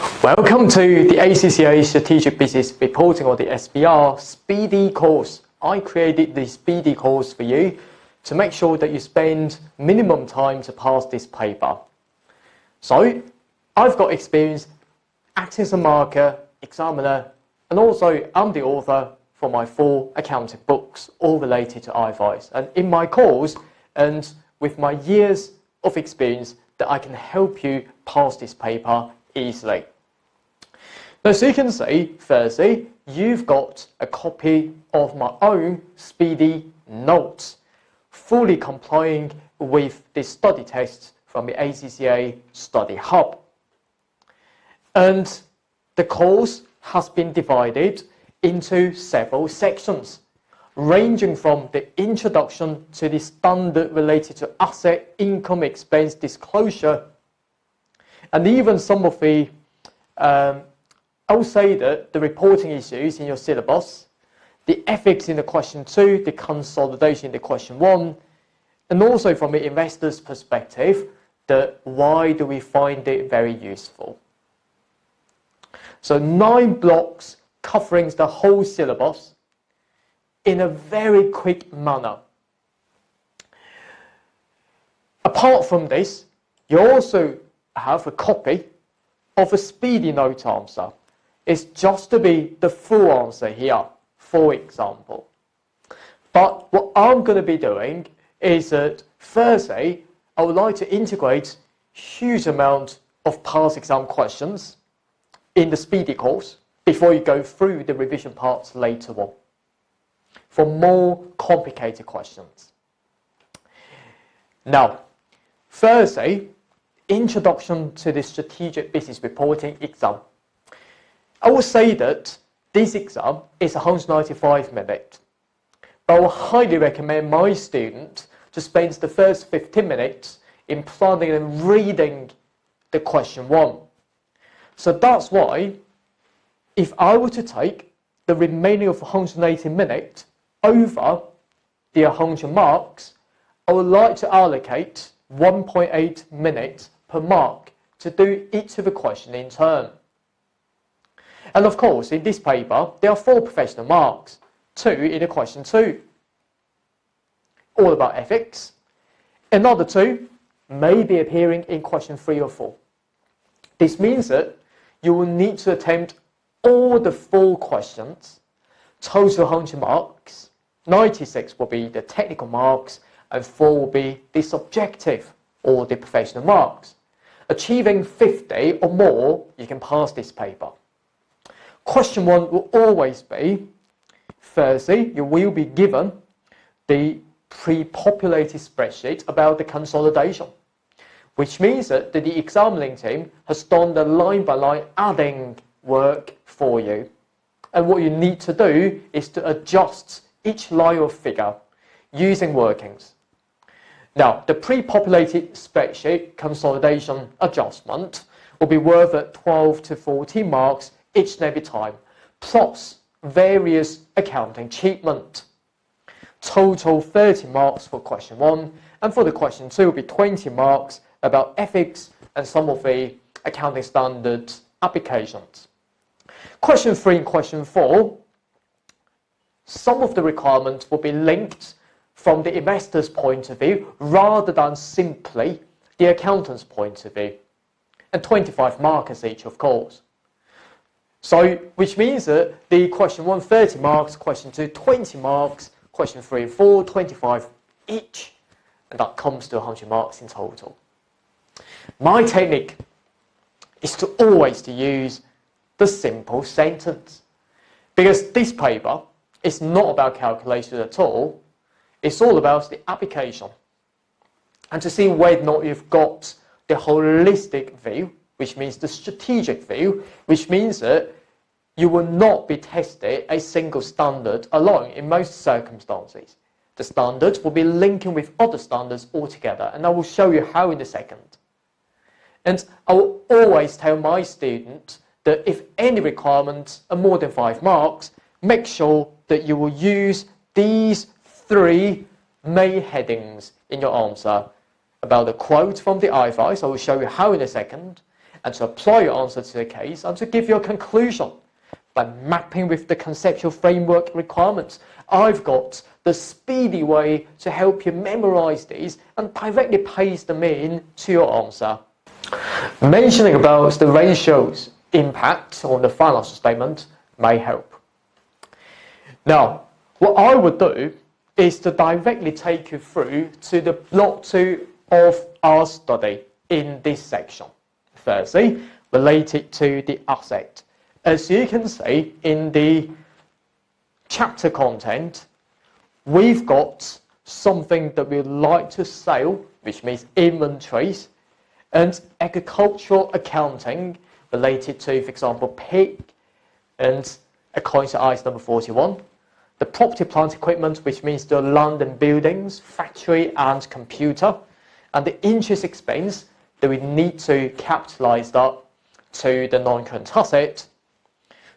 Welcome to the ACCA Strategic Business Reporting, or the SBR Speedy course. I created the Speedy course for you to make sure that you spend minimum time to pass this paper. So, I've got experience acting as a marker, examiner, and also I'm the author for my 4 accounting books, all related to IFRS. And in my course, and with my years of experience, that I can help you pass this paper easily. Now, so you can see, firstly, you've got a copy of my own Speedy notes, fully complying with the study tests from the ACCA Study Hub. And the course has been divided into several sections, ranging from the introduction to the standard related to asset, income, expense disclosure, and even some of the I will say that the reporting issues in your syllabus, the ethics in the question 2, the consolidation in the question 1, and also from the investor's perspective, that why do we find it very useful. So 9 blocks covering the whole syllabus in a very quick manner. Apart from this, you also have a copy of a Speedy note answer. It's just to be the full answer here, for example. But what I'm going to be doing is that, firstly, I would like to integrate huge amount of past exam questions in the Speedy course before you go through the revision parts later on, for more complicated questions. Now, firstly, introduction to the Strategic Business Reporting exam. I will say that this exam is 195 minutes, but I will highly recommend my student to spend the first 15 minutes in planning and reading the question 1. So that's why, if I were to take the remaining of 180 minutes over the 100 marks, I would like to allocate 1.8 minutes per mark to do each of the questions in turn. And of course, in this paper, there are 4 professional marks, 2 in the question 2, all about ethics. Another 2 may be appearing in question 3 or 4. This means that you will need to attempt all the 4 questions, total 100 marks, 96 will be the technical marks, and 4 will be the subjective or the professional marks. Achieving 50 or more, you can pass this paper. Question 1 will always be, firstly, you will be given the pre-populated spreadsheet about the consolidation, which means that the examining team has done the line-by-line adding work for you. And what you need to do is to adjust each line of figure using workings. Now, the pre-populated spreadsheet consolidation adjustment will be worth at 12 to 14 marks each and every time, plus various accounting treatment. Total 30 marks for question 1, and for the question 2 will be 20 marks about ethics and some of the accounting standard applications. Question 3 and question 4, some of the requirements will be linked from the investor's point of view rather than simply the accountant's point of view, and 25 markers each, of course. So, which means that the question 1, 30 marks, question 2, 20 marks, question 3 and 4, 25 each, and that comes to 100 marks in total. My technique is to always use the simple sentence, because this paper is not about calculation at all. It's all about the application, and to see whether or not you've got the holistic view, which means the strategic view, which means that you will not be tested a single standard alone in most circumstances. The standards will be linking with other standards altogether, and I will show you how in a second. And I will always tell my students that if any requirements are more than 5 marks, make sure that you will use these 3 main headings in your answer about the quote from the IFRS. I will show you how in a second, and to apply your answer to the case and to give you a conclusion. By mapping with the conceptual framework requirements, I've got the speedy way to help you memorize these and directly paste them in to your answer. Mentioning about the ratio's impact on the financial statement may help. Now, what I would do is to directly take you through to the block 2 of our study in this section. Firstly, related to the asset. As you can see in the chapter content, we've got something that we'd like to sell, which means inventories, and agricultural accounting related to, for example, pig, and according to IS number 41. The property, plant, equipment, which means the land and buildings, factory and computer, and the interest expense that we need to capitalize that to the non-current asset.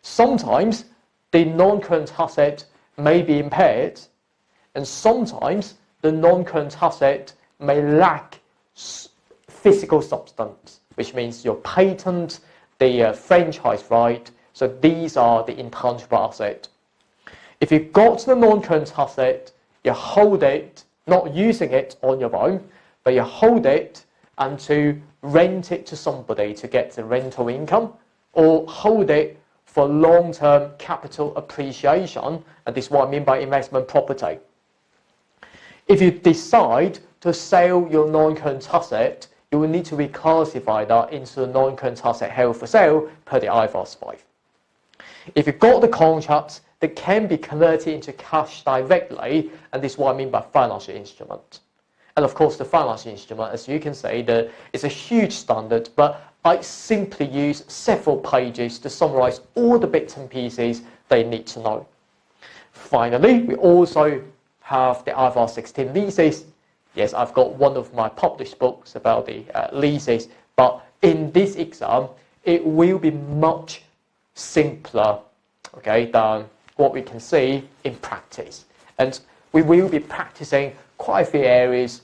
Sometimes the non-current asset may be impaired, and sometimes the non-current asset may lack physical substance, which means your patent, the franchise right. So these are the intangible asset. If you've got the non-current asset, you hold it, not using it on your own, but you hold it and to rent it to somebody to get the rental income, or hold it for long-term capital appreciation, and this is what I mean by investment property. If you decide to sell your non-current asset, you will need to reclassify that into the non-current asset held for sale per the IFRS 5. If you've got the contract that can be converted into cash directly, and this is what I mean by financial instrument. And of course, the financial instrument, as you can see, it's a huge standard, but I simply use several pages to summarize all the bits and pieces they need to know. Finally, we also have the IFRS 16 leases. Yes, I've got one of my published books about the leases, but in this exam, it will be much simpler, okay, than what we can see in practice. And we will be practicing quite a few areas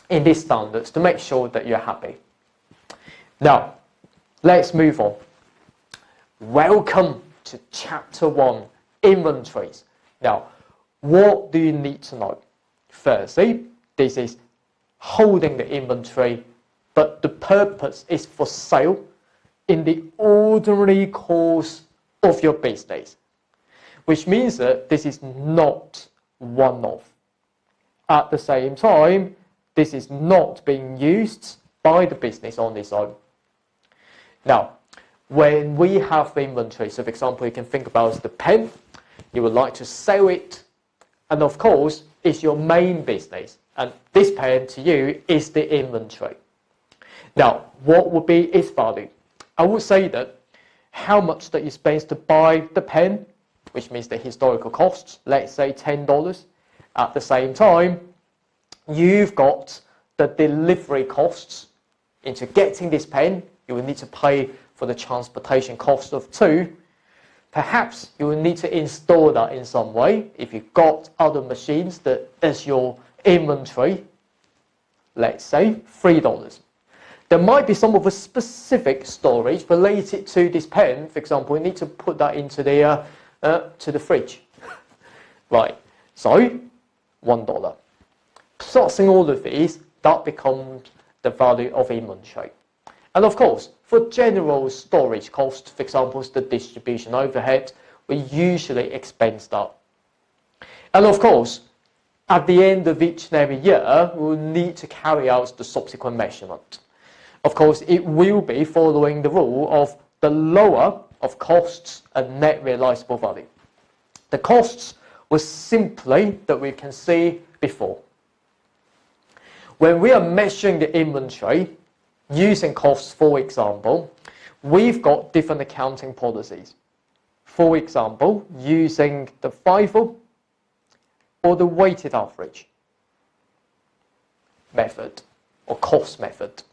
in these standards to make sure that you're happy. Now, let's move on. Welcome to Chapter 1, Inventories. Now, what do you need to know? Firstly, this is holding the inventory, but the purpose is for sale in the ordinary course of your business, which means that this is not one-off. At the same time, this is not being used by the business on its own. Now, when we have the inventory, so for example, you can think about the pen, you would like to sell it, and of course, it's your main business, and this pen to you is the inventory. Now, what would be its value? I would say that how much that you spend to buy the pen, which means the historical costs, let's say $10. At the same time, you've got the delivery costs into getting this pen. You will need to pay for the transportation cost of $2. Perhaps you will need to install that in some way. If you've got other machines that is your inventory, let's say $3. There might be some of the specific storage related to this pen. For example, we need to put that into the fridge. Right, so $1. Plussing all of these, that becomes the value of inventory. And of course, for general storage costs, for example, the distribution overhead, we usually expense that. And of course, at the end of each and every year, we'll need to carry out the subsequent measurement. Of course, it will be following the rule of the lower of costs and net realizable value. The costs was simply that we can see before. When we are measuring the inventory using costs, for example, we've got different accounting policies. For example, using the FIFO or the weighted average method or cost method,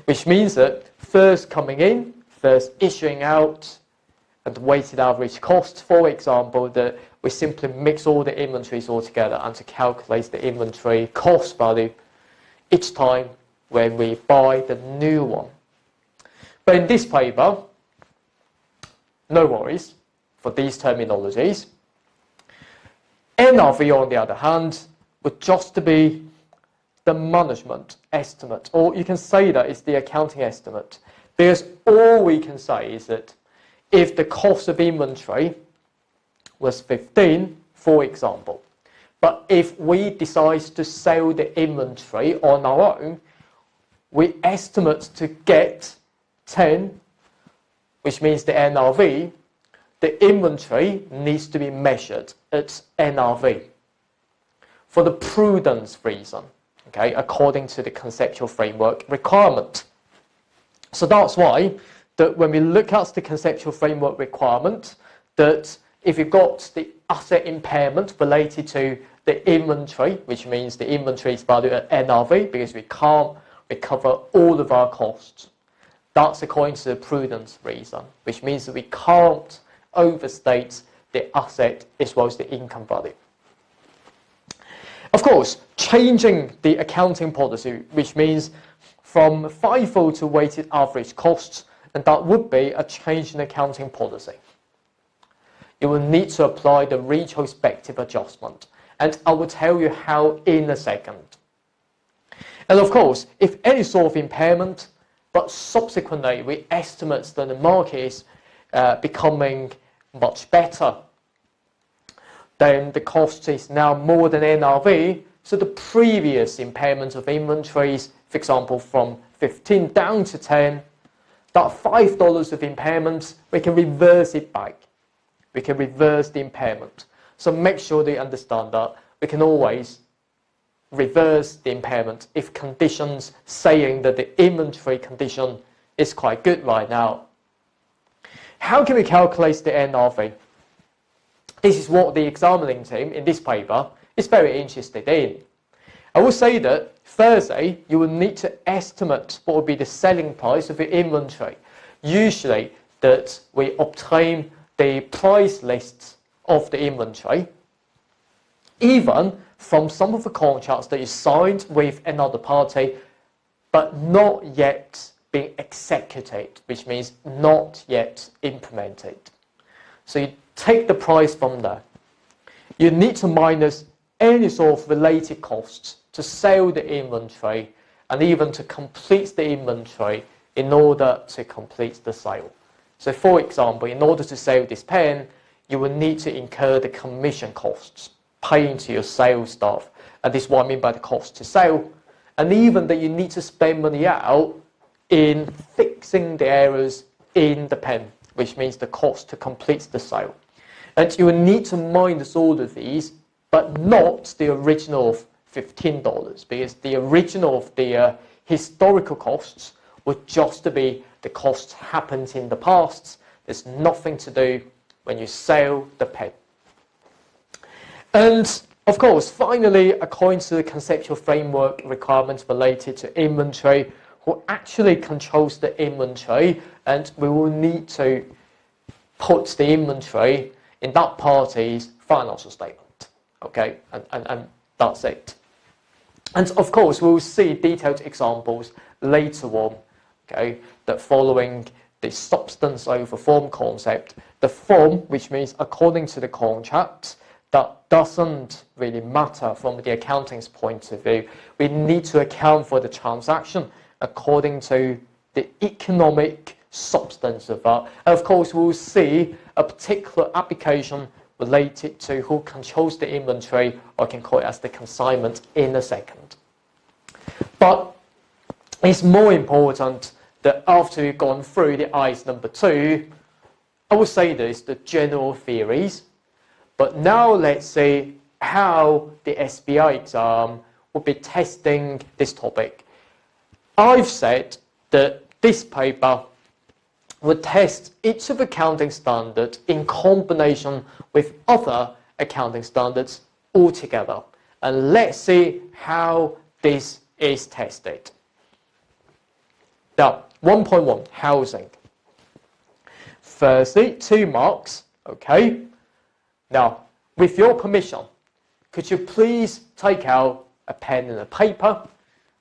which means that first coming in, first issuing out, and the weighted average cost, for example, that we simply mix all the inventories all together and to calculate the inventory cost value each time when we buy the new one. But in this paper, no worries for these terminologies. NRV, on the other hand, would just be the management estimate, or you can say that it's the accounting estimate, because all we can say is that if the cost of inventory was 15, for example, but if we decide to sell the inventory on our own, we estimate to get 10, which means the NRV, the inventory needs to be measured at NRV for the prudence reason, okay, according to the conceptual framework requirement. So that's why that when we look at the conceptual framework requirement, that if you've got the asset impairment related to the inventory, which means the inventory is valued at NRV because we can't recover all of our costs, that's according to the prudence reason, which means that we can't overstate the asset as well as the income value. Of course, changing the accounting policy, which means from FIFO to weighted average costs, and that would be a change in accounting policy. You will need to apply the retrospective adjustment, and I will tell you how in a second. And of course, if any sort of impairment, but subsequently we estimate that the market is becoming much better, then the cost is now more than NRV, so the previous impairment of inventories, for example, from 15 down to 10, that $5 of impairment, we can reverse it back. We can reverse the impairment. So make sure that you understand that we can always reverse the impairment if conditions saying that the inventory condition is quite good right now. How can we calculate the NRV? This is what the examining team in this paper is very interested in. I will say that firstly, you will need to estimate what will be the selling price of your inventory. Usually that we obtain the price lists of the inventory, even from some of the contracts that you signed with another party, but not yet being executed, which means not yet implemented. So you take the price from there. You need to minus any sort of related costs to sell the inventory and even to complete the inventory in order to complete the sale. So for example, in order to sell this pen, you will need to incur the commission costs, paying to your sales staff. And this is what I mean by the cost to sell. And even that you need to spend money out in fixing the errors in the pen, which means the cost to complete the sale. And you will need to minus all of these, but not the original of $15, because the original of the historical costs would just be the costs happened in the past. There's nothing to do when you sell the pen. And of course, finally, according to the conceptual framework requirements related to inventory, who actually controls the inventory, and we will need to put the inventory in that party's financial statement. Okay, and that's it. And of course, we'll see detailed examples later on, okay, that following the substance over form concept, the form, which means according to the contract, that doesn't really matter from the accounting's point of view. We need to account for the transaction according to the economic substance of that. And of course, we'll see a particular application related to who controls the inventory, or I can call it as the consignment, in a second. But it's more important that after we've gone through the ICE number 2, I will say this, the general theories. But now let's see how the SBR exam will be testing this topic. I've said that this paper would test each of the accounting standards in combination with other accounting standards altogether. And let's see how this is tested. Now, 1.1, housing. Firstly, 2 marks, okay? Now, with your permission, could you please take out a pen and a paper,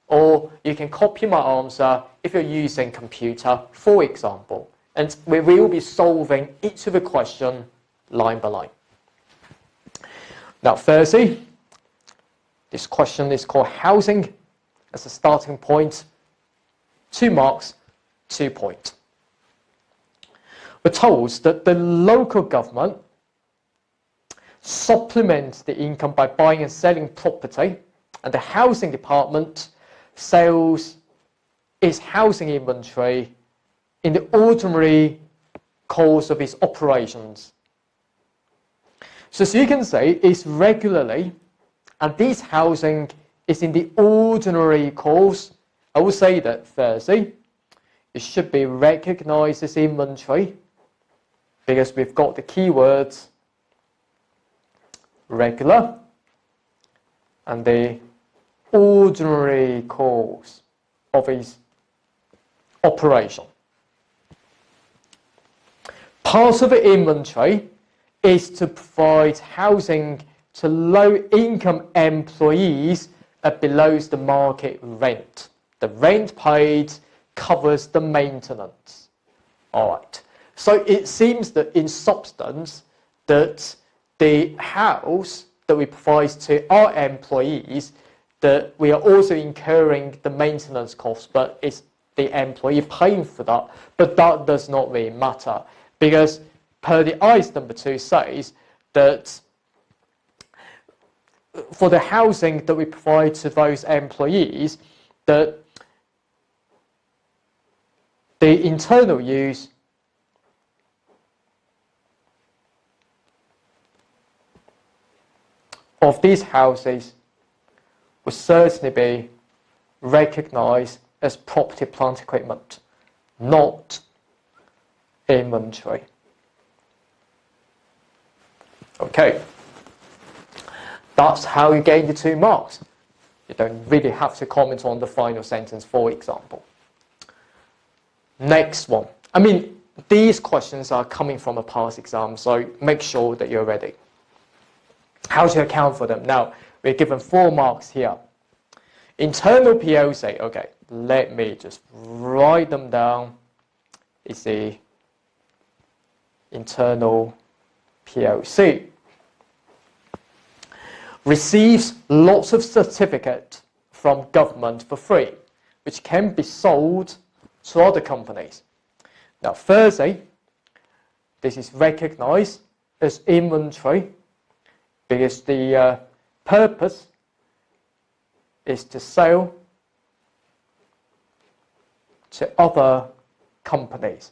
or you can copy my answer if you're using computer, for example, and we will be solving each of the question line by line. Now, firstly, this question is called housing as a starting point. 2 marks, 2 points. We're told that the local government supplements the income by buying and selling property, and the housing department sells its housing inventory in the ordinary course of its operations. So as you can say, it's regularly, and this housing is in the ordinary course. I will say that firstly, it should be recognized as inventory because we've got the keywords regular and the ordinary course of its operation. Part of the inventory is to provide housing to low-income employees at below the market rent. The rent paid covers the maintenance. All right. So it seems that in substance that the house that we provide to our employees, that we are also incurring the maintenance costs, but it's the employee paying for that. But that does not really matter because per the ICE number 2 says that for the housing that we provide to those employees, that the internal use of these houses will certainly be recognized as property, plant, equipment, not inventory. Okay, that's how you gain the 2 marks. You don't really have to comment on the final sentence, for example. Next one. I mean, these questions are coming from a past exam, so make sure that you're ready. How to account for them? Now, we're given 4 marks here. Internal POC. Okay, let me just write them down. It's the internal POC. Receives lots of certificates from government for free, which can be sold to other companies. Now, firstly, this is recognized as inventory because the purpose is to sell to other companies.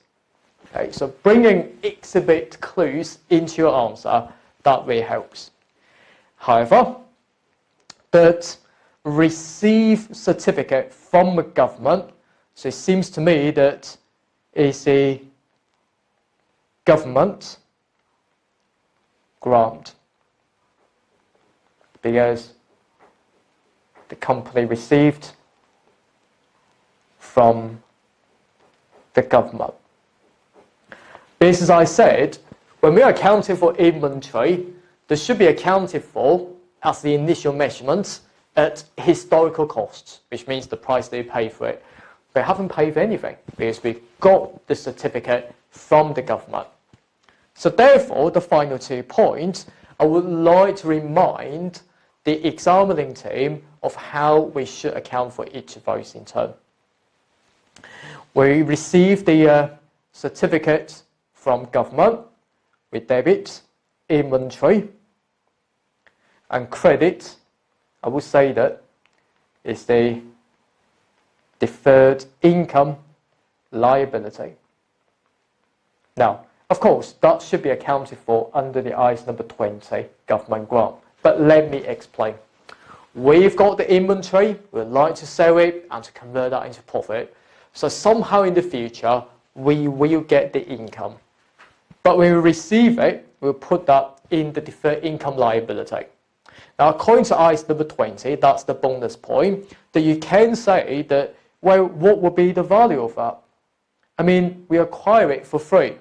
Okay, so bringing exhibit clues into your answer, that really helps. However, that receive certificate from the government, so it seems to me that it's a government grant because the company received from the government. Because as I said, when we are accounting for inventory, this should be accounted for as the initial measurements at historical costs, which means the price they pay for it. We haven't paid for anything because we got the certificate from the government. So therefore, the final 2 points, I would like to remind the examining team of how we should account for each of those in turn. We receive the certificate from government, we debit inventory, and credit, I would say that is the deferred income liability. Now, of course, that should be accounted for under the ICE number 20, government grant. But let me explain. We've got the inventory, we'd like to sell it and to convert that into profit. So somehow in the future, we will get the income. But when we receive it, we'll put that in the deferred income liability. Now, according to ICE number 20, that's the bonus point, that you can say that, well, what would be the value of that? I mean, we acquire it for free.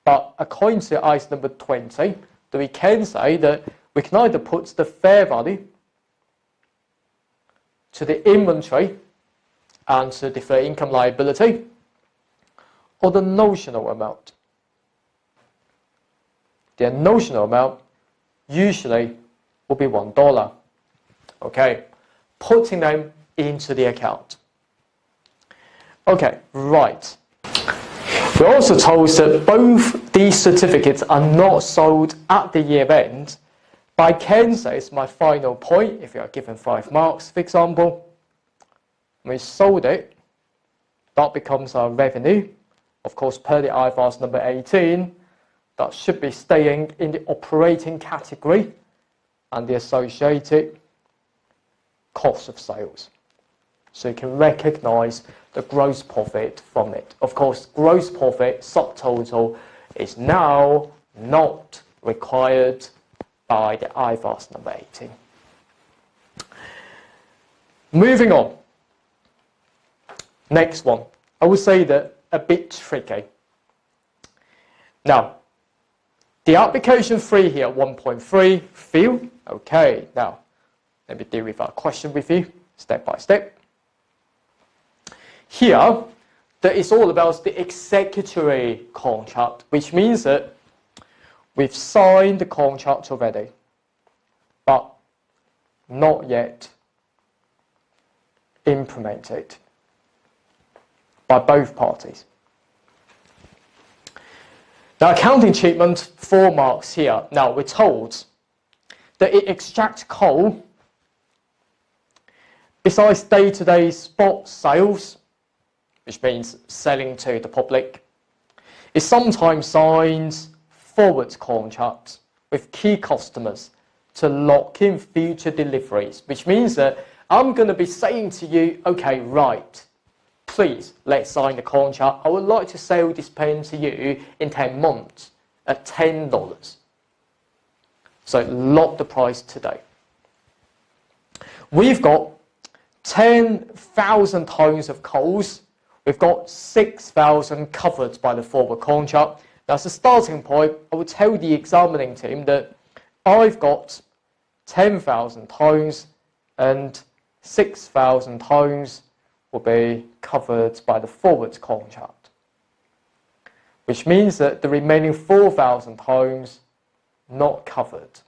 But according to ICE number 20, that we can say that we can either put the fair value to the inventory answer deferred income liability, or the notional amount. The notional amount usually will be $1. Okay, putting them into the account. Okay, right. We're also told that both these certificates are not sold at the year end, but I can say it's my final point. If you are given 5 marks, for example, we sold it, that becomes our revenue. Of course, per the IFRS number 18, that should be staying in the operating category and the associated cost of sales. So you can recognize the gross profit from it. Of course, gross profit subtotal is now not required by the IFRS number 18. Moving on. Next one. I would say that a bit tricky. Now, the application 3 here, 1.3, field. Okay, now, let me deal with our question with you, step by step. Here, that is all about the executory contract, which means that we've signed the contract already, but not yet implemented by both parties. Now, accounting treatment, 4 marks here. Now, we're told that it extracts coal besides day-to-day spot sales, which means selling to the public. It sometimes signs forward contracts with key customers to lock in future deliveries, which means that I'm going to be saying to you, okay, right, please, let's sign the contract. I would like to sell this pen to you in 10 months at $10. So lock the price today. We've got 10,000 tons of coals. We've got 6,000 covered by the forward contract. Now, as a starting point, I will tell the examining team that I've got 10,000 tons and 6,000 tons will be covered by the forward contract, which means that the remaining 4,000 tons not covered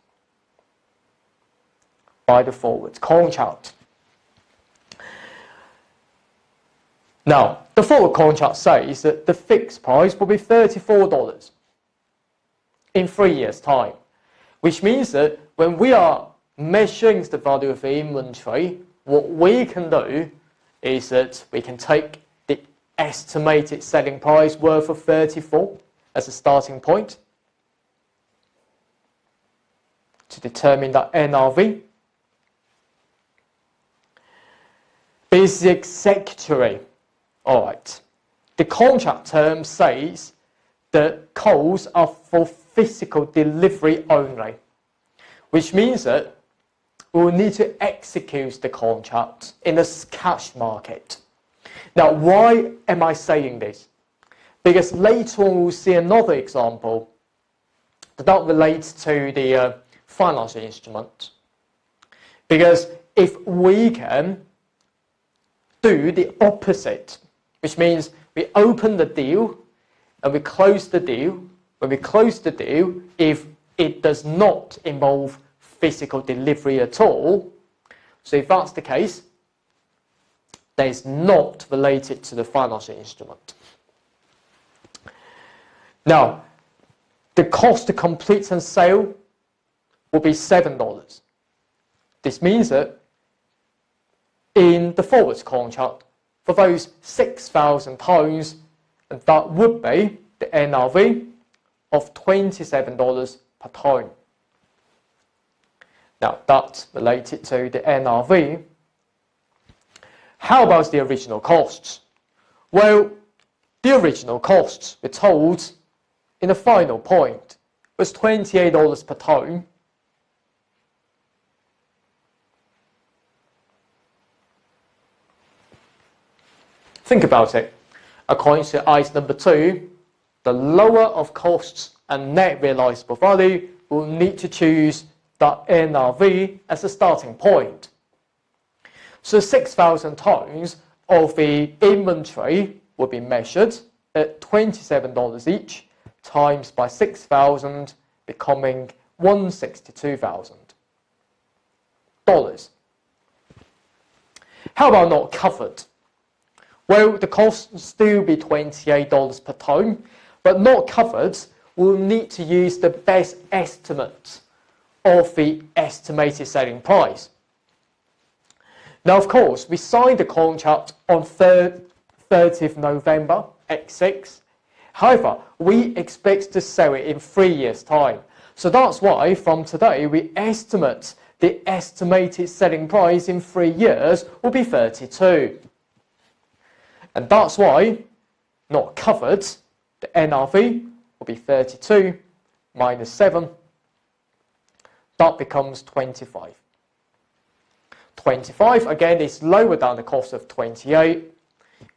by the forward contract. Now, the forward contract says that the fixed price will be $34 in 3 years' time, which means that when we are measuring the value of the inventory, what we can do is that we can take the estimated selling price worth of 34 as a starting point to determine that NRV. Is the executory. All right. The contract term says that coals are for physical delivery only, which means that we will need to execute the contract in a cash market. Now, why am I saying this? Because later on we'll see another example that relates to the financial instrument. Because if we can do the opposite, which means we open the deal and we close the deal. When we close the deal, if it does not involve physical delivery at all, so if that's the case, that is not related to the financial instrument. Now, the cost to complete and sale will be $7. This means that in the forward contract, for those 6,000 tons, that would be the NRV of $27 per ton. Now, that's related to the NRV. How about the original costs? Well, the original costs, we're told, in the final point, was $28 per ton. Think about it. According to item number 2, the lower of costs and net realizable value will need to choose that NRV as a starting point. So 6,000 tons, of the inventory will be measured at $27 each, times by 6,000, becoming $162,000. How about not covered? Well, the cost will still be $28 per tonne, but not covered, we'll need to use the best estimate of the estimated selling price. Now, of course, we signed the contract on 30th November at 6. However, we expect to sell it in 3 years' time. So that's why from today we estimate the estimated selling price in 3 years will be 32. And that's why, not covered, the NRV will be 32 minus 7. That becomes 25. 25, again, is lower than the cost of 28.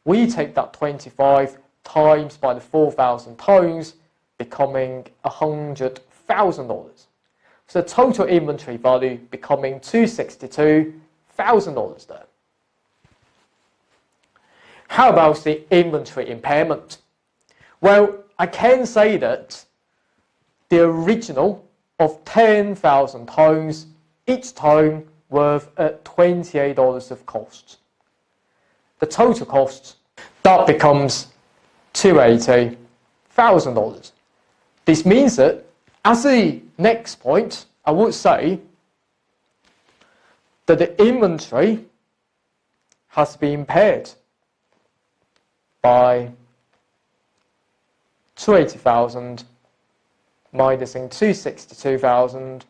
We take that 25 times by the 4,000 tonnes, becoming $100,000. So the total inventory value becoming $262,000 there. How about the inventory impairment? Well, I can say that the original of 10,000 tonnes, each tonne worth at $28 of cost. The total cost, that becomes $280,000. This means that as the next point, I would say that the inventory has been impaired by 280,000 minusing 262,000,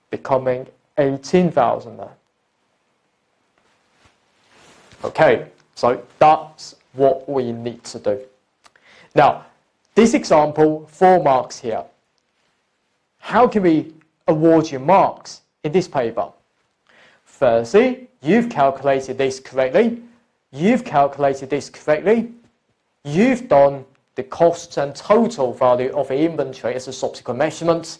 becoming 18,000 there. Okay, so that's what we need to do. Now, this example, 4 marks here. How can we award you marks in this paper? Firstly, you've calculated this correctly. You've calculated this correctly. You've done the costs and total value of the inventory as a subsequent measurement.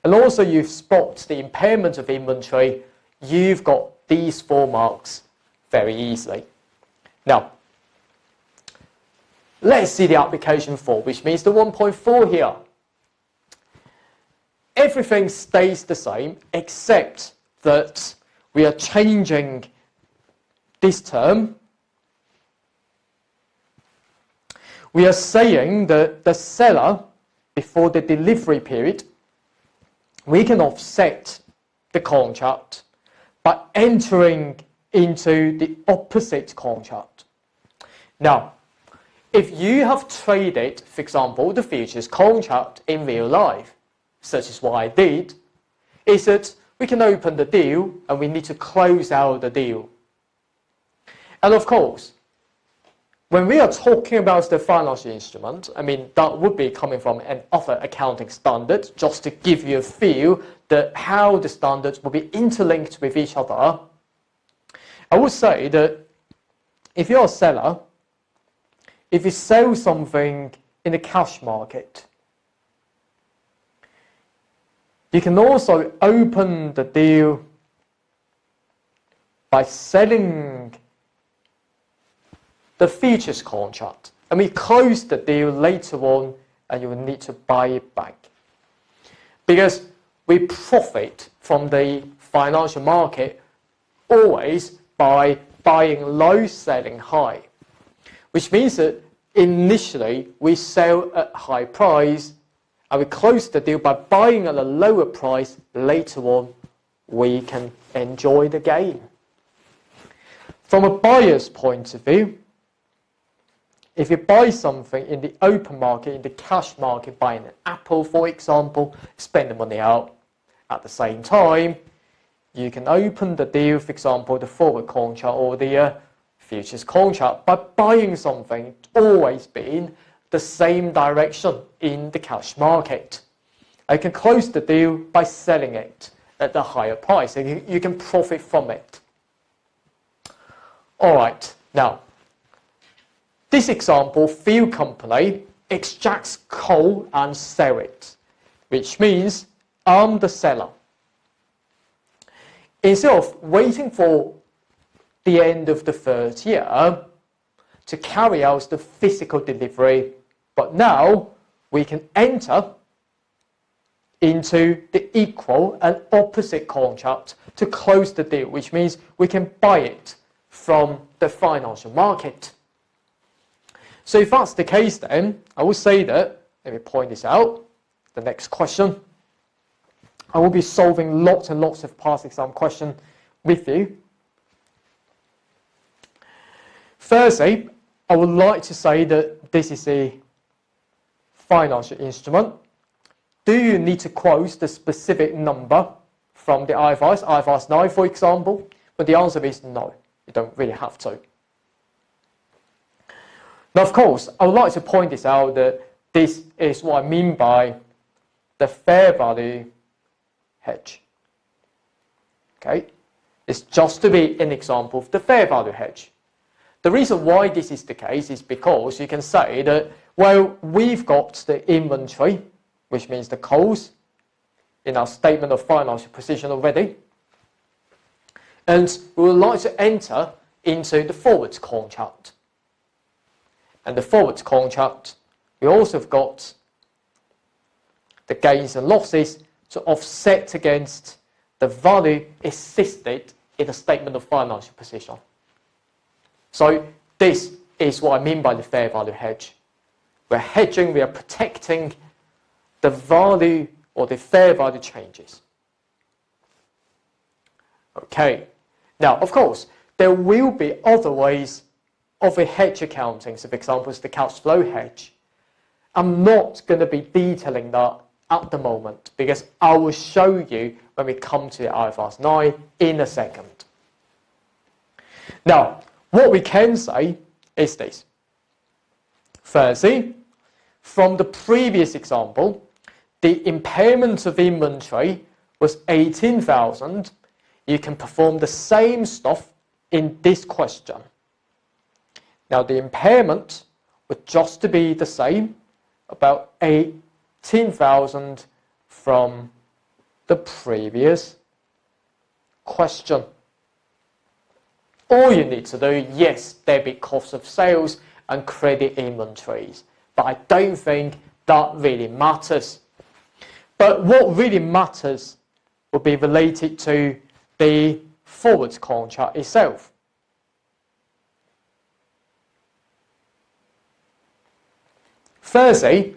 And also you've spotted the impairment of inventory. You've got these 4 marks very easily. Now, let's see the application 4, which means the 1.4 here. Everything stays the same except that we are changing this term. We are saying that the seller, before the delivery period, we can offset the contract by entering into the opposite contract. Now, if you have traded, for example, the futures contract in real life, such as what I did, is that we can open the deal and we need to close out the deal. And of course, when we are talking about the financial instrument, I mean, that would be coming from another accounting standard, just to give you a feel that how the standards will be interlinked with each other. I would say that if you're a seller, if you sell something in the cash market, you can also open the deal by selling the futures contract, and we close the deal later on and you will need to buy it back. Because we profit from the financial market always by buying low, selling high, which means that initially we sell at high price and we close the deal by buying at a lower price. Later on we can enjoy the gain. From a buyer's point of view, if you buy something in the open market, in the cash market, buying an apple, for example, spend the money out. At the same time, you can open the deal, for example, the forward contract or the futures contract, by buying something always been the same direction in the cash market. You can close the deal by selling it at the higher price, and you can profit from it. All right, now, this example, fuel company extracts coal and sell it, which means I'm the seller. Instead of waiting for the end of the third year to carry out the physical delivery, but now we can enter into the equal and opposite contract to close the deal, which means we can buy it from the financial market. So if that's the case, then I will say that, let me point this out, the next question. I will be solving lots and lots of past exam questions with you. Firstly, I would like to say that this is a financial instrument. Do you need to quote the specific number from the IFRS 9, for example? But the answer is no, you don't really have to. Now, of course, I would like to point this out that this is what I mean by the fair value hedge. Okay, it's just to be an example of the fair value hedge. The reason why this is the case is because you can say that, well, we've got the inventory, which means the coals, in our statement of financial position already. And we would like to enter into the forwards contract. And the forwards contract, we also have got the gains and losses to offset against the value existed in the statement of financial position. So this is what I mean by the fair value hedge. We're hedging, we are protecting the value or the fair value changes. Okay, now of course there will be other ways of a hedge accounting. So for example, it's the cash flow hedge. I'm not going to be detailing that at the moment because I will show you when we come to the IFRS 9 in a second. Now, what we can say is this. Firstly, from the previous example, the impairment of inventory was 18,000. You can perform the same stuff in this question. Now, the impairment would just to be the same, about 18,000 from the previous question. All you need to do, yes, debit cost of sales and credit inventories, but I don't think that really matters. But what really matters will be related to the forwards contract itself. Firstly,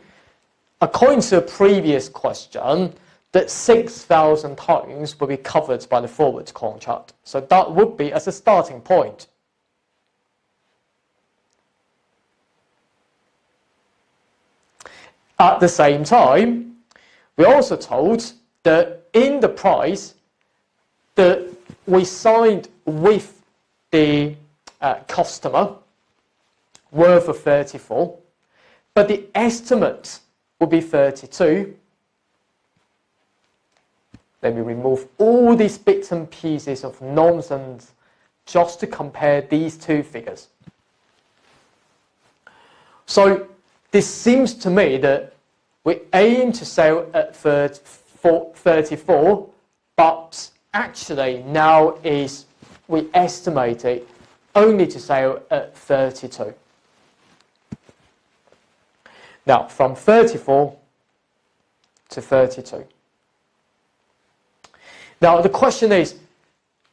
according to the previous question, that 6,000 tonnes will be covered by the forwards contract. So that would be as a starting point. At the same time, we're also told that in the price that we signed with the customer worth of 34, but the estimate will be 32. Let me remove all these bits and pieces of nonsense just to compare these two figures. So this seems to me that we aim to sell at 34, but actually now we estimate it only to sell at 32. Now, from 34 to 32. Now, the question is,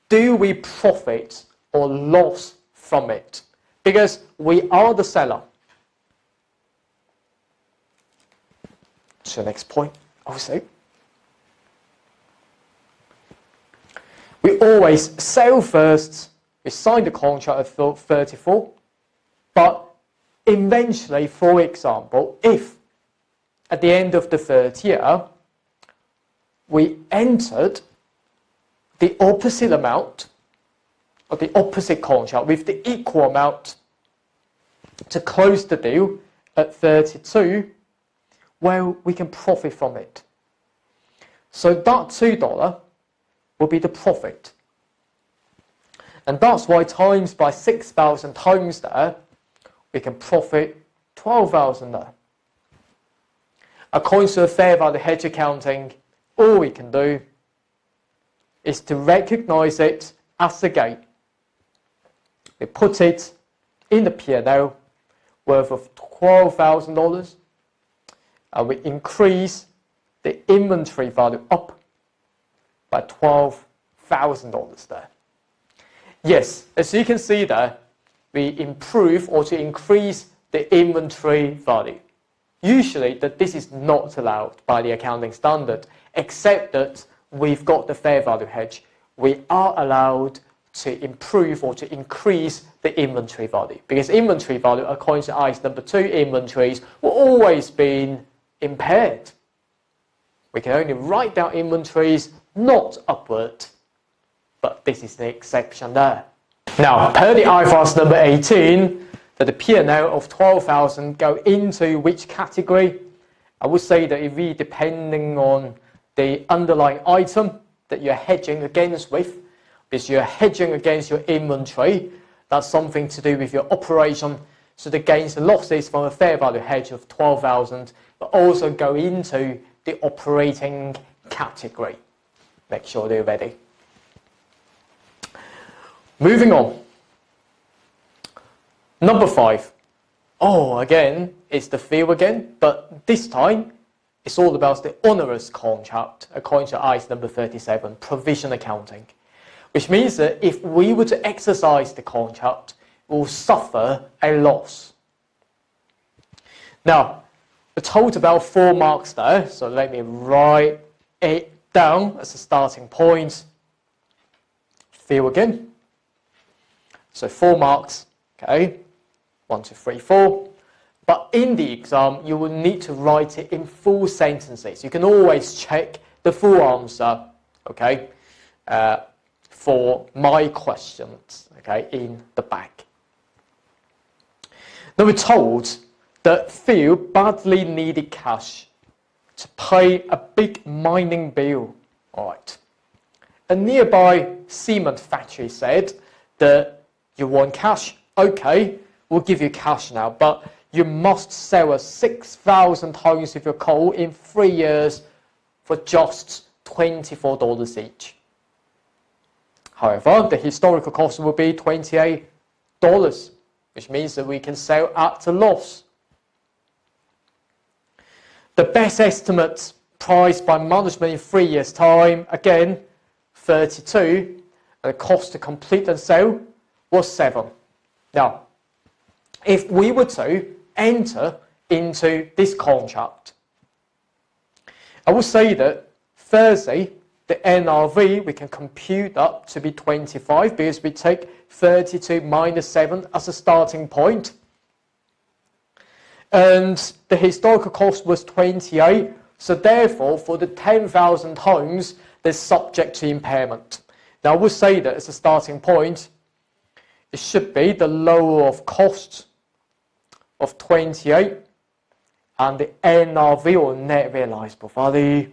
do we profit or loss from it? Because we are the seller. So next point, obviously. We always sell first. We sign the contract at 34. But eventually, for example, if at the end of the third year, we entered the opposite amount, or the opposite contract, with the equal amount to close the deal at 32, well, we can profit from it. So that $2 will be the profit. And that's why times by 6,000 times there, we can profit 12,000 there. According to the fair value hedge accounting, all we can do is to recognize it as a gain. we put it in the P&L worth of $12,000, and we increase the inventory value up by $12,000 there. Yes, as you can see there, we improve or to increase the inventory value. Usually this is not allowed by the accounting standard, except that we've got the fair value hedge. We are allowed to improve or to increase the inventory value, because inventory value, according to IAS number 2, inventories will always be impaired. We can only write down inventories, not upward, but this is the exception there. Now, per the IFRS number 18, that the P&L of 12,000 go into which category? I would say that it really depending on the underlying item that you're hedging against with. Because you're hedging against your inventory, that's something to do with your operation. So the gains and losses from a fair value hedge of 12,000 but also go into the operating category. Make sure they're ready. Moving on. Number 5. Oh, again, it's the feel again, but this time it's all about the onerous contract according to IAS number 37, provision accounting. Which means that if we were to exercise the contract, we'll suffer a loss. Now, I told about 4 marks there, so let me write it down as a starting point. Feel again. So 4 marks, okay, 1, 2, 3, 4. But in the exam, you will need to write it in full sentences. You can always check the full answer, okay, for my questions, okay, in the back. Now we're told that Phil badly needed cash to pay a big mining bill. All right. A nearby cement factory said that you want cash. Okay, we'll give you cash now, but you must sell us 6,000 tons of your coal in 3 years for just $24 each. However, the historical cost will be $28, which means that we can sell at a loss. The best estimate price by management in 3 years' time, again, 32, and the cost to complete and sell was 7. Now, if we were to enter into this contract, I would say that firstly, the NRV, we can compute up to be 25 because we take 32 minus 7 as a starting point. And the historical cost was 28, so therefore for the 10,000 homes, they're subject to impairment. Now I would say that as a starting point, it should be the lower of cost of 28 and the NRV or net realizable value.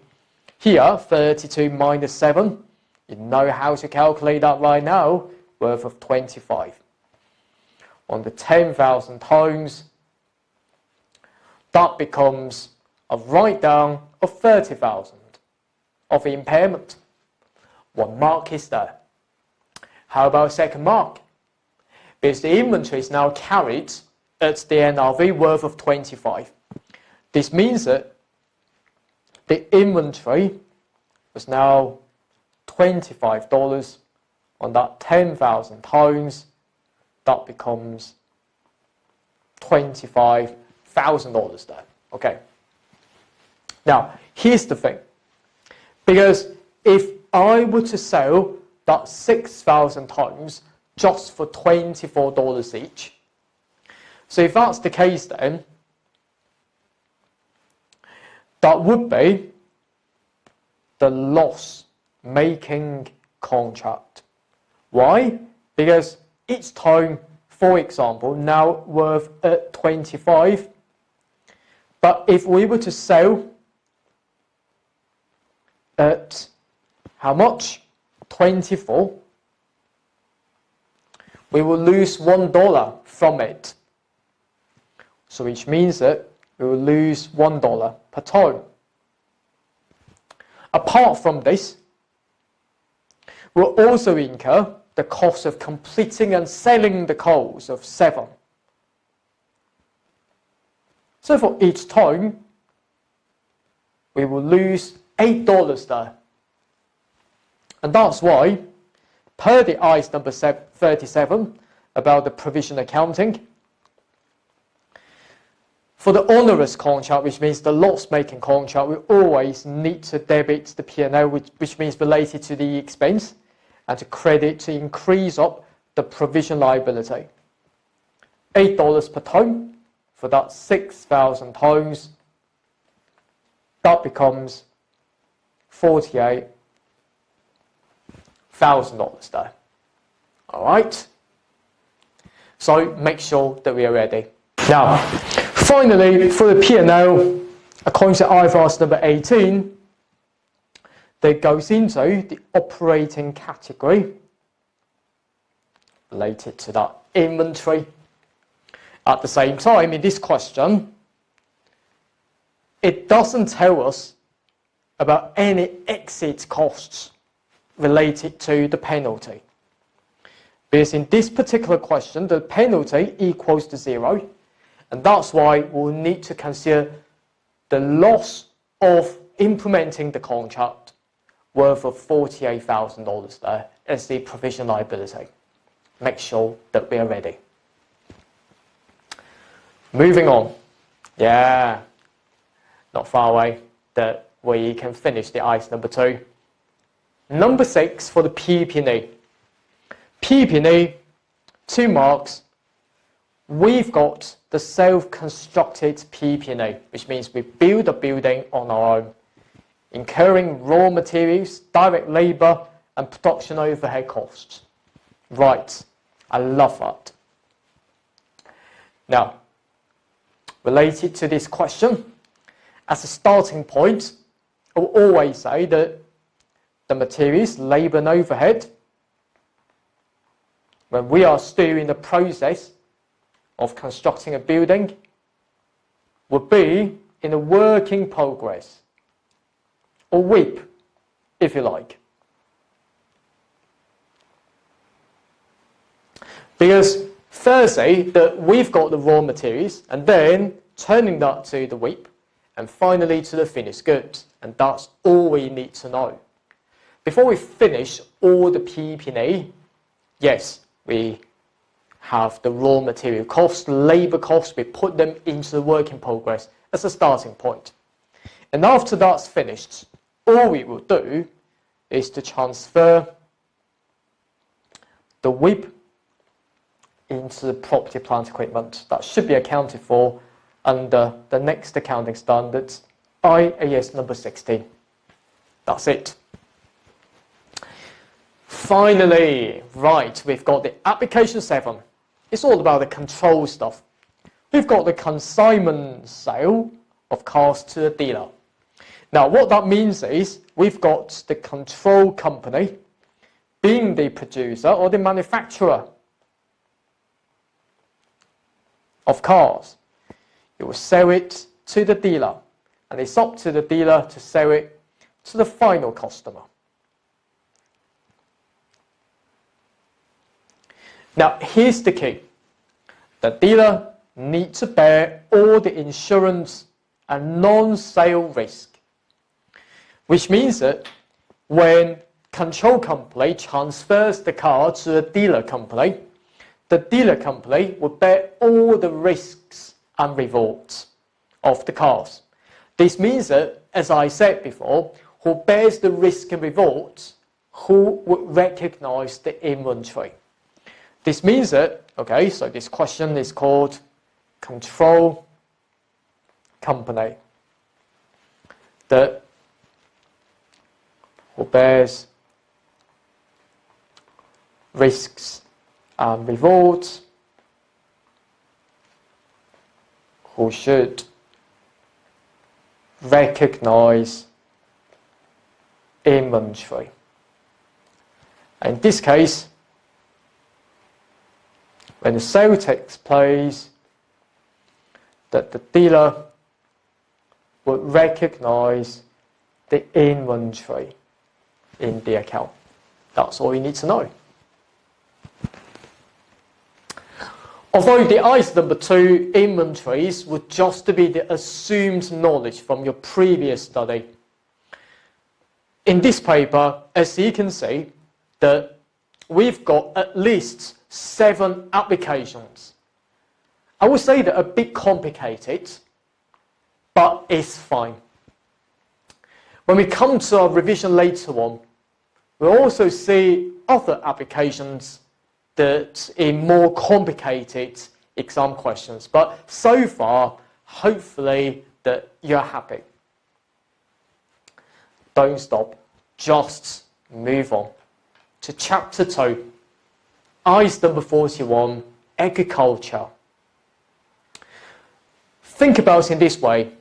Here, 32 minus 7, you know how to calculate that right now, worth of 25. On the 10,000 homes, that becomes a write-down of 30,000 of impairment. 1 mark is there. How about second mark? Because the inventory is now carried at the NRV worth of 25. This means that the inventory was now $25 on that 10,000 tons. That becomes $25,000 there. Okay. Now, here's the thing. Because if I were to sell that 6,000 tons just for $24 each, so if that's the case then, that would be the loss-making contract. Why? Because each ton, for example, now worth 25. But if we were to sell at how much? 24. We will lose $1 from it. So which means that we will lose $1 per ton. Apart from this, we'll also incur the cost of completing and selling the cars of 7. So for each time, we will lose $8 there. And that's why, per the ICE number 37 about the provision accounting, for the onerous contract, which means the loss-making contract, we always need to debit the P&L, which means related to the expense, and to credit to increase up the provision liability. $8 per tonne for that 6,000 tonnes, that becomes $48,000 there. All right. So make sure that we are ready. Now, finally, for the P&L, according to IFRS number 18, that goes into the operating category related to that inventory. At the same time, in this question, it doesn't tell us about any exit costs related to the penalty. Because in this particular question, the penalty equals to 0, and that's why we'll need to consider the loss of implementing the contract worth of $48,000 there as the provision liability. Make sure that we are ready. Moving on. Yeah, not far away that we can finish the ICE number 2. Number 6 for the PP&E. PP&E, 2 marks. We've got the self-constructed PP&E, which means we build a building on our own, incurring raw materials, direct labour and production overhead costs. Right, I love that. Now, related to this question, as a starting point, I will always say that the materials, labour and overhead, when we are still in the process of constructing a building, will be in a work in progress, or WIP, if you like. Because firstly, that we've got the raw materials, and then turning that to the WIP, and finally to the finished goods, and that's all we need to know. Before we finish all the PP&E, yes, we have the raw material costs, labour costs, we put them into the work in progress as a starting point. And after that's finished, all we will do is to transfer the WIP into the property plant equipment. That should be accounted for under the next accounting standards, IAS number 16. That's it. Finally, right, we've got the application 7. It's all about the control stuff. We've got the consignment sale of cars to the dealer. Now, what that means is we've got the control company being the producer or the manufacturer of cars. It will sell it to the dealer, and it's up to the dealer to sell it to the final customer. Now, here's the key. The dealer needs to bear all the insurance and non-sale risk, which means that when control company transfers the car to the dealer company will bear all the risks and rewards of the cars. This means that, as I said before, who bears the risk and rewards, who would recognize the inventory. This means that, okay, so this question is called control company. That who bears risks and rewards, who should recognize inventory. In this case, when the sale takes place, that the dealer would recognize the inventory in the account. That's all you need to know. Although the item number 2 inventories would just be the assumed knowledge from your previous study. In this paper, as you can see, that we've got at least 7 applications. I would say they're a bit complicated, but it's fine. When we come to our revision later on, we'll also see other applications that in more complicated exam questions. But so far, hopefully that you're happy. Don't stop, just move on to chapter 2, item number 41, agriculture. Think about it in this way.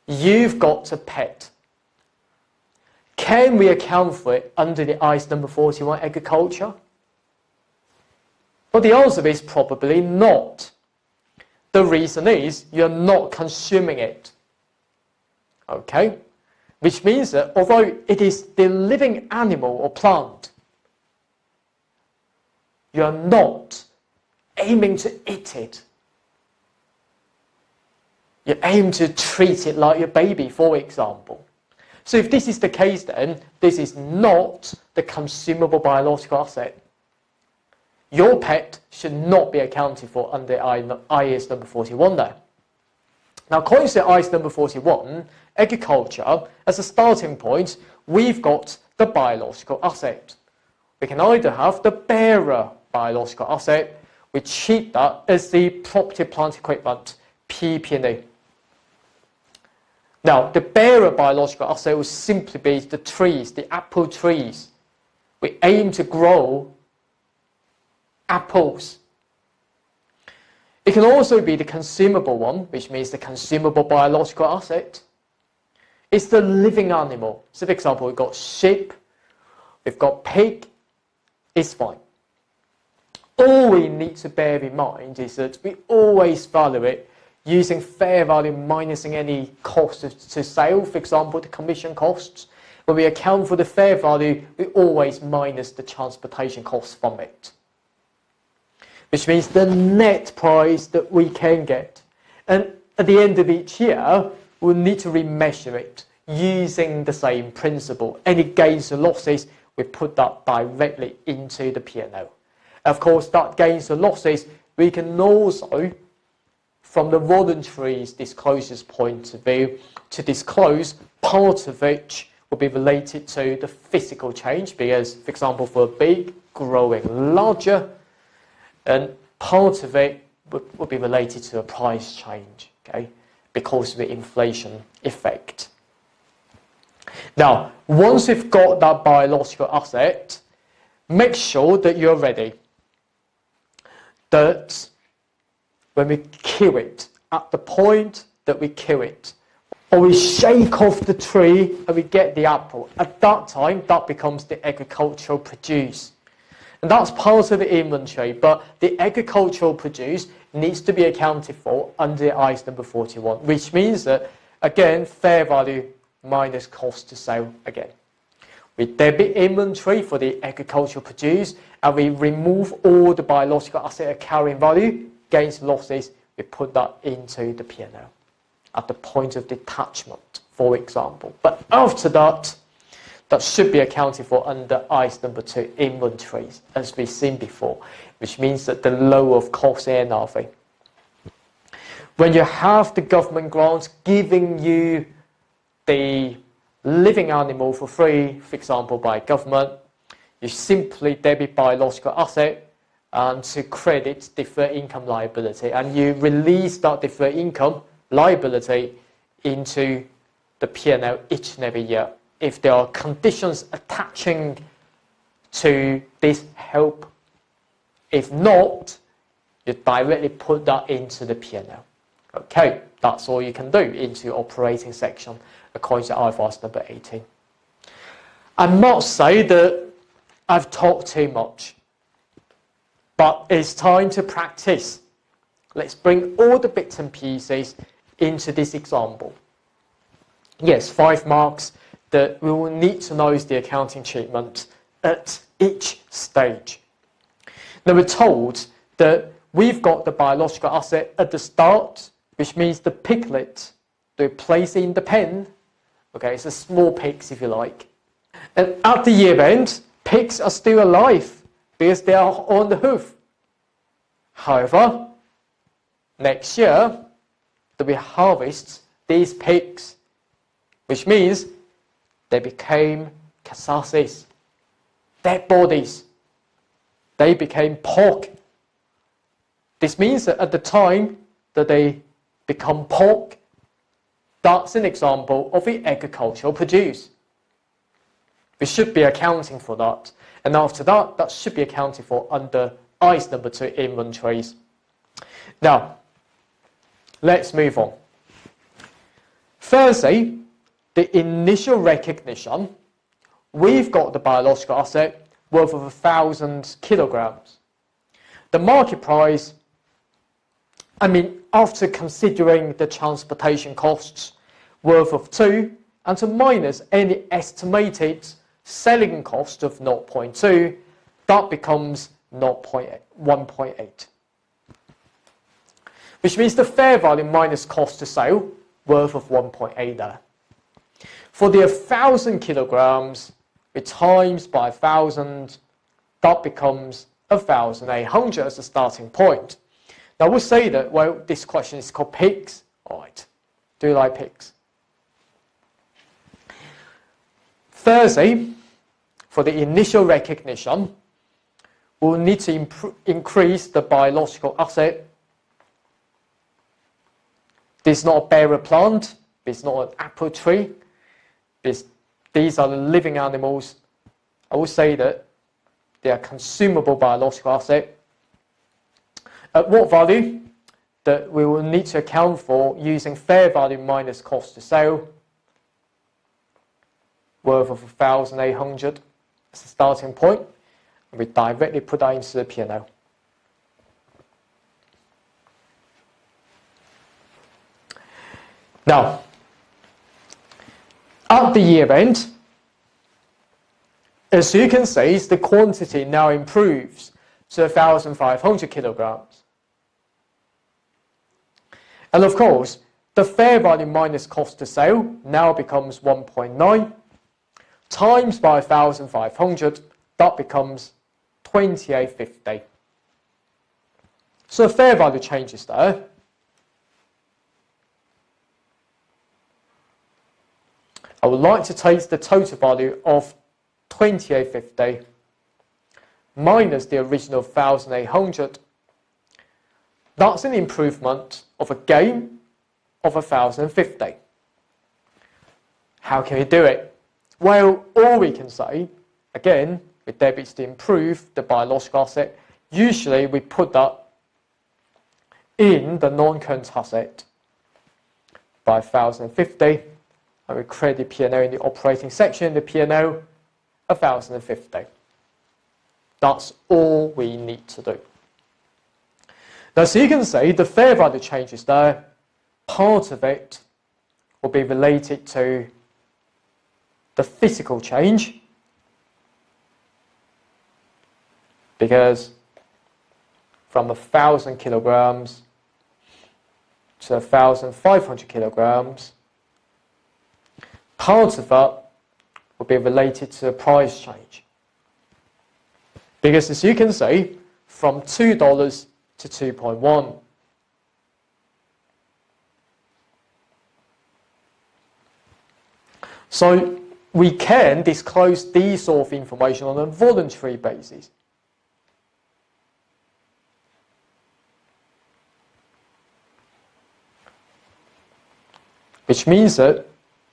You've got a pet. Can we account for it under the item number 41, agriculture? Well, the answer is probably not. The reason is you're not consuming it. Okay? Which means that although it is the living animal or plant, you're not aiming to eat it. You aim to treat it like your baby, for example. So if this is the case, then this is not the consumable biological asset. Your pet should not be accounted for under IAS number 41 there. Now, according to IAS number 41, agriculture, as a starting point, we've got the biological asset. We can either have the bearer biological asset, we treat that as the property, plant, equipment, PP&E. Now, the bearer biological asset will simply be the trees, the apple trees. We aim to grow apples. It can also be the consumable one, which means the consumable biological asset. It's the living animal. So, for example, we've got sheep, we've got pig, it's fine. All we need to bear in mind is that we always value it using fair value minusing any cost to sale, for example, the commission costs. When we account for the fair value, we always minus the transportation costs from it. Which means the net price that we can get. And at the end of each year, we'll need to remeasure it using the same principle. Any gains or losses, we put that directly into the P&L. Of course, that gains or losses, we can also, from the voluntary disclosure's point of view, to disclose part of which will be related to the physical change, because, for example, for a big growing larger, and part of it would be related to a price change, okay, because of the inflation effect. Now, once you've got that biological asset, make sure that you're ready. That when we kill it, at the point that we kill it, or we shake off the tree and we get the apple, at that time, that becomes the agricultural produce. And that's part of the inventory, but the agricultural produce needs to be accounted for under IAS number 41, which means that, again, fair value minus cost to sale again. We debit inventory for the agricultural produce, and we remove all the biological asset carrying value, gains and losses, we put that into the P&L at the point of detachment, for example. But after that, that should be accounted for under IAS number 2, inventories, as we've seen before, which means that the lower of cost NRV. When you have the government grants giving you the living animal for free, for example, by government, you simply debit biological asset and to credit deferred income liability, and you release that deferred income liability into the P&L each and every year. If there are conditions attaching to this help, if not, you directly put that into the P&L. Okay, that's all you can do into operating section according to IFRS number 18. I must say that I've talked too much, but it's time to practice. Let's bring all the bits and pieces into this example. Yes, 5 marks that we will need to know is the accounting treatment at each stage. Now we're told that we've got the biological asset at the start, which means the piglet, they place in the pen. Okay, it's a small pigs if you like. And at the year end, pigs are still alive because they are on the hoof. However, next year, we harvest these pigs, which means they became carcasses, dead bodies. They became pork. This means that at the time that they become pork, that's an example of the agricultural produce. We should be accounting for that. And after that, that should be accounted for under ICE number 2 inventories. Now, let's move on. Firstly, the initial recognition, we've got the biological asset worth of 1,000 kilograms. The market price, after considering the transportation costs, worth of 2, and to minus any estimated selling cost of 0.2, that becomes 1.8. Which means the fair value minus cost to sale, worth of 1.8 there. For the 1,000 kilograms, we times by 1,000, that becomes 1,800 as a starting point. Now we'll say that, well, this question is called pigs. All right, do you like pigs? Thirdly, for the initial recognition, we'll need to increase the biological asset. This is not a bearer plant, it's not an apple tree, these are the living animals. I will say that they are consumable biological asset. At what value? That we will need to account for using fair value minus cost to sale, worth of 1,800 as a starting point, and we directly put that into the P&L. Now, at the year end, as you can see, the quantity now improves to 1,500 kilograms. And of course, the fair value minus cost to sale now becomes 1.9 times by 1,500, that becomes 28.50. So the fair value changes there. I would like to take the total value of 28.50 minus the original 1,800. That's an improvement of a gain of 1,050. How can we do it? Well, all we can say, again, with debits to improve the biological asset, usually we put that in the non-current asset by 1,050, and we credit P&L in the operating section, the P&L 1,050. That's all we need to do. Now, so you can see the fair value changes there. Part of it will be related to the physical change, because from 1,000 kilograms to 1,500 kilograms, part of that will be related to the price change. Because as you can see, from $2 to 2.1. So we can disclose these sort of information on a voluntary basis. Which means that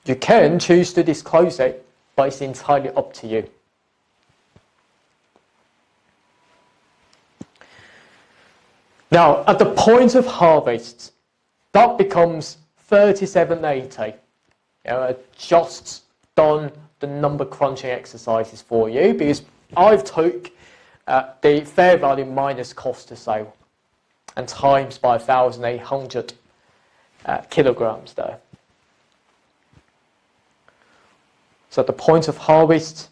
you can choose to disclose it, but it's entirely up to you. Now, at the point of harvest, that becomes 37.80. I've just done the number crunching exercises for you because I've took the fair value minus cost to sale and times by 1,800 kilograms there. So at the point of harvest,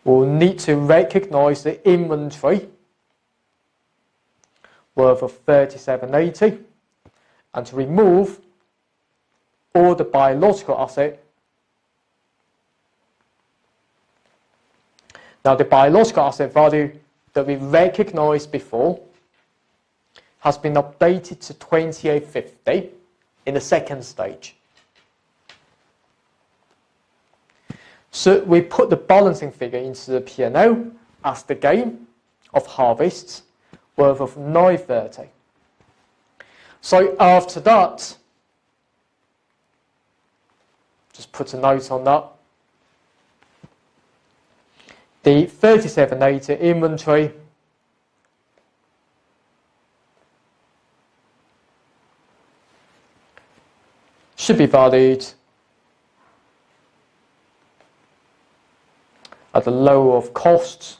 we'll need to recognise the inventory worth of 3780 and to remove all the biological asset. Now the biological asset value that we recognised before has been updated to 2850 in the second stage. So we put the balancing figure into the P&L as the gain of harvests worth of 930. So after that, just put a note on that. The 3780 inventory should be valued at the lower of costs,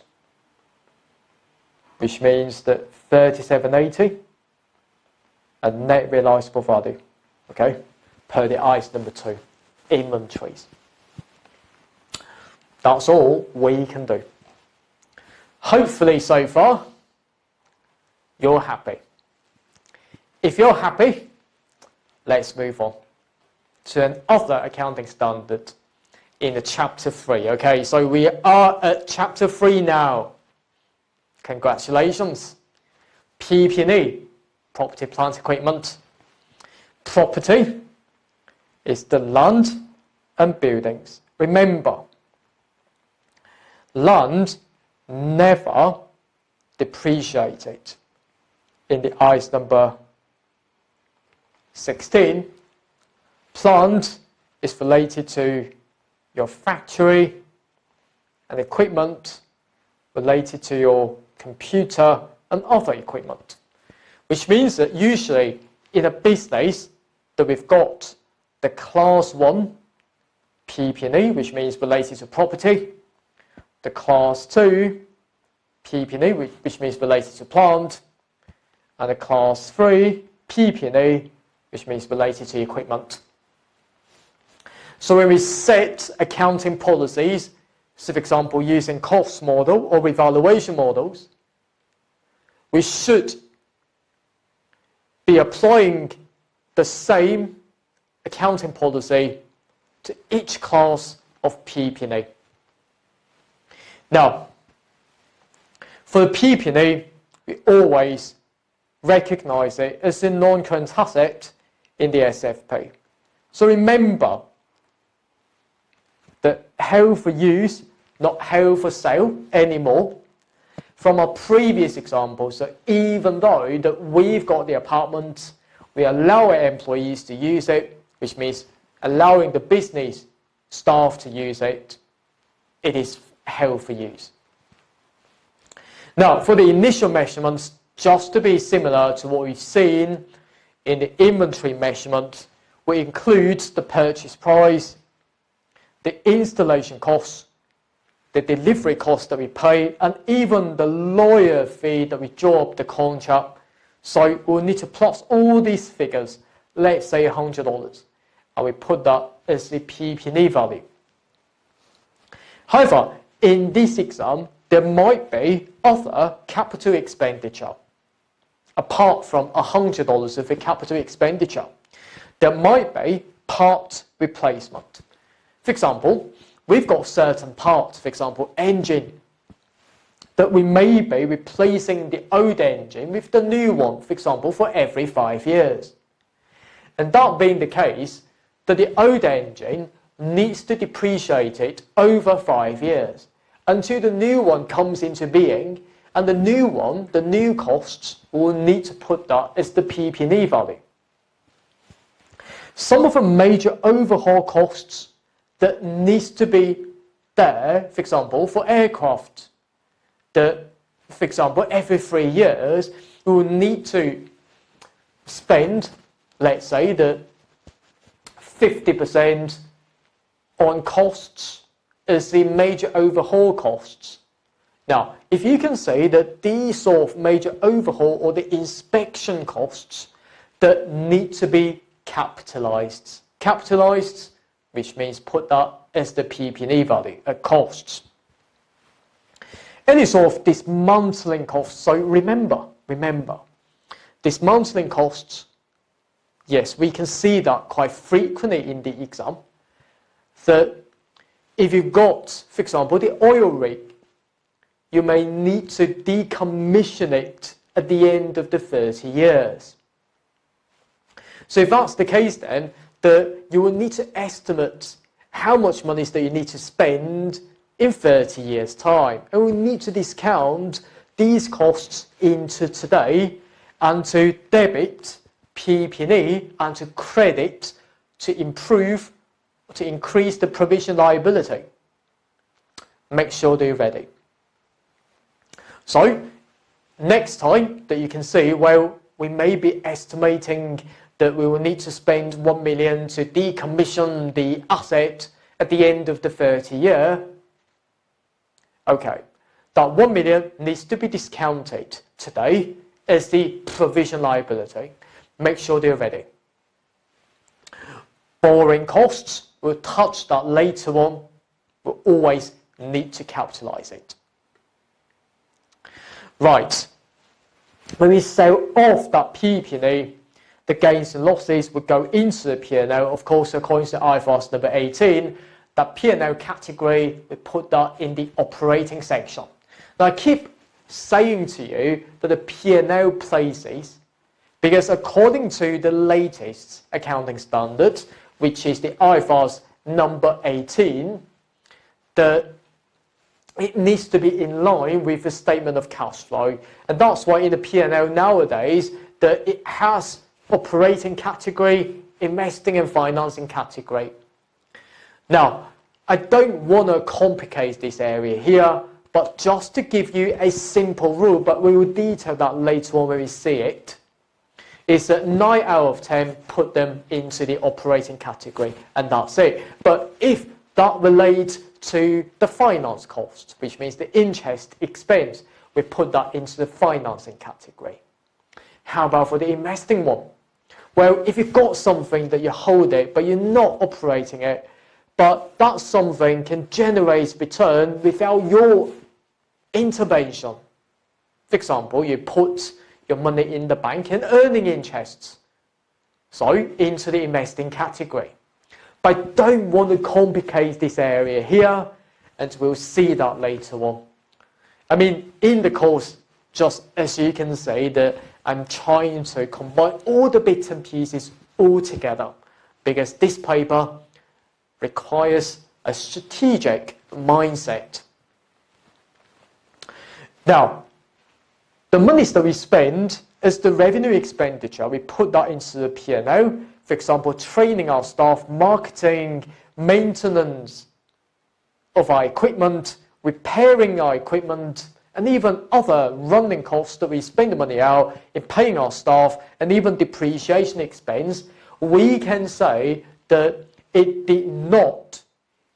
which means that 3780 a net realisable value, okay, per the item number 2, inventories. That's all we can do. Hopefully so far, you're happy. If you're happy, let's move on to another accounting standard in the chapter 3. Okay, so we are at chapter 3 now. Congratulations. PP&E, property, plant, equipment. Property is the land and buildings. Remember, land never depreciated. In the item number 16, plant is related to your factory and equipment related to your computer and other equipment, which means that usually in a business that we've got the class 1 PP&E, which means related to property, the class 2 PP&E, which means related to plant, and the class 3 PP&E, which means related to equipment. So when we set accounting policies, so for example using cost model or evaluation models, we should be applying the same accounting policy to each class of PP&E. Now, for the PP&E, we always recognise it as a non-current asset in the SFP. So remember that held for use, not held for sale anymore. From our previous example, so even though that we've got the apartment, we allow our employees to use it, which means allowing the business staff to use it, it is held for use. Now, for the initial measurements, just to be similar to what we've seen in the inventory measurement, we include the purchase price, the installation costs, the delivery costs that we pay, and even the lawyer fee that we draw up the contract. So we'll need to plot all these figures, let's say $100, and we put that as the PP&E value. However, in this exam, there might be other capital expenditure. Apart from $100 of the capital expenditure, there might be part replacement. For example, we've got certain parts, for example, engine, that we may be replacing the old engine with the new one, for example, for every 5 years. And that being the case, that the old engine needs to depreciate it over 5 years until the new one comes into being, and the new one, the new costs, will need to put that as the PP&E value. Some of the major overhaul costs that needs to be there, for example, for aircraft, that, for example, every 3 years, we will need to spend, let's say, the 50% on costs as the major overhaul costs. Now, if you can say that these sort of major overhaul or the inspection costs that need to be capitalized, which means put that as the PP&E value at costs. any sort of dismantling costs. So remember, dismantling costs, yes, we can see that quite frequently in the exam, that if you've got, for example, the oil rig, you may need to decommission it at the end of the 30 years. So if that's the case, then you will need to estimate how much money that you need to spend in 30 years' time. And we need to discount these costs into today and to debit PP&E and to credit to increase the provision liability. Make sure that you're ready. So, next time that you can see, well, we may be estimating that we will need to spend 1 million to decommission the asset at the end of the 30 year. Okay, that 1 million needs to be discounted today as the provision liability. Make sure they're ready. Borrowing costs, we'll touch that later on. We'll always need to capitalize it. Right, when we sell off that PP&E, the gains and losses would go into the P&L. Of course, according to IFRS number 18, that P&L category, we put that in the operating section. Now, I keep saying to you that the P&L places, because according to the latest accounting standard, which is the IFRS number 18, it needs to be in line with the statement of cash flow. And that's why in the P&L nowadays, that it has operating category, investing and financing category. Now, I don't want to complicate this area here, but just to give you a simple rule, but we will detail that later on when we see it, is that 9 out of 10 put them into the operating category, and that's it. But if that relates to the finance cost, which means the interest expense, we put that into the financing category. How about for the investing one? Well, if you've got something that you hold it, but you're not operating it, but that something can generate return without your intervention. For example, you put your money in the bank and earning interests. So, into the investing category. But I don't want to complicate this area here, and we'll see that later on. I mean, in the course, just as you can see, that I'm trying to combine all the bits and pieces all together, because this paper requires a strategic mindset. Now, the monies that we spend as the revenue expenditure, we put that into the P&L. For example, training our staff, marketing, maintenance of our equipment, repairing our equipment, and even other running costs that we spend the money out in paying our staff, and even depreciation expense, we can say that it did not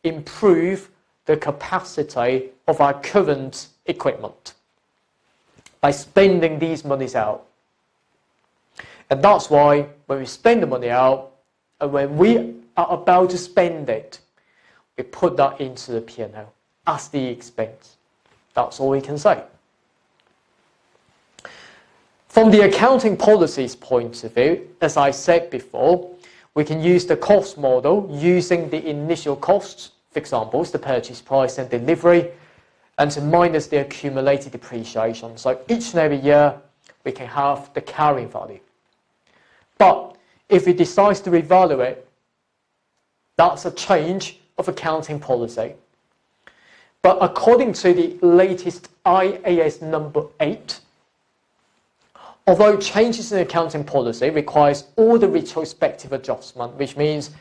improve the capacity of our current equipment by spending these monies out. And that's why when we spend the money out, and when we are about to spend it, we put that into the P&L as the expense. That's all we can say. From the accounting policies point of view, as I said before, we can use the cost model using the initial costs, for example, the purchase price and delivery, and to minus the accumulated depreciation. So each and every year, we can have the carrying value. But if we decide to revalue, that's a change of accounting policy. But according to the latest IAS number 8, although changes in accounting policy requires all the retrospective adjustment, which means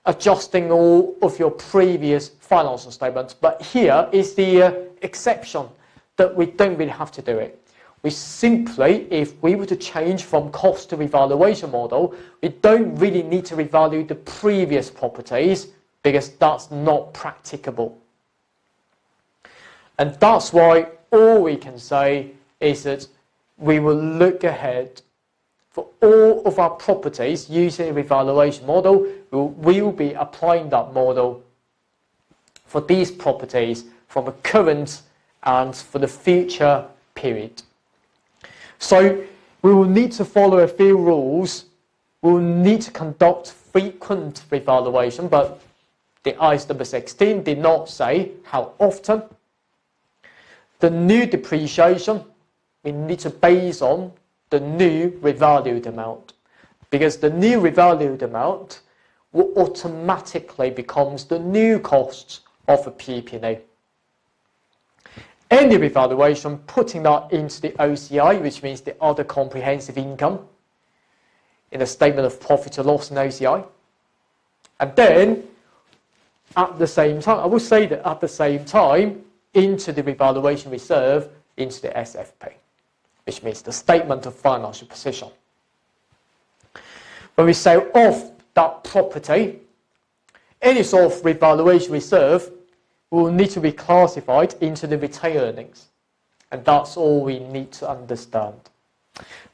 adjusting all of your previous financial statements, but here is the exception that we don't really have to do it. We simply, if we were to change from cost to revaluation model, we don't really need to revalue the previous properties because that's not practicable. And that's why all we can say is that we will look ahead for all of our properties using a revaluation model. We will be applying that model for these properties from a current and for the future period. So we will need to follow a few rules. We will need to conduct frequent revaluation, but the IAS number 16 did not say how often. The new depreciation, we need to base on the new revalued amount, because the new revalued amount will automatically becomes the new cost of a PP&E. Any revaluation, putting that into the OCI, which means the other comprehensive income, in a statement of profit or loss in OCI. And then, at the same time, I will say that at the same time, into the revaluation reserve, into the SFP, which means the statement of financial position. When we sell off that property, any sort of revaluation reserve will need to be classified into the retained earnings. And that's all we need to understand.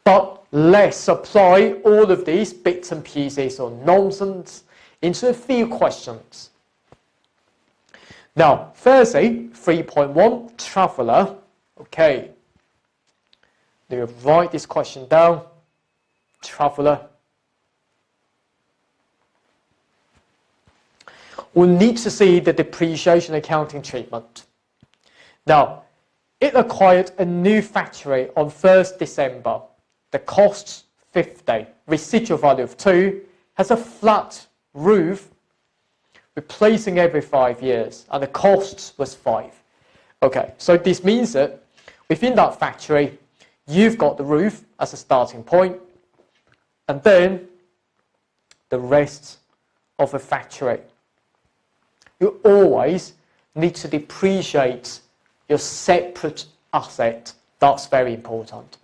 But let's apply all of these bits and pieces or nonsense into a few questions. Now, firstly, 3.1, traveller. Okay. Do you write this question down? Traveller. We'll need to see the depreciation accounting treatment. Now, it acquired a new factory on 1st December. The costs 50, residual value of 2, has a flat roof, replacing every 5 years, and the costs was 5. Okay, so this means that within that factory, you've got the roof as a starting point, and then the rest of the factory. You always need to depreciate your separate asset. That's very important.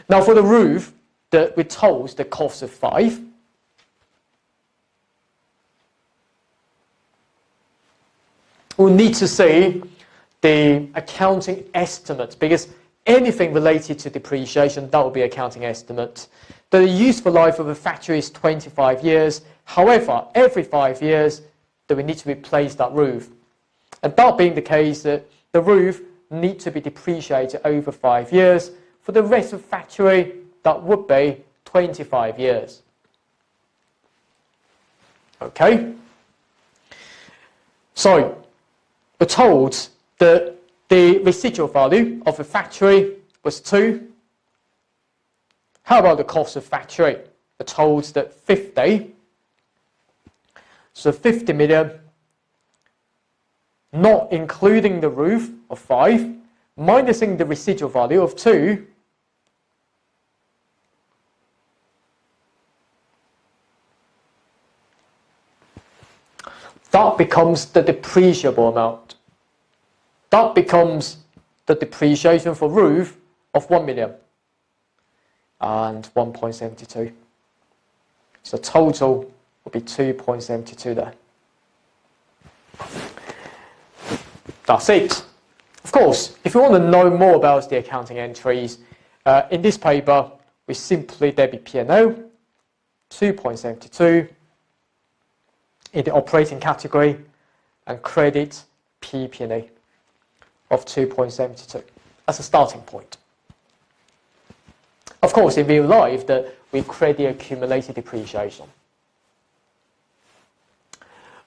Now for the roof, we're told the cost of 5. We'll need to see the accounting estimate, because anything related to depreciation, that will be accounting estimate. The useful life of a factory is 25 years. However, every 5 years, we need to replace that roof. And that being the case, the roof needs to be depreciated over 5 years. For the rest of the factory, that would be 25 years. Okay? So, we're told that the residual value of the factory was 2. How about the cost of factory? We're told that 50. So 50 million, not including the roof of 5, minusing the residual value of 2, that becomes the depreciable amount. That becomes the depreciation for roof of 1 million and 1.72. So total will be 2.72 there. That's it. Of course, if you want to know more about the accounting entries, in this paper, we simply debit P&L, 2.72 in the operating category, and credit PP&E of 2.72 as a starting point. Of course, in real life, we credit accumulated depreciation.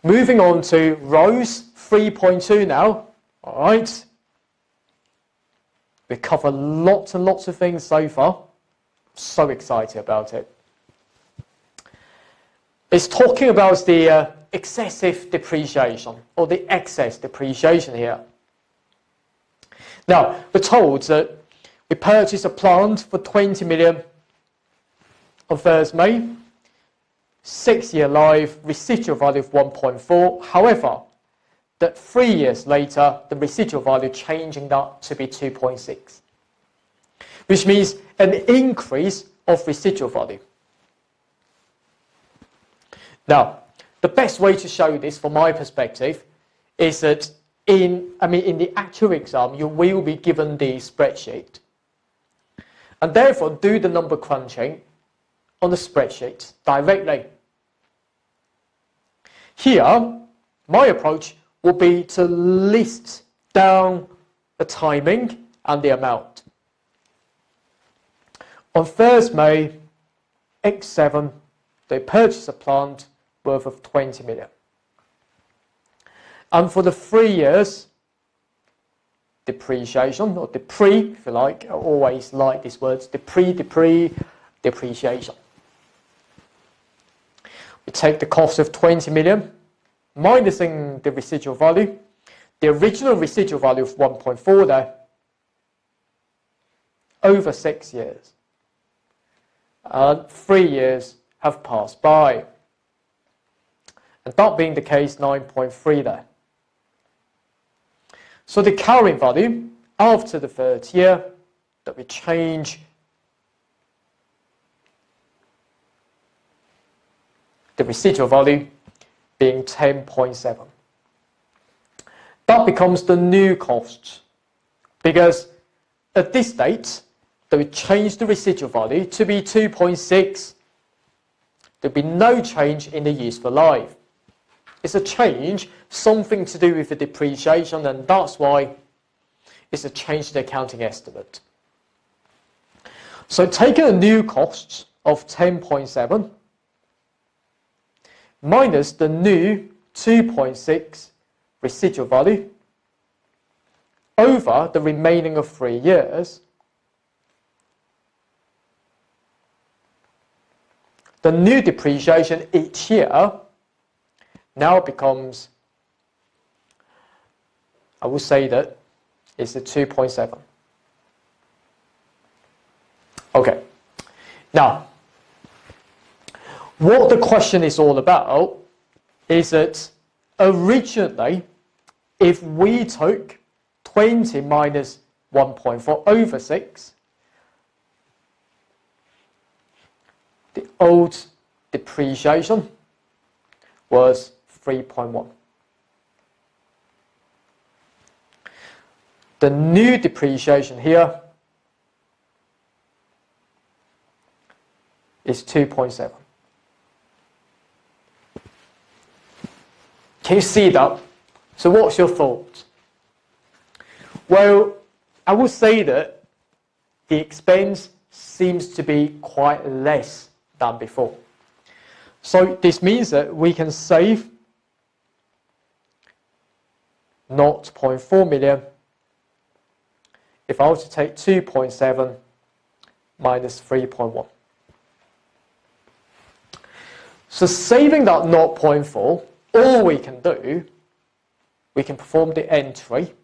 Moving on to rows 3.2 now. All right. We covered lots and lots of things so far. So excited about it. It's talking about the excessive depreciation, or the excess depreciation here. Now, we're told that we purchased a plant for 20 million on 1st May. 6-year life, residual value of 1.4. However, that 3 years later, the residual value changing that to be 2.6, which means an increase of residual value. Now, the best way to show this, from my perspective, is that in the actual exam, you will be given the spreadsheet, and therefore do the number crunching on the spreadsheet directly. Here, my approach will be to list down the timing and the amount. On 1st May, X7, they purchased a plant worth of 20 million. And for the 3 years, depreciation, or depre, if you like, I always like these words, depreciation. We take the cost of 20 million, minusing the residual value, the original residual value of 1.4 there, over 6 years. And 3 years have passed by. And that being the case, 9.3 there. So the carrying value after the 3rd year that we change the residual value being 10.7. That becomes the new cost, because at this date that we change the residual value to be 2.6. There'll be no change in the useful life. It's a change, something to do with the depreciation, and that's why it's a change to the accounting estimate. So taking a new cost of 10.7 minus the new 2.6 residual value over the remaining of 3 years, the new depreciation each year now becomes, I will say that it's a 2.7. Okay. Now, what the question is all about is that originally, if we took 20 minus 1.4 over 6, the old depreciation was 3.1. The new depreciation here is 2.7. Can you see that? So what's your thought? Well, I would say that the expense seems to be quite less than before. So this means that we can save 0.4 million if I were to take 2.7 minus 3.1. So saving that 0.4, all we can do, we can perform the entry.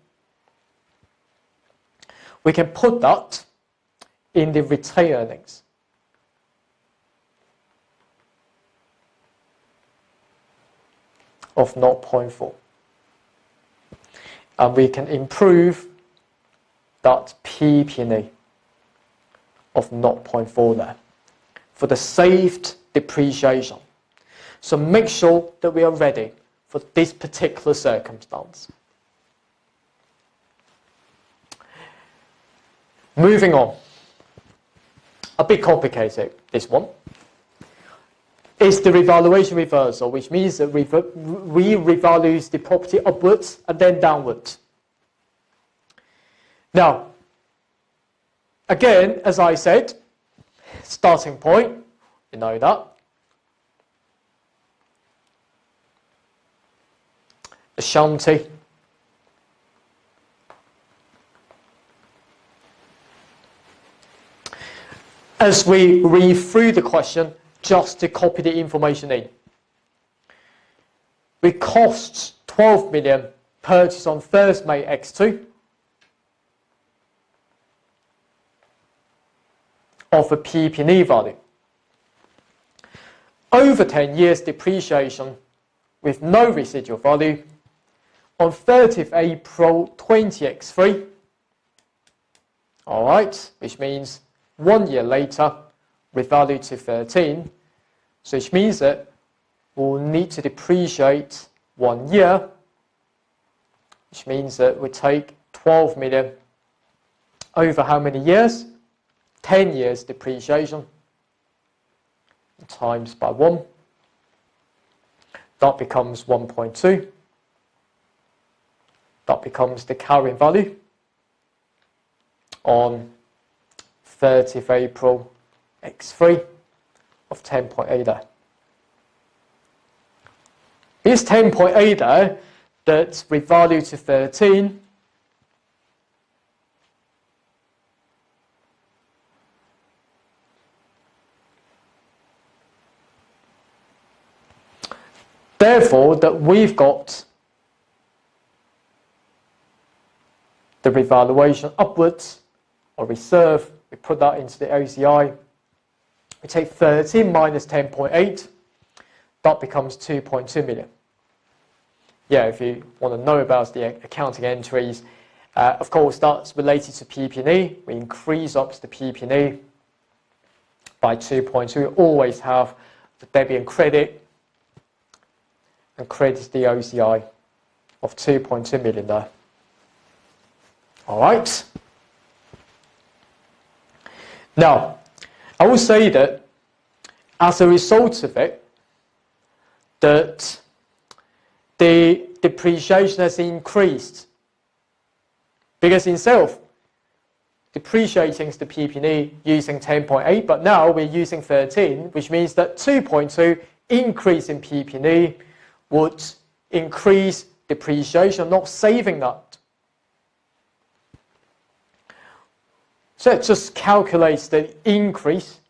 We can put that in the retained earnings. Of 0.4. And we can improve that PP&E of 0.4 there for the saved depreciation. So make sure that we are ready for this particular circumstance. Moving on. A bit complicated, this one. Is the revaluation reversal, which means that we revalue the property upwards and then downwards. Now, again, as I said, starting point, you know that. A shanty. As we read through the question, just to copy the information in. We cost 12 million purchased on 1st May X2 of a PP&E value. Over 10 years depreciation with no residual value on 30th April 20X3. Alright, which means 1 year later, revalue to 13, so which means that we'll need to depreciate 1 year, which means that we take 12 million over how many years? 10 years depreciation times by 1. That becomes 1.2. That becomes the carrying value on 30th April X3 of 10.8 there. This 10.8 there that's revalued to 13 therefore that we've got the revaluation upwards or reserve, we put that into the OCI. We take 13 minus 10.8, that becomes 2.2 million. Yeah, if you want to know about the accounting entries, of course that's related to PP&E. We increase up the PP&E by 2.2. We always have the debit and credit the OCI of 2.2 million there. All right. Now, I will say that as a result of it, that the depreciation has increased because instead of depreciating the PP&E using 10.8, but now we're using 13, which means that 2.2 increase in PP&E would increase depreciation, not saving that. So it just calculates the increase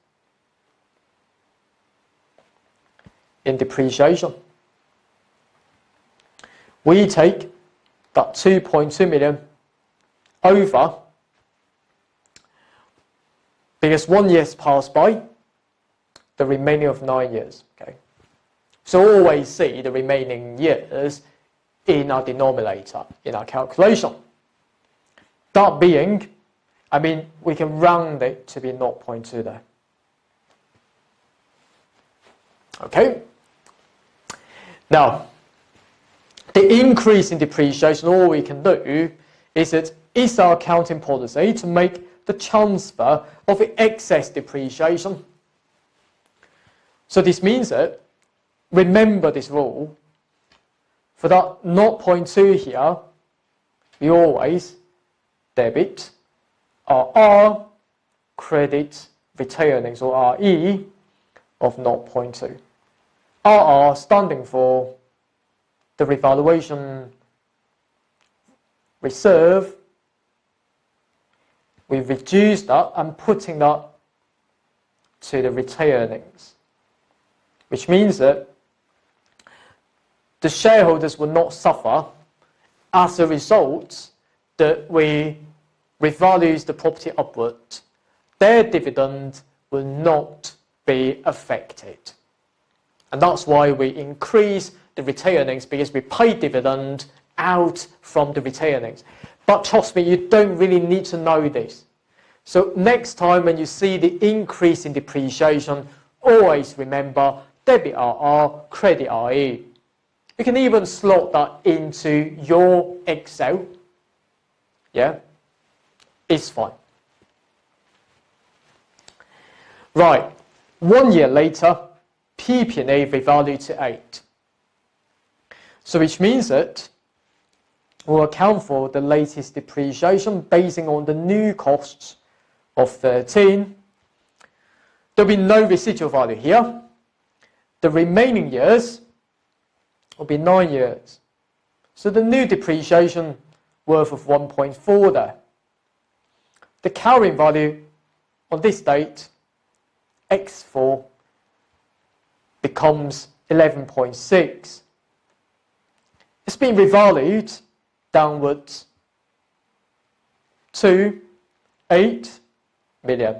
in depreciation. We take that 2.2 million over, because 1 year has passed by, the remaining of 9 years. Okay, so always see the remaining years in our denominator, in our calculation. That being, I mean, we can round it to be 0.2 there. Okay. Now, the increase in depreciation, all we can do is that it's our accounting policy to make the transfer of the excess depreciation. So this means that, remember this rule, for that 0.2 here, we always debit R credit retained earnings, or RE, of 0.2. RR standing for the revaluation reserve. We reduce that and putting that to the retained earnings, which means that the shareholders will not suffer as a result that we revalues the property upward. Their dividend will not be affected. And that's why we increase the retained earnings, because we pay dividend out from the retained earnings. But trust me, you don't really need to know this. So next time when you see the increase in depreciation, always remember debit RR, credit RE. You can even slot that into your Excel. Yeah, it's fine. Right, 1 year later, PP&E revalued to 8. So which means that we'll account for the latest depreciation basing on the new costs of 13. There'll be no residual value here. The remaining years will be 9 years. So the new depreciation worth of 1.4 there. The carrying value on this date, X4, becomes 11.6. It's been revalued downwards to 8 million.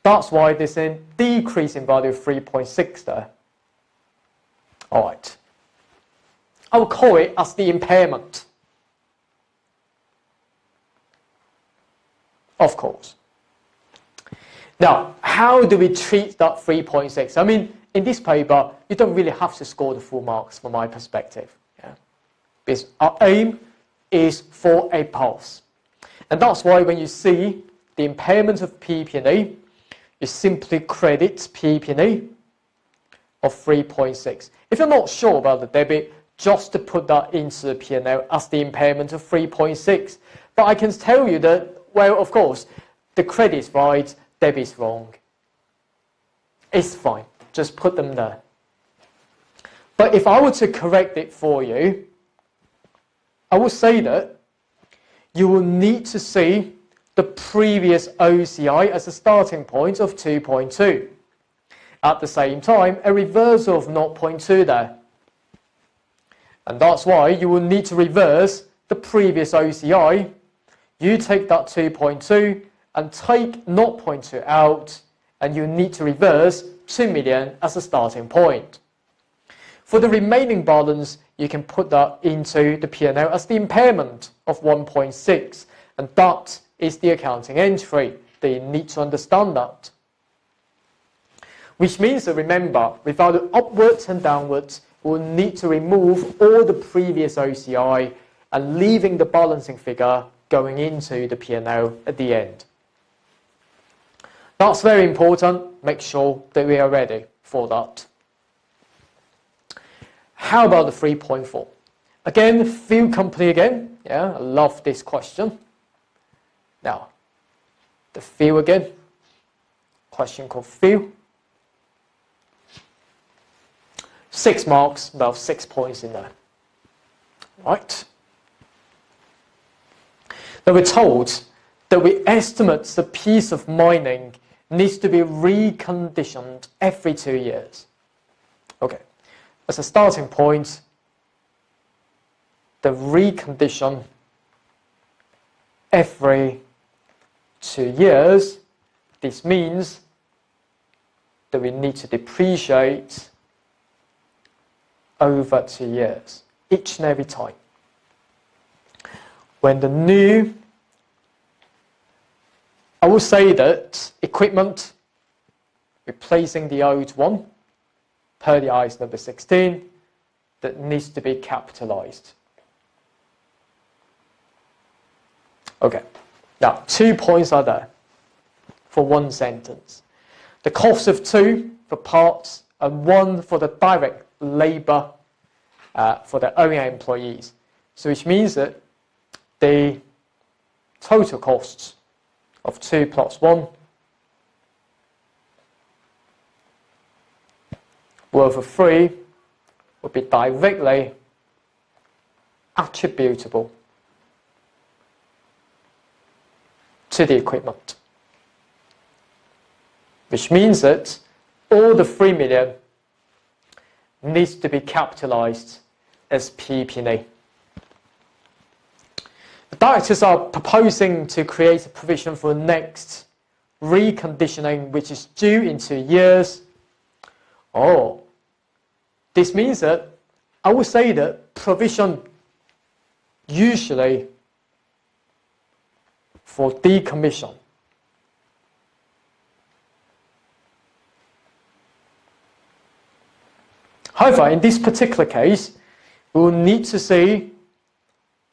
That's why there's a decrease in value of 3.6 there. Alright. I'll call it as the impairment. Of course. Now, how do we treat that 3.6? I mean, in this paper, you don't really have to score the full marks from my perspective. Yeah? Because our aim is for a pass. And that's why when you see the impairment of PP&E, you simply credit PP&E of 3.6. If you're not sure about the debit, just to put that into the P&L as the impairment of 3.6. But I can tell you that, well, of course, the credit's right, debit's wrong. It's fine. Just put them there. But if I were to correct it for you, I will say that you will need to see the previous OCI as a starting point of 2.2. At the same time, a reversal of 0.2 there. And that's why you will need to reverse the previous OCI. You take that 2.2 and take 0.2 out, and you need to reverse 2 million as a starting point. For the remaining balance, you can put that into the P&L as the impairment of 1.6, and that is the accounting entry. They need to understand that. Which means that, remember, without the upwards and downwards, we'll need to remove all the previous OCI and leaving the balancing figure going into the P&L at the end. That's very important. Make sure that we are ready for that. How about the 3.4? Again, field company again. Yeah, I love this question. Now, the field again. Question called field. 6 marks, about 6 points in there. Right. Now we're told that we estimate the piece of mining needs to be reconditioned every 2 years. Okay. As a starting point, the recondition every 2 years, this means that we need to depreciate over 2 years, each and every time. When the new, I will say that equipment, replacing the old one, per the ICE number 16, that needs to be capitalized. Okay, now 2 points are there for one sentence. The cost of 2 for parts and 1 for the direct labor for the OEM employees. So which means that the total costs of 2 plus 1 worth of 3 would be directly attributable to the equipment. Which means that all the 3 million needs to be capitalized as PP&E. The directors are proposing to create a provision for next reconditioning, which is due in 2 years. Oh, this means that I would say that provision usually for decommission however, in this particular case, we will need to see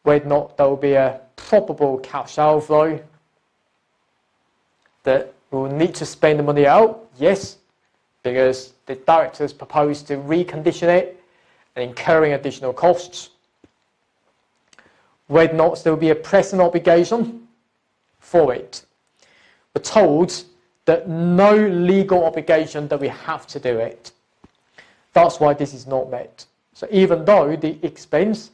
whether or not there will be a probable cash outflow, that we will need to spend the money out, yes, because the directors propose to recondition it and incurring additional costs. Whether or not there will be a present obligation for it. We're told that no legal obligation that we have to do it. That's why this is not met. So even though the expense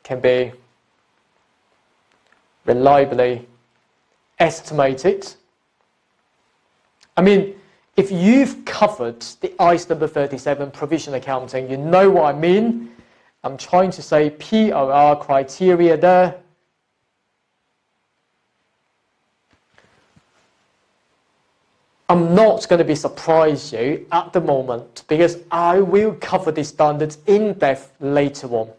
can be reliably estimated, I mean, if you've covered the ICE number 37 provision accounting, you know what I mean. I'm trying to say POR criteria there. I'm not going to be surprised you at the moment because I will cover the standards in depth later on.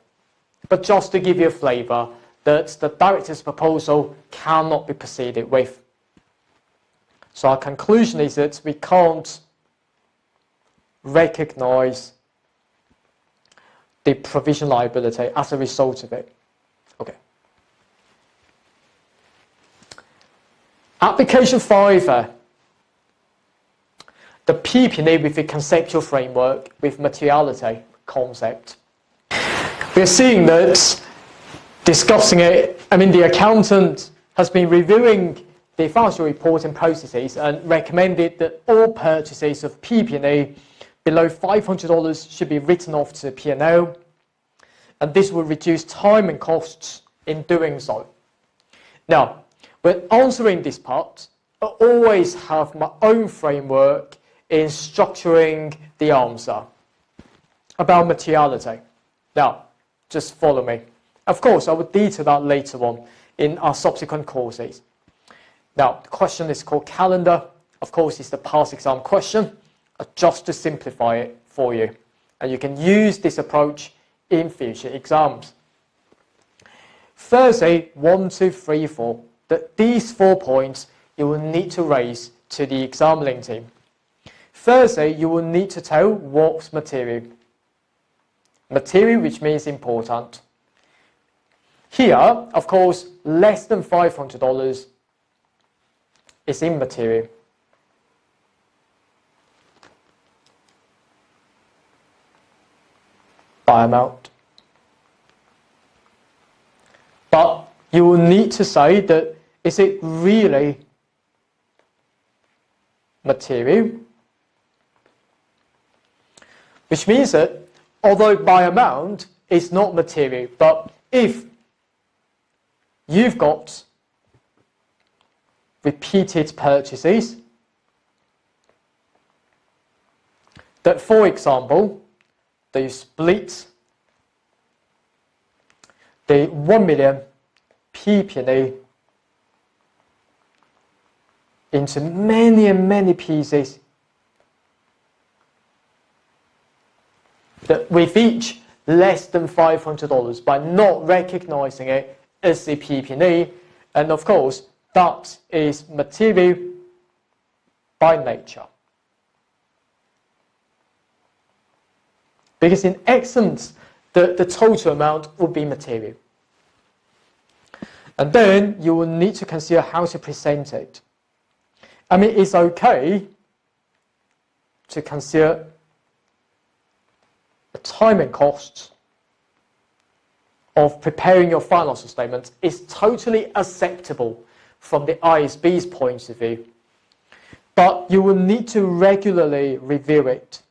But just to give you a flavour that the director's proposal cannot be proceeded with. So our conclusion is that we can't recognise the provision liability as a result of it. Okay. Application 5. The PP&E with the conceptual framework with materiality concept. we're seeing that discussing it, the accountant has been reviewing the financial reporting processes and recommended that all purchases of PP&E below $500 should be written off to P&L, and this will reduce time and costs in doing so. Now, when answering this part, I always have my own framework in structuring the answer about materiality. Now, just follow me. Of course, I will detail that later on in our subsequent courses. Now, the question is called calendar. Of course, it's the past exam question, just to simplify it for you. And you can use this approach in future exams. Firstly, 1, 2, 3, 4. These 4 points you will need to raise to the examining team. Firstly, you will need to tell what's material. Material, which means important. Here, of course, less than $500 is immaterial. By amount. But you will need to say that, is it really material? Which means that although by amount it's not material, but if you've got repeated purchases, that for example, they split the 1 million PP&E into many and many pieces, that with each less than $500 by not recognizing it as the PP&E, and of course that is material by nature. Because in essence, the total amount will be material. And then you will need to consider how to present it. It's okay to consider the time and costs of preparing your financial statements is totally acceptable from the ISB's point of view. But you will need to regularly review it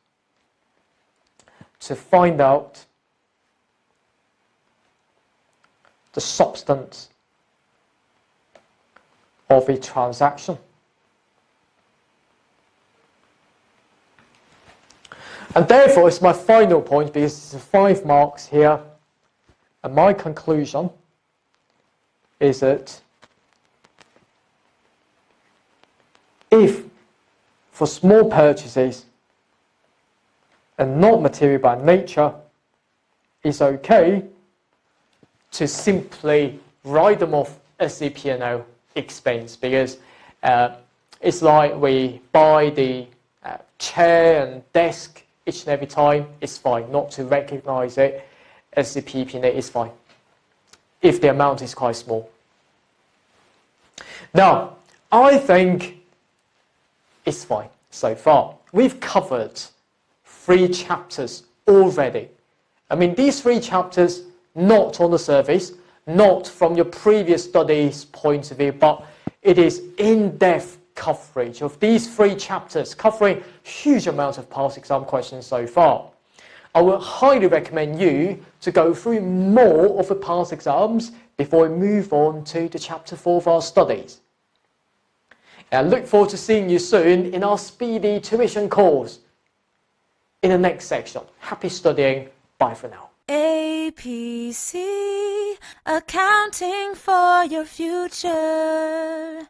to find out the substance of a transaction. And therefore, it's my final point, because it's 5 marks here, and my conclusion is that if for small purchases and not material by nature, it's okay to simply write them off as the P&L expense, because it's like we buy the chair and desk each and every time. It's fine not to recognize it as the PP&E, is fine if the amount is quite small. Now, I think it's fine so far. We've covered 3 chapters already. These 3 chapters, not on the surface, not from your previous studies point of view, but it is in-depth coverage of these 3 chapters, covering huge amounts of past exam questions so far. I would highly recommend you to go through more of the past exams before we move on to the chapter 4 of our studies. And I look forward to seeing you soon in our speedy tuition course in the next section. Happy studying. Bye for now. APC, accounting for your future.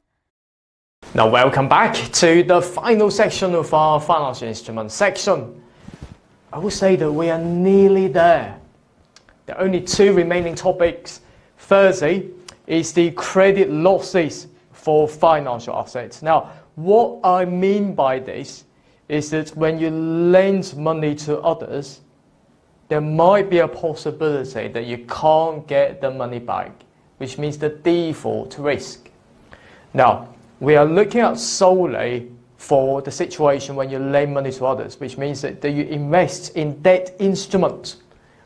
Now welcome back to the final section of our financial instruments section. I will say that we are nearly there. There are only 2 remaining topics. Firstly is the credit losses for financial assets. Now, what I mean by this is that when you lend money to others, there might be a possibility that you can't get the money back, which means the default risk. Now, we are looking at solely for the situation when you lend money to others, which means that you invest in debt instruments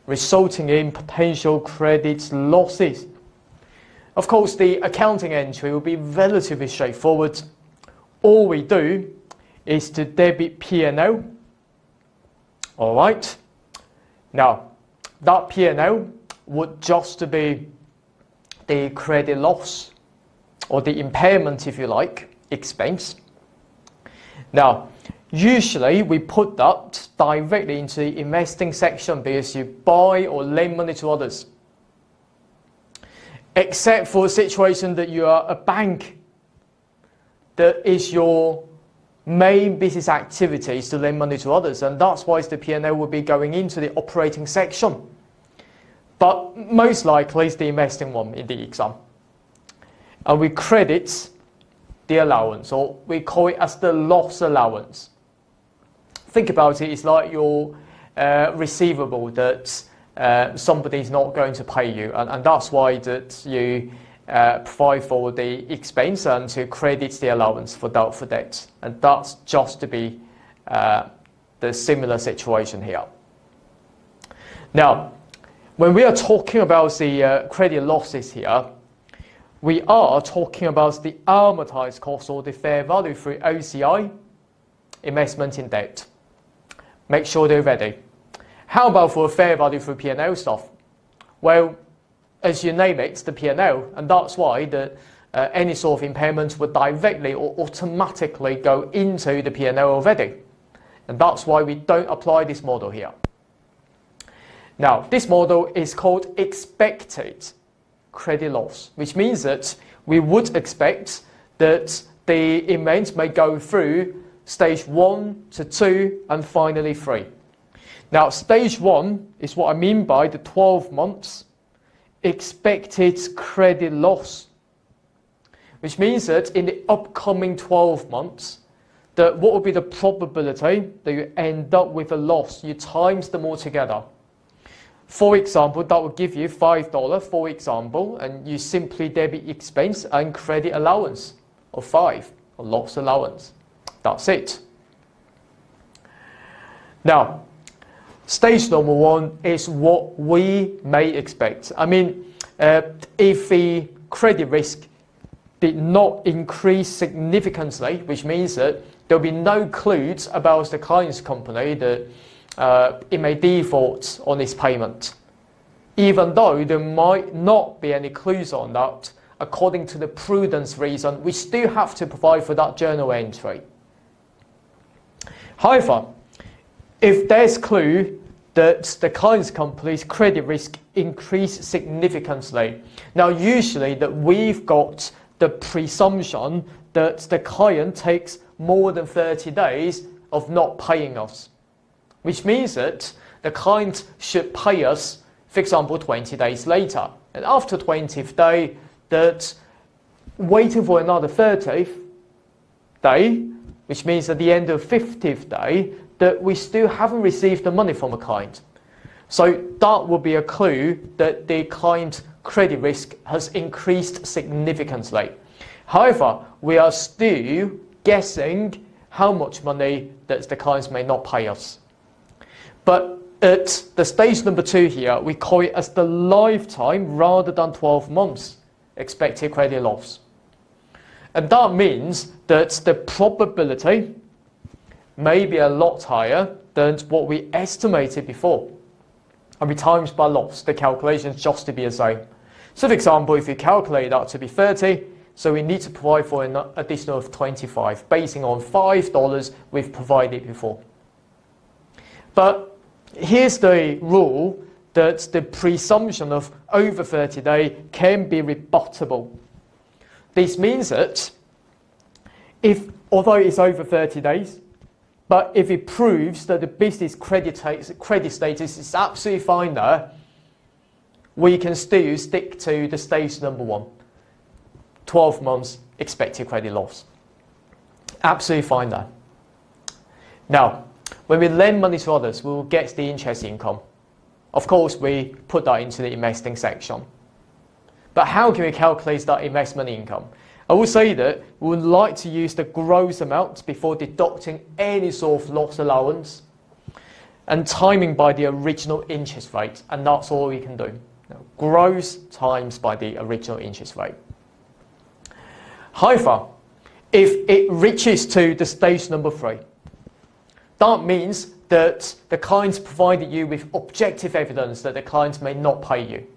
resulting in potential credit losses. Of course, the accounting entry will be relatively straightforward. All we do is to debit P&L. All right. Now, that P&L would just be the credit loss, or the impairment, if you like, expense. Now, usually we put that directly into the investing section because you buy or lend money to others. Except for a situation that you are a bank, that is your main business activity is to lend money to others, and that's why the P&L will be going into the operating section. But most likely it's the investing one in the exam. And we credit the allowance, or we call it as the loss allowance. Think about it, it's like your receivable that somebody's not going to pay you, and that's why that you provide for the expense and to credit the allowance for doubtful debt. And that's just to be the similar situation here. Now, when we are talking about the credit losses here, we are talking about the amortized cost, or the fair value through OCI, investment in debt. Make sure they're ready. How about for fair value through P&L stuff? Well, as you name it, it's the P&L, and that's why any sort of impairment would directly or automatically go into the P&L already. And that's why we don't apply this model here. Now, this model is called expected credit loss, which means that we would expect that the event may go through stage 1 to 2 and finally 3. Now, stage 1 is what I mean by the 12 months expected credit loss, which means that in the upcoming 12 months, what will be the probability that you end up with a loss? You times them all together. For example, that will give you $5, for example, and you simply debit expense and credit allowance of 5, or loss allowance. That's it. Now, stage number 1 is what we may expect. I mean, if the credit risk did not increase significantly, which means that there will be no clues about the client's company that it may default on its payment, even though there might not be any clues on that. According to the prudence reason, we still have to provide for that journal entry. However, if there's clue that the client's company's credit risk increased significantly, now usually that we've got the presumption that the client takes more than 30 days of not paying us, which means that the client should pay us, for example, 20 days later. And after 20th day, that waiting for another 30th day, which means at the end of 50th day, that we still haven't received the money from a client. So that will be a clue that the client credit risk has increased significantly. However, we are still guessing how much money that the clients may not pay us. But at the stage number 2 here, we call it as the lifetime rather than 12 months expected credit loss. And that means that the probability may be a lot higher than what we estimated before. And we times by loss, the calculations just to be the same. So for example, if you calculate that to be 30, so we need to provide for an additional of 25, basing on $5 we've provided before. But here's the rule that the presumption of over 30 days can be rebuttable. This means that although it's over 30 days, but if it proves that the business credit status is absolutely fine there, we can still stick to the stage number 1, 12 months expected credit loss. Absolutely fine there. Now, when we lend money to others, we will get the interest income. Of course, we put that into the investing section. But how can we calculate that investment income? I will say that we would like to use the gross amount before deducting any sort of loss allowance. and timing by the original interest rate, and that's all we can do. Gross times by the original interest rate. However, if it reaches to the stage number 3, that means that the client's provided you with objective evidence that the client may not pay you.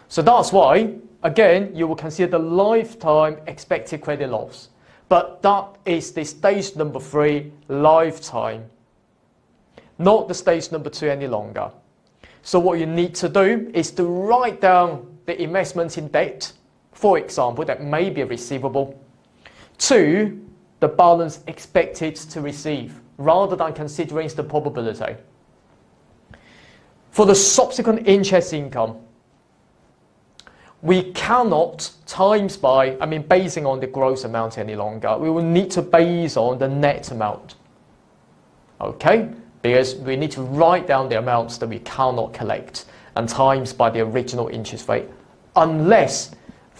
So that's why, again, you will consider the lifetime expected credit loss. But that is the stage number 3 lifetime, not the stage number 2 any longer. So what you need to do is to write down the investment in debt, for example, that may be a receivable, to the balance expected to receive, rather than considering the probability. For the subsequent interest income, we cannot times by, basing on the gross amount any longer. We will need to base on the net amount. Okay? Because we need to write down the amounts that we cannot collect and times by the original interest rate, unless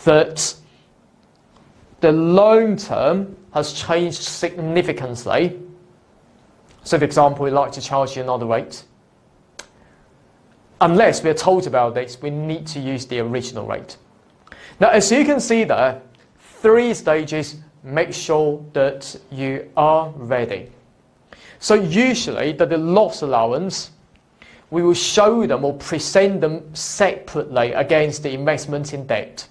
that the loan term has changed significantly. So for example, we'd like to charge you another rate. Unless we're told about this, we need to use the original rate. Now, as you can see there, 3 stages, make sure that you are ready. So usually, the loss allowance, we will show them or present them separately against the investment in debt.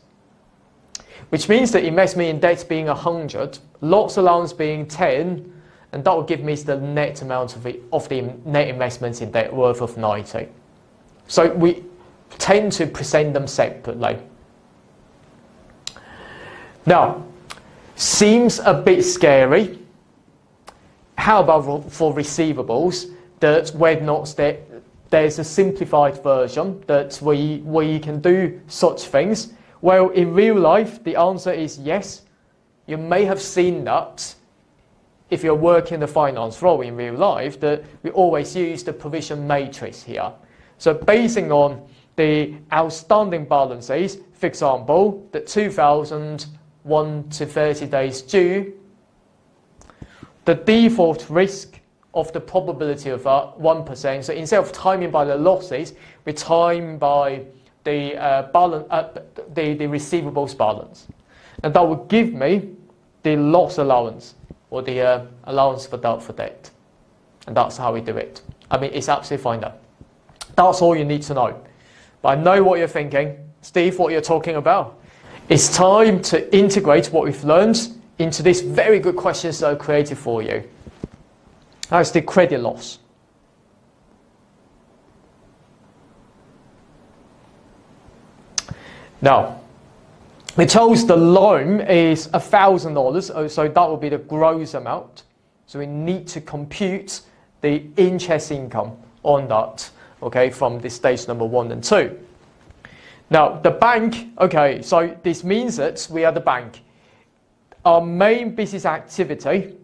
Which means the investment in debt being 100, loss allowance being 10, and that will give me the net amount of the net investments in debt worth of 90. So we tend to present them separately. Now, seems a bit scary. How about for receivables, that whether or not there's a simplified version that we can do such things? Well, in real life, the answer is yes. You may have seen that if you're working the finance role in real life, that we always use the provision matrix here. So basing on the outstanding balances, for example, the 2001 to 30 days due, the default risk of the probability of 1%. So instead of timing by the losses, we time by the the receivables balance, and that will give me the loss allowance or the allowance for doubtful debt, and that's how we do it. It's absolutely fine though. That's all you need to know. But I know what you're thinking, Steve. What you're talking about? It's time to integrate what we've learned into these very good questions that are created for you. That's the credit loss. Now, we chose the loan is $1,000, so that will be the gross amount. So we need to compute the interest income on that, okay, from the stage number 1 and 2. Now, the bank, okay, so this means that we are the bank. Our main business activity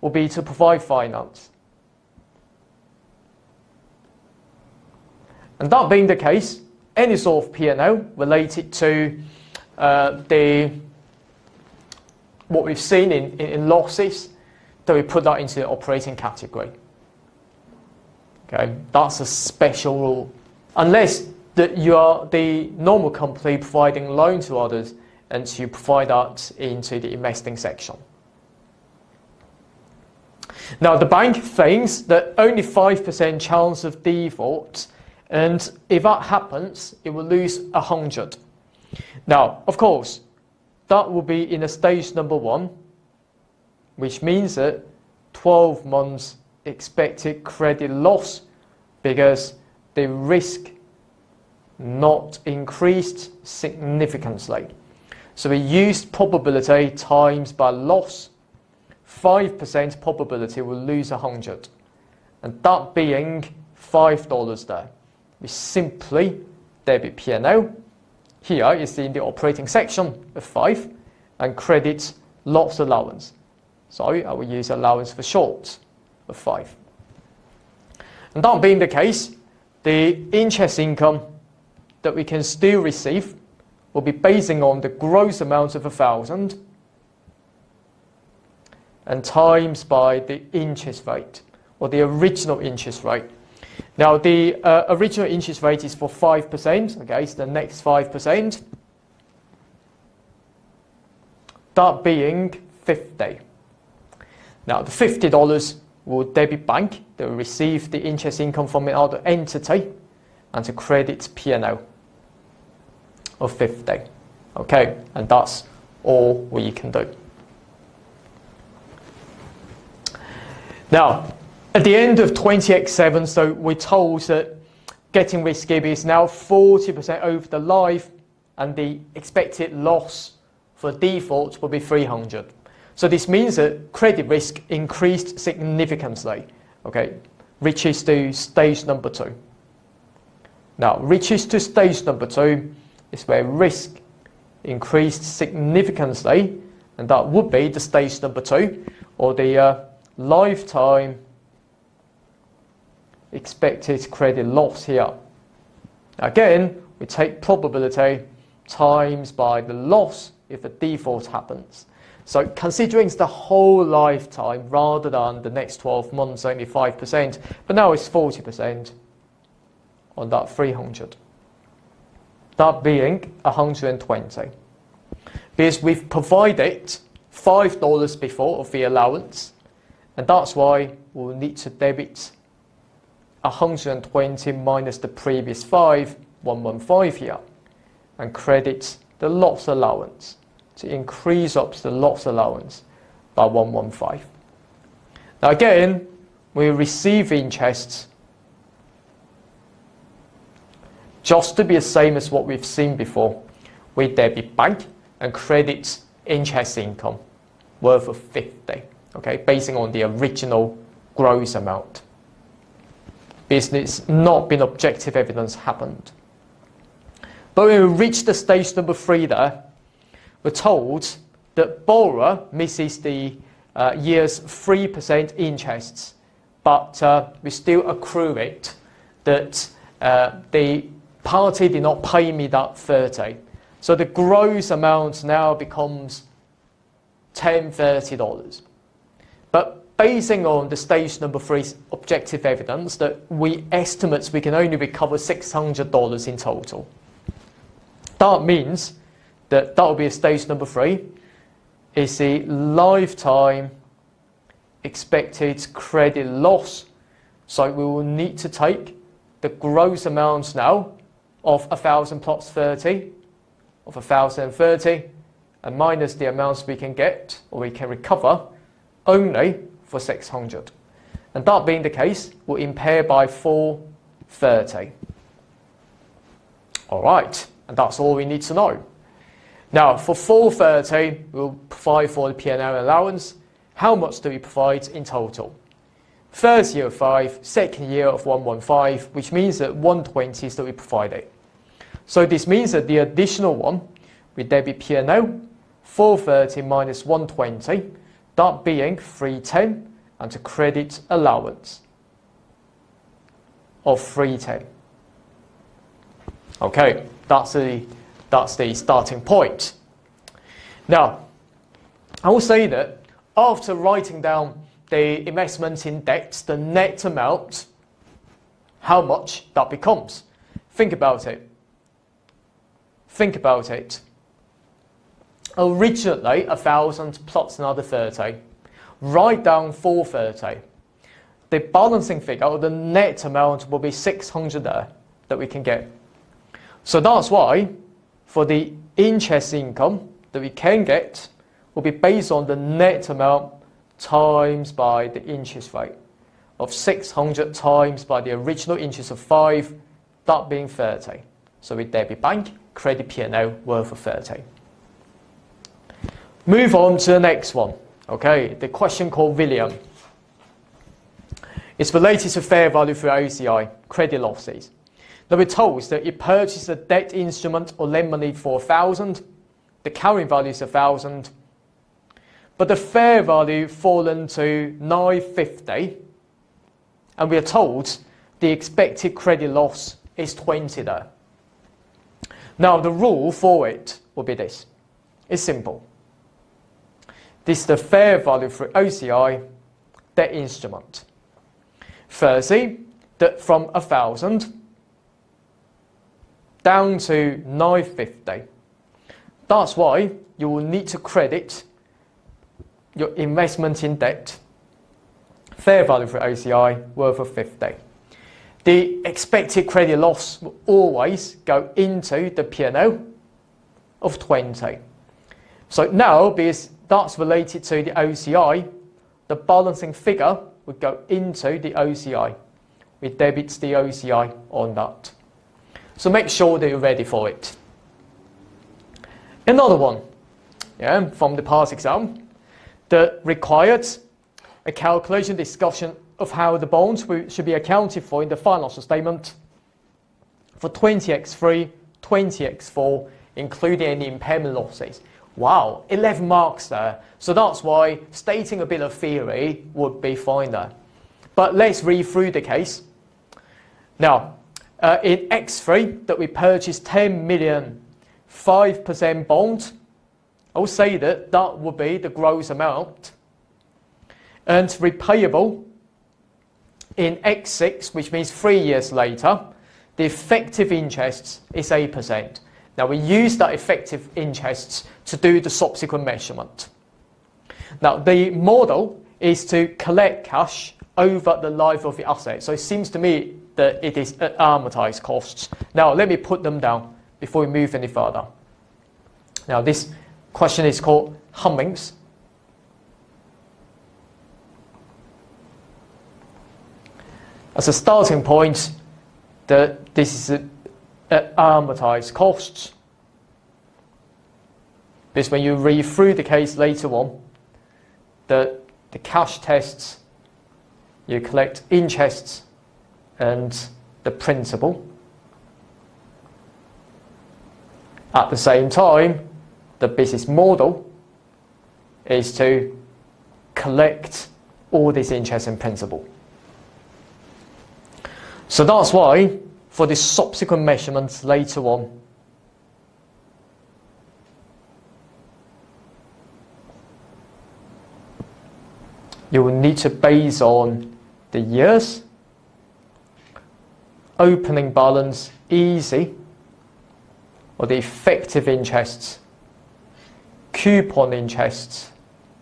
will be to provide finance. And that being the case, any sort of P&L related to what we've seen in losses, that we put that into the operating category. Okay, that's a special rule. Unless that you are the normal company providing loan to others, and you provide that into the investing section. Now, the bank thinks that only 5% chance of default, and if that happens, it will lose 100. Now, of course, that will be in a stage number 1, which means that 12 months expected credit loss, because the risk not increased significantly. So we used probability times by loss. 5% probability will lose 100, and that being $5 there. We simply debit P&L. Here is in the operating section of 5, and credit loss allowance. So I will use allowance for short of 5. And that being the case, the interest income that we can still receive will be basing on the gross amount of 1,000 and times by the interest rate. or the original interest rate. Now, the original interest rate is for 5%, okay, so the next 5%, that being 50. Now, the $50 will debit bank, they will receive the interest income from another entity, and to credit P&L of 50. Okay, and that's all we can do. Now, at the end of 20x7, so we're told that getting risky is now 40% over the life, and the expected loss for default will be 300. So this means that credit risk increased significantly. Okay, reaches to stage number 2. Now, reaches to stage number 2 is where risk increased significantly, and that would be the stage number 2, or the lifetime expected credit loss here. Again, we take probability times by the loss if a default happens. So considering the whole lifetime rather than the next 12 months, only 5%, but now it's 40% on that 300. That being 120. Because we've provided $5 before of the allowance, and that's why we'll need to debit 120 minus the previous 5, 115 here, and credit the loss allowance to increase up the loss allowance by 115. Now again, we receive interest just to be the same as what we've seen before. We debit bank and credit interest income worth of 50, okay, basing on the original gross amount. Business not been objective evidence happened. But when we reach the stage number 3 there, we're told that borrower misses the year's 3% interests, but we still accrue it, that the party did not pay me that 30. So the gross amount now becomes $10, $30. But basing on the stage number 3's objective evidence, that we estimate we can only recover $600 in total. That means that will be a stage number 3, is the lifetime expected credit loss. So we will need to take the gross amounts now of 1,000 plus 30, of 1,030, and minus the amounts we can get, or we can recover, only for 600. And that being the case, we'll impair by 430. All right, and that's all we need to know. Now, for 430, we'll provide for the P&L allowance. How much do we provide in total? First year of 5, second year of 115, which means that 120 is that we provided. So this means that the additional one, we debit P&L, 430 minus 120, that being 310, and to credit allowance of 310. Okay, that's the starting point. Now, I will say that after writing down the investment in debt, the net amount, how much that becomes. Think about it. Think about it. Originally, 1,000 plus another 30. Write down 430. The balancing figure, or the net amount, will be 600 there that we can get. So that's why, for the interest income that we can get, will be based on the net amount times by the interest rate of 600 times by the original interest of 5, that being 30. So we debit bank, credit P&L worth of 30. Move on to the next one. Okay, the question called William. It's related to fair value through OCI, credit losses. Now we're told that you purchase a debt instrument or lend money for 1,000, the carrying value is 1,000, but the fair value fallen to 950, and we are told the expected credit loss is 20 there. Now the rule for it will be this. It's simple. This is the fair value for OCI debt instrument. Firstly, that from 1,000 down to 950. That's why you will need to credit your investment in debt, fair value for OCI, worth of 50. The expected credit loss will always go into the P&L of 20. So now, because that's related to the OCI, the balancing figure would go into the OCI. We debit the OCI on that. So make sure that you're ready for it. Another one, from the past exam, that required a calculation discussion of how the bonds should be accounted for in the financial statement for 20x3, 20x4, including any impairment losses. Wow, 11 marks there. So that's why stating a bit of theory would be fine there. But let's read through the case. Now, in X3, that we purchased 10 million 5% bond, I will say that that would be the gross amount. And repayable in X6, which means 3 years later, the effective interest is 8%. Now we use that effective interest to do the subsequent measurement. Now the model is to collect cash over the life of the asset. So it seems to me that it is at amortized costs. Now let me put them down before we move any further. Now this question is called Hummings. As a starting point, this is at amortized costs. Because when you read through the case later on, the cash tests, you collect interests and the principal. At the same time, the business model is to collect all this interest and principal. So that's why, for the subsequent measurements later on, you will need to base on the years, opening balance, easy, or the effective interests, coupon interests,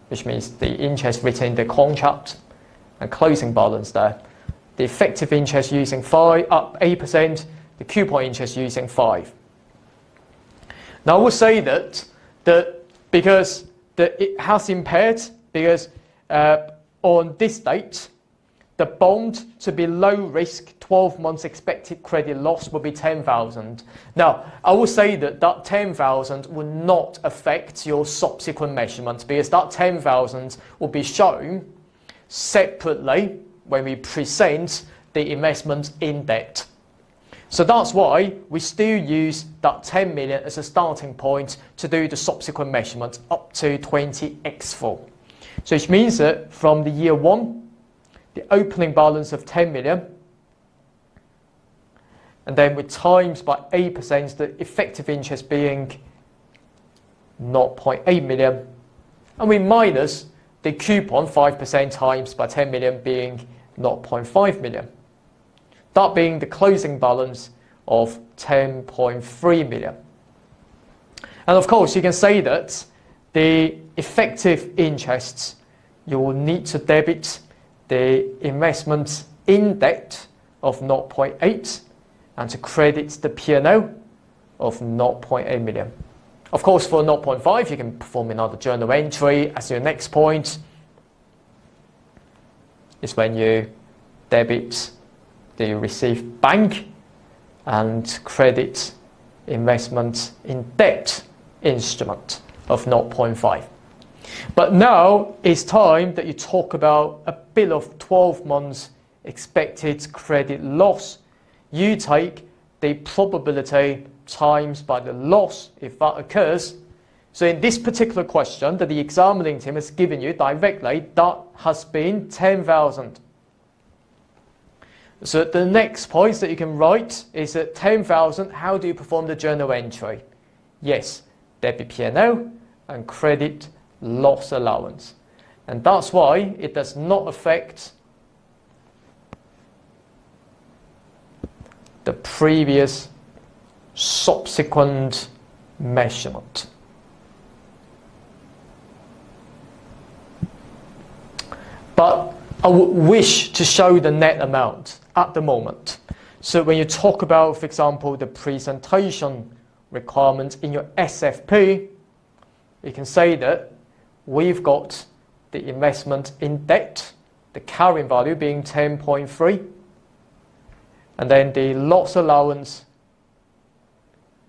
which means the interest written in the contract, and closing balance there. The effective interest using 8%, the coupon interest using 5%. Now I will say that because it has impaired, because on this date, the bond to be low risk 12 months expected credit loss will be 10,000. Now I will say that 10,000 will not affect your subsequent measurements, because that 10,000 will be shown separately when we present the investment in debt. So that's why we still use that 10 million as a starting point to do the subsequent measurements up to 20x4. So which means that from the year 1, the opening balance of 10 million, and then with times by 8%, the effective interest being 0.8 million, and we minus the coupon 5% times by 10 million being 0.5 million. That being the closing balance of 10.3 million. And of course, you can say that the effective interests, you will need to debit the investment in debt of 0.8 and to credit the P&L of 0.8 million. Of course, for 0.5, you can perform another journal entry as your next point. Is when you debit the received bank and credit investment in debt instrument of 0.5. But now it's time that you talk about a bill of 12 months expected credit loss. You take the probability times by the loss if that occurs. So in this particular question that the examining team has given you directly, that has been 10,000. So the next points that you can write is that 10,000, how do you perform the journal entry? Yes, debit P&L and credit loss allowance. And that's why it does not affect the previous subsequent measurement. But I would wish to show the net amount at the moment. So when you talk about, for example, the presentation requirements in your SFP, you can say that we've got the investment in debt, the carrying value being 10.3, and then the loss allowance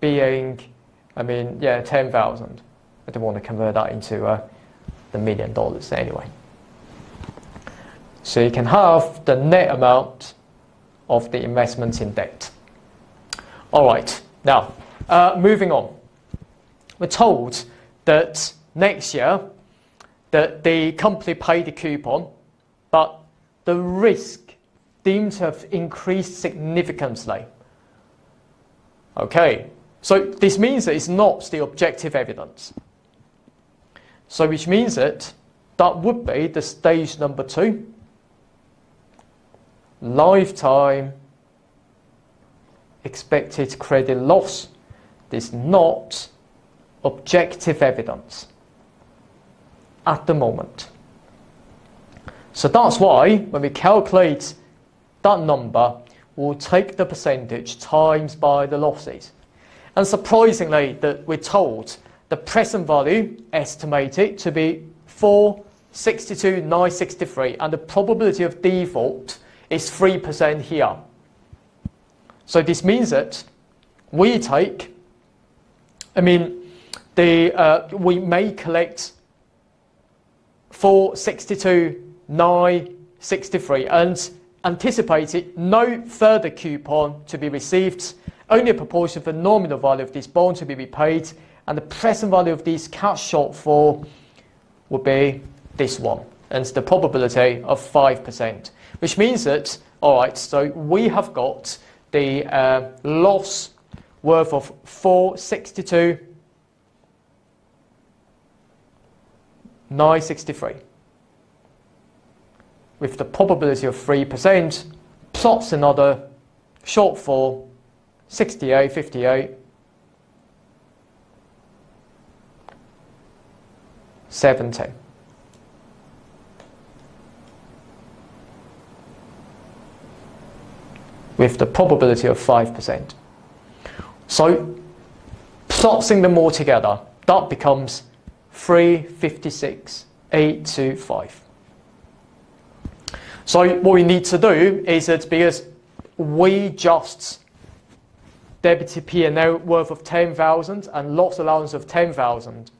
being, 10,000. I don't want to convert that into the $1 million anyway. So you can have the net amount of the investments in debt. All right, now moving on. We're told that next year that the company paid the coupon, but the risk deemed to have increased significantly. Okay, so this means that it's not the objective evidence. So which means that would be the stage number 2. Lifetime expected credit loss is not objective evidence at the moment. So that's why when we calculate that number, we'll take the percentage times by the losses. And surprisingly, that we're told the present value estimated to be 462,963, and the probability of default is 3% here. So this means that we take, we may collect 462,963 and anticipated no further coupon to be received, only a proportion of the nominal value of this bond to be repaid, and the present value of this cash shortfall would be this one, and the probability of 5%. Which means that, all right, so we have got the loss worth of 462,963 with the probability of 3%, plus another shortfall 68, 58, 70. With the probability of 5%. So, plotting them all together, that becomes 356,825. So, what we need to do is that because we just debited P&L worth of 10,000 and loss allowance of 10,000.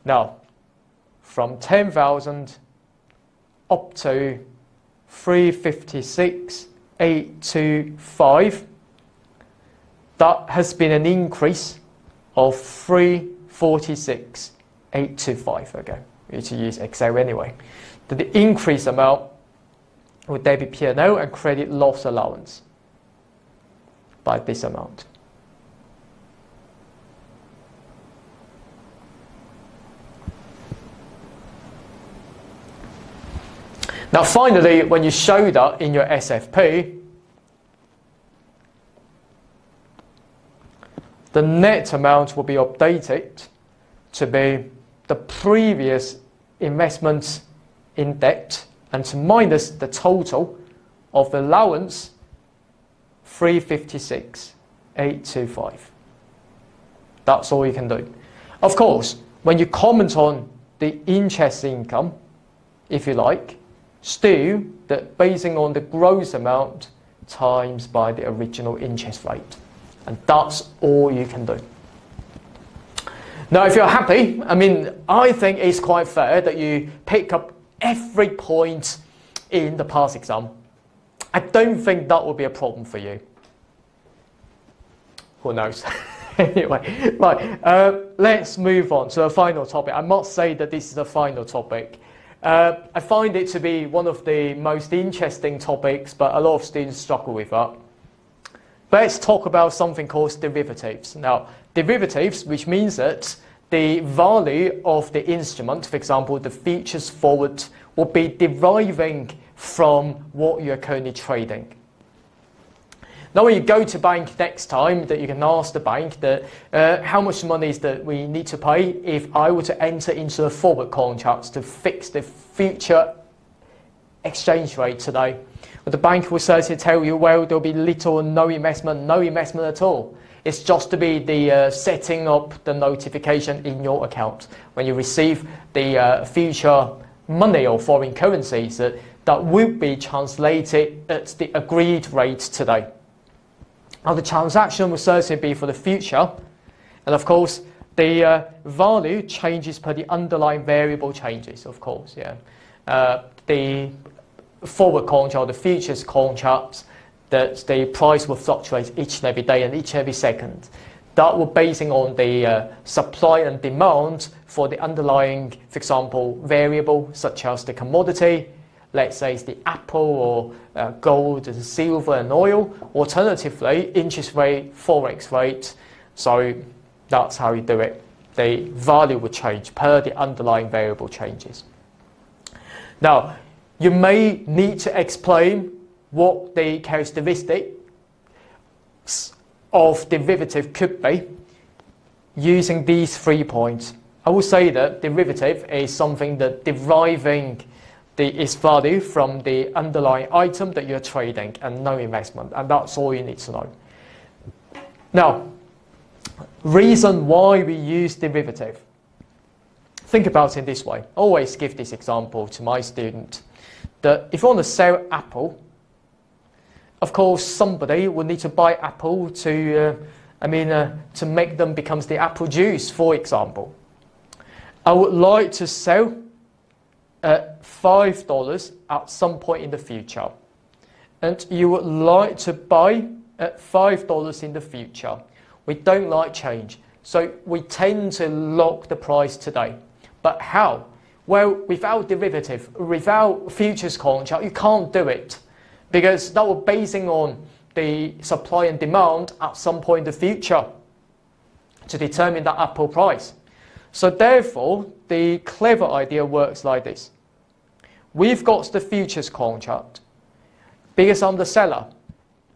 Now, from 10,000 up to 356,825, that has been an increase of 346,825. Okay, we need to use Excel anyway. The increase amount would debit P&L and credit loss allowance by this amount. Now finally, when you show that in your SFP, the net amount will be updated to be the previous investments in debt and to minus the total of the allowance 356,825. That's all you can do. Of course, when you comment on the interest income, if you like, still that basing on the gross amount times by the original interest rate. And that's all you can do. Now, if you're happy, I think it's quite fair that you pick up every point in the past exam. I don't think that will be a problem for you. Who knows? Anyway, right, let's move on to the final topic. I must say that this is the final topic. I find it to be one of the most interesting topics, but a lot of students struggle with that. But let's talk about something called derivatives. Now, derivatives, which means that the value of the instrument, for example, the futures forward, will be deriving from what you're currently trading. Now when you go to bank next time, that you can ask the bank that how much money is that we need to pay if I were to enter into the forward contracts to fix the future exchange rate today. But the bank will certainly tell you, well, there'll be little or no investment at all. It's just to be the setting up the notification in your account when you receive the future money or foreign currencies that will be translated at the agreed rate today. Now the transaction will certainly be for the future, and of course the value changes per the underlying variable changes, of course. The forward contract, the futures contracts, that the price will fluctuate each and every day and each and every second. That will basing on the supply and demand for the underlying, for example, variable such as the commodity, let's say it's the apple or gold and silver and oil, alternatively interest rate, forex rate. So that's how you do it. The value will change per the underlying variable changes. Now, you may need to explain what the characteristics of derivative could be using these 3 points. I will say that derivative is something that deriving its value from the underlying item that you're trading and no investment, and that's all you need to know. Now, reason why we use derivative. Think about it this way. I always give this example to my student that if you want to sell apple, of course somebody will need to buy apple to make them becomes the apple juice, for example. I would like to sell at $5 at some point in the future, and you would like to buy at $5 in the future. We don't like change, so we tend to lock the price today. But how? Well, without derivative, without futures contract, you can't do it, because that will basing on the supply and demand at some point in the future to determine the apple price. So therefore, the clever idea works like this. We've got the futures contract. Because I'm the seller,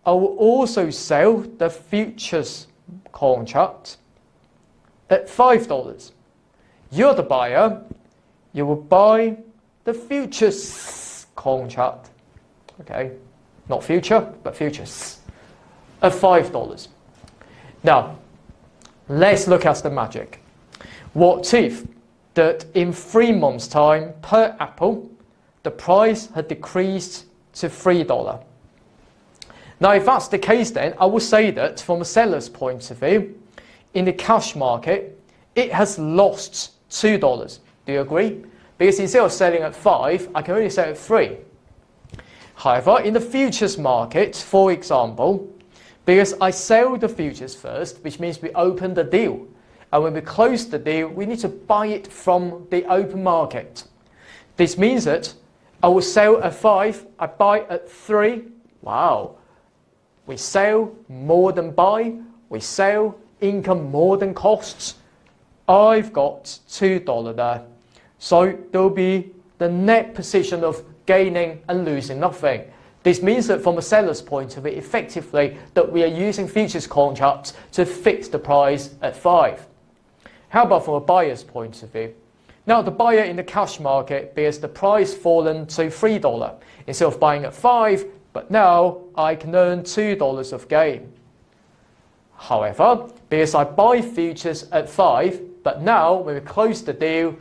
I will also sell the futures contract at $5. You're the buyer. You will buy the futures contract, okay, not future, but futures, at $5. Now, let's look at the magic. What if that in 3 months' time per apple, the price had decreased to $3? Now, if that's the case, then I will say that from a seller's point of view, in the cash market, it has lost $2. Do you agree? Because instead of selling at 5, I can only sell at 3. However, in the futures market, for example, because I sell the futures first, which means we open the deal. And when we close the deal, we need to buy it from the open market. This means that I will sell at 5, I buy at 3. Wow. We sell more than buy. We sell income more than costs. I've got $2 there. So there will be the net position of gaining and losing nothing. This means that from a seller's point of view, effectively, that we are using futures contracts to fix the price at 5. How about from a buyer's point of view? Now the buyer in the cash market, because the price fallen to $3, instead of buying at 5, but now I can earn $2 of gain. However, because I buy futures at 5, but now when we close the deal,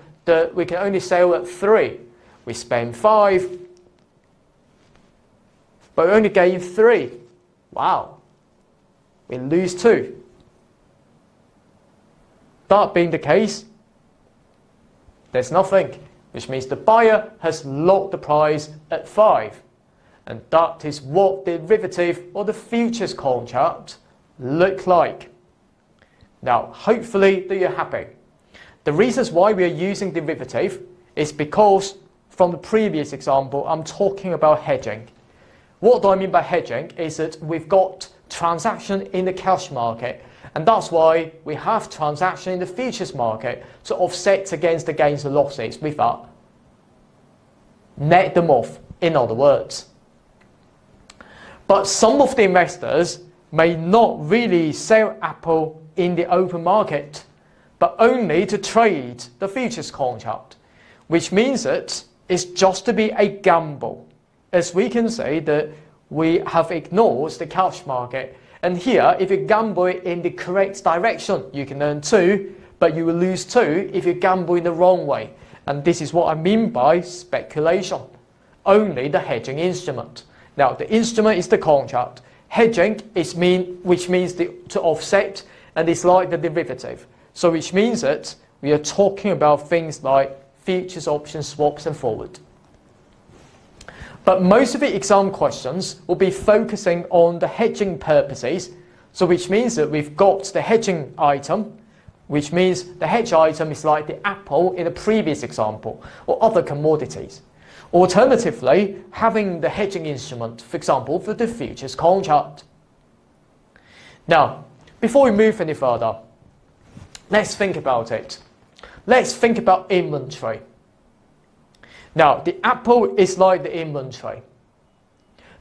we can only sell at 3. We spend 5, but we only gain 3. Wow. We lose 2. That being the case, there's nothing, which means the buyer has locked the price at 5. And that is what the derivative or the futures contract look like. Now, hopefully that you're happy. The reasons why we are using derivative is because from the previous example, I'm talking about hedging. What do I mean by hedging is that we've got transaction in the cash market, and that's why we have transaction in the futures market to offset against the gains and losses with that. Net them off, in other words. But some of the investors may not really sell Apple in the open market, but only to trade the futures contract, which means that it's just to be a gamble. As we can say that we have ignored the cash market. And here, if you gamble in the correct direction, you can earn 2, but you will lose 2 if you gamble in the wrong way. And this is what I mean by speculation. Only the hedging instrument. Now, the instrument is the contract. Hedging which means to offset, and it's like the derivative. So which means that we are talking about things like futures, options, swaps, and forward. But most of the exam questions will be focusing on the hedging purposes. So which means that we've got the hedging item, which means the hedge item is like the Apple in the previous example, or other commodities. Alternatively, having the hedging instrument, for example, for the futures contract. Now, before we move any further, let's think about it. Let's think about inventory. Now, the Apple is like the inventory.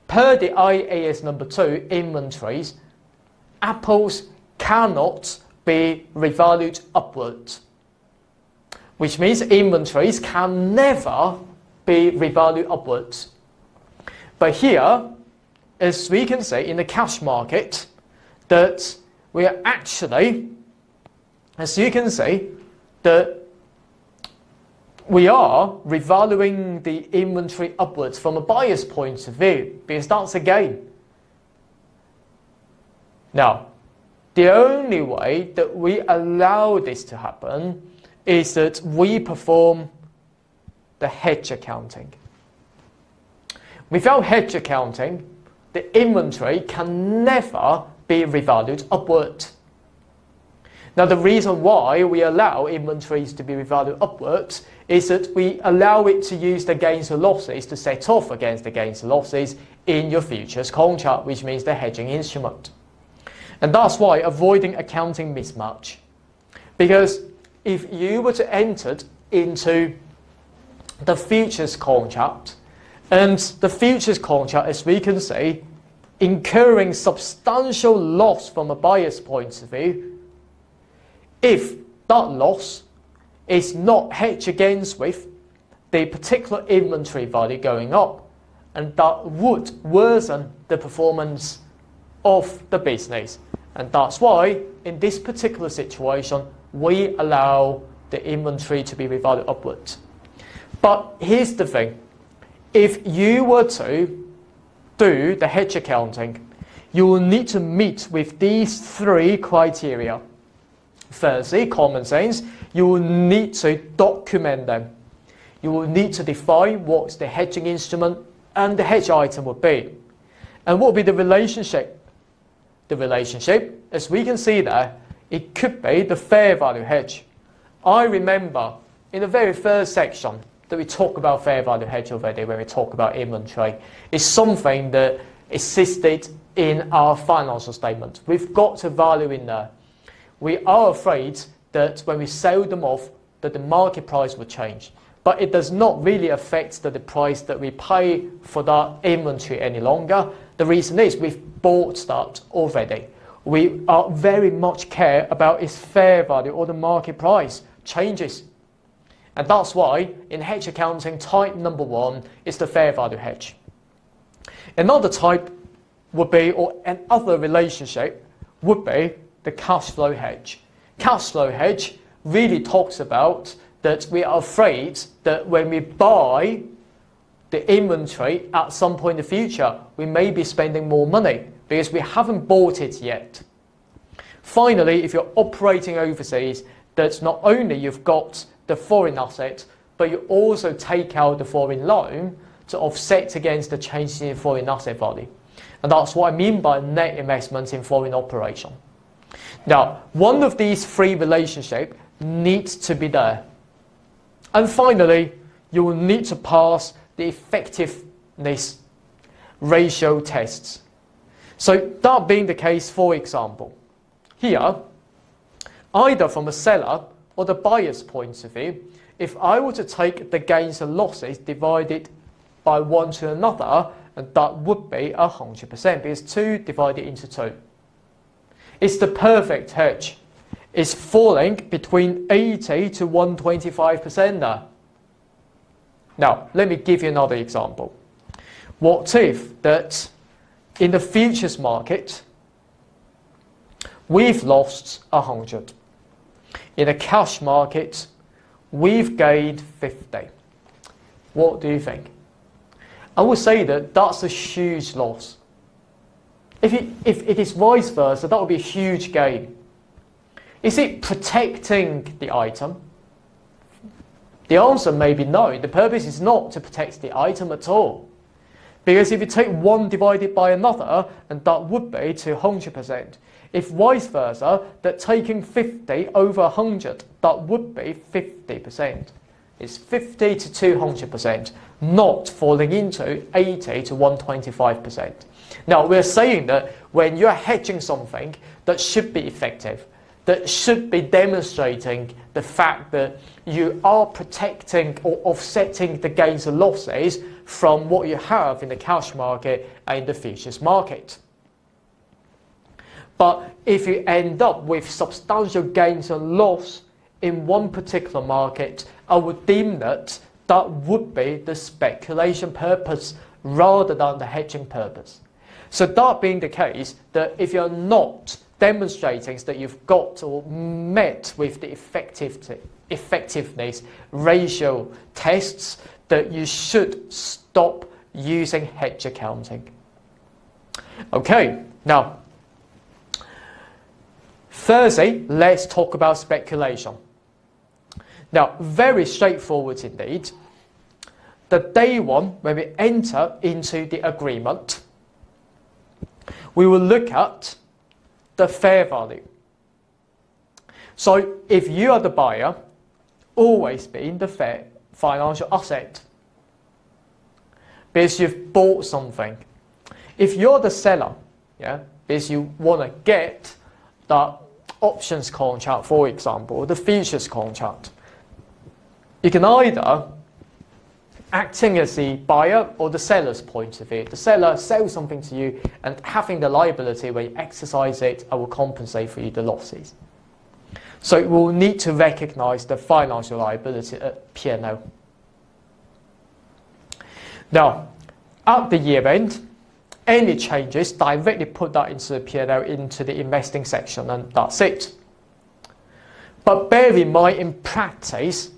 Per the IAS number 2 inventories, Apples cannot be revalued upwards, which means inventories can never be revalued upwards. But here, as we can see in the cash market, that we are actually, as you can see, that we are revaluing the inventory upwards from a buyer's point of view, because that's a gain. Now, the only way that we allow this to happen is that we perform the hedge accounting. Without hedge accounting, the inventory can never be revalued upward. Now, the reason why we allow inventories to be revalued upwards is that we allow it to use the gains or losses to set off against the gains or losses in your futures contract, which means the hedging instrument. And that's why avoiding accounting mismatch. Because if you were to enter into the futures contract, and the futures contract, as we can see, incurring substantial loss from a buyer's point of view, if that loss is not hedged against with the particular inventory value going up, and that would worsen the performance of the business. And that's why, in this particular situation, we allow the inventory to be revalued upwards. But here's the thing. If you were to do the hedge accounting, you will need to meet with these 3 criteria. Firstly, common sense, you will need to document them. You will need to define what the hedging instrument and the hedge item would be. And what will be the relationship? The relationship, as we can see there, it could be the fair value hedge. I remember in the very first section that we talk about fair value hedge already, when we talk about inventory. It's something that existed in our financial statement. We've got a value in there. We are afraid that when we sell them off, that the market price will change. But it does not really affect the price that we pay for that inventory any longer. The reason is we've bought that already. We are very much care about its fair value or the market price changes. And that's why in hedge accounting, type number 1 is the fair value hedge. Another type would be, or another relationship would be the cash flow hedge. Cash flow hedge really talks about that we are afraid that when we buy the inventory at some point in the future, we may be spending more money because we haven't bought it yet. Finally, if you're operating overseas, that's not only you've got the foreign asset, but you also take out the foreign loan to offset against the change in foreign asset value. And that's what I mean by net investment in foreign operation. Now, one of these 3 relationships needs to be there. And finally, you will need to pass the effectiveness ratio tests. So that being the case, for example, here, either from a seller or the buyer's point of view, if I were to take the gains and losses divided by one to another, and that would be 100%, because 2 divided into 2. It's the perfect hedge. It's falling between 80 to 125% there. Now, let me give you another example. What if that in the futures market, we've lost 100. In the cash market, we've gained 50. What do you think? I would say that that's a huge loss. If it is vice versa, that would be a huge gain. Is it protecting the item? The answer may be no. The purpose is not to protect the item at all. Because if you take 1 divided by another, and that would be 200%. If vice versa, that taking 50 over 100, that would be 50%. It's 50 to 200%, not falling into 80 to 125%. Now, we're saying that when you're hedging something, that should be effective, that should be demonstrating the fact that you are protecting or offsetting the gains and losses from what you have in the cash market and in the futures market. But if you end up with substantial gains and loss in one particular market, I would deem that that would be the speculation purpose rather than the hedging purpose. So that being the case, that if you're not demonstrating that you've got or met with the effectiveness ratio tests, that you should stop using hedge accounting. Okay, now, Thursday, let's talk about speculation. Now, very straightforward indeed. The day one, when we enter into the agreement, we will look at the fair value. So if you are the buyer, always be in the fair financial asset, because you've bought something. If you're the seller, because you want to get the options contract, for example, or the futures contract, you can either acting as the buyer or the seller's point of view. The seller sells something to you, and having the liability when you exercise it, I will compensate for you the losses. So we'll need to recognize the financial liability at P&L. Now, at the year end, any changes, directly put that into the P&L, into the investing section, and that's it. But bear in mind, in practice,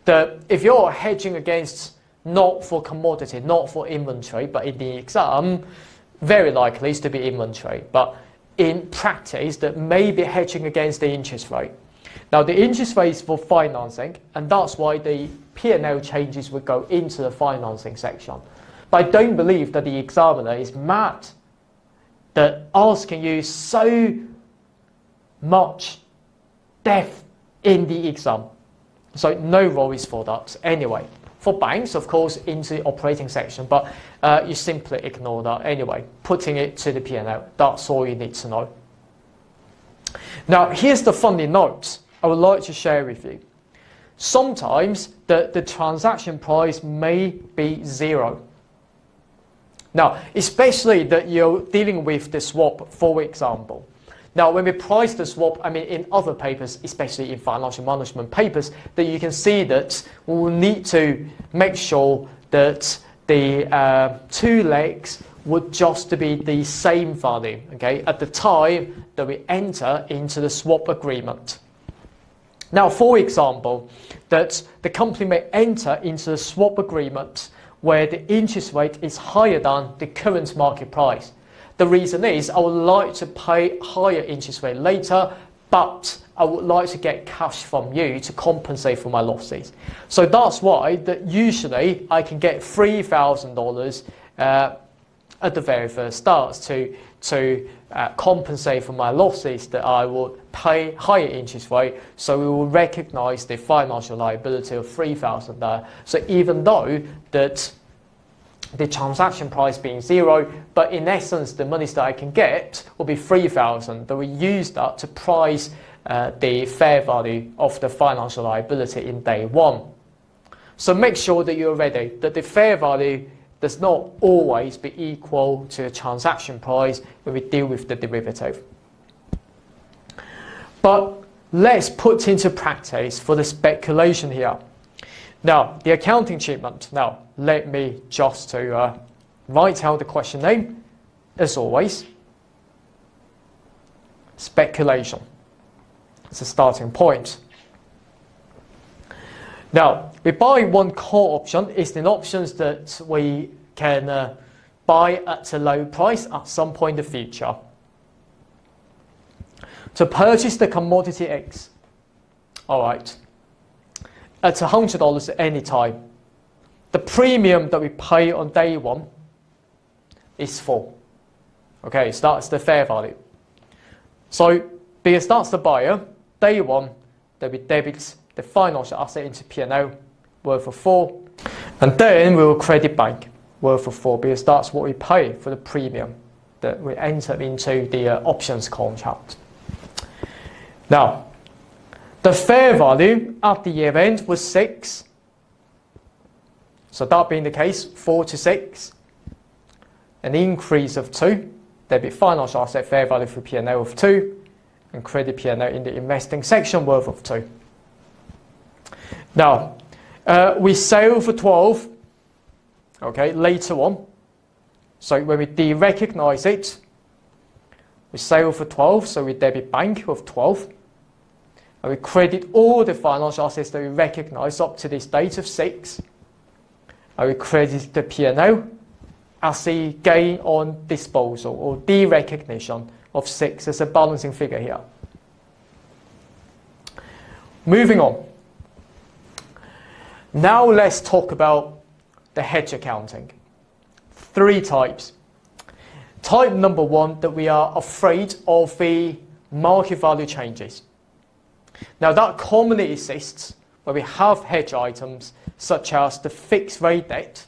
that if you're hedging against not for commodity, not for inventory, but in the exam, very likely is to be inventory. But in practice, that may be hedging against the interest rate. Now, the interest rate is for financing, and that's why the P&L changes would go into the financing section. But I don't believe that the examiner is mad that asking you so much depth in the exam. So no worries for that. Anyway, for banks, of course, into the operating section, but you simply ignore that anyway, putting it to the P&L. That's all you need to know. Now, here's the funny note I would like to share with you. Sometimes the transaction price may be zero. Now, especially that you're dealing with the swap, for example. Now, when we price the swap, I mean, in other papers, especially in financial management papers, that you can see that we will need to make sure that the two legs would just be the same value, okay, at the time that we enter into the swap agreement. Now, for example, that the company may enter into the swap agreement where the interest rate is higher than the current market price. The reason is I would like to pay higher interest rate later, but I would like to get cash from you to compensate for my losses. So that's why that usually I can get $3,000 at the very first start to compensate for my losses, that I will pay higher interest rate. So we will recognize the financial liability of $3,000 there. So even though that the transaction price being zero, but in essence the monies that I can get will be $3,000, that we use that to price the fair value of the financial liability in day one. So make sure that you're ready, that the fair value does not always be equal to the transaction price when we deal with the derivative. But let's put into practice for the speculation here. Now, the accounting treatment. Now, let me just write out the question name, as always. Speculation. It's a starting point. Now, we buy one call option. It's an option that we can buy at a low price at some point in the future. To purchase the commodity X, all right, at $100 at any time, the premium that we pay on day one is 4. Okay, so that's the fair value. So, because that's the buyer, day one, that we debit the financial asset into P&L worth of 4, and then we will credit bank worth of 4, because that's what we pay for the premium that we enter into the options contract. Now, the fair value at the year end was 6. So that being the case, 4 to 6, an increase of 2, debit financial asset fair value for P&L of 2, and credit P&L in the investing section worth of 2. Now, we sell for 12, okay, later on. So when we de-recognize it, we sell for 12, so we debit bank of 12. And we credit all the financial assets that we recognize up to this date of 6. And we credit the P&L as the gain on disposal or de-recognition of 6 as a balancing figure here. Moving on. Now let's talk about the hedge accounting. 3 types. Type number 1, that we are afraid of the market value changes. Now that commonly exists where we have hedge items such as the fixed rate debt,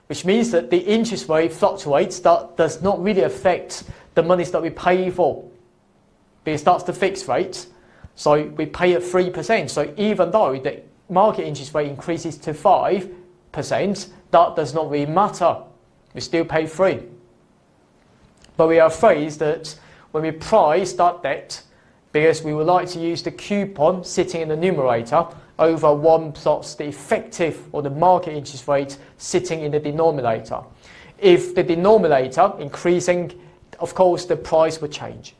which means that the interest rate fluctuates. That does not really affect the monies that we pay for, because that's the fixed rate. So we pay at 3%. So even though the market interest rate increases to 5%, that does not really matter. We still pay 3. But we are afraid that when we price that debt, because we would like to use the coupon sitting in the numerator over 1 plus the effective or the market interest rate sitting in the denominator. If the denominator increasing, of course the price would change.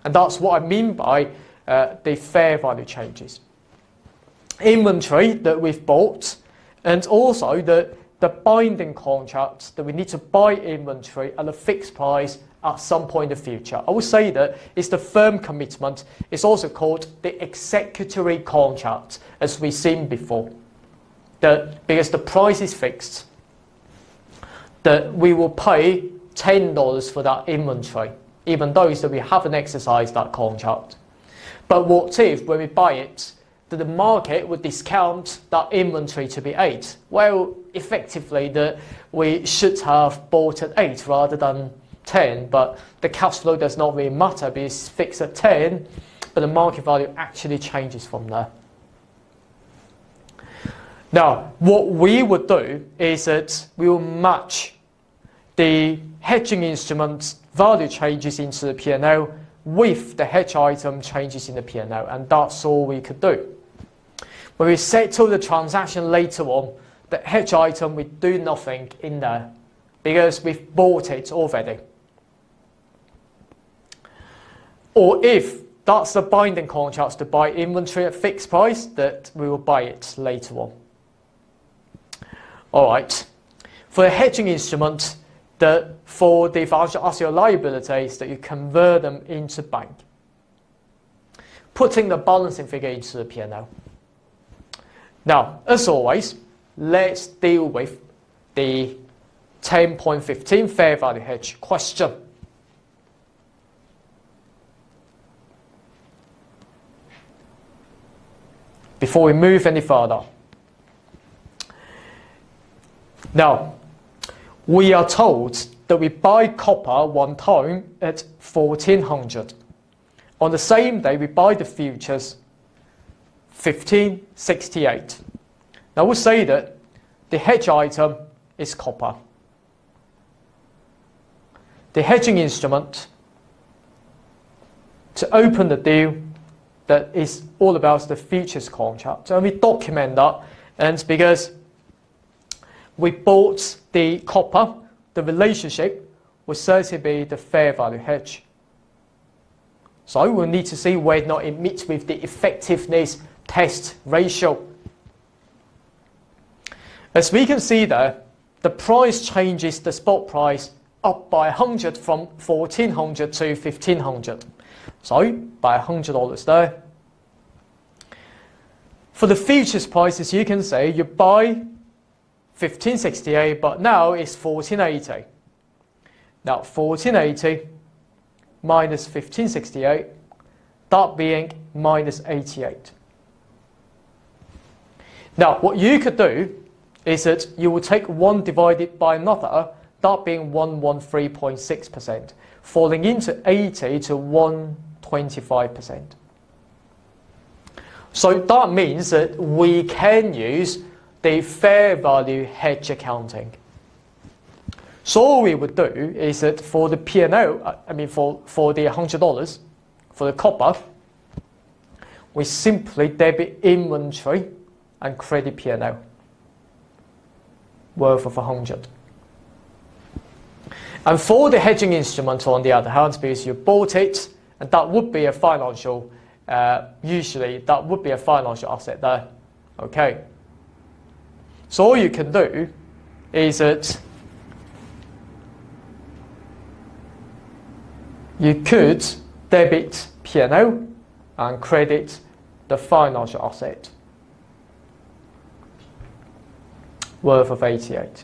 And that's what I mean by the fair value changes. Inventory that we've bought, and also the binding contracts that we need to buy inventory at a fixed price at some point in the future. I would say that it's the firm commitment. It's also called the executory contract, as we've seen before. Because the price is fixed, that we will pay $10 for that inventory, even though that we haven't exercised that contract. But what if, when we buy it, that the market would discount that inventory to be 8? Well, effectively, that we should have bought at 8 rather than 10, but the cash flow does not really matter because it's fixed at 10, but the market value actually changes from there. Now, what we would do is that we will match the hedging instrument's value changes into the P&L with the hedge item changes in the P&L, and that's all we could do. When we settle the transaction later on, the hedge item, we do nothing in there because we've bought it already. Or if that's the binding contracts to buy inventory at fixed price, that we will buy it later on. Alright, for the hedging instrument, for the financial asset liabilities, that you convert them into bank, putting the balancing figure into the P&L. Now, as always, let's deal with the 10.15 fair value hedge question. Before we move any further. Now, we are told that we buy copper one time at 1400. On the same day, we buy the futures 1568. Now we'll say that the hedge item is copper. The hedging instrument to open the deal that is all about the futures contract. And we document that, and because we bought the copper, the relationship will certainly be the fair value hedge. So we'll need to see whether or not it meets with the effectiveness test ratio. As we can see there, the price changes the spot price up by 100 from 1400 to 1500. So by $100 there. For the futures prices, you can say you buy 1568, but now it's 1480. Now 1480 minus 1568, that being minus 88. Now what you could do is that you will take 1 divided by another, that being 113.6%, falling into 80 to 125%. So that means that we can use the fair value hedge accounting. So all we would do is that for the P&L, for the $100, for the copper, we simply debit inventory and credit P&L worth of 100. And for the hedging instrument, on the other hand, because you bought it, and that would be a financial, usually that would be a financial asset there. Okay. So all you can do is that you could debit P&L and credit the financial asset worth of 88.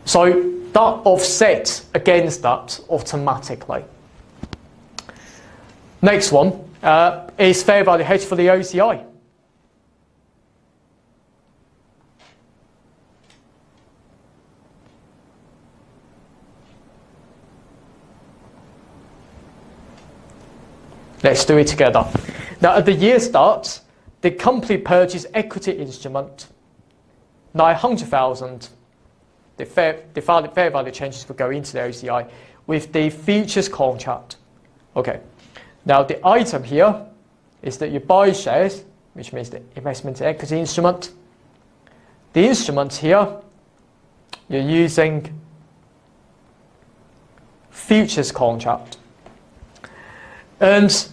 So that offsets against that automatically. Next one is fair value hedge for the OCI. Let's do it together. Now at the year start, the company purchased equity instrument 900,000. The fair value changes will go into the OCI with the futures contract. Okay. Now the item here is that you buy shares, which means the investment in equity instrument. The instrument here, you're using futures contract. And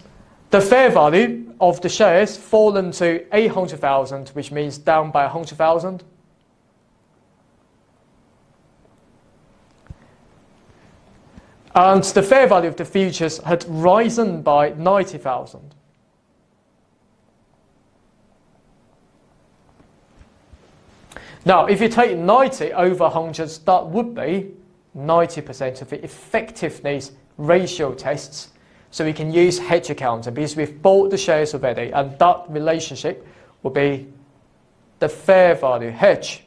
the fair value of the shares fallen to 800,000, which means down by 100,000. And the fair value of the futures had risen by 90,000. Now, if you take 90 over 100, that would be 90% of the effectiveness ratio tests. So we can use hedge accounting because we've bought the shares already, and that relationship will be the fair value hedge.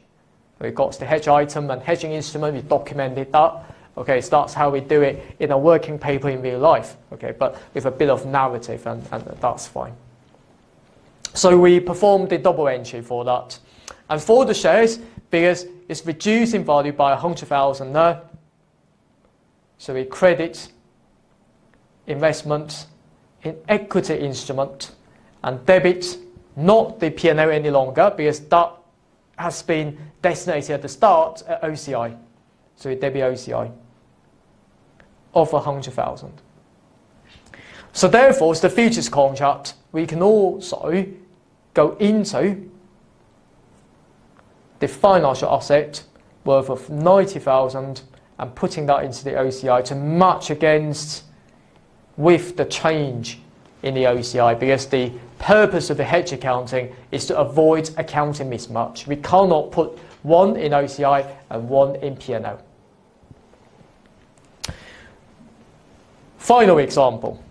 We've got the hedge item and hedging instrument, we documented that. Okay, so that's how we do it in a working paper in real life. Okay, but with a bit of narrative, and that's fine. So we performed the double entry for that. And for the shares, because it's reduced in value by 100,000 there, so we credit investment in equity instrument and debit not the P&L any longer, because that has been designated at the start at OCI. So we debit OCI of 100,000. So therefore, as the futures contract, we can also go into the financial asset worth of 90,000 and putting that into the OCI to match against with the change in the OCI, because the purpose of the hedge accounting is to avoid accounting mismatch. We cannot put one in OCI and one in P&L. Final example.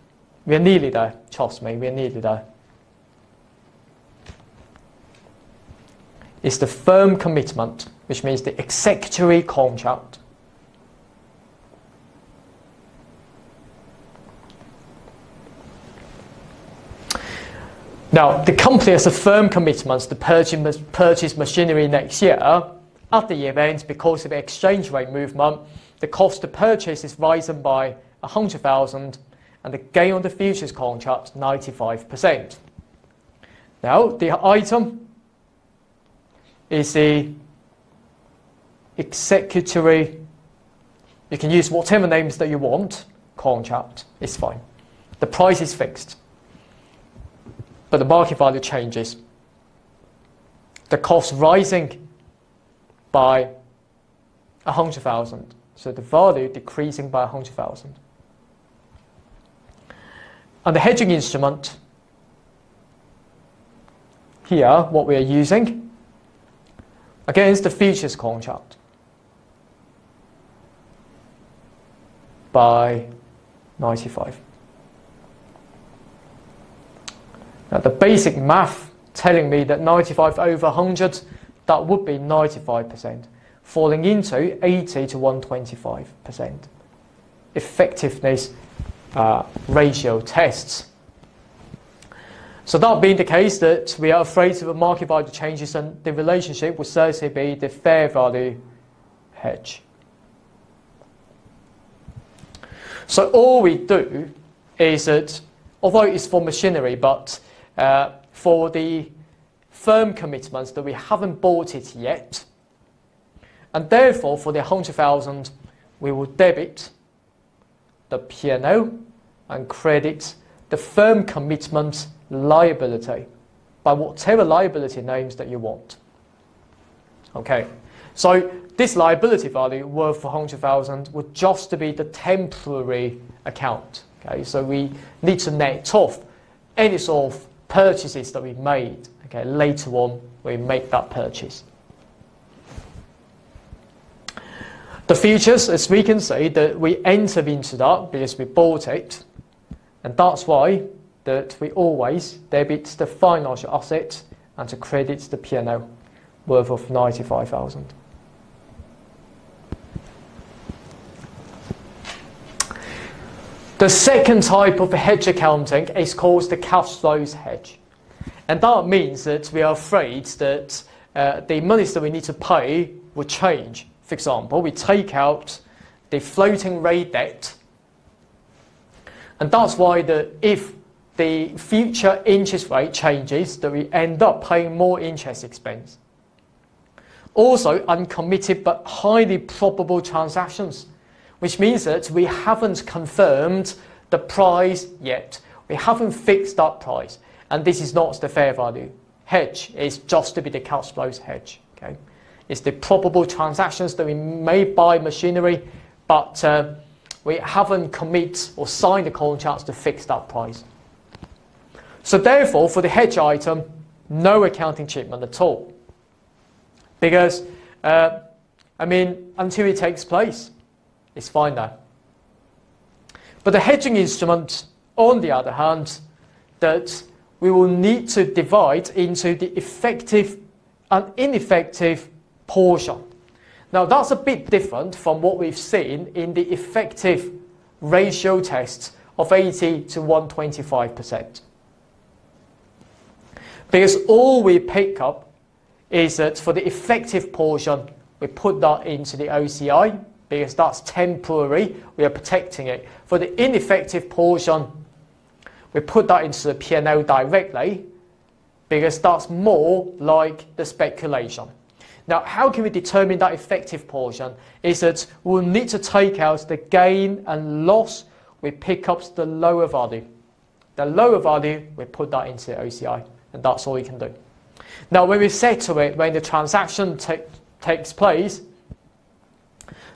We're nearly there. Trust me, we're nearly there. It's the firm commitment, which means the executory contract. Now, the company has a firm commitment to purchase machinery next year. At the event, because of the exchange rate movement, the cost to purchase is risen by 100,000, and the gain on the futures contract 95%. Now the item is the executory, you can use whatever names that you want, contract, it's fine. The price is fixed, but the market value changes. The cost rising by 100,000, so the value decreasing by 100,000. And the hedging instrument, here what we are using against the futures contract by 95. Now the basic math telling me that 95 over 100, that would be 95%, falling into 80 to 125% effectiveness ratio tests. So that being the case, that we are afraid of the market value changes, and the relationship would certainly be the fair value hedge. So all we do is that, although it's for machinery, but for the firm commitments that we haven't bought it yet, and therefore for the 100,000 we will debit the P&L and credit the firm commitment liability by whatever liability names that you want. Okay, so this liability value worth 100,000 would just be the temporary account. Okay, so we need to net off any sort of purchases that we made. Okay, later on we make that purchase. The futures, as we can see, that we enter into that because we bought it, and that's why that we always debit the financial asset and to credit the P&L worth of 95,000. The second type of hedge accounting is called the cash flows hedge. And that means that we are afraid that the monies that we need to pay will change. For example, we take out the floating rate debt, and that's why if the future interest rate changes, that we end up paying more interest expense. Also, uncommitted but highly probable transactions, which means that we haven't confirmed the price yet. We haven't fixed that price, and this is not the fair value hedge. It's just to be the cash flows hedge. Okay, it's the probable transactions that we may buy machinery, but we haven't committed or signed the contracts to fix that price. So therefore, for the hedge item, no accounting treatment at all, because until it takes place, it's fine now. But the hedging instrument, on the other hand, that we will need to divide into the effective and ineffective portion. Now that's a bit different from what we've seen in the effective ratio tests of 80 to 125%. Because all we pick up is that for the effective portion, we put that into the OCI, because that's temporary, we are protecting it. For the ineffective portion, we put that into the P&L directly, because that's more like the speculation. Now, how can we determine that effective portion? Is that we'll need to take out the gain and loss, we pick up the lower value. The lower value, we put that into the OCI, and that's all we can do. Now, when we settle it, when the transaction takes place,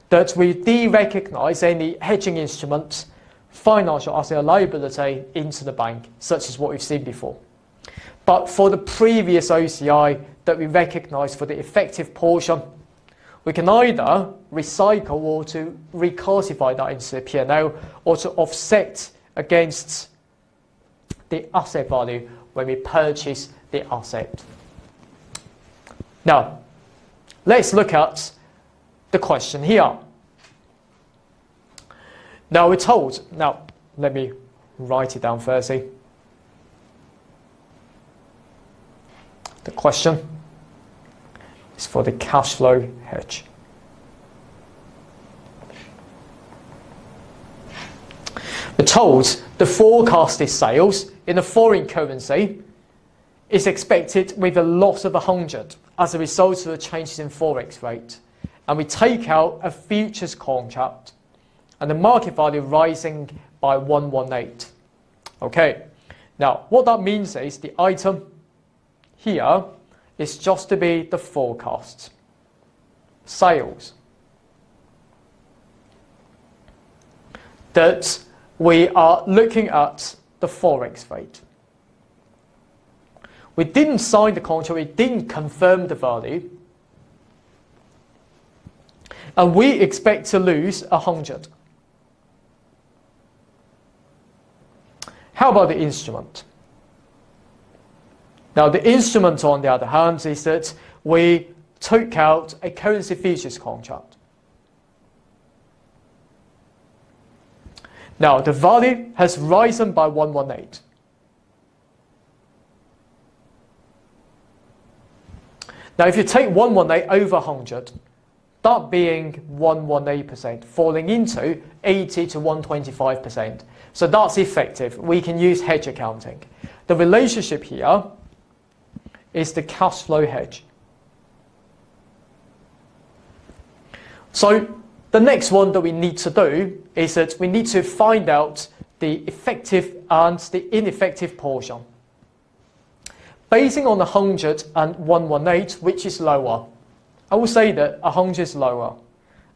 that we de-recognize any hedging instruments, financial asset or liability into the bank, such as what we've seen before. But for the previous OCI that we recognize for the effective portion, we can either recycle or to reclassify that into the P&L, or to offset against the asset value when we purchase the asset. Now, let's look at the question here. Now we're told, now let me write it down firstly. The question is for the cash flow hedge. told the forecasted sales in a foreign currency is expected with a loss of 100 as a result of the changes in forex rate. And we take out a futures contract and the market value rising by 118. Okay, now what that means is the item here is just to be the forecast sales that we are looking at the forex rate. We didn't sign the contract, we didn't confirm the value, and we expect to lose 100. How about the instrument? Now the instrument, on the other hand, is that we took out a currency futures contract. Now the value has risen by 118. Now if you take 118 over 100, that being 118%, falling into 80 to 125%. So that's effective. We can use hedge accounting. The relationship here is the cash flow hedge. So the next one that we need to do is that we need to find out the effective and the ineffective portion. Basing on 100 and 118, which is lower? I will say that 100 is lower.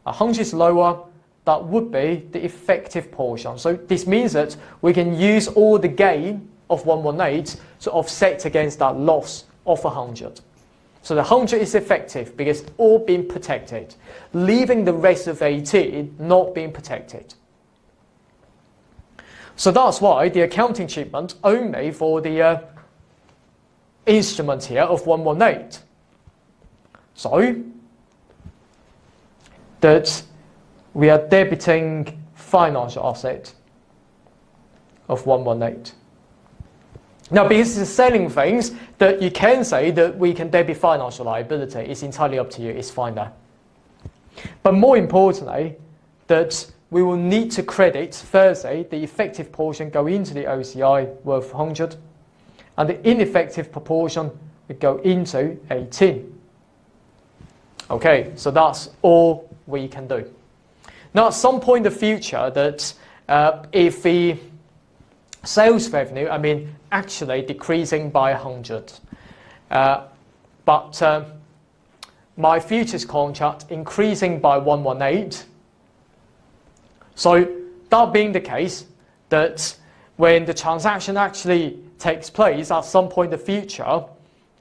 100 is lower, that would be the effective portion. So this means that we can use all the gain of 118 to offset against that loss of 100. So the 100 is effective because all being protected, leaving the rest of 18 not being protected. So that's why the accounting treatment only for the instrument here of 118. So that we are debiting financial asset of 118. Now, because it's selling things, that you can say that we can debit financial liability. It's entirely up to you. It's fine there. But more importantly, that we will need to credit, firstly, the effective portion go into the OCI worth 100, and the ineffective proportion would go into 18. Okay, so that's all we can do. Now, at some point in the future, that if the sales revenue, actually decreasing by 100, but my futures contract increasing by 118. So that being the case, that when the transaction actually takes place at some point in the future,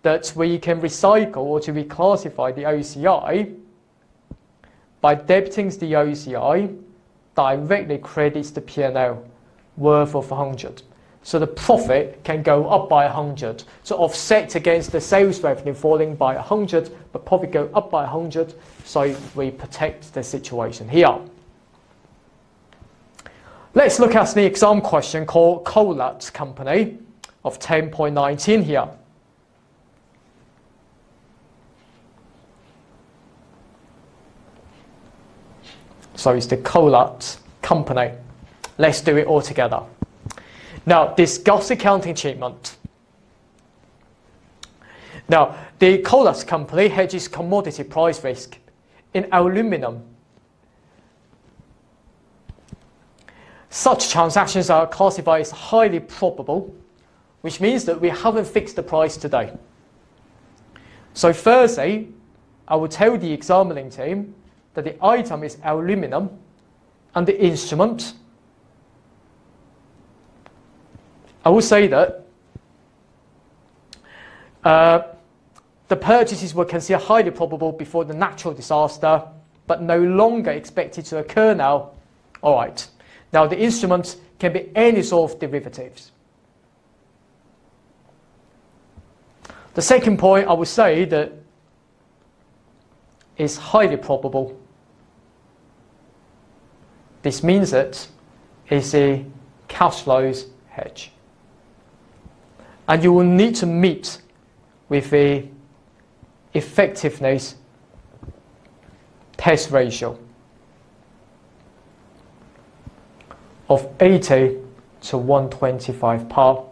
that we can recycle or to reclassify the OCI by debiting the OCI directly credits the P&L worth of 100. So the profit can go up by 100 to offset against the sales revenue falling by 100, but profit go up by 100, so we protect the situation here. Let's look at the exam question called Collat Company of 10.19 here. So it's the Collat Company. Let's do it all together. Now, discuss accounting treatment. Now, the Collat Company hedges commodity price risk in aluminum. Such transactions are classified as highly probable, which means that we haven't fixed the price today. So firstly, I will tell the examining team that the item is aluminum and the instrument, I will say that the purchases were considered highly probable before the natural disaster, but no longer expected to occur now. All right. Now the instrument can be any sort of derivatives. The second point I would say that is highly probable. This means that it's a cash flows hedge. And you will need to meet with a effectiveness test ratio of 80 to 125 par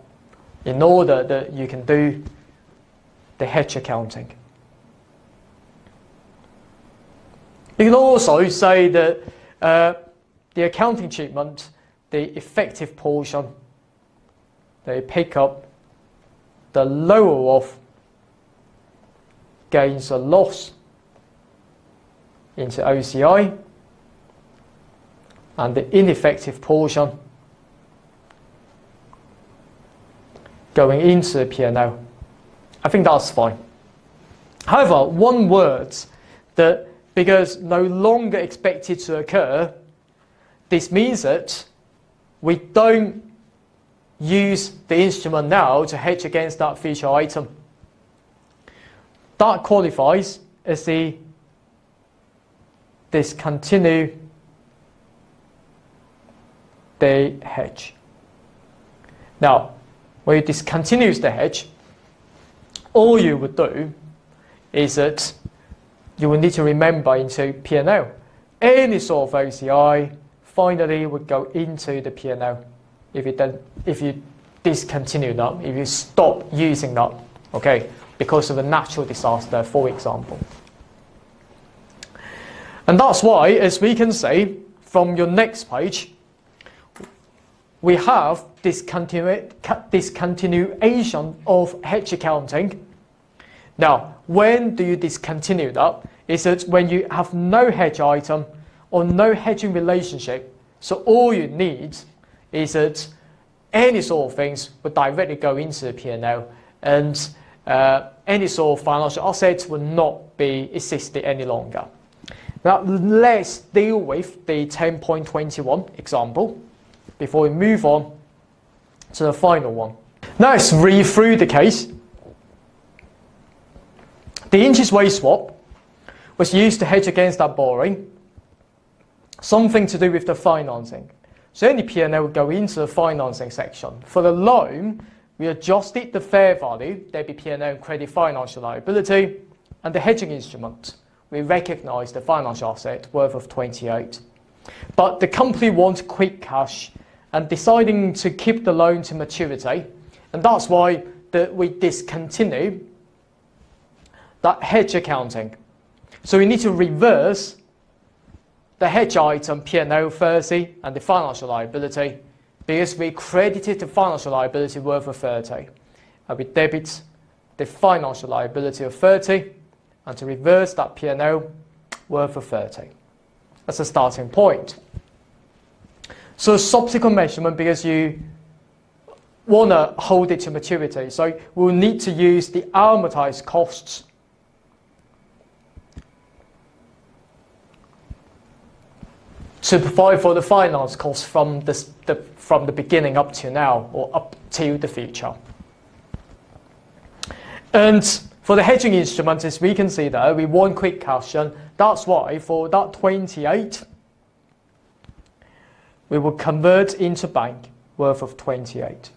in order that you can do the hedge accounting. You can also say that the accounting treatment, the effective portion, they pick up the lower of gains or loss into OCI, and the ineffective portion going into the P&L. I think that's fine. However, one word that, because no longer expected to occur, this means that we don't use the instrument now to hedge against that future item. That qualifies as the discontinue the hedge. Now, when you discontinue the hedge, all you would do is that you will need to remember into P&L. Any sort of OCI finally would go into the P&L if you discontinue that, if you stop using that, okay, because of a natural disaster, for example. And that's why, as we can see from your next page, we have discontinuation of hedge accounting. Now, when do you discontinue that? Is it when you have no hedge item or no hedging relationship? So all you need is that any sort of things would directly go into the P&L, and any sort of financial assets will not be existed any longer. Now, let's deal with the 10.21 example before we move on to the final one. Now let's read through the case. The interest rate swap was used to hedge against that borrowing, something to do with the financing. So any P&L would go into the financing section. For the loan, we adjusted the fair value, there'd be P&L and credit financial liability, and the hedging instrument. We recognize the financial asset worth of 28. But the company wants quick cash and deciding to keep the loan to maturity, and that's why we discontinue that hedge accounting. So we need to reverse the hedge item P&L 30 and the financial liability, because we credited the financial liability worth of 30, and we debit the financial liability of 30, and to reverse that P&L worth of 30. That's a starting point. So subsequent measurement, because you want to hold it to maturity, so we'll need to use the amortized costs to provide for the finance costs from the beginning up to now, or up to the future. And for the hedging instrument, as we can see there, we want quick cash, and that's why for that 28, we will convert into bank worth of 28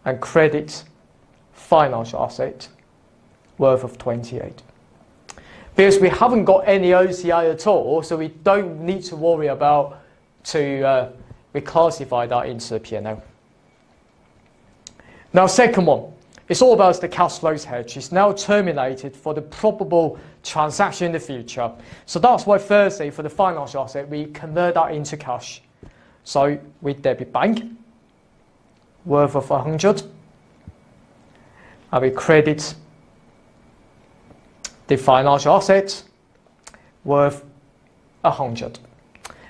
and credit financial asset worth of 28. Because we haven't got any OCI at all, so we don't need to worry about to reclassify that into the P&L. Now, second one, it's all about the cash flows hedge. It's now terminated for the probable transaction in the future. So that's why firstly, for the financial asset, we convert that into cash. So we debit bank worth of 100, and we credit the financial assets worth 100.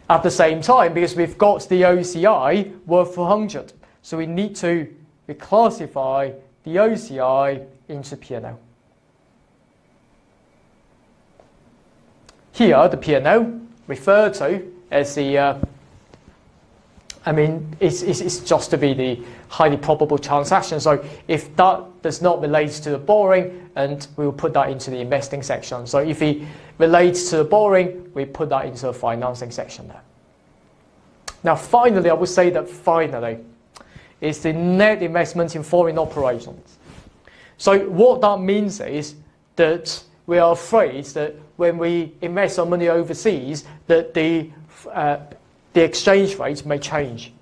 At the same time, because we've got the OCI worth 100, so we need to reclassify the OCI into P&L. Here, the P&L referred to as the it's just to be the highly probable transaction. So if that does not relate to the borrowing, and we will put that into the investing section. So if it relates to the borrowing, we put that into the financing section there. Now finally, I would say that finally is the net investment in foreign operations. So what that means is that we are afraid that when we invest our money overseas, that the exchange rate may change.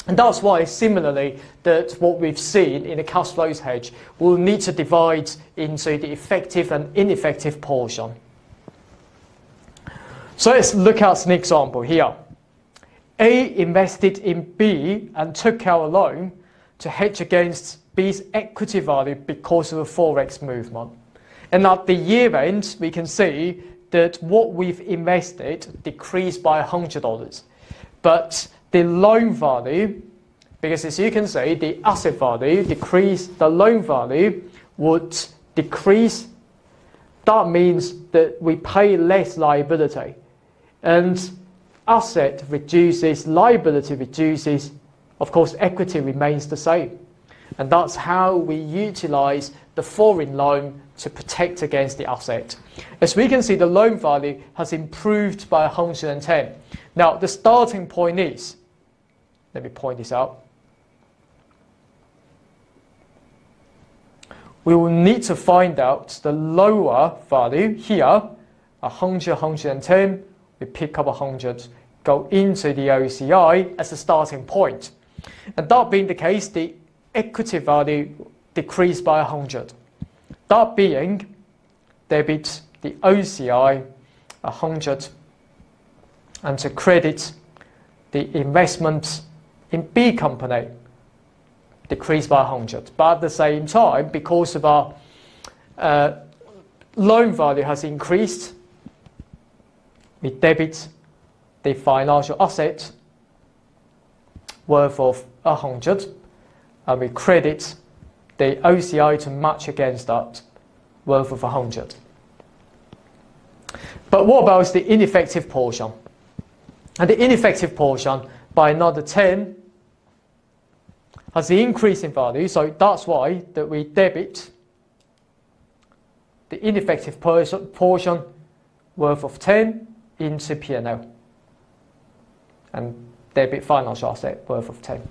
And that's why, similarly, that what we've seen in the cash flows hedge, we'll need to divide into the effective and ineffective portion. So let's look at an example here. A invested in B and took out a loan to hedge against B's equity value because of the forex movement. And at the year end, we can see that what we've invested decreased by $100. But the loan value, because as you can see, the asset value decreased, the loan value would decrease. That means that we pay less liability. And asset reduces, liability reduces, of course equity remains the same. And that's how we utilize the foreign loan to protect against the asset. As we can see, the loan value has improved by 110. Now the starting point is, let me point this out, we will need to find out the lower value here, 100, 110, we pick up 100, go into the OCI as a starting point. And that being the case, the equity value decreased by 100. That being, debit the OCI 100 and to credit the investment in B company decreased by 100. But at the same time, because of our loan value has increased, we debit the financial asset worth of 100 and we credit the OCI to match against that worth of 100. But what about the ineffective portion? And the ineffective portion by another 10 has the increase in value, so that's why that we debit the ineffective portion worth of 10 into P&L and debit financial asset worth of 10.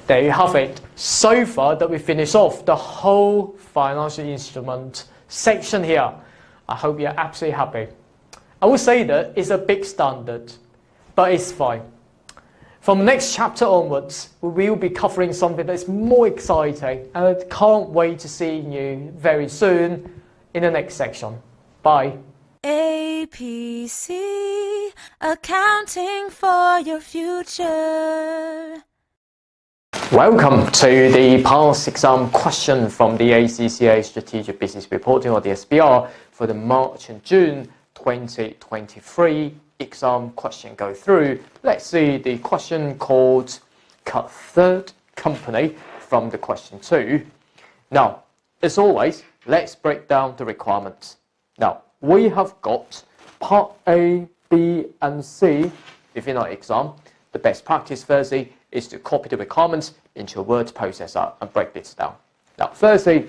There you have it. So far that we finish off the whole financial instrument section here. I hope you're absolutely happy. I would say that it's a big standard, but it's fine. From next chapter onwards, we will be covering something that's more exciting, and I can't wait to see you very soon in the next section. Bye. APC, accounting for your future. Welcome to the past exam question from the ACCA Strategic Business Reporting, or the SBR, for the March and June 2023 exam question go through. Let's see the question called cut third company from the question 2. Now, as always, let's break down the requirements. Now, we have got part A, B and C within our exam. The best practice firstly is to copy the requirements into a word processor and break this down. Now, firstly,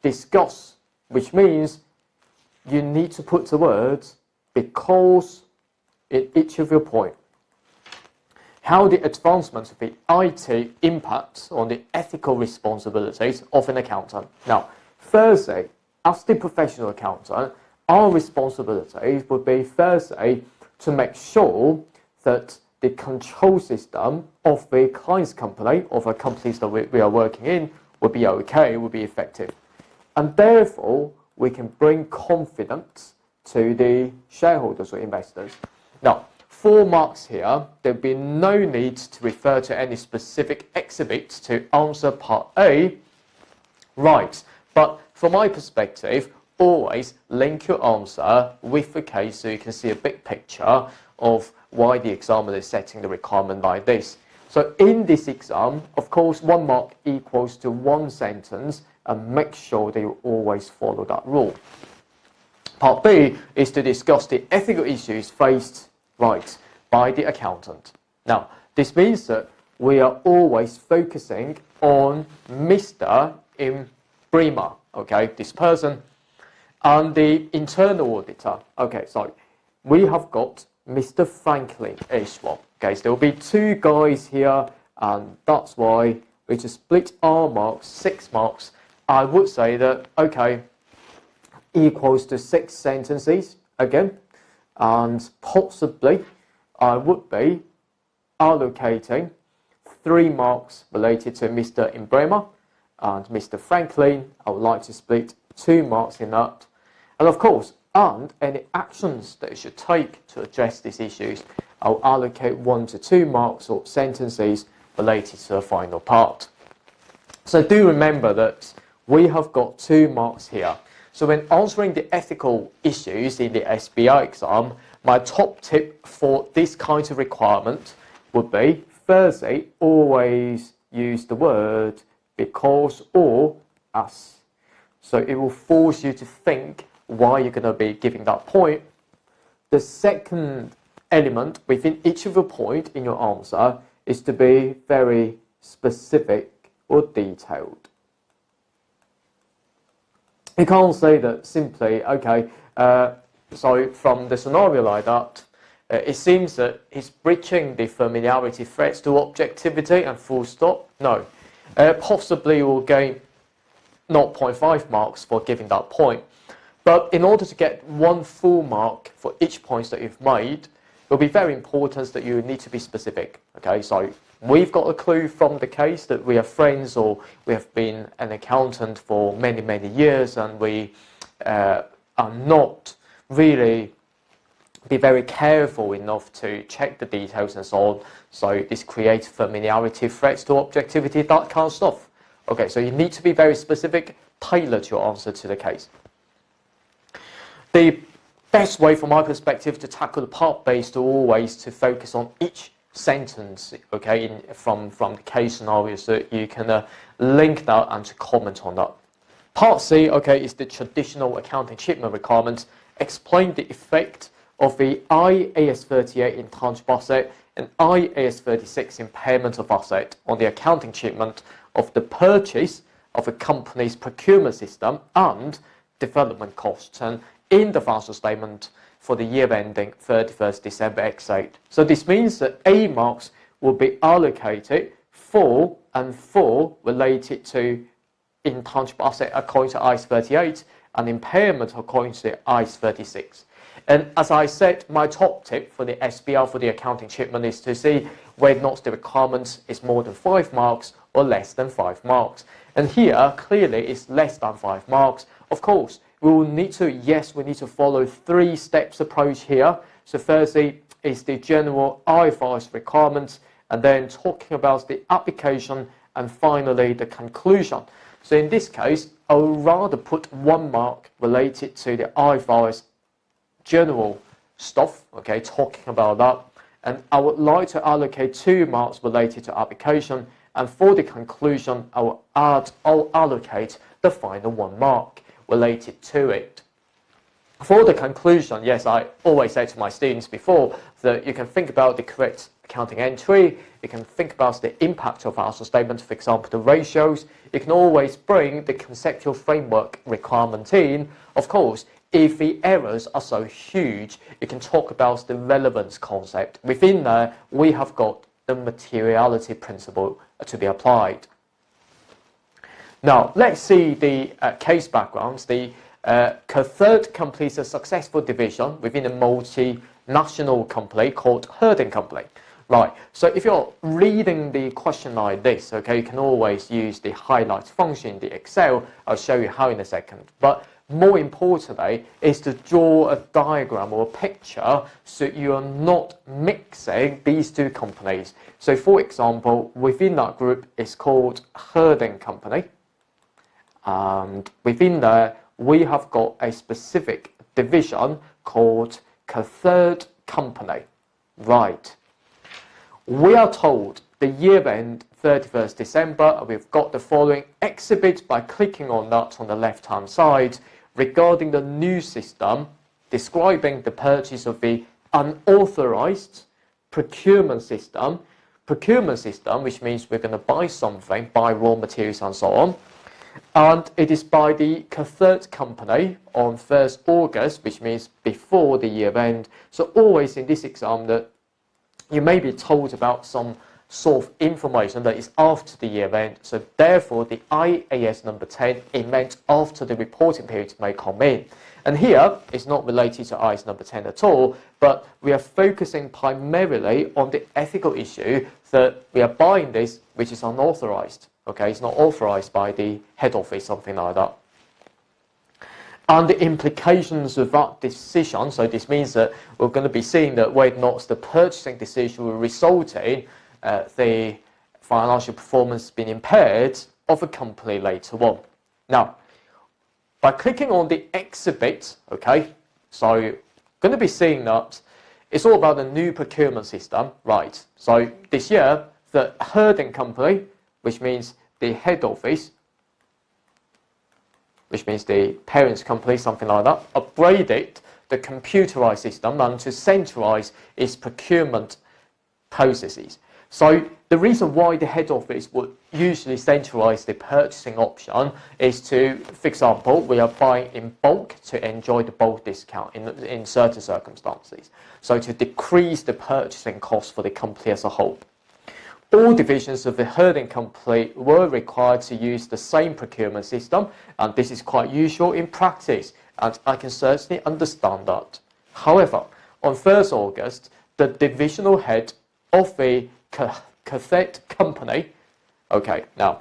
discuss, which means you need to put the words because in each of your points. How the advancement of the IT impacts on the ethical responsibilities of an accountant. Now, firstly, as the professional accountant, our responsibilities would be firstly to make sure that the control system of the client's company, of the companies that we are working in, will be okay, will be effective. And therefore, we can bring confidence to the shareholders or investors. Now, 4 marks here, there'll be no need to refer to any specific exhibits to answer part A. Right, but from my perspective, always link your answer with the case so you can see a big picture of why the examiner is setting the requirement like this. So in this exam, of course, 1 mark equals to 1 sentence, and make sure that you always follow that rule. Part B is to discuss the ethical issues faced by the accountant. Now, this means that we are always focusing on Mr. Imbrima, okay, this person, and the internal auditor. Okay, so we have got Mr. Franklin Ishwell. Okay, so there will be 2 guys here, and that's why we just split our marks, 6 marks. I would say that, okay, equals to 6 sentences again, and possibly I would be allocating 3 marks related to Mr. Imbrema and Mr. Franklin. I would like to split 2 marks in that. And of course, and any actions that you should take to address these issues, I'll allocate 1 to 2 marks or sentences related to the final part. So do remember that we have got 2 marks here. So when answering the ethical issues in the SBR exam, my top tip for this kind of requirement would be, firstly, always use the word because or as. So it will force you to think why you're going to be giving that point. The second element within each of the point in your answer is to be very specific or detailed. You can't say that simply, okay, so from the scenario like that, it seems that he's breaching the familiarity threats to objectivity and full stop. No. Possibly will gain 0.5 marks for giving that point. But in order to get 1 full mark for each point that you've made, it will be very important that you need to be specific. Okay, so we've got a clue from the case that we are friends or we have been an accountant for many, many years, and we are not really be very careful enough to check the details and so on. So this creates familiarity, threats to objectivity, that kind of stuff. Okay, so you need to be very specific, tailored your answer to the case. The best way from my perspective to tackle the part-based is always to focus on each sentence, okay, from the case scenarios, so you can link that and to comment on that. Part C, okay, is the traditional accounting treatment requirements. Explain the effect of the IAS 38 intangible asset and IAS 36 impairment of asset on the accounting treatment of the purchase of a company's procurement system and development costs, and in the financial statement for the year ending 31st December X8. So this means that A marks will be allocated for related to intangible asset according to IAS 38 and impairment according to IAS 36. And as I said, my top tip for the SBR for the accounting treatment is to see whether or not the requirement is more than 5 marks or less than 5 marks. And here, clearly, it's less than 5 marks. Of course, we will need to, we need to follow 3 steps approach here. So firstly is the general IFRS requirements, and then talking about the application, and finally the conclusion. So in this case, I would rather put 1 mark related to the IFRS general stuff, okay, talking about that, and I would like to allocate 2 marks related to application, and for the conclusion, I'll allocate the final 1 mark related to it. For the conclusion, yes, I always say to my students before that you can think about the correct accounting entry, you can think about the impact of financial statement, for example, the ratios, you can always bring the conceptual framework requirement in. Of course, if the errors are so huge, you can talk about the relevance concept. Within there, we have got the materiality principle to be applied. Now, let's see the case backgrounds. The third completes a successful division within a multinational company called Herding Company. Right, so if you're reading the question like this, okay, you can always use the highlight function in the Excel. I'll show you how in a second. But more importantly is to draw a diagram or a picture so you are not mixing these 2 companies. So for example, within that group is called Herding Company, and within there we have got a specific division called third company. Right, we are told the year end 31st December, we've got the following. Exhibit by clicking on that on the left hand side regarding the new system describing the purchase of the unauthorized procurement system, which means we're going to buy something, buy raw materials and so on, and it is by the third company on 1st August, which means before the year end. So always in this exam that you may be told about some sort of information that is after the year end. So therefore, the IAS number 10, it meant after the reporting period may come in. And here, it's not related to IAS number 10 at all, but we are focusing primarily on the ethical issue that we are buying this, which is unauthorized. Okay, it's not authorized by the head office, something like that. And the implications of that decision, so this means that we're going to be seeing that whether or not the purchasing decision will result in the financial performance being impaired of a company later on. Now, by clicking on the exhibit, okay, so you're going to be seeing that it's all about the new procurement system, right? So this year, the holding company, which means the head office, which means the parent company, something like that, upgraded the computerized system and to centralize its procurement processes. So the reason why the head office would usually centralize the purchasing option is to, for example, we are buying in bulk to enjoy the bulk discount in certain circumstances. So to decrease the purchasing cost for the company as a whole. All divisions of the holding company were required to use the same procurement system, and this is quite usual in practice, and I can certainly understand that. However, on 1st August, the divisional head of the cassette company, okay, now,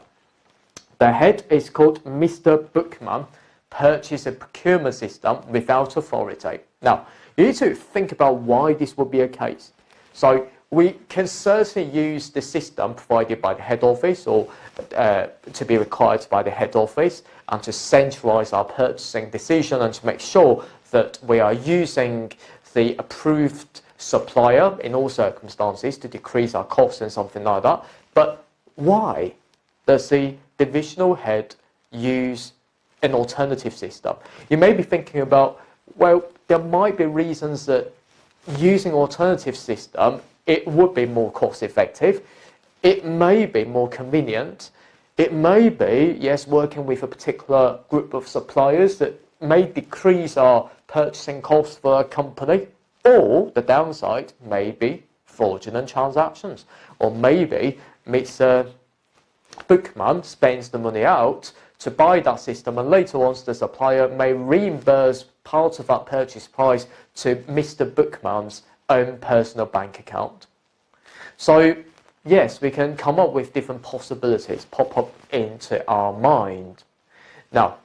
the head is called Mr. Bookman, purchased a procurement system without authority. Now, you need to think about why this would be a case. So, we can certainly use the system provided by the head office or to be required by the head office and to centralize our purchasing decision and to make sure that we are using the approved supplier in all circumstances to decrease our costs and something like that. But why does the divisional head use an alternative system? You may be thinking about, well, there might be reasons that using alternative system, it would be more cost effective, it may be more convenient, it may be, yes, working with a particular group of suppliers that may decrease our purchasing costs for a company, or the downside may be fraudulent transactions, or maybe Mr. Bookman spends the money out to buy that system and later on the supplier may reimburse part of that purchase price to Mr. Bookman's own personal bank account. So yes, we can come up with different possibilities pop up into our mind. Now,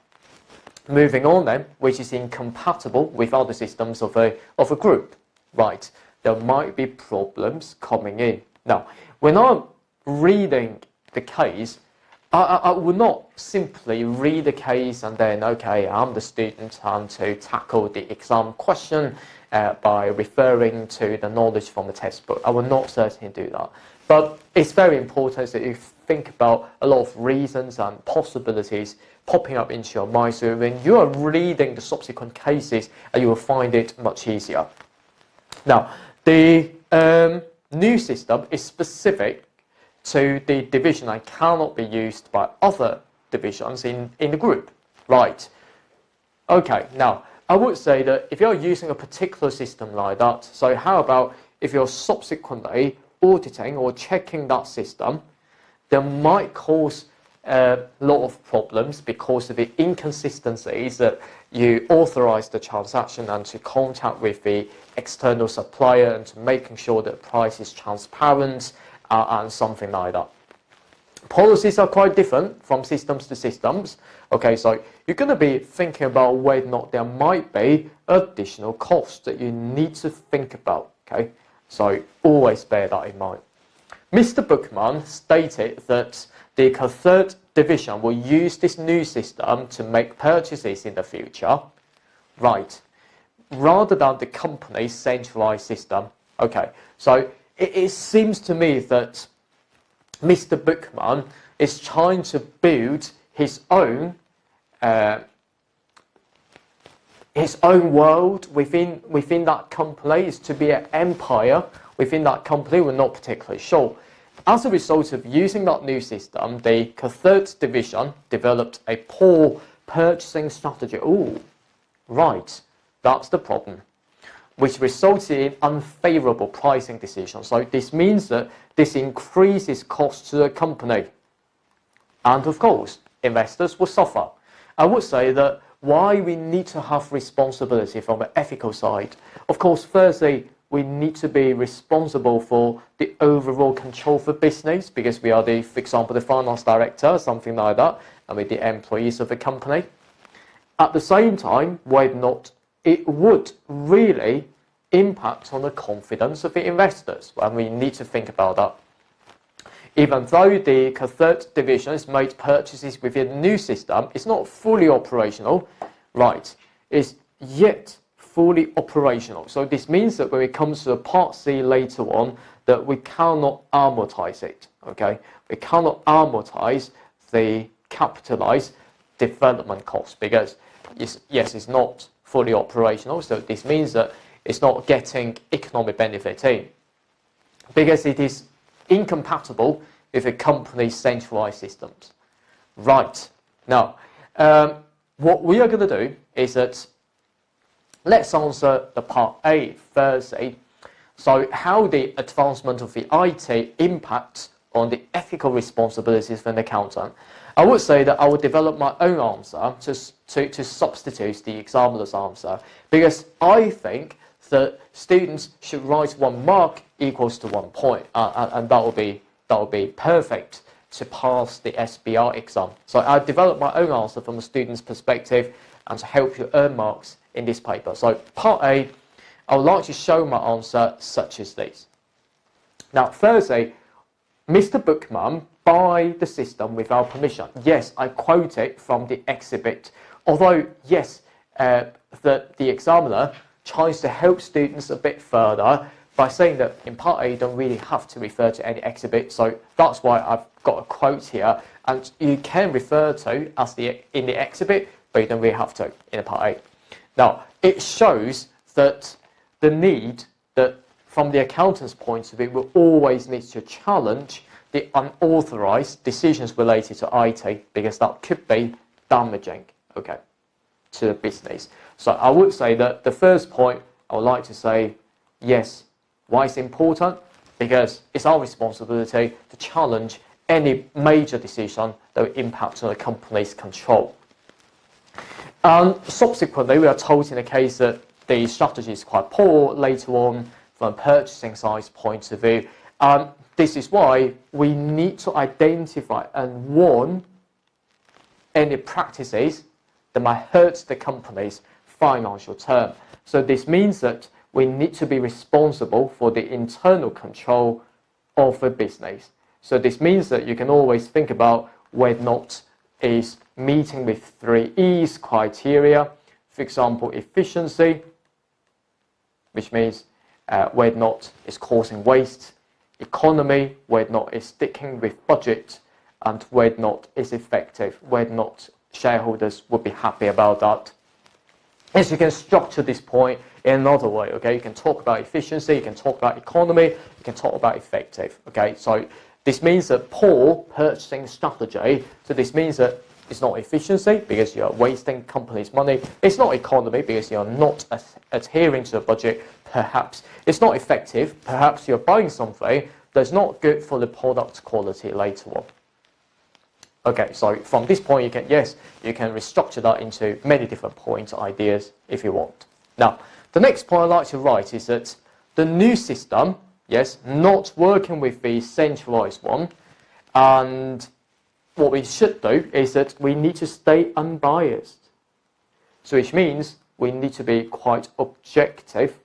moving on then, which is incompatible with other systems of a group, right? There might be problems coming in. Now, when I'm reading the case, I would not simply read the case and then, okay, I'm the student and to tackle the exam question by referring to the knowledge from the textbook. I will not certainly do that. But it's very important that you think about a lot of reasons and possibilities popping up into your mind. So when you are reading the subsequent cases, you will find it much easier. Now, the new system is specific to the division and cannot be used by other divisions in the group. Right. Okay, now, I would say that if you're using a particular system like that, so how about if you're subsequently auditing or checking that system, there might cause a lot of problems because of the inconsistencies that you authorize the transaction and to contact with the external supplier and to making sure that the price is transparent and something like that. Policies are quite different from systems to systems. Okay, so you're going to be thinking about whether or not there might be additional costs that you need to think about. Okay, so always bear that in mind. Mr. Bookman stated that the third division will use this new system to make purchases in the future, right, rather than the company's centralized system. Okay, so it seems to me that Mr. Bookman is trying to build his own world within that company. Is to be an empire within that company. We're not particularly sure. As a result of using that new system, the third division developed a poor purchasing strategy. Oh, right, that's the problem. which resulted in unfavorable pricing decisions. So this means that this increases costs to the company. And of course, investors will suffer. I would say that why we need to have responsibility from the ethical side. Of course, firstly, we need to be responsible for the overall control for business because we are the, for example, the finance director, something like that, and we're the employees of the company. At the same time, why not? It would really impact on the confidence of the investors, and we need to think about that. Even though the third division has made purchases within the new system, it's not fully operational, right? It's yet fully operational. So this means that when it comes to the Part C later on, that we cannot amortize it, okay? We cannot amortize the capitalized development costs because, it's not fully operational. So this means that it's not getting economic benefit in because it is incompatible with a company's centralized systems. Right. Now, what we are going to do is that let's answer the Part A firstly. So how the advancement of the IT impacts on the ethical responsibilities of an accountant. I would say that I would develop my own answer to substitute the examiner's answer because I think that students should write 1 mark equals to 1 point, and that would be perfect to pass the SBR exam. So I develop my own answer from a student's perspective and to help you earn marks in this paper. So Part A, I would like to show my answer such as this. Now, firstly, Mr. Bookman buy the system without permission. Yes, I quote it from the exhibit. Although, yes, the examiner tries to help students a bit further by saying that in Part A you don't really have to refer to any exhibit. So that's why I've got a quote here. And you can refer to as in the exhibit, but you don't really have to in Part A. Now, it shows that the need that from the accountant's point of view, we always need to challenge the unauthorized decisions related to IT because that could be damaging, okay, to the business. So I would say that the first point I would like to say, yes, why it's important? Because it's our responsibility to challenge any major decision that will impact on the company's control. And subsequently, we are told in the case that the strategy is quite poor later on from a purchasing side's point of view. This is why we need to identify and warn any practices that might hurt the company's financial term. So this means that we need to be responsible for the internal control of the business. So this means that you can always think about whether or not is meeting with 3 E's criteria. For example, efficiency, which means whether or not it's causing waste, economy, whether or not it's sticking with budget, and whether or not it's effective, whether or not shareholders would be happy about that. As you can structure this point in another way, okay? You can talk about efficiency, you can talk about economy, you can talk about effective, okay? So this means that poor purchasing strategy, so this means that it's not efficiency because you're wasting company's money. It's not economy because you're not adhering to the budget, perhaps. It's not effective. Perhaps you're buying something that's not good for the product quality later on. Okay, so from this point, you can restructure that into many different points, ideas, if you want. Now, the next point I'd like to write is that the new system, yes, not working with the centralized one, and what we should do is that we need to stay unbiased. So which means we need to be quite objective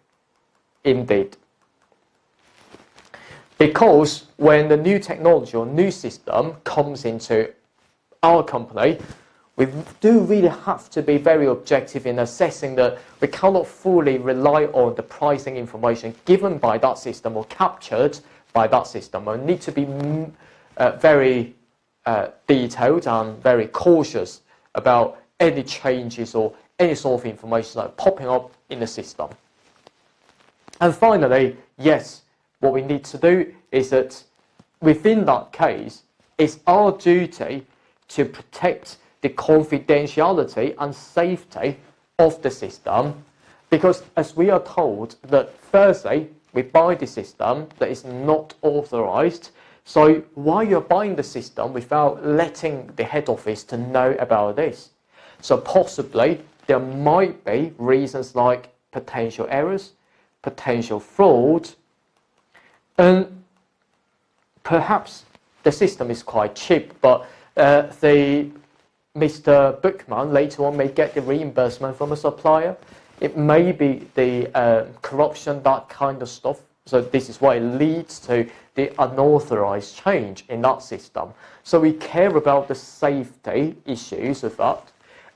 indeed. Because when the new technology or new system comes into our company, we do really have to be very objective in assessing that we cannot fully rely on the pricing information given by that system or captured by that system. We need to be very detailed and very cautious about any changes or any sort of information that are popping up in the system. And finally, yes, what we need to do is that within that case, it's our duty to protect the confidentiality and safety of the system Because as we are told that firstly, we buy the system that is not authorized. So why you're buying the system without letting the head office to know about this? So possibly there might be reasons like potential errors, potential fraud, and perhaps the system is quite cheap, but Mr. Bookman later on may get the reimbursement from a supplier. It may be the corruption, that kind of stuff. So this is why it leads to the unauthorized change in that system. So we care about the safety issues of that.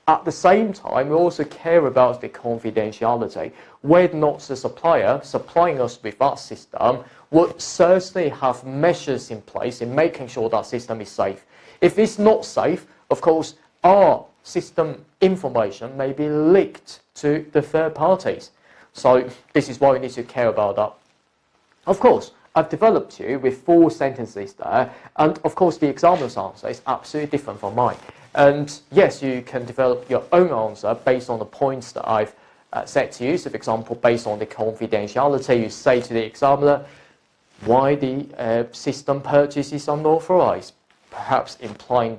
At the same time, we also care about the confidentiality. Whether or not the supplier supplying us with that system would certainly have measures in place in making sure that system is safe. If it's not safe, of course, our system information may be leaked to the third parties. So this is why we need to care about that. Of course, I've developed you with 4 sentences there, and of course the examiner's answer is absolutely different from mine. And yes, you can develop your own answer based on the points that I've said to you. So for example, based on the confidentiality, you say to the examiner why the system purchase is unauthorized, perhaps implying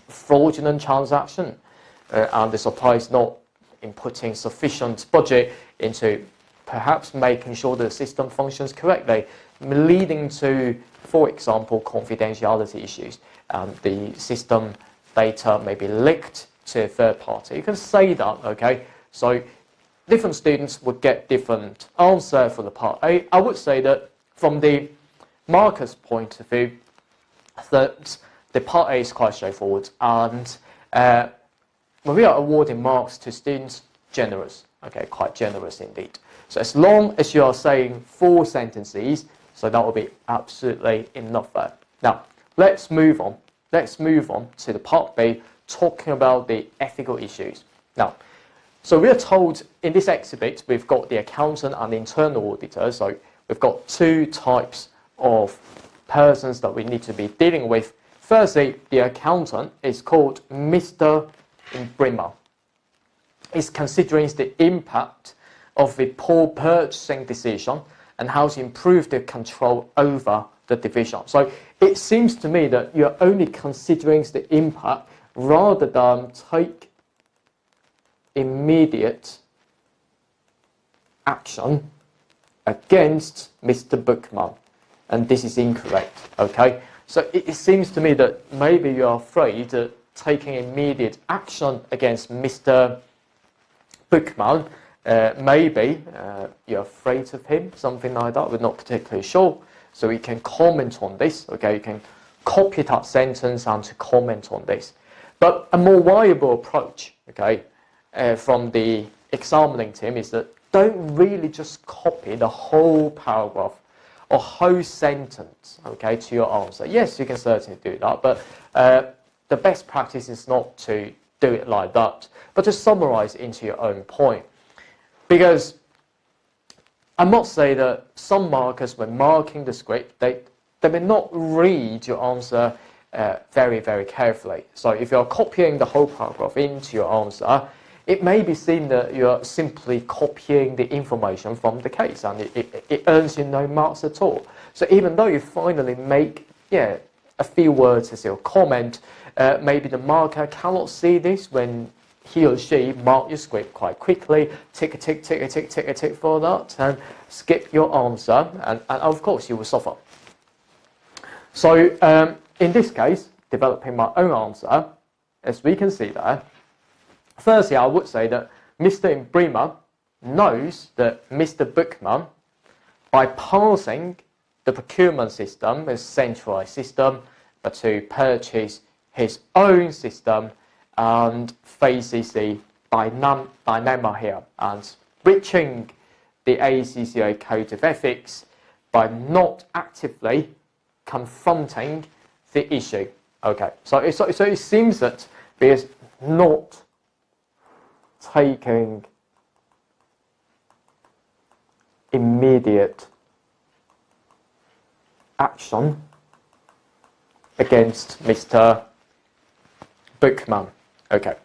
fraudulent transaction, and the supplier is not inputting sufficient budget into perhaps making sure the system functions correctly, leading to, for example, confidentiality issues. The system data may be leaked to a third party. You can say that, okay? So different students would get different answer for the part A. I would say that from the marker's point of view, that the part A is quite straightforward, and when we are awarding marks to students, generous, okay, quite generous indeed. So as long as you are saying 4 sentences, so that will be absolutely enough there. Now, let's move on. Let's move on to the part B, talking about the ethical issues. Now, so we are told in this exhibit, we've got the accountant and the internal auditor. So we've got 2 types of persons that we need to be dealing with. Firstly, the accountant is called Mr. Brimmer. He's considering the impact of the poor purchasing decision and how to improve the control over the division. So it seems to me that you're only considering the impact rather than take immediate action against Mr. Bookman. And this is incorrect, okay? So it seems to me that maybe you're afraid of taking immediate action against Mr. Bookman. Maybe you're afraid of him, something like that. We're not particularly sure. So we can comment on this, okay? You can copy that sentence and to comment on this. But a more viable approach, okay, from the examining team is that don't really just copy the whole paragraph or whole sentence, okay, to your answer. Yes, you can certainly do that, but the best practice is not to do it like that, but to summarize into your own point. Because I must say that some markers, when marking the script, they may not read your answer very, very carefully. So if you're copying the whole paragraph into your answer, it may be seen that you're simply copying the information from the case, and it earns you no marks at all. So even though you finally make a few words as your comment, maybe the marker cannot see this when he or she mark your script quite quickly, tick a tick, tick a tick, tick a tick for that, and skip your answer, and of course you will suffer. So in this case, developing my own answer, as we can see there, firstly I would say that Mr. Brimmer knows that Mr. Bookman, by passing the procurement system as centralized system, but to purchase his own system, and faces the dilemma here and breaching the ACCA Code of Ethics by not actively confronting the issue. Okay, so it seems that he is not taking immediate action against Mr. Bookman. Okay.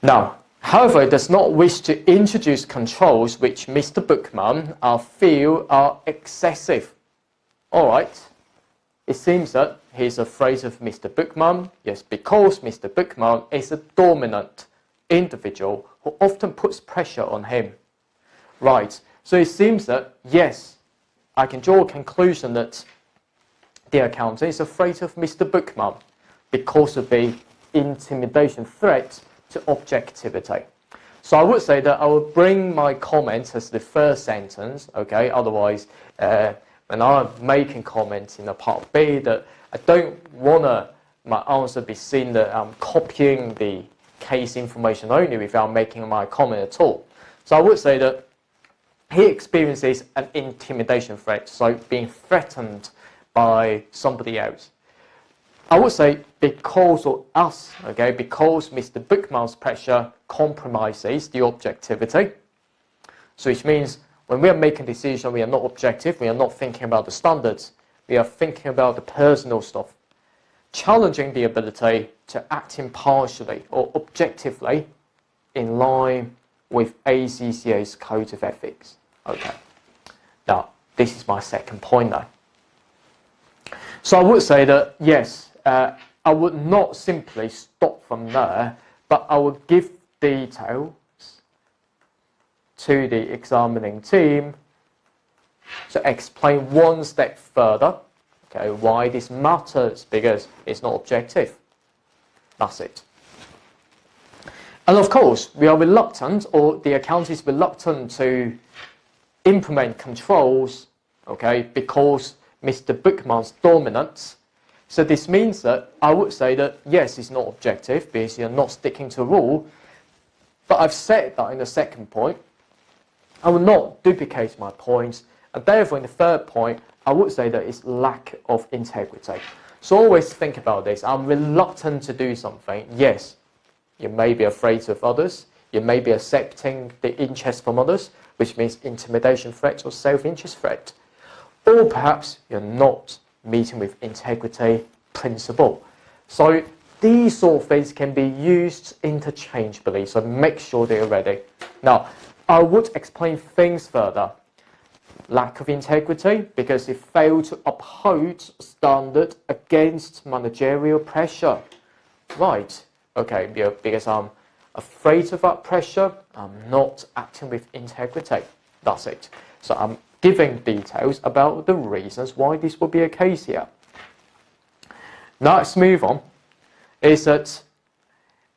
Now, However, it does not wish to introduce controls which Mr. Bookman feel are excessive. All right. It seems that he's afraid of Mr. Bookman, yes, because Mr. Bookman is a dominant individual who often puts pressure on him. Right, so it seems that, yes, I can draw a conclusion that the accountant is afraid of Mr. Bookman because of the intimidation threat to objectivity. So I would say that I will bring my comments as the first sentence, okay, otherwise when I'm making comments in a part B, that I don't want my answer be seen that I'm copying the case information only without making my comment at all. So I would say that he experiences an intimidation threat, so being threatened by somebody else. I would say because of us, okay, because Mr. Bookman's pressure compromises the objectivity. So which means when we are making decisions, we are not objective, we are not thinking about the standards, we are thinking about the personal stuff. Challenging the ability to act impartially or objectively in line with ACCA's Code of Ethics. Okay. Now, this is my second point now. So I would say that, yes, I would not simply stop from there, but I would give details to the examining team to explain one step further, okay, why this matters, because it's not objective. That's it. And of course, we are reluctant, or the accountant is reluctant to implement controls, okay, because Mr. Bookman's dominance. So this means that I would say that, yes, it's not objective because you're not sticking to a rule, but I've said that in the second point. I will not duplicate my points, and therefore in the third point, I would say that it's lack of integrity. So always think about this. I'm reluctant to do something. Yes, you may be afraid of others. You may be accepting the interest from others, which means intimidation threat or self-interest threat. Or perhaps you're not meeting with integrity principle. So these sort of things can be used interchangeably, so make sure they're ready. Now, I would explain things further. Lack of integrity, because it failed to uphold standard against managerial pressure. Right, okay, because I'm afraid of that pressure, I'm not acting with integrity. That's it. So I'm giving details about the reasons why this will be a case here. Now let's move on. Is that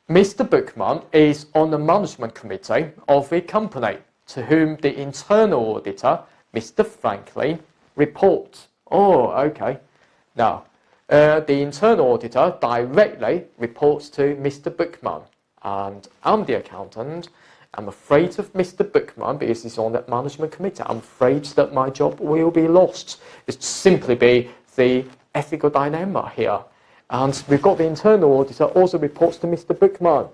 Mr. Bookman is on the management committee of a company to whom the internal auditor, Mr. Franklin, reports. Oh, okay. Now, the internal auditor directly reports to Mr. Bookman, and I'm the accountant. I'm afraid of Mr. Bookman because he's on that management committee. I'm afraid that my job will be lost. It's simply be the ethical dilemma here. And we've got the internal auditor also reports to Mr. Bookman.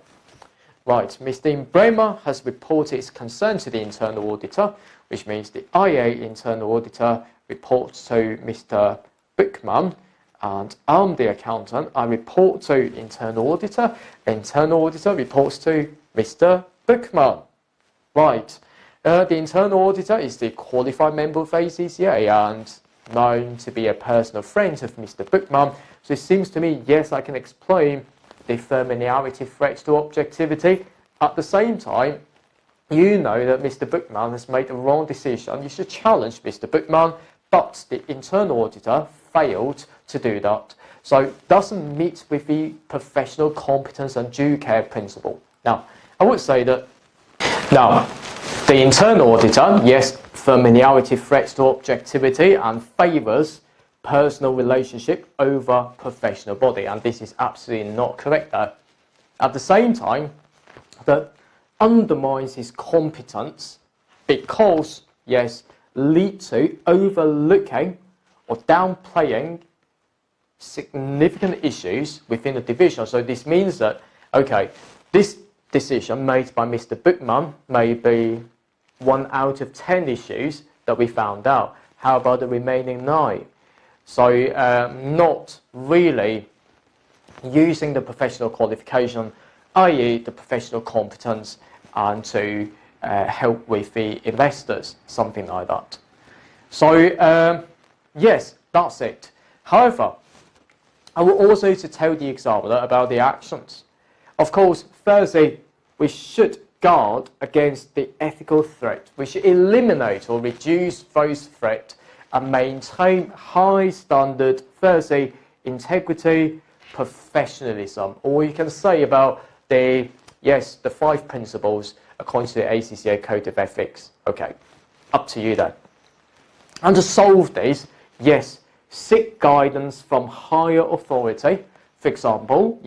Right, Mr. Bremer has reported his concern to the internal auditor, which means the IA internal auditor reports to Mr. Bookman, and I'm the accountant. I report to internal auditor. The internal auditor reports to Mr. Bookman. Right, the internal auditor is the qualified member of ACCA and known to be a personal friend of Mr. Bookman. So it seems to me, yes, I can explain the familiarity threat to objectivity. At the same time, you know that Mr. Bookman has made the wrong decision. You should challenge Mr. Bookman, but the internal auditor failed to do that. So it doesn't meet with the professional competence and due care principle. Now, I would say that now the internal auditor, yes, familiarity threats to objectivity and favours personal relationship over professional body, and this is absolutely not correct though. At the same time, that undermines his competence because, yes, lead to overlooking or downplaying significant issues within the division. So this means that, okay, this decision made by Mr. Bookman may be 1 out of 10 issues that we found out. How about the remaining 9? So not really using the professional qualification, i.e. the professional competence, and to help with the investors, something like that. So yes, that's it. However, I will also to tell the examiner about the actions. Of course, firstly, we should guard against the ethical threat. We should eliminate or reduce those threats and maintain high standard, firstly, integrity, professionalism, or you can say about the 5 principles according to the ACCA Code of Ethics. Okay, up to you then. And to solve this, yes, seek guidance from higher authority. For example,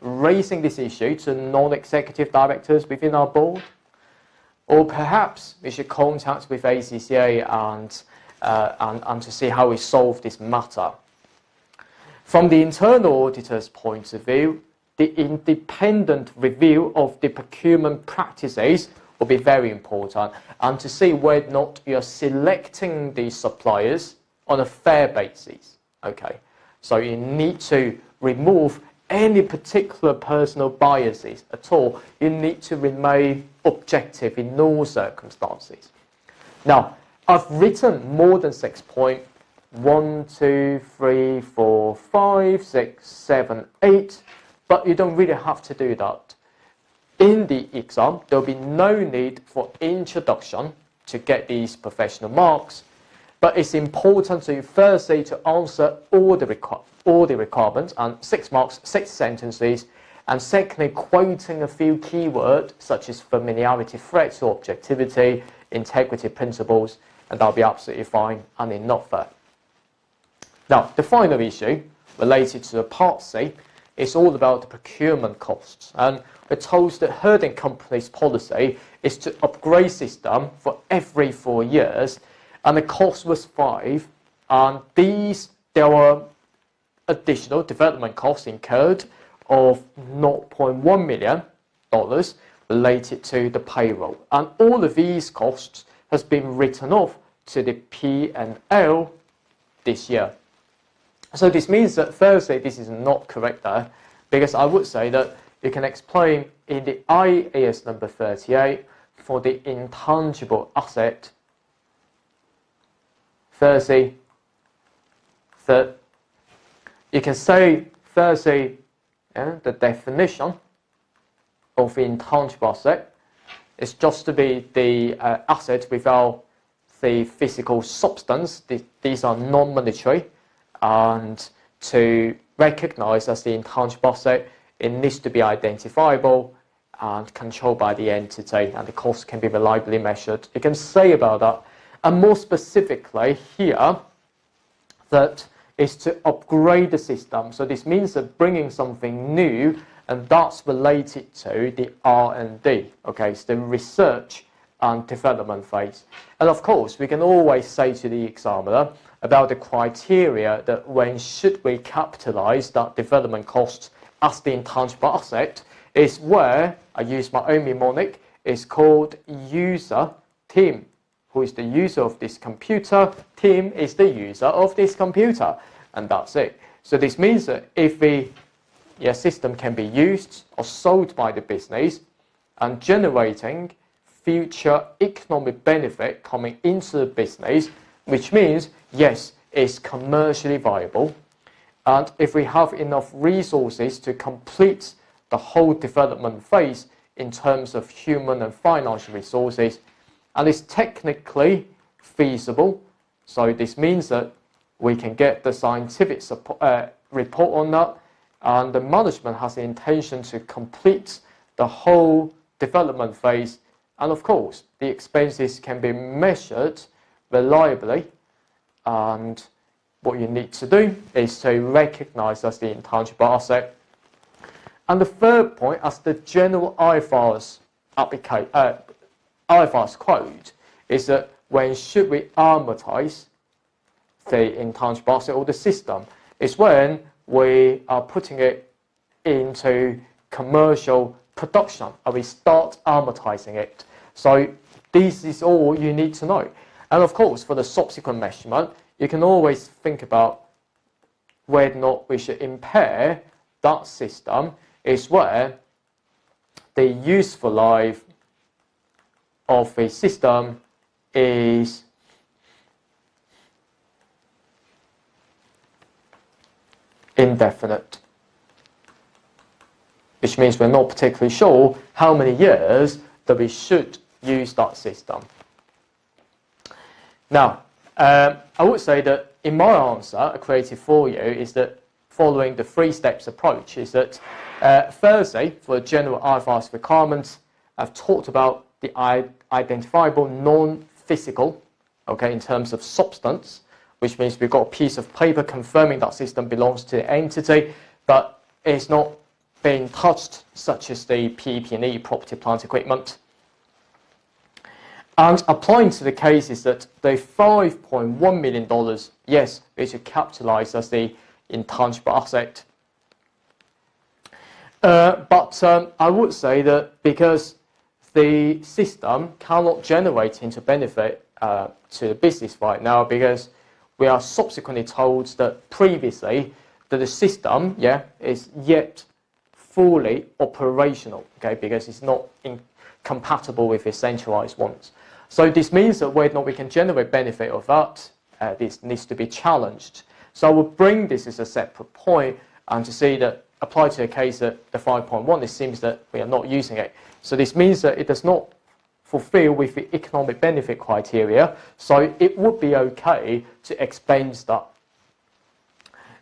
raising this issue to non-executive directors within our board, or perhaps we should contact with ACCA and to see how we solve this matter. From the internal auditor's point of view, the independent review of the procurement practices will be very important, and to see whether or not you're selecting the suppliers on a fair basis. Okay, so you need to remove any particular personal biases at all. You need to remain objective in all circumstances. Now, I've written more than 6 points. 1, 2, 3, 4, 5, 6, 7, 8, but you don't really have to do that. In the exam, there will be no need for introduction to get these professional marks, but it's important to firstly to answer all the requirements, and 6 marks, 6 sentences, and secondly quoting a few keywords such as familiarity, threats, or objectivity, integrity principles, and that'll be absolutely fine and enough there. Now, the final issue related to the Part C is all about the procurement costs. And we're told that Herding Company's policy is to upgrade system for every 4 years, and the cost was 5. And there were additional development costs incurred of $0.1 million related to the payroll. And all of these costs has been written off to the P&L this year. So this means that firstly, this is not correct there, because I would say that you can explain in the IAS number 38 for the intangible asset, firstly, that you can say firstly, the definition of the intangible asset is just to be the asset without the physical substance. These are non-monetary. And to recognize as the intangible asset, it needs to be identifiable and controlled by the entity, and the cost can be reliably measured. You can say about that. And more specifically here, that is to upgrade the system. So this means that bringing something new, and that's related to the R&D, okay, it's the research and development phase. And of course, we can always say to the examiner about the criteria that when should we capitalize that development cost as the intangible asset is where, I use my own mnemonic, is called user Tim. Who is the user of this computer? Tim is the user of this computer. And that's it. So this means that if the system can be used or sold by the business and generating future economic benefit coming into the business, which means, yes, it's commercially viable. And if we have enough resources to complete the whole development phase in terms of human and financial resources, and it's technically feasible, so this means that we can get the scientific report on that, and the management has the intention to complete the whole development phase. And of course, the expenses can be measured reliably, and what you need to do is to recognize as the intangible asset. And the third point, as the general IFRS quote, is that when should we amortize the intangible asset or the system, is when we are putting it into commercial production and we start amortizing it. So this is all you need to know. And of course, for the subsequent measurement, you can always think about whether or not we should impair that system, is where the useful life of a system is indefinite, which means we're not particularly sure how many years that we should use that system. Now, I would say that in my answer, I created for you, is that following the 3 steps approach, is that firstly, for general IFRS requirements, I've talked about the identifiable non-physical, okay, in terms of substance, which means we've got a piece of paper confirming that system belongs to the entity, but it's not being touched, such as the PP&E, property, plant, equipment. And applying to the cases that the $5.1 million, yes, we should capitalize as the intangible asset. But I would say that because the system cannot generate into benefit to the business right now, because we are subsequently told that previously that the system, yeah, is yet fully operational, okay, because it's not compatible with the centralized ones. So this means that whether or not we can generate benefit of that, this needs to be challenged. So I will bring this as a separate point and to see that applied to a case that the 5.1, it seems that we are not using it. So this means that it does not fulfill with the economic benefit criteria, so it would be okay to expense that.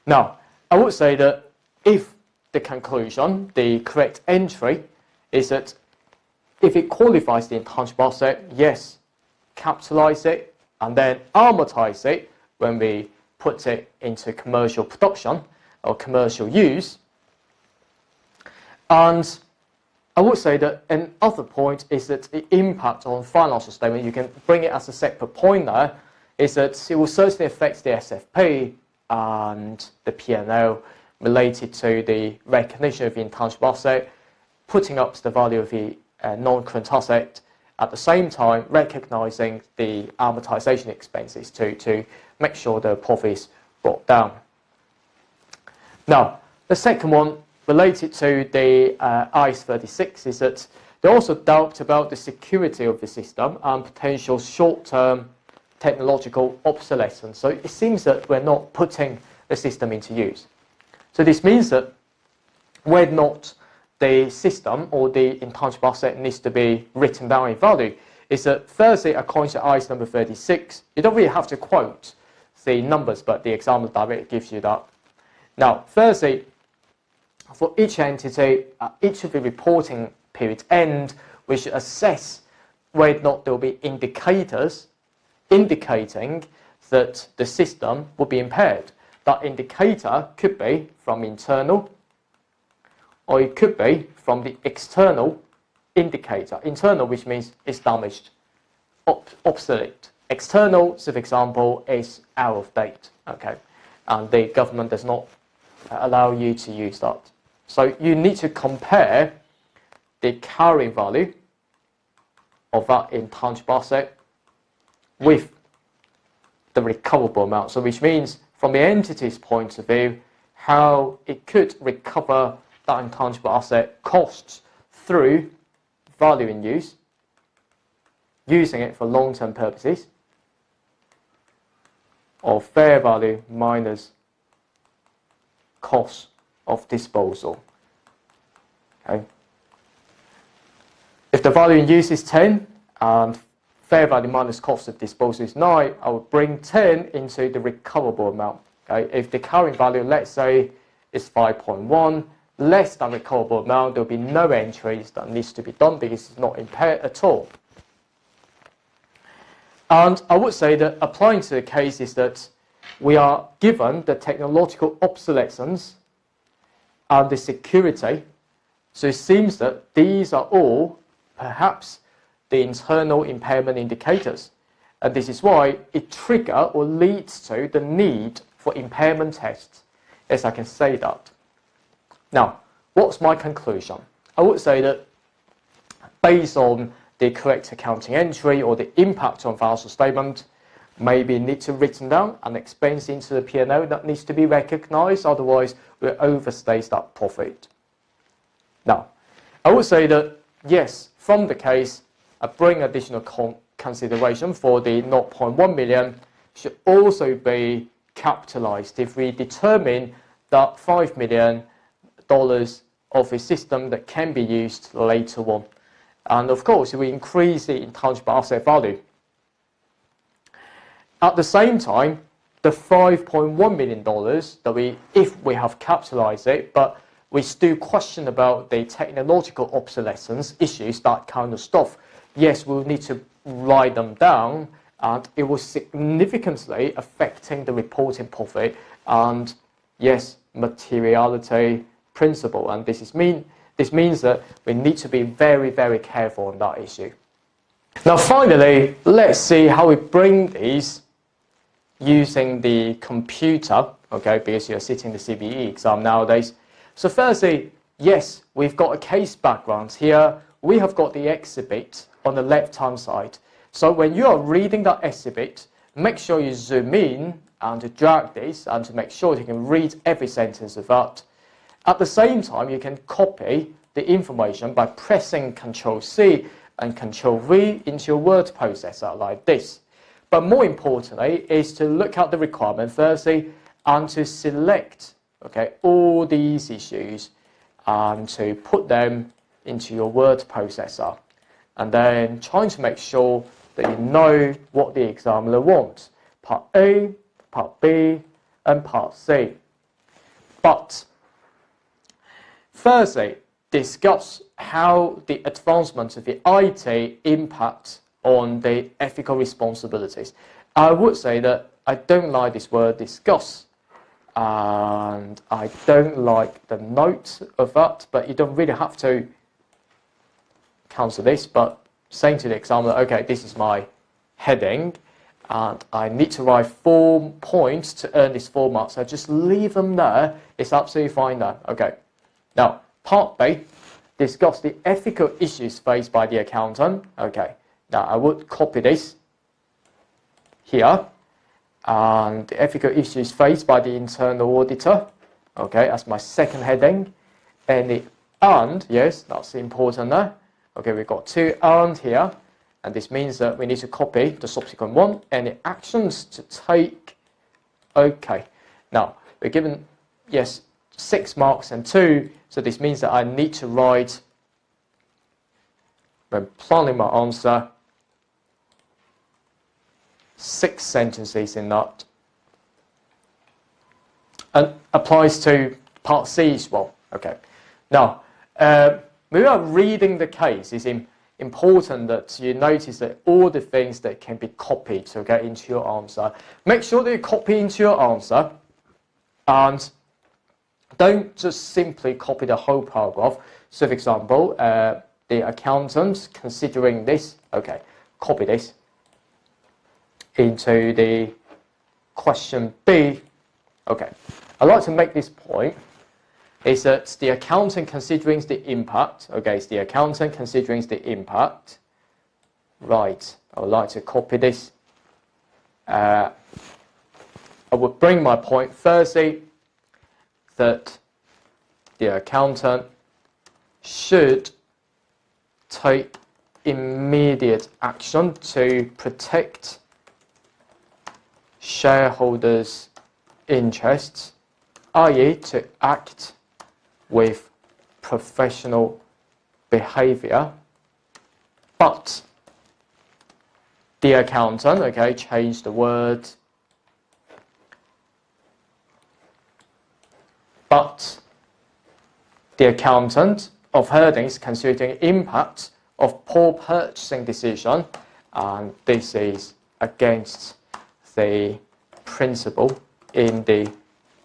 Now, I would say that if the conclusion, the correct entry, is that if it qualifies the intangible asset, yes, capitalize it and then amortize it when we put it into commercial production or commercial use. And I would say that another point is that the impact on financial statement, you can bring it as a separate point there, is that it will certainly affect the SFP and the P&L related to the recognition of the intangible asset, putting up the value of the non-current asset, at the same time recognizing the amortization expenses to make sure the profit is brought down. Now, the second one related to the ICE 36 is that they also doubt about the security of the system and potential short-term technological obsolescence. So it seems that we're not putting the system into use. So this means that whether or not the system or the intangible asset needs to be written down in value is that firstly, according to ICE number 36, you don't really have to quote the numbers, but the example directly gives you that. Now, firstly, for each entity, at each of the reporting periods end, we should assess whether or not there will be indicators indicating that the system will be impaired. That indicator could be from internal, or it could be from the external indicator. Internal, which means it's damaged, obsolete. External, so for example, is out of date, okay, and the government does not allow you to use that. So you need to compare the carrying value of that intangible asset with the recoverable amount. So which means from the entity's point of view, how it could recover that intangible asset costs through value in use, using it for long-term purposes, or fair value minus cost of disposal. Okay. If the value in use is 10 and fair value minus cost of disposal is 9, I would bring 10 into the recoverable amount. Okay. If the carrying value, let's say, is 5.1, less than recoverable amount, there will be no entries that needs to be done because it's not impaired at all. And I would say that applying to the case is that we are given the technological obsolescence and the security. So it seems that these are all perhaps the internal impairment indicators. And this is why it triggers or leads to the need for impairment tests, as I can say that. Now, what's my conclusion? I would say that based on the correct accounting entry or the impact on financial statement, maybe need to written down and expense into the P&L that needs to be recognized, otherwise we'll overstate that profit. Now, I would say that yes, from the case, bring additional consideration for the 0.1 million should also be capitalized if we determine that $5 million of a system that can be used later on. And of course, we increase the intangible asset value. At the same time, the $5.1 million that if we have capitalized it, but we still question about the technological obsolescence issues, that kind of stuff, yes, we'll need to write them down, and it will significantly affecting the reporting profit and, yes, materiality principle. And this means that we need to be very, very careful on that issue. Now, finally, let's see how we bring these using the computer, okay, because you're sitting the CBE exam nowadays. So firstly, yes, we've got a case background here. We have got the exhibit on the left-hand side. So when you are reading that exhibit, make sure you zoom in and to drag this and to make sure you can read every sentence of that. At the same time, you can copy the information by pressing Ctrl+C and Ctrl+V into your word processor like this. But more importantly is to look at the requirement firstly and to select, okay, all these issues and to put them into your word processor. And then trying to make sure that you know what the examiner wants. Part A, Part B, and Part C. But firstly, discuss how the advancement of the IT impacts on the ethical responsibilities. I would say that I don't like this word discuss, and I don't like the note of that, but you don't really have to cancel this, but saying to the examiner, okay, this is my heading, and I need to write 4 points to earn this 4 marks, so just leave them there, it's absolutely fine there. Okay. Now, Part B, discuss the ethical issues faced by the accountant. Okay. Now, I would copy this here, and the ethical issues faced by the internal auditor, okay, as my second heading, and, yes, that's important there. Okay, we've got 2 and here, and this means that we need to copy the subsequent one, and the actions to take, okay. Now, we're given, yes, 6 marks and 2, so this means that I need to write, when planning my answer, 6 sentences in that. And applies to Part C as well. Okay. Now, when we are reading the case, it's important that you notice that all the things that can be copied to get into your answer. Make sure that you copy into your answer, and don't just simply copy the whole paragraph. So, for example, the accountant considering this, okay, copy this into the question B. Okay, I'd like to make this point, is that the accountant considering the impact, okay, it's the accountant considering the impact, right, I would like to copy this. I would bring my point firstly that the accountant should take immediate action to protect shareholders' interests, i.e. to act with professional behavior. But the accountant, okay, change the word, but the accountant of holdings considering impact of poor purchasing decision, and this is against the principle in the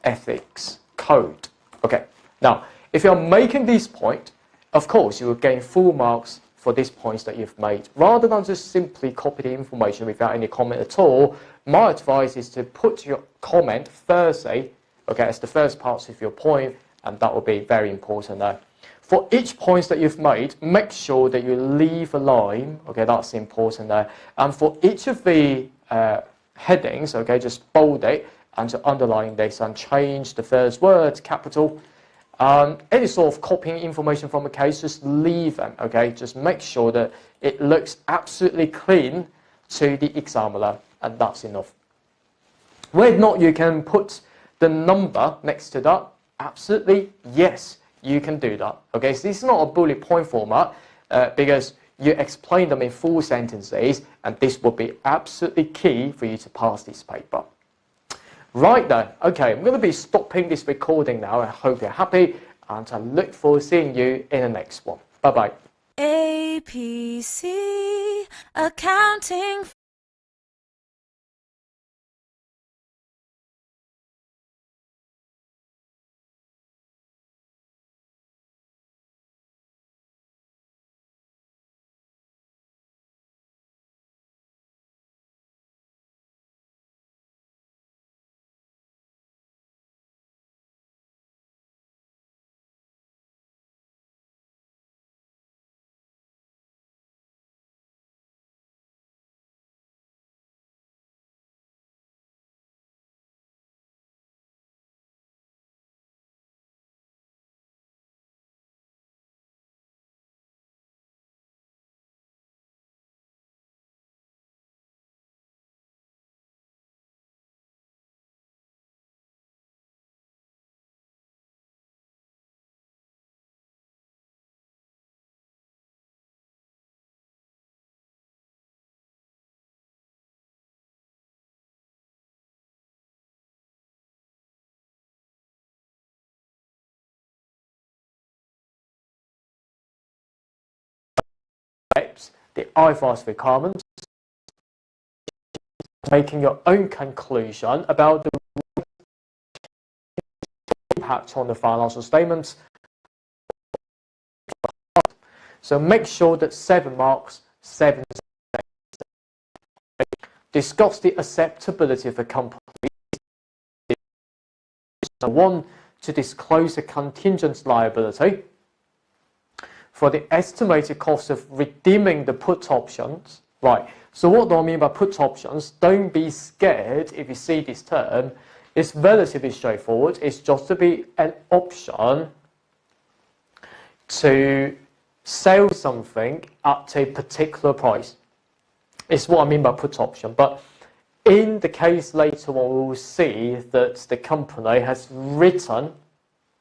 ethics code. Okay, now if you're making this point, of course you will gain full marks for these points that you've made. Rather than just simply copy the information without any comment at all, my advice is to put your comment firstly, okay, as the first part of your point, and that will be very important there. For each point that you've made, make sure that you leave a line, okay, that's important there. And for each of the headings, okay, just bold it and to underline this and change the first word, capital, Any sort of copying information from a case, just leave them, okay? Just make sure that it looks absolutely clean to the examiner, and that's enough. Whether or not you can put the number next to that, absolutely yes, you can do that, okay? So this is not a bullet point format, because you explain them in full sentences, and this will be absolutely key for you to pass this paper. Right then, okay, I'm going to be stopping this recording now. I hope you're happy, and I look forward to seeing you in the next one. Bye-bye. APC Accounting. The IFRS requirements, making your own conclusion about the impact on the financial statements. So make sure that 7 marks, 7 discuss the acceptability of a company. 1, to disclose a contingent liability for the estimated cost of redeeming the put options. Right, so what do I mean by put options? Don't be scared if you see this term. It's relatively straightforward. It's just to be an option to sell something at a particular price. It's what I mean by put option. But in the case later on, we will see that the company has written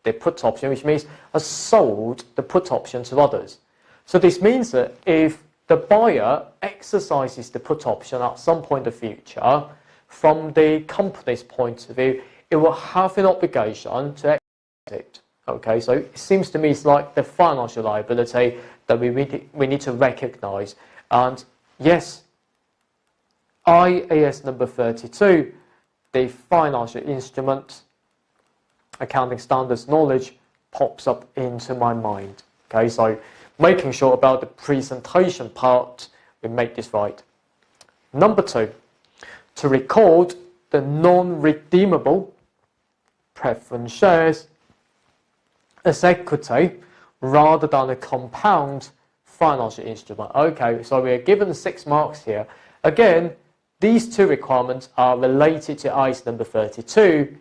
the put option, which means has sold the put option to others. So this means that if the buyer exercises the put option at some point in the future, from the company's point of view, it will have an obligation to exit. Okay, so it seems to me it's like the financial liability that we need to recognize. And yes, IAS number 32, the financial instrument accounting standards knowledge pops up into my mind. Okay, so making sure about the presentation part, we make this right. Number 2, to record the non-redeemable preference shares as equity rather than a compound financial instrument. Okay, so we are given 6 marks here. Again, these 2 requirements are related to IAS number 32.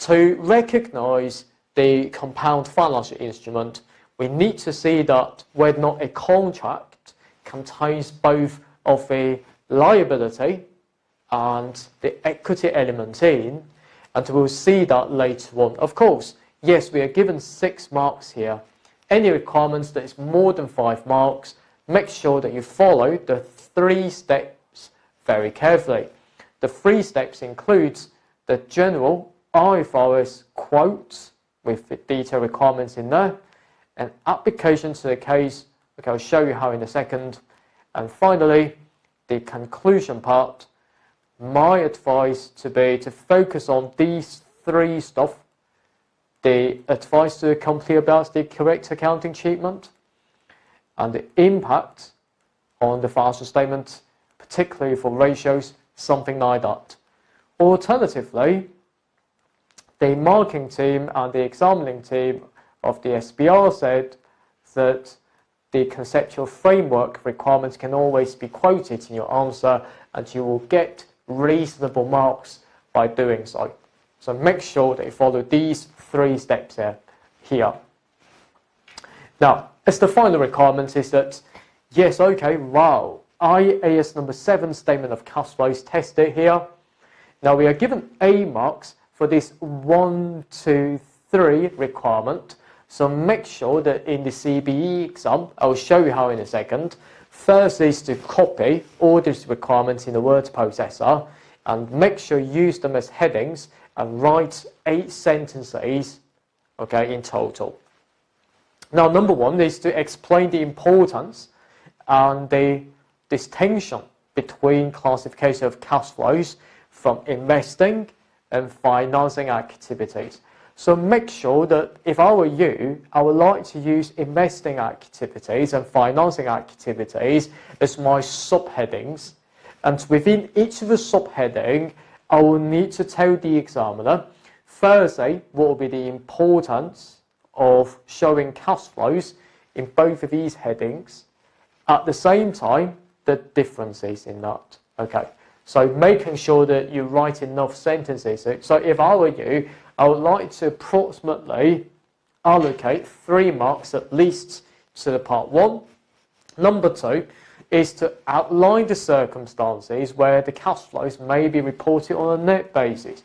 To recognize the compound financial instrument, we need to see that whether or not a contract contains both of a liability and the equity element in, and we'll see that later on. Of course, yes, we are given 6 marks here. Any requirements that is more than 5 marks, make sure that you follow the 3 steps very carefully. The 3 steps includes the general IFRS quotes with the detailed requirements in there, and application to the case, okay, I'll show you how in a second. And finally, the conclusion part, my advice to be to focus on these 3 stuff: the advice to the company about the correct accounting treatment, and the impact on the financial statement, particularly for ratios, something like that. Alternatively, the marking team and the examining team of the SBR said that the conceptual framework requirements can always be quoted in your answer, and you will get reasonable marks by doing so. So make sure that you follow these 3 steps here. Now, as the final requirement is that, yes, okay, wow, IAS number 7 statement of cash flows tested here. Now we are given A marks for this 1, 2, 3 requirement. So make sure that in the CBE exam, I will show you how in a second. First is to copy all these requirements in the word processor and make sure you use them as headings and write 8 sentences, okay, in total. Now, number 1 is to explain the importance and the distinction between classification of cash flows from investing and financing activities. So make sure that if I were you, I would like to use investing activities and financing activities as my subheadings. And within each of the subheading, I will need to tell the examiner, firstly, what will be the importance of showing cash flows in both of these headings. At the same time, the differences in that. Okay, so making sure that you write enough sentences. So if I were you, I would like to approximately allocate 3 marks at least to the part 1. Number 2 is to outline the circumstances where the cash flows may be reported on a net basis.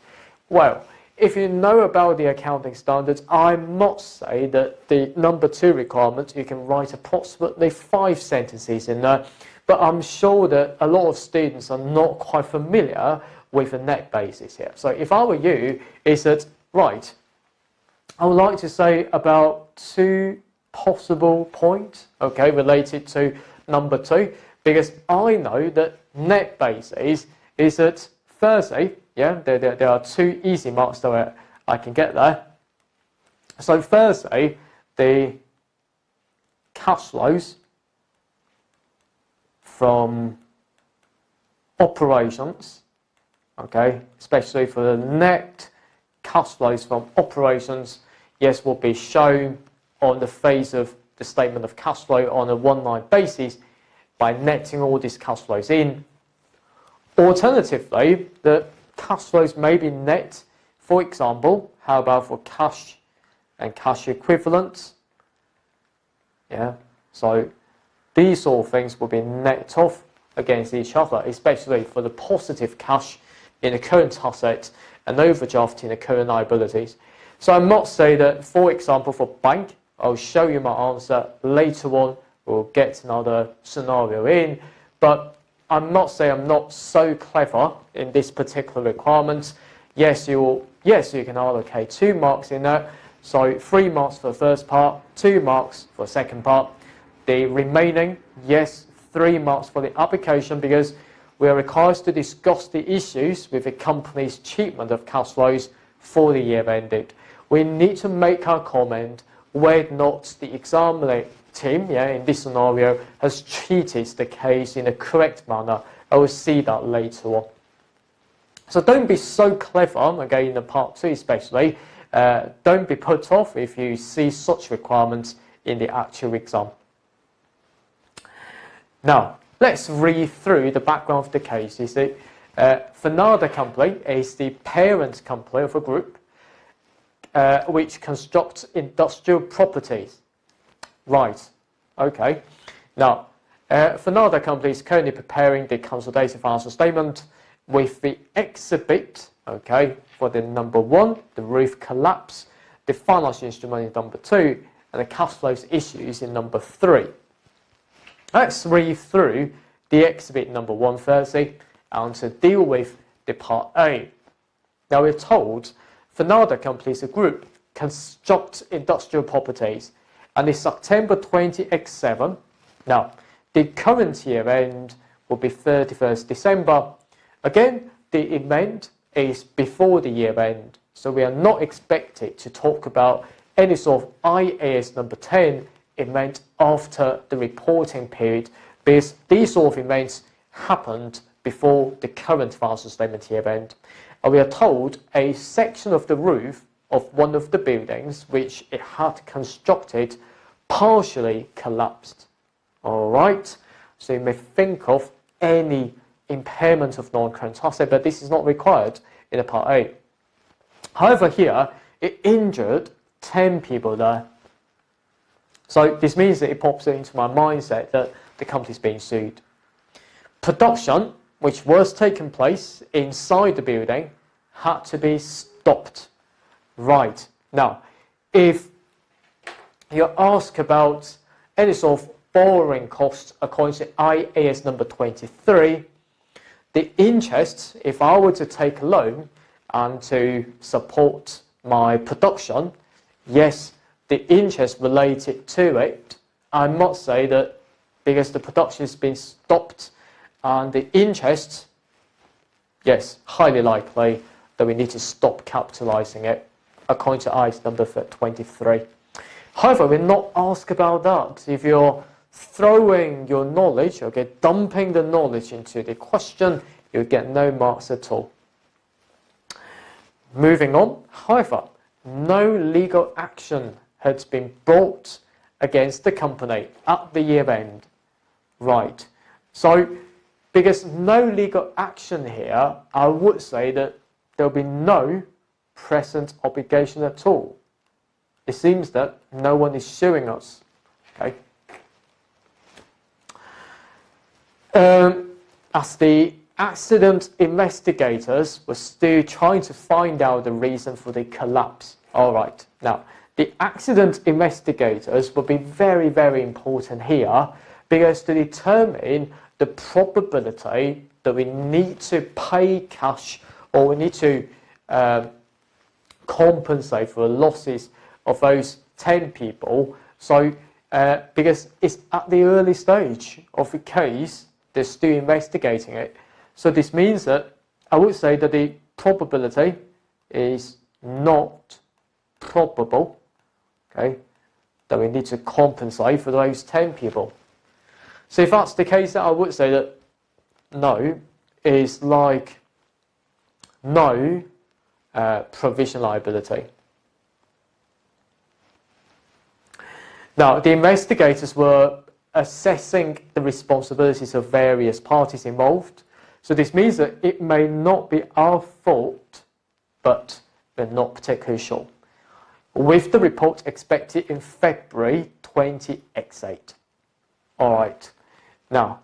Well, if you know about the accounting standards, I must say that the number 2 requirement, you can write approximately 5 sentences in there, but I'm sure that a lot of students are not quite familiar with a net basis here. So if I were you, is that, right, I would like to say about 2 possible points, okay, related to number 2, because I know that net basis is that, firstly, yeah, there are 2 easy marks that I can get there. So firstly, the cash flows from operations, okay, especially for the net cash flows from operations, yes, will be shown on the face of the statement of cash flow on a one-line basis by netting all these cash flows in. Alternatively, the cash flows may be net. For example, how about for cash and cash equivalents? Yeah, so these sort of things will be net off against each other, especially for the positive cash in the current asset and overdraft in the current liabilities. So I must say that, for example, for bank, I'll show you my answer later on. We'll get another scenario in, but I must say I'm not so clever in this particular requirement. Yes, you can allocate 2 marks in there. So 3 marks for the first part, 2 marks for the second part. The remaining, yes, 3 marks for the application, because we are required to discuss the issues with the company's treatment of cash flows for the year ended. We need to make our comment whether or not the examining team, in this scenario, has treated the case in a correct manner. I will see that later on. So don't be so clever, again in the part 2 especially, don't be put off if you see such requirements in the actual exam. Now, let's read through the background of the case. You see, Fernanda Company is the parent company of a group which constructs industrial properties. Right, okay. Now, Fernanda Company is currently preparing the consolidated financial statement with the exhibit, okay, for the number 1, the roof collapse, the financial instrument in number 2, and the cash flows issues in number 3. Let's read through the exhibit number 1 firstly, and to deal with the part A. Now we're told Fernanda Company is a group construct industrial properties, and it's September 20x7. Now, the current year end will be 31st December. Again, the event is before the year end, so we are not expected to talk about any sort of IAS number 10 event after the reporting period, because these sort of events happened before the current financial statement year end. And we are told a section of the roof of one of the buildings which it had constructed partially collapsed. Alright, so you may think of any impairment of non-current asset, but this is not required in a part A. However, here it injured 10 people there. So this means that it pops into my mindset that the company's being sued. Production, which was taking place inside the building, had to be stopped. Right. Now, if you ask about any sort of borrowing costs according to IAS number 23, the interest, if I were to take a loan and to support my production, yes, the interest related to it, I must say that because the production has been stopped and the interest, yes, highly likely that we need to stop capitalizing it according to IAS number 23. However, we're not asked about that. If you're throwing your knowledge, okay, dumping the knowledge into the question, you get no marks at all. Moving on, however, no legal action has been brought against the company at the year end. Right. So, because no legal action here, I would say that there will be no present obligation at all. It seems that no one is suing us. Okay. As the accident investigators were still trying to find out the reason for the collapse. All right. Now, the accident investigators will be very, very important here because to determine the probability that we need to pay cash or we need to compensate for the losses of those 10 people. So, because it's at the early stage of the case, they're still investigating it. So this means that I would say that the probability is not probable, okay, that we need to compensate for those 10 people. So if that's the case, I would say that no is like no provision liability. Now, the investigators were assessing the responsibilities of various parties involved. So this means that it may not be our fault, but we're not particularly sure. With the report expected in February 20X8. All right. Now,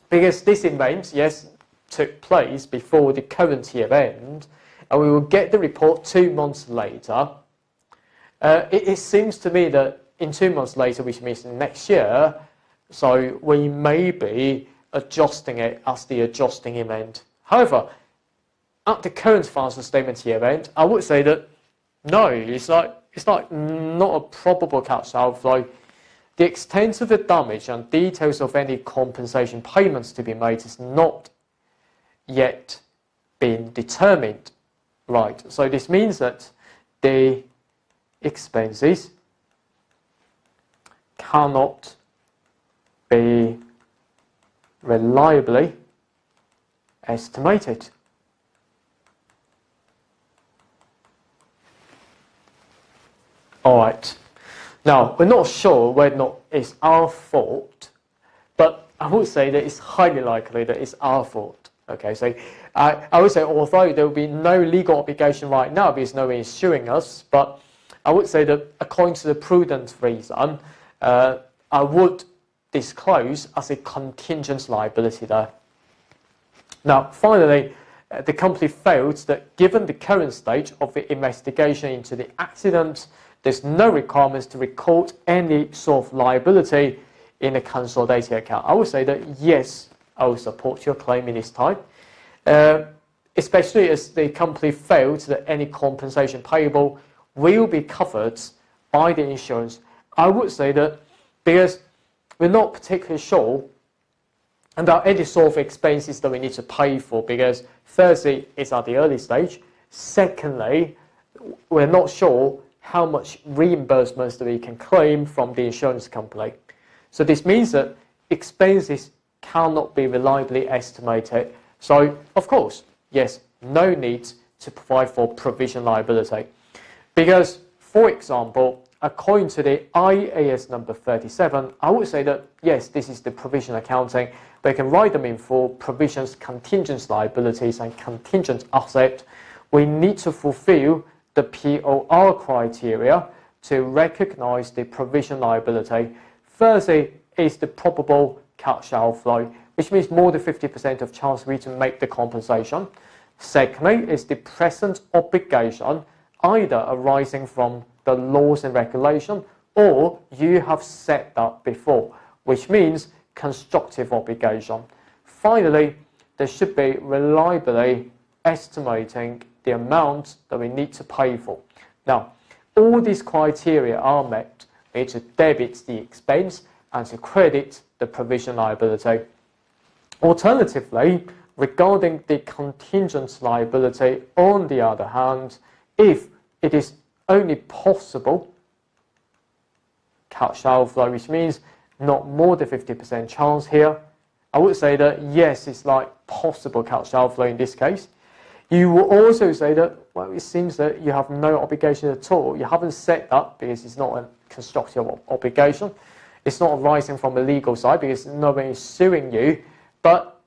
because this event, yes, took place before the current year end, and we will get the report 2 months later. It seems to me that in 2 months later, which means next year, so we may be adjusting it as the adjusting event. However, at the current financial statement year end, I would say that no, it's like not a probable cash outflow. The extent of the damage and details of any compensation payments to be made is not yet been determined. Right, so this means that the expenses cannot be reliably estimated. All right. Now, we're not sure whether or not it's our fault, but I would say that it's highly likely that it's our fault. Okay, so I would say although there will be no legal obligation right now because no one is suing us, but I would say that according to the prudent reason, I would disclose as a contingent liability there. Now, finally, the company failed that given the current stage of the investigation into the accident, there's no requirements to record any sort of liability in a consolidated account. I would say that yes, I will support your claim in this time, especially as the company failed that any compensation payable will be covered by the insurance. I would say that because we're not particularly sure about any sort of expenses that we need to pay for, because firstly, it's at the early stage. Secondly, we're not sure how much reimbursements that we can claim from the insurance company. So this means that expenses cannot be reliably estimated. So, of course, yes, no need to provide for provision liability. Because, for example, according to the IAS number 37, I would say that, yes, this is the provision accounting, but you can write them in for provisions, contingent liabilities, and contingent asset. We need to fulfill the POR criteria to recognize the provision liability. Firstly is the probable cash outflow, which means more than 50% of chance we to make the compensation. Secondly is the present obligation, either arising from the laws and regulation or you have set that before, which means constructive obligation. Finally, there should be reliably estimating the amount that we need to pay for. Now, all these criteria are met. We need to debit the expense and to credit the provision liability. Alternatively, regarding the contingent liability, on the other hand, if it is only possible cash outflow, which means not more than 50% chance here, I would say that yes, it's like possible cash outflow in this case. You will also say that, well, it seems that you have no obligation at all. You haven't set that because it's not a constructive obligation. It's not arising from the legal side because nobody is suing you. But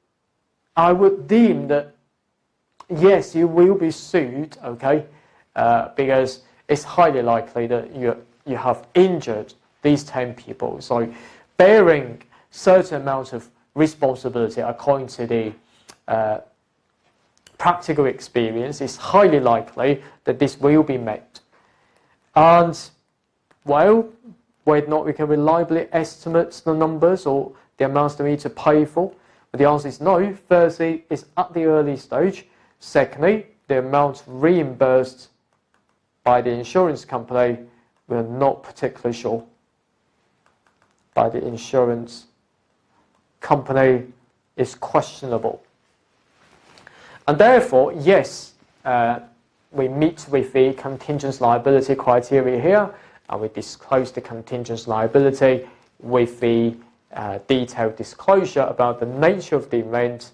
I would deem that, yes, you will be sued, okay, because it's highly likely that you have injured these 10 people. So bearing certain amount of responsibility according to the practical experience, it's highly likely that this will be met. And, well, whether or not we can reliably estimate the numbers or the amounts that we need to pay for, but the answer is no. Firstly, it's at the early stage. Secondly, the amount reimbursed by the insurance company, we're not particularly sure. By the insurance company is questionable. And therefore, yes, we meet with the contingent liability criteria here, and we disclose the contingent liability with the detailed disclosure about the nature of the event,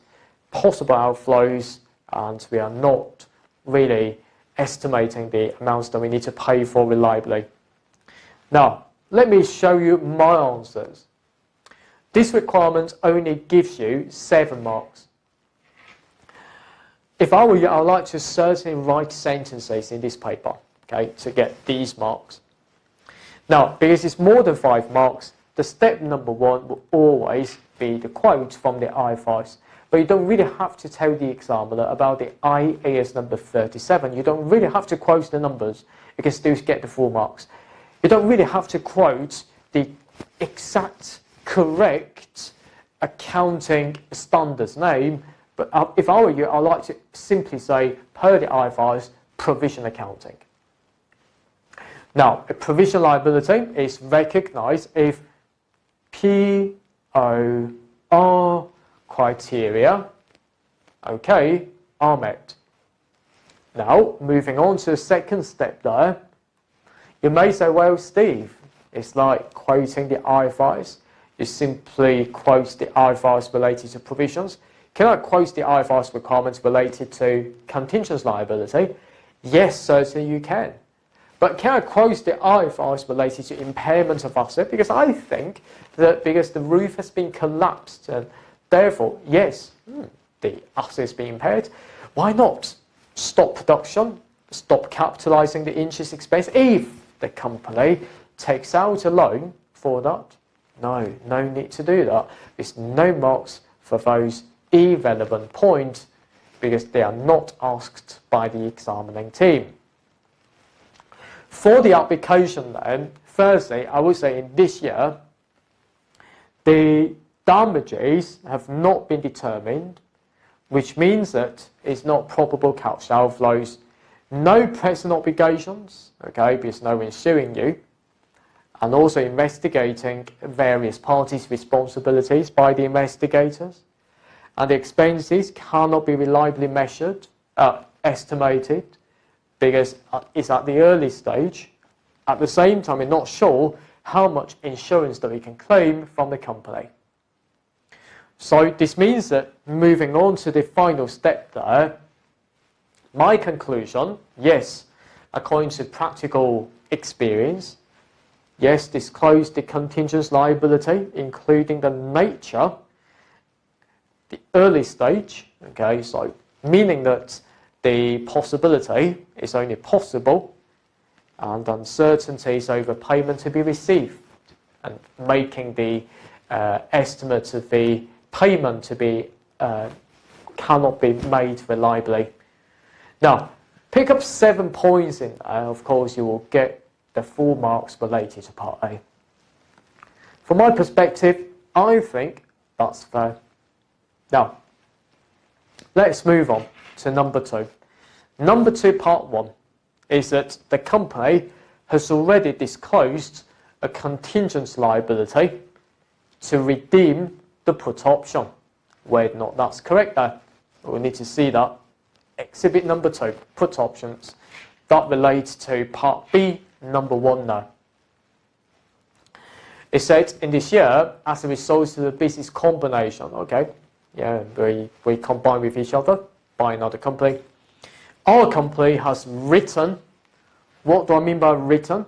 possible outflows, and we are not really estimating the amounts that we need to pay for reliably. Now, let me show you my answers. This requirement only gives you 7 marks. If I were you, I would like to certainly write sentences in this paper, okay, to get these marks. Now, because it's more than 5 marks, the step number 1 will always be the quote from the IFRS. But you don't really have to tell the examiner about the IAS number 37. You don't really have to quote the numbers. You can still get the full marks. You don't really have to quote the exact, correct accounting standards name. But if I were you, I'd like to simply say, per the IFRS, provision accounting. Now, a provision liability is recognized if POR criteria, okay, are met. Now, moving on to the second step there, you may say, well, Steve, it's like quoting the IFRS. You simply quote the IFRS related to provisions. Can I quote the IFRS requirements related to contingent liability? Yes, certainly you can. But can I quote the IFRS related to impairment of asset? Because I think that because the roof has been collapsed, and therefore, yes, the asset is being impaired. Why not stop production, stop capitalizing the interest expense if the company takes out a loan for that? No need to do that. There's no marks for those irrelevant points because they are not asked by the examining team. For the application then, firstly, I would say in this year, the damages have not been determined, which means that it's not probable cash outflows, no present obligations, okay, because no one is suing you, and also investigating various parties' responsibilities by the investigators. And the expenses cannot be reliably measured, estimated, because it's at the early stage. At the same time, we're not sure how much insurance that we can claim from the company. So this means that moving on to the final step there, my conclusion, yes, according to practical experience, yes, disclose the contingent liability, including the nature, the early stage, okay, so meaning that the possibility is only possible, and uncertainties over payment to be received, and making the estimate of the payment to be cannot be made reliably. Now, pick up 7 points in there. Of course, you will get the full marks related to Part A. From my perspective, I think that's fair. Now, let's move on to number 2. Number 2, Part 1, is that the company has already disclosed a contingent liability to redeem the put option. Whether or not that's correct there, we need to see that. Exhibit number 2, put options, that relates to Part B, number 1 now. It said in this year, as a result of the business combination, okay, yeah, we combine with each other, buy another company. Our company has written, what do I mean by written?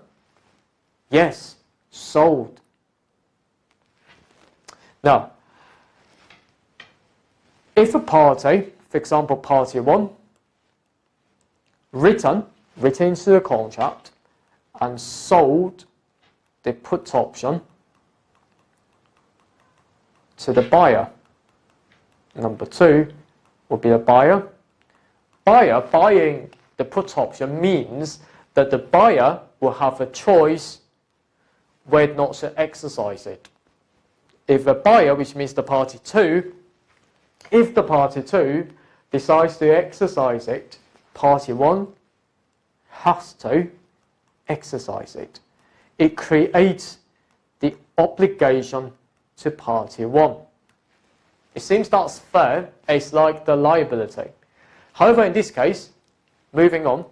Yes, sold. Now, if a party, for example, party 1, written into the contract and sold the put option to the buyer. Number 2 would be the buyer. Buyer buying the put option means that the buyer will have a choice whether or not to exercise it. If the buyer, which means the party 2, if the party 2 decides to exercise it, party 1 has to exercise it. It creates the obligation to party 1. It seems that's fair. It's like the liability. However, in this case, moving on,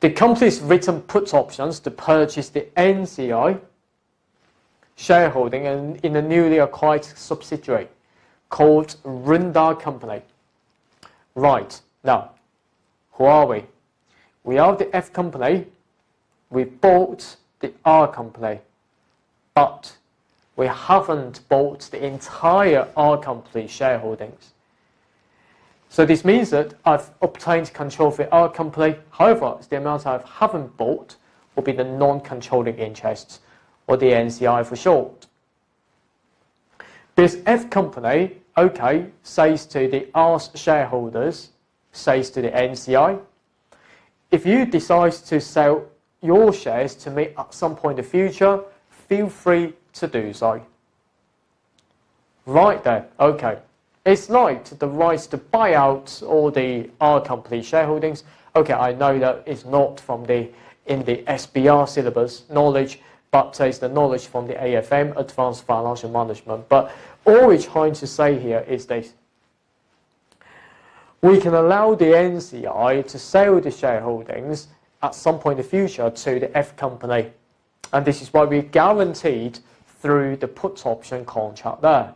the company's written put options to purchase the NCI shareholding in a newly acquired subsidiary called Runda Company. Right, now, who are we? We are the F company. We bought the R company, but we haven't bought the entire R company shareholdings. So this means that I've obtained control of the R company. However, the amount I haven't bought will be the non-controlling interests, or the NCI for short. This F company, okay, says to the R shareholders, says to the NCI, if you decide to sell your shares to me at some point in the future, feel free to do so. Right there, okay. It's like the rights to buy out all the R company shareholdings. Okay, I know that it's not from in the SBR syllabus knowledge, but it's the knowledge from the AFM, Advanced Financial Management. But all we're trying to say here is this. We can allow the NCI to sell the shareholdings at some point in the future to the F company. And this is why we're guaranteed through the put option contract there.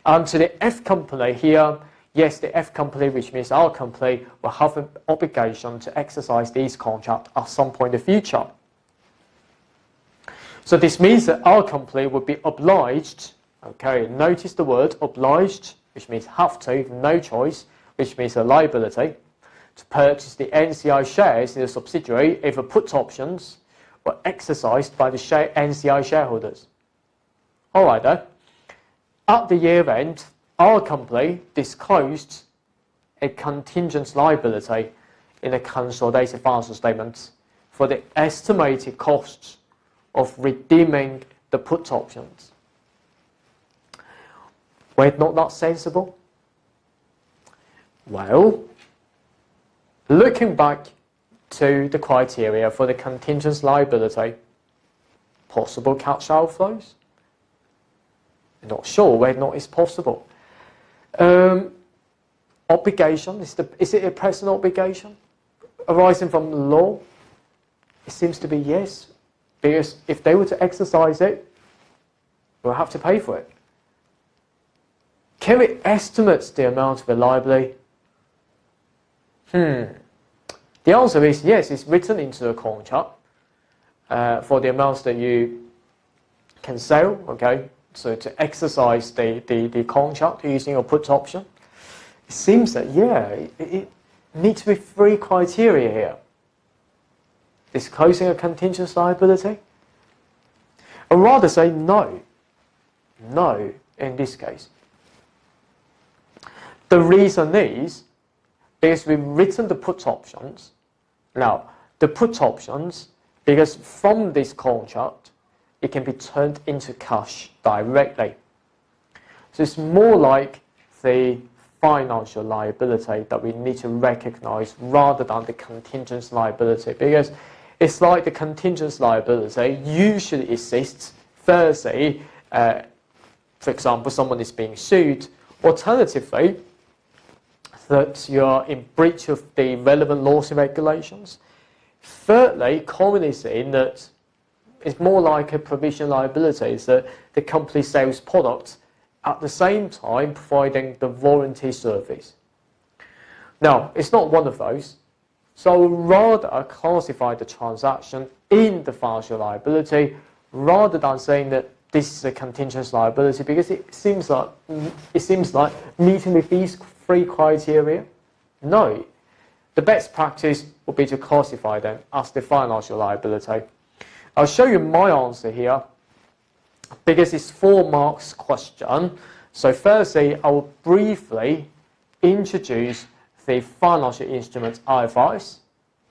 And to the F company here, yes, the F company, which means our company, will have an obligation to exercise these contracts at some point in the future. So this means that our company would be obliged, okay, notice the word obliged, which means have to, no choice, which means a liability, to purchase the NCI shares in the subsidiary if the put options were exercised by the NCI shareholders. All right then. At the year end, our company disclosed a contingent liability in the consolidated financial statements for the estimated costs of redeeming the put options. Were not that sensible? Well, looking back to the criteria for the contingent liability, possible cash outflows, I'm not sure whether or not it's possible. Obligation, is it a present obligation arising from the law? It seems to be yes, because if they were to exercise it, we'll have to pay for it. Can we estimate the amount of the liability? The answer is yes, it's written into the contract for the amounts that you can sell, okay? So to exercise the contract using a put option. it seems that, yeah, it needs to be three criteria here. Disclosing a contingent liability? I'd rather say no. No, in this case. The reason is because we've written the put options. Now, the put options, because from this contract, it can be turned into cash directly. So it's more like the financial liability that we need to recognize rather than the contingent liability, because it's like the contingent liability usually exists, firstly, for example, someone is being sued, alternatively, that you're in breach of the relevant laws and regulations. Thirdly, commonly seen that it's more like a provision liability, is that the company sells products at the same time providing the warranty service. Now, it's not one of those, so rather classify the transaction in the financial liability rather than saying that this is a contingent liability, because it seems like meeting with these three criteria. No, the best practice would be to classify them as the financial liability. I'll show you my answer here because it's 4 marks question. So firstly, I will briefly introduce the financial instrument IFRS.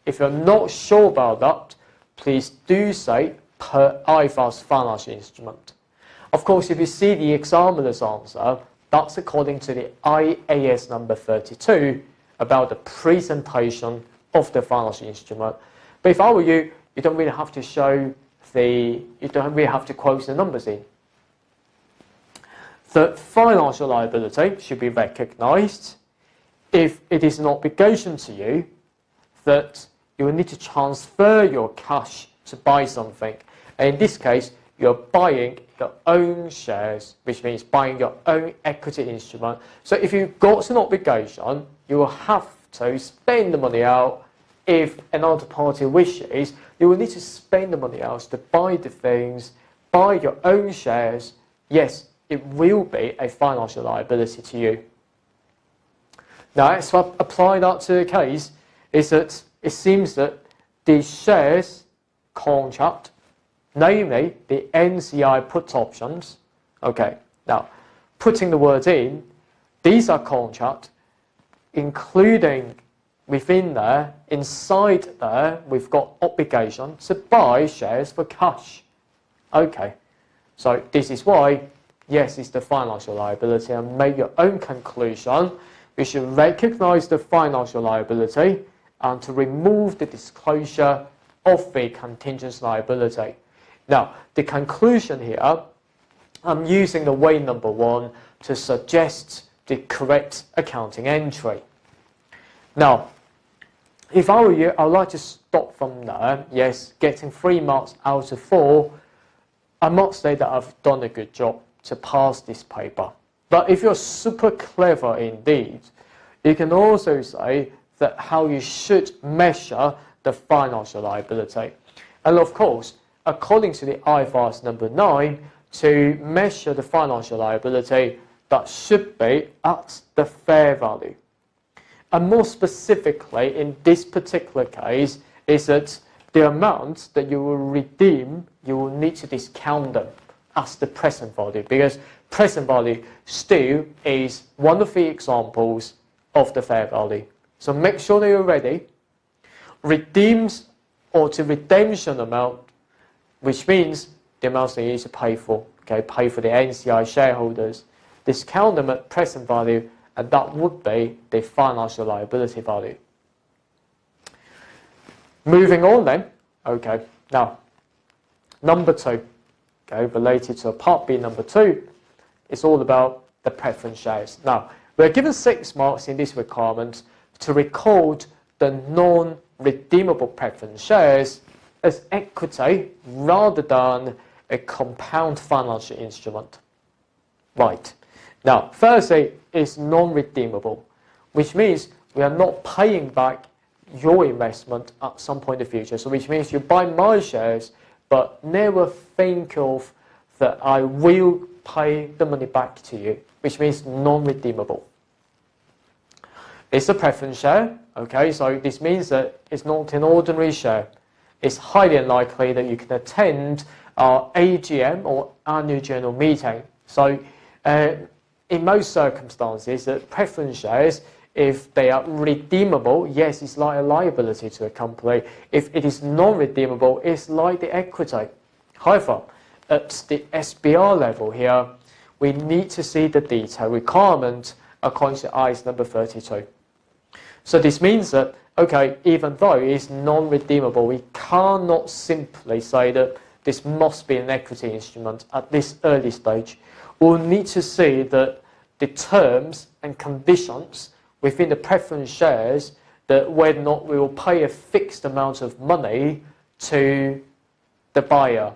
If you're not sure about that, please do say per IFRS financial instrument. Of course, if you see the examiner's answer, that's according to the IAS number 32 about the presentation of the financial instrument. But if I were you, you don't really have to you don't really have to quote the numbers in. The financial liability should be recognized if it is an obligation to you that you will need to transfer your cash to buy something. And in this case, you're buying your own shares, which means buying your own equity instrument. So if you've got an obligation, you will have to spend the money out. If another party wishes, you will need to spend the money out to buy the things, buy your own shares. Yes, it will be a financial liability to you. Now, let's apply that to the case, is that it seems that the shares contract, namely the NCI put options, okay, now putting the words in, these are contract, including within there, inside there, we've got obligation to buy shares for cash. Okay, so this is why, yes, it's the financial liability, and make your own conclusion. We should recognize the financial liability and to remove the disclosure of the contingent liability. Now, the conclusion here, I'm using the way number 1 to suggest the correct accounting entry. Now, if I were you, I'd like to stop from there. Yes, getting 3 marks out of 4, I must say that I've done a good job to pass this paper. But if you're super clever indeed, you can also say that how you should measure the financial liability. And of course, according to the IFRS number 9, to measure the financial liability, that should be at the fair value. And more specifically, in this particular case, is that the amount that you will redeem, you will need to discount them as the present value, because present value still is one of the examples of the fair value. So make sure that you're ready. Redeems or to redemption amount, which means the amounts that you need to pay for, okay, pay for the NCI shareholders, discount them at present value, and that would be the financial liability value. Moving on then, okay, now, number 2, okay, related to part B number 2, it's all about the preference shares. Now, we're given 6 marks in this requirement to record the non-redeemable preference shares as equity rather than a compound financial instrument. Right. Now, firstly, it's non-redeemable, which means we are not paying back your investment at some point in the future. So which means you buy my shares, but never think of that I will pay the money back to you, which means non-redeemable. It's a preference share, okay, so this means that it's not an ordinary share. It's highly unlikely that you can attend our AGM or annual general meeting. So in most circumstances, the preference shares, if they are redeemable, yes, it's like a liability to a company. If it is non-redeemable, it's like the equity. However, at the SBR level here, we need to see the detail requirement according to IAS number 32. So this means that, okay, even though it's non-redeemable, we cannot simply say that this must be an equity instrument at this early stage. We'll need to see that the terms and conditions within the preference shares, that whether or not we will pay a fixed amount of money to the buyer.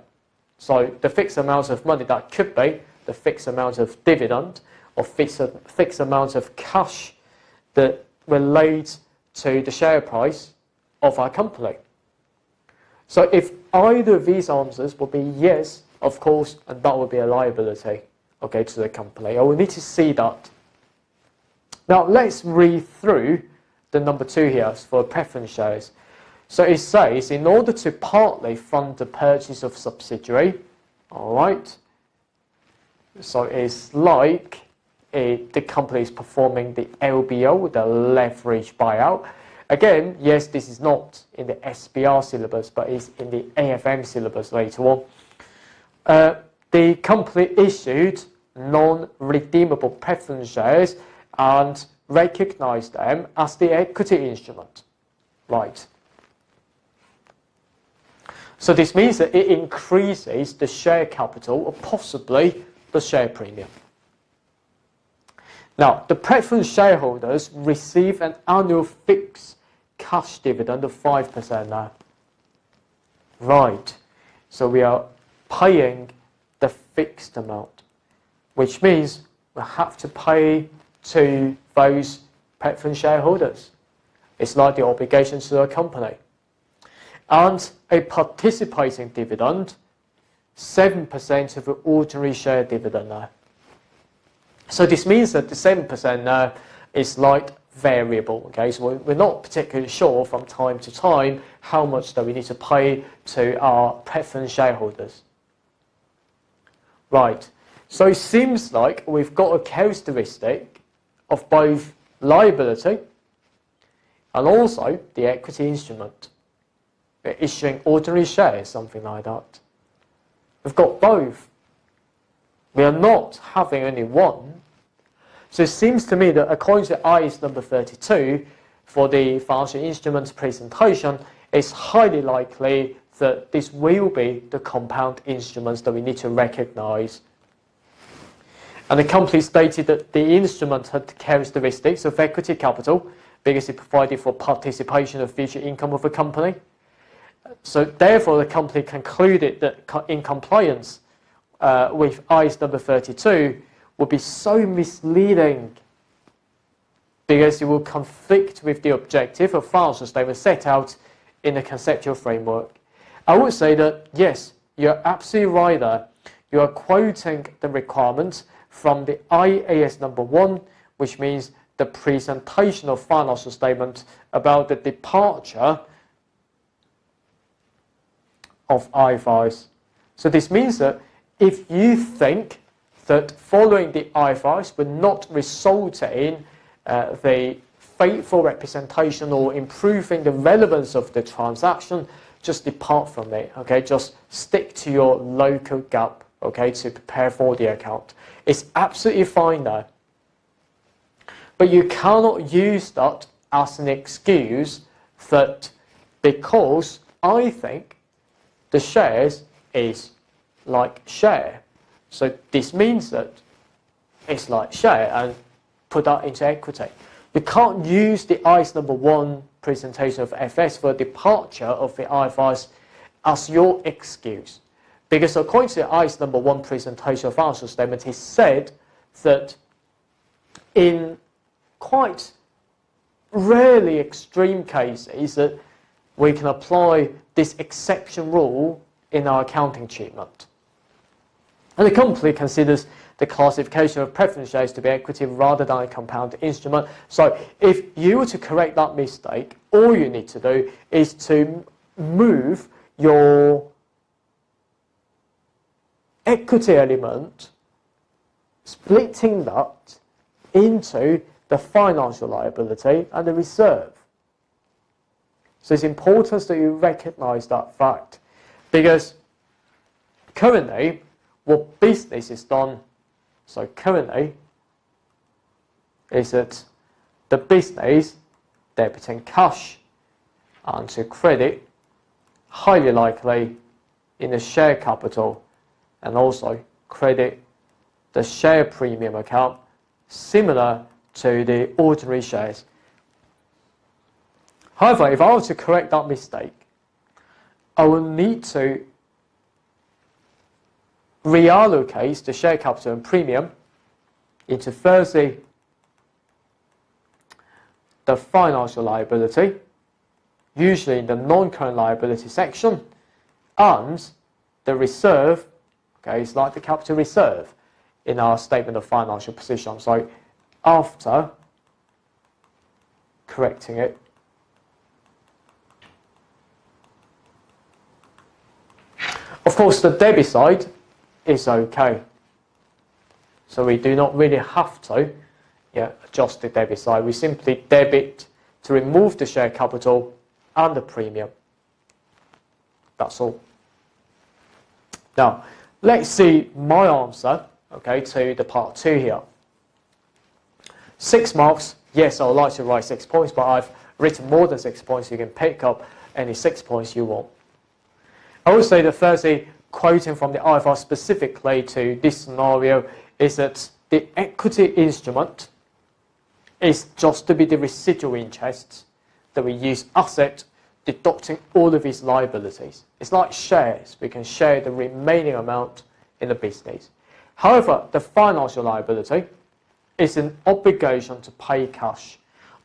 So the fixed amount of money, that could be the fixed amount of dividend or fixed amount of cash that relates to the share price of our company. So if either of these answers will be yes, of course, and that will be a liability, okay, to the company. I will need to see that. Now let's read through the number 2 here for preference shares. So it says, in order to partly fund the purchase of subsidiary, all right, so it's like the company is performing the LBO, the leverage buyout. Again, yes, this is not in the SBR syllabus, but it's in the AFM syllabus later on. The company issued non-redeemable preference shares and recognized them as the equity instrument. Right. So this means that it increases the share capital or possibly the share premium. Now, the preference shareholders receive an annual fixed cash dividend of 5% now. Right. So we are paying the fixed amount, which means we have to pay to those preference shareholders. It's like the obligation to the company. And a participating dividend, 7% of the ordinary share dividend now. So this means that the 7% now is like variable, okay? So we're not particularly sure from time to time how much that we need to pay to our preference shareholders. Right, so it seems like we've got a characteristic of both liability and also the equity instrument. We're issuing ordinary shares, something like that. We've got both. We are not having only one. So it seems to me that according to IAS number 32, for the financial instruments presentation, it's highly likely that this will be the compound instruments that we need to recognize. And the company stated that the instrument had the characteristics of equity capital because it provided for participation of future income of the company. So therefore, the company concluded that in compliance with IAS number 32 would be so misleading because it will conflict with the objective of financial statement set out in the conceptual framework. I would say that, yes, you're absolutely right there. You are quoting the requirements from the IAS number 1, which means the presentation of financial statement about the departure of IFRS. So this means that if you think that following the IFRS would not result in the faithful representation or improving the relevance of the transaction, just depart from it, okay? Just stick to your local GAAP, okay, to prepare for the account. It's absolutely fine now. But you cannot use that as an excuse that because I think the shares is like share. So this means that it's like share and put that into equity. You can't use the IAS number 1 presentation of FS for departure of the IFRS as your excuse. Because according to the IAS number 1 presentation of financial statement, it said that in quite rarely extreme cases that we can apply this exception rule in our accounting treatment. And the company considers the classification of preference shares to be equity rather than a compound instrument. So if you were to correct that mistake, all you need to do is to move your equity element, splitting that into the financial liability and the reserve. So it's important that you recognise that fact, because currently what business is done, so currently is that the business debiting cash and to credit, highly likely in the share capital, and also credit the share premium account, similar to the ordinary shares. However, if I were to correct that mistake, I will need to reallocate the share capital and premium into firstly the financial liability, usually in the non-current liability section, and the reserve, okay, it's like the capital reserve in our statement of financial position. So after correcting it, of course the debit side is okay, so we do not really have to adjust the debit side. We simply debit to remove the share capital and the premium. That's all. Now let's see my answer, okay, to the part 2 here. 6 marks. Yes, I would like to write 6 points, but I've written more than 6 points. You can pick up any 6 points you want. I would say that firstly, quoting from the IFR specifically to this scenario, is that the equity instrument is just to be the residual interest that we use asset, deducting all of its liabilities. It's like shares. We can share the remaining amount in the business. However, the financial liability is an obligation to pay cash.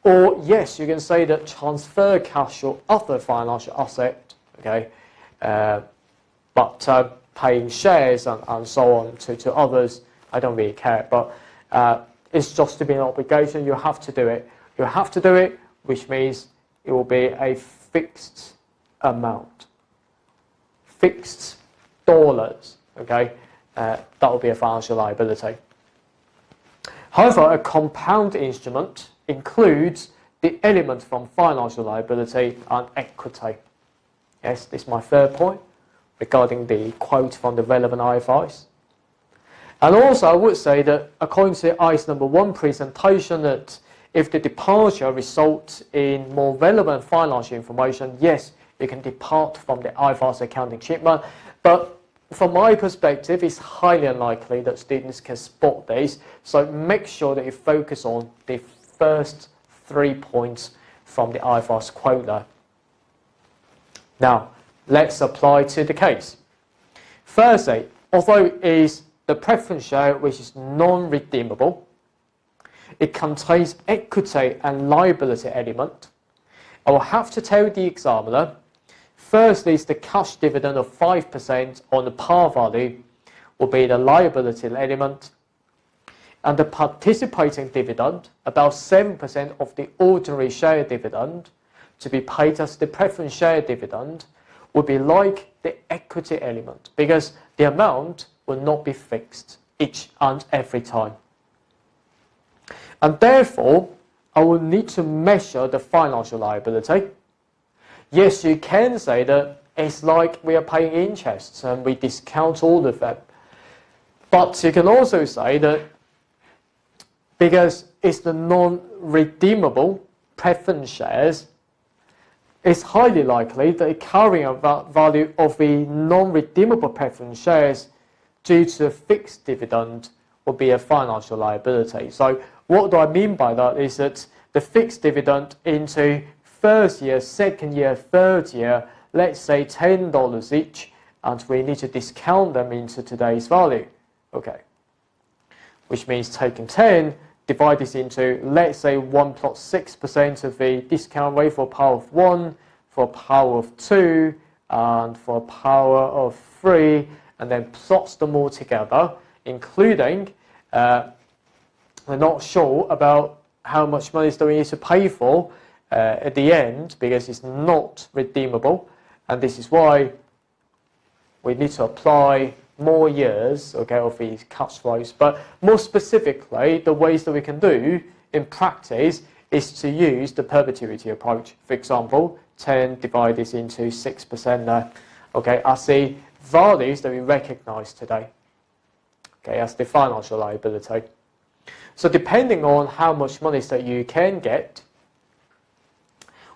Or yes, you can say that transfer cash or other financial asset, okay, but paying shares and so on to others, I don't really care. But it's just to be an obligation. You have to do it. You have to do it, which means it will be a fixed amount, fixed dollars. Okay, that will be a financial liability. However, a compound instrument includes the element from financial liability and equity. Yes, this is my third point regarding the quote from the relevant IFIs. And also I would say that according to ICE number 1 presentation, that if the departure results in more relevant financial information, yes, you can depart from the IFRS accounting treatment. But from my perspective, it's highly unlikely that students can spot this. So make sure that you focus on the first 3 points from the IFRS quota. Now, let's apply to the case. Firstly, although it is the preference share which is non-redeemable, it contains equity and liability element. I will have to tell the examiner, firstly is the cash dividend of 5% on the par value will be the liability element, and the participating dividend, about 7% of the ordinary share dividend, to be paid as the preference share dividend, would be like the equity element, because the amount will not be fixed each and every time. And therefore, I will need to measure the financial liability. Yes, you can say that it's like we are paying interest and we discount all of them. But you can also say that because it's the non-redeemable preference shares, it's highly likely that the carrying value of the non-redeemable preference shares due to a fixed dividend will be a financial liability. So what do I mean by that is that the fixed dividend into first year, second year, third year, let's say $10 each, and we need to discount them into today's value. Okay, which means taking 10, divide this into, let's say 1 plus 6% of the discount rate for power of 1, for power of 2, and for power of 3, and then plots them all together, including we're not sure about how much money do we need to pay for at the end, because it's not redeemable, and this is why we need to apply more years, okay, of these cash flows. But more specifically, the ways that we can do in practice is to use the perpetuity approach. For example, 10 divided into 6%, okay, as the values that we recognize today, okay, as the financial liability. So depending on how much money that you can get,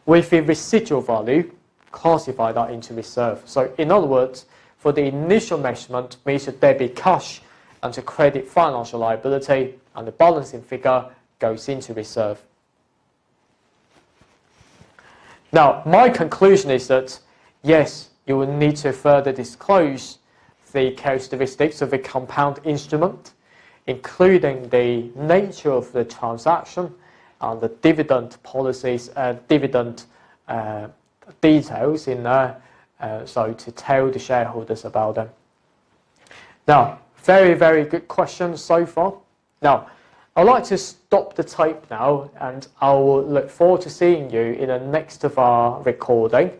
with the residual value, classify that into reserve. So in other words, for the initial measurement, we should debit cash and to credit financial liability, and the balancing figure goes into reserve. Now, my conclusion is that, yes, you will need to further disclose the characteristics of a compound instrument, including the nature of the transaction and the dividend policies, dividend details in there, so to tell the shareholders about them. Now, very, very good questions so far. Now, I'd like to stop the tape now, and I will look forward to seeing you in the next of our recording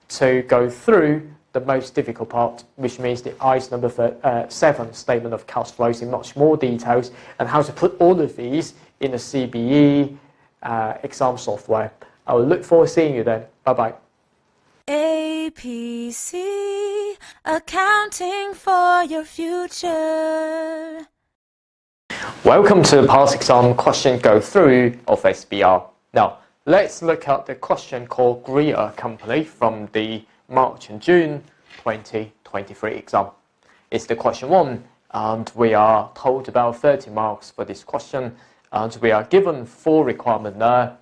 to go through the most difficult part, which means the ICE number 7 statement of cash flows in much more details, and how to put all of these in the CBE exam software. I will look forward to seeing you then. Bye-bye. APC, accounting for your future. Welcome to the past exam question go through of SBR. Now, let's look at the question called Greer Company from the March and June 2023 exam. It's the question 1, and we are told about 30 marks for this question, and we are given 4 requirements there.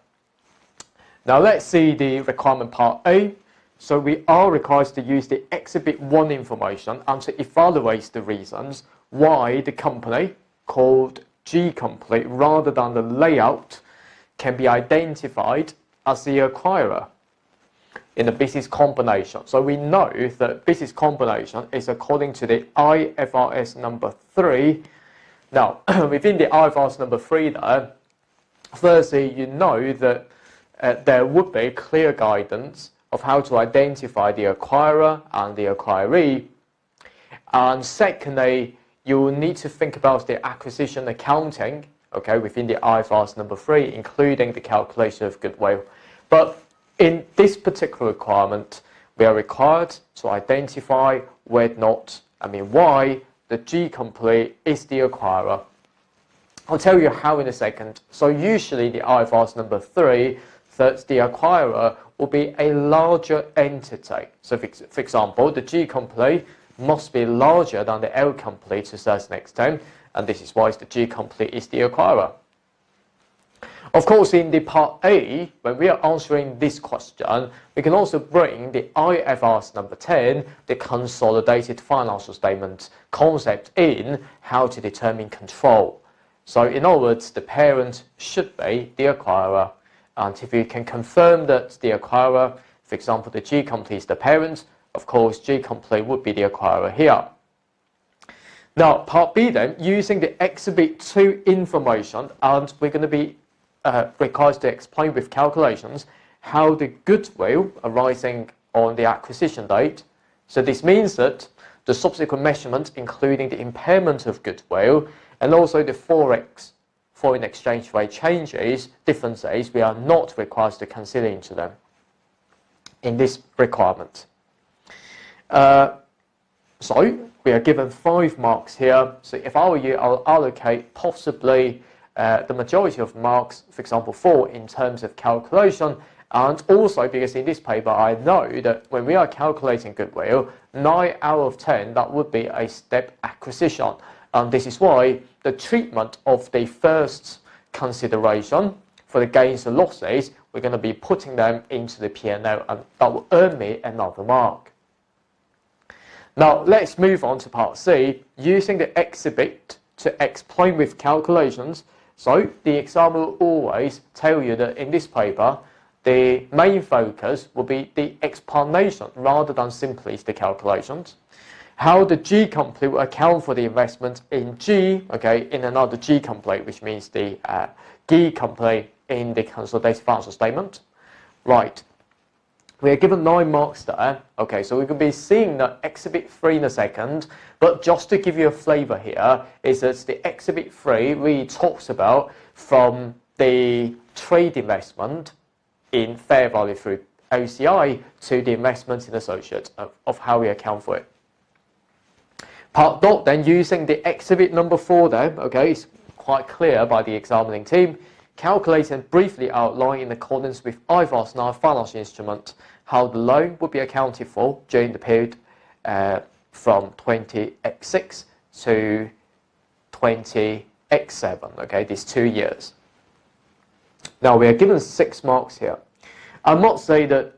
Now let's see the requirement part A. So we are required to use the Exhibit 1 information and to evaluate the reasons why the company called G Company, rather than the layout, can be identified as the acquirer in the business combination. So we know that business combination is according to the IFRS number 3. Now, within the IFRS number 3 there, firstly, you know that there would be clear guidance of how to identify the acquirer and the acquiree. And secondly, you will need to think about the acquisition accounting, okay, within the IFRS number 3, including the calculation of goodwill. But in this particular requirement, we are required to identify why the G Company is the acquirer. I'll tell you how in a second. So usually the IFRS number 3, that the acquirer will be a larger entity. So for example, the G Company must be larger than the L Company to a certain extent, and this is why the G Company is the acquirer. Of course, in the part A, when we are answering this question, we can also bring the IFRS number 10, the consolidated financial statement concept, in how to determine control. So in other words, the parent should be the acquirer. And if you can confirm that the acquirer, for example, the G Company is the parent, of course, G Company would be the acquirer here. Now, part B then, using the Exhibit 2 information, and we're going to be required to explain with calculations how the goodwill arising on the acquisition date. So this means that the subsequent measurement, including the impairment of goodwill, and also the foreign exchange rate changes, differences, we are not required to consider into them in this requirement. So we are given 5 marks here. So if I were you, I'll allocate possibly the majority of marks, for example 4, in terms of calculation, and also because in this paper I know that when we are calculating goodwill, 9 out of 10, that would be a step acquisition. And this is why the treatment of the first consideration for the gains and losses, we're going to be putting them into the P&L, and that will earn me another mark. Now let's move on to part C, using the exhibit to explain with calculations. So the examiner will always tell you that in this paper, the main focus will be the explanation rather than simply the calculations. how the G company will account for the investment in G, okay, in another G company, which means the G company in the consolidated financial statement. Right. We are given 9 marks there. Okay, so we could be seeing the Exhibit 3 in a second, but just to give you a flavour here, is that the Exhibit 3 really talks about from the trade investment in fair value through OCI to the investment in associates of how we account for it. Part dot then using the Exhibit number 4 there, okay, it's quite clear by the examining team, calculate and briefly outline in accordance with IFRS 9 financial instrument how the loan would be accounted for during the period from 20x6 to 20x7, okay, these 2 years. Now we are given 6 marks here. I must say that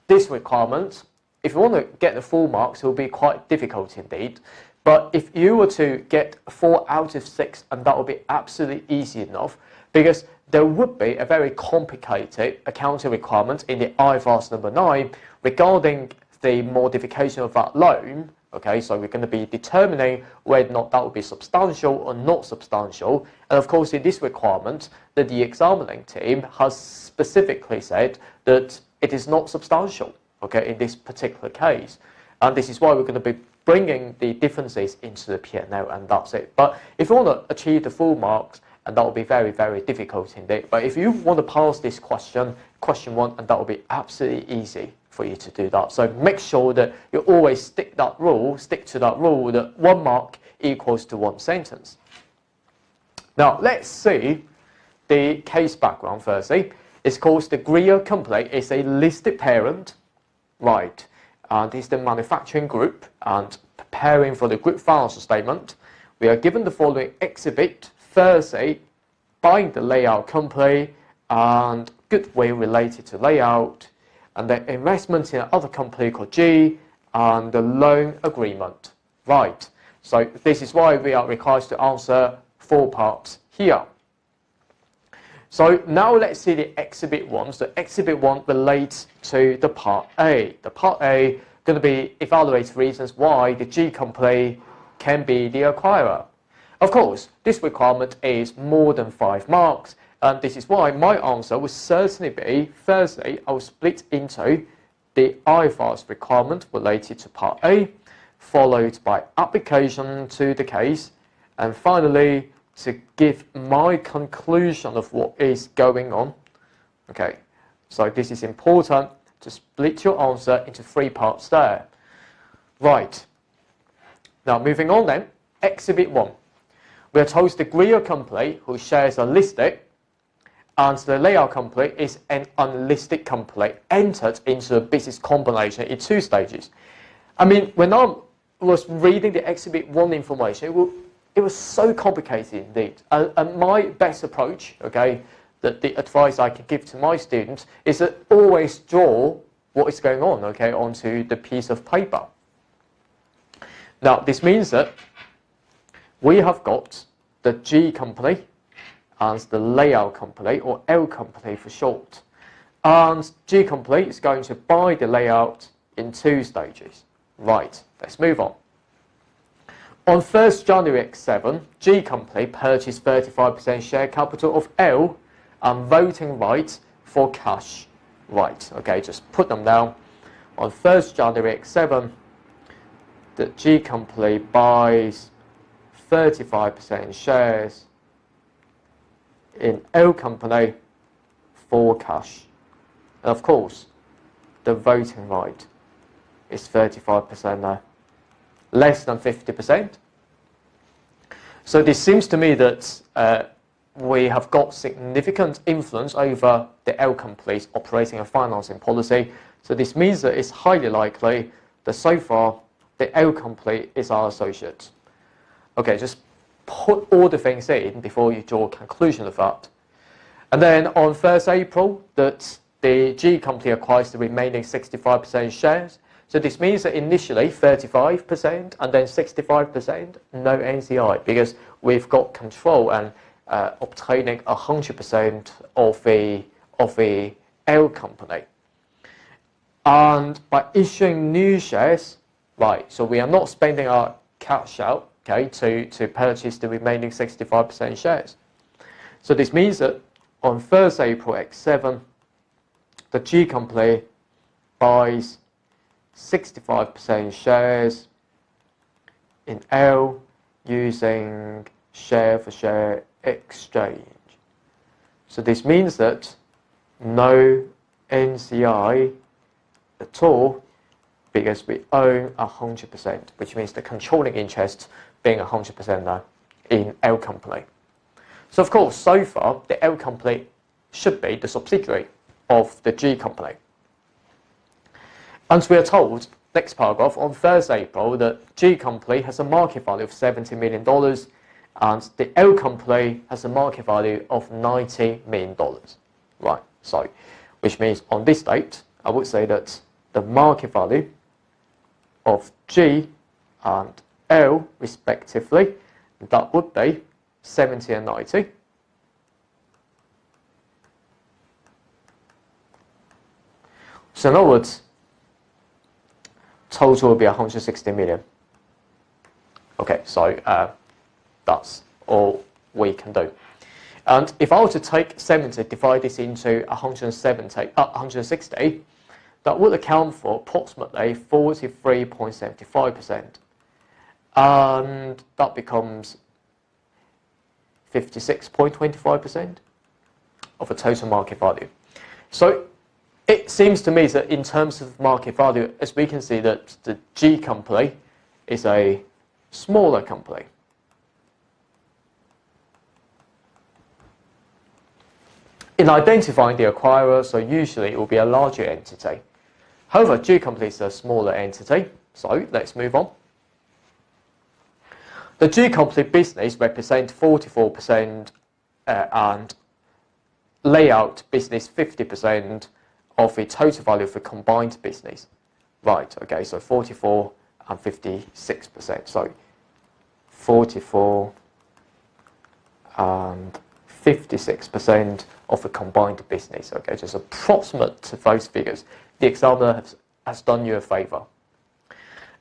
this requirement, if you want to get the full marks, it will be quite difficult indeed. But if you were to get 4 out of 6, and that would be absolutely easy enough, because there would be a very complicated accounting requirement in the IFRS number 9 regarding the modification of that loan. Okay, so we're going to be determining whether or not that would be substantial or not substantial. And of course, in this requirement, that the examining team has specifically said that it is not substantial, okay, in this particular case. And this is why we're going to be bringing the differences into the P&L, and that's it. But if you want to achieve the full marks, and that will be very, very difficult indeed. But if you want to pass this question 1, and that will be absolutely easy for you to do that. So make sure that you always stick to that rule that 1 mark equals to 1 sentence. Now let's see the case background firstly. It's called the Greer Company. It's a listed parent, right? And it's the manufacturing group and preparing for the group financial statement. We are given the following exhibit. Firstly, buying the layout company and goodwill related to layout, and the investment in another company called G, and the loan agreement. Right, so this is why we are required to answer 4 parts here. So now let's see the Exhibit 1. So Exhibit 1 relates to the Part A. The Part A going to be evaluate reasons why the G company can be the acquirer. Of course, this requirement is more than 5 marks, and this is why my answer will certainly be, firstly, I'll split into the IFRS requirement related to Part A, followed by application to the case, and finally, to give my conclusion of what is going on. Okay, so this is important to split your answer into 3 parts there. Right, now moving on then, Exhibit 1. We are told the Greer company, whose shares are listed, and the layout company is an unlisted company entered into a business combination in 2 stages. I mean, when I was reading the Exhibit 1 information, it was so complicated indeed. And my best approach, okay, the advice I can give to my students is that always draw what is going on, okay, onto the piece of paper. Now, this means that we have got the G company and the layout company, or L company for short. And G company is going to buy the layout in 2 stages. Right, let's move on. On 1st January X7, G company purchased 35% share capital of L and voting rights for cash. Right, okay, just put them down. On 1st January X7, the G company buys 35% shares in L company for cash. And of course, the voting right is 35% now, less than 50%. So this seems to me that we have got significant influence over the L company's operating and financing policy. So this means that it's highly likely that so far the L company is our associate. Okay, just put all the things in before you draw a conclusion of that. And then on 1st April, that the G company acquires the remaining 65% shares. So this means that initially 35% and then 65%, no NCI, because we've got control and obtaining 100% of the L company. And by issuing new shares, Right, so we are not spending our cash out, okay, to purchase the remaining 65% shares. So this means that on 1st April X7, the G company buys 65% shares in L using share for share exchange. So this means that no NCI at all, because we own 100%, which means the controlling interest being 100% now in L company. So of course, so far, the L company should be the subsidiary of the G company. And we are told, next paragraph, on 1st April, that G company has a market value of $70 million and the L company has a market value of $90 million. Right, so, which means on this date, I would say that the market value of G and L, respectively, that would be 70 and 90. So in other words, total will be 160 million. Okay, so that's all we can do. And if I were to take 70, divide this into 160, that would account for approximately 43.75%. And that becomes 56.25% of the total market value. So it seems to me that in terms of market value, as we can see that the G company is a smaller company. In identifying the acquirer, so usually it will be a larger entity. However, G company is a smaller entity, so let's move on. The G company business represents 44% and layout business 50% of the total value of the combined business. Right, okay, so 44 and 56%. So 44 and 56% of the combined business. Okay, just approximate to those figures. The examiner has done you a favour.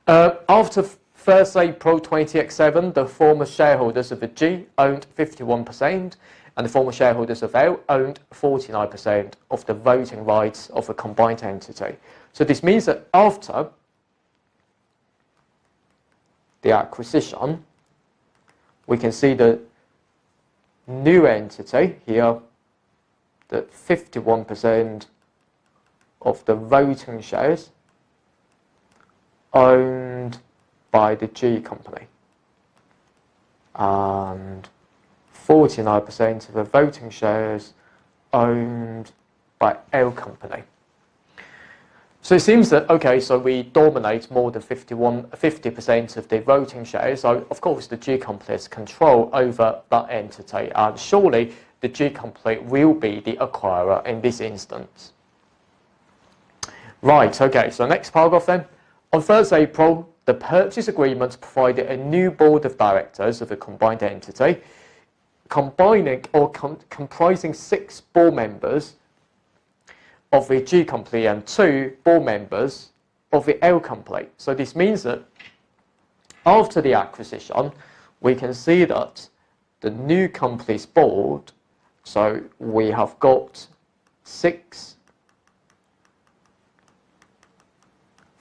After 1st April 20X7, the former shareholders of the G owned 51%, and the former shareholders of L owned 49% of the voting rights of a combined entity. So this means that after the acquisition, we can see the new entity here, that 51% of the voting shares owned by the G company and 49% of the voting shares owned by L company. So it seems that, okay, so we dominate more than 50% of the voting shares. So of course the G company has control over that entity, and surely the G company will be the acquirer in this instance. Right, okay, so next paragraph then. On 1st April, the purchase agreement provided a new board of directors of a combined entity, combining or comprising 6 board members of the G company and 2 board members of the L company. So this means that after the acquisition, we can see that the new company's board, so we have got 6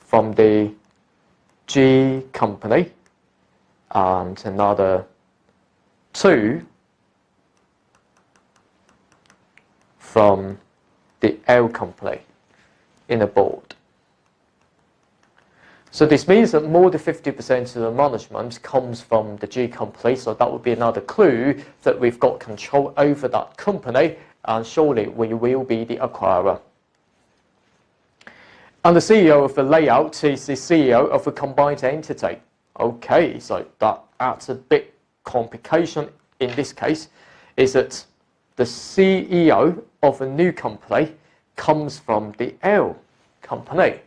from the G company and another 2 from the L company in a board. So this means that more than 50% of the management comes from the G company, so that would be another clue that we've got control over that company, and surely we will be the acquirer. And the CEO of the layout is the CEO of a combined entity. Okay, so that adds a bit complication in this case, is that the CEO of a new company comes from the L company.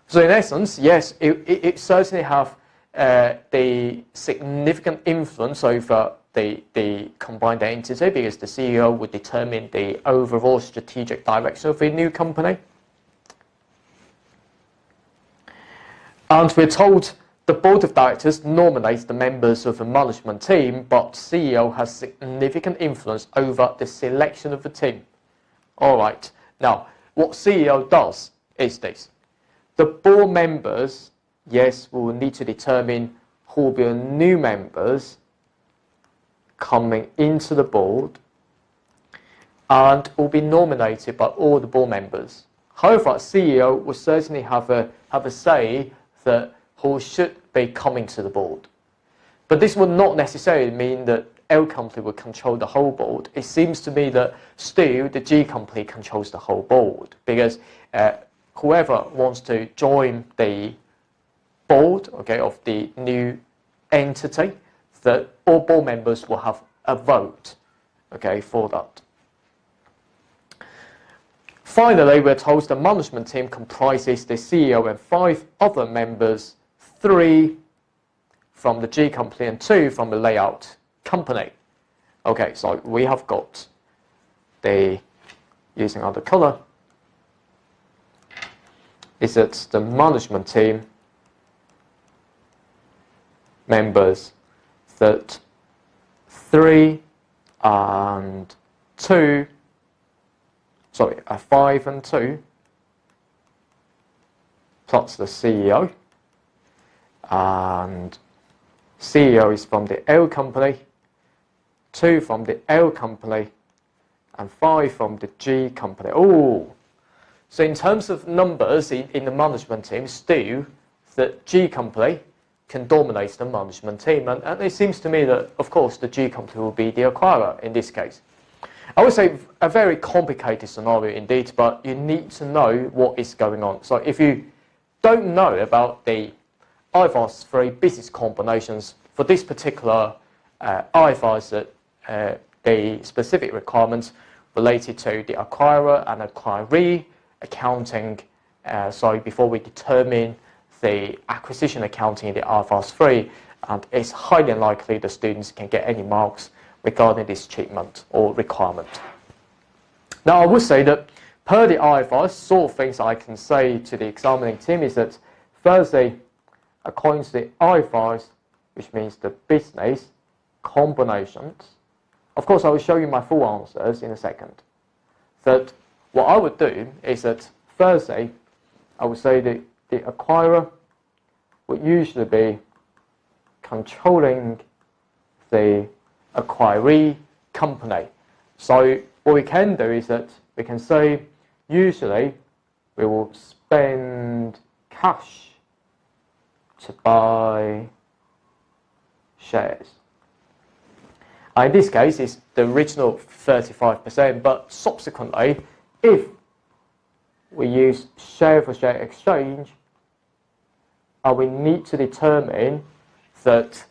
So in essence, yes, it certainly have the significant influence over the combined entity, because the CEO would determine the overall strategic direction of a new company. And we're told the board of directors nominates the members of the management team, but CEO has significant influence over the selection of the team. All right. Now, what CEO does is this. The board members, yes, will need to determine who will be the new members coming into the board and will be nominated by all the board members. However, CEO will certainly have a say that who should be coming to the board. But this would not necessarily mean that L company will control the whole board. It seems to me that still the G company controls the whole board, because whoever wants to join the board, okay, of the new entity, that all board members will have a vote, okay, for that. Finally, we're told the management team comprises the CEO and 5 other members, 3 from the G company and 2 from the layout company. Okay, so we have got the, using other color, is that the management team members that 3 and 2, sorry, 5 and 2 plus the CEO, and CEO is from the L company, 2 from the L company, and 5 from the G company. Oh, so in terms of numbers in the management team, still the G company can dominate the management team, and it seems to me that, of course, the G company will be the acquirer in this case. I would say a very complicated scenario indeed, but you need to know what is going on. So if you don't know about the IFRS 3 business combinations for this particular IFRS, the specific requirements related to the acquirer and acquiree accounting, before we determine the acquisition accounting in the IFRS 3, and it's highly unlikely the students can get any marks regarding this treatment or requirement. Now, I would say that per the IFRS, sort of things I can say to the examining team is that firstly, according to the IFRS, which means the business combinations, of course I will show you my full answers in a second, that what I would do is that firstly, I would say that the acquirer would usually be controlling the acquiree company. So what we can do is that we can say usually we will spend cash to buy shares. In this case, it's the original 35%, but subsequently, if we use share for share exchange, we need to determine that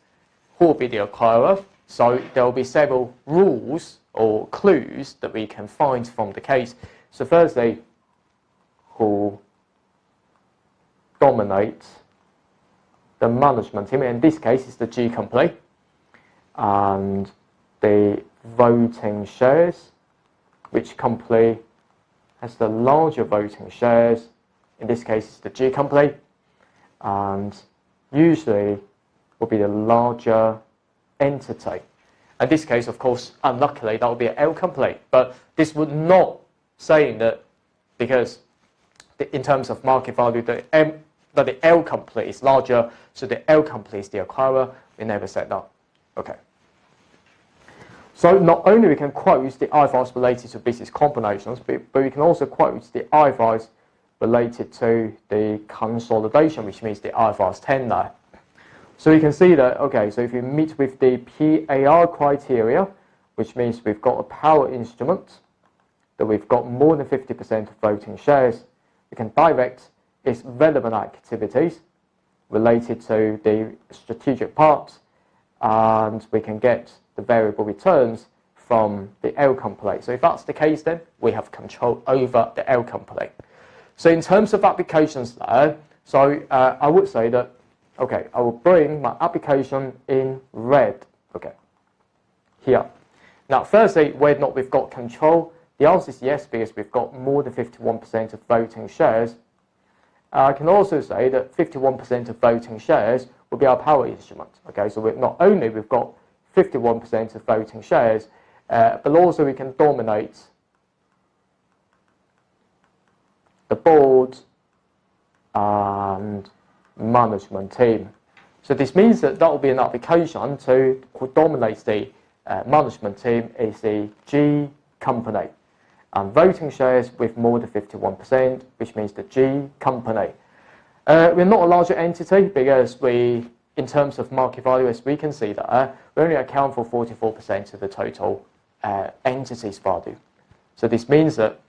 who will be the acquirer. So there will be several rules or clues that we can find from the case. So firstly, who dominates the management team, in this case is the G company, and the voting shares, which company has the larger voting shares, in this case is the G company, and usually will be the larger entity. In this case, of course, unluckily, that would be an L company, but this would not say that because in terms of market value, that the L company is larger, so the L company is the acquirer. We never said that. Okay. So not only we can quote the IFRS related to business combinations, but we can also quote the IFRS related to the consolidation, which means the IFRS 10 there. So you can see that, okay, so if you meet with the PAR criteria, which means we've got a power instrument, that we've got more than 50% of voting shares, we can direct its relevant activities related to the strategic parts, and we can get the variable returns from the L company. So if that's the case, then we have control over the L company. So in terms of applications there, so I would say that, okay, I will bring my application in red, okay, here. Now, firstly, whether or not we've got control, the answer is yes, because we've got more than 51% of voting shares. I can also say that 51% of voting shares will be our power instrument. Okay, so not only we've got 51% of voting shares, but also we can dominate the board and management team. So this means that will be an application to dominate the management team is the G company. And voting shares with more than 51%, which means the G company. We're not a larger entity because in terms of market value, as we can see there, we only account for 44% of the total entity's value. So this means that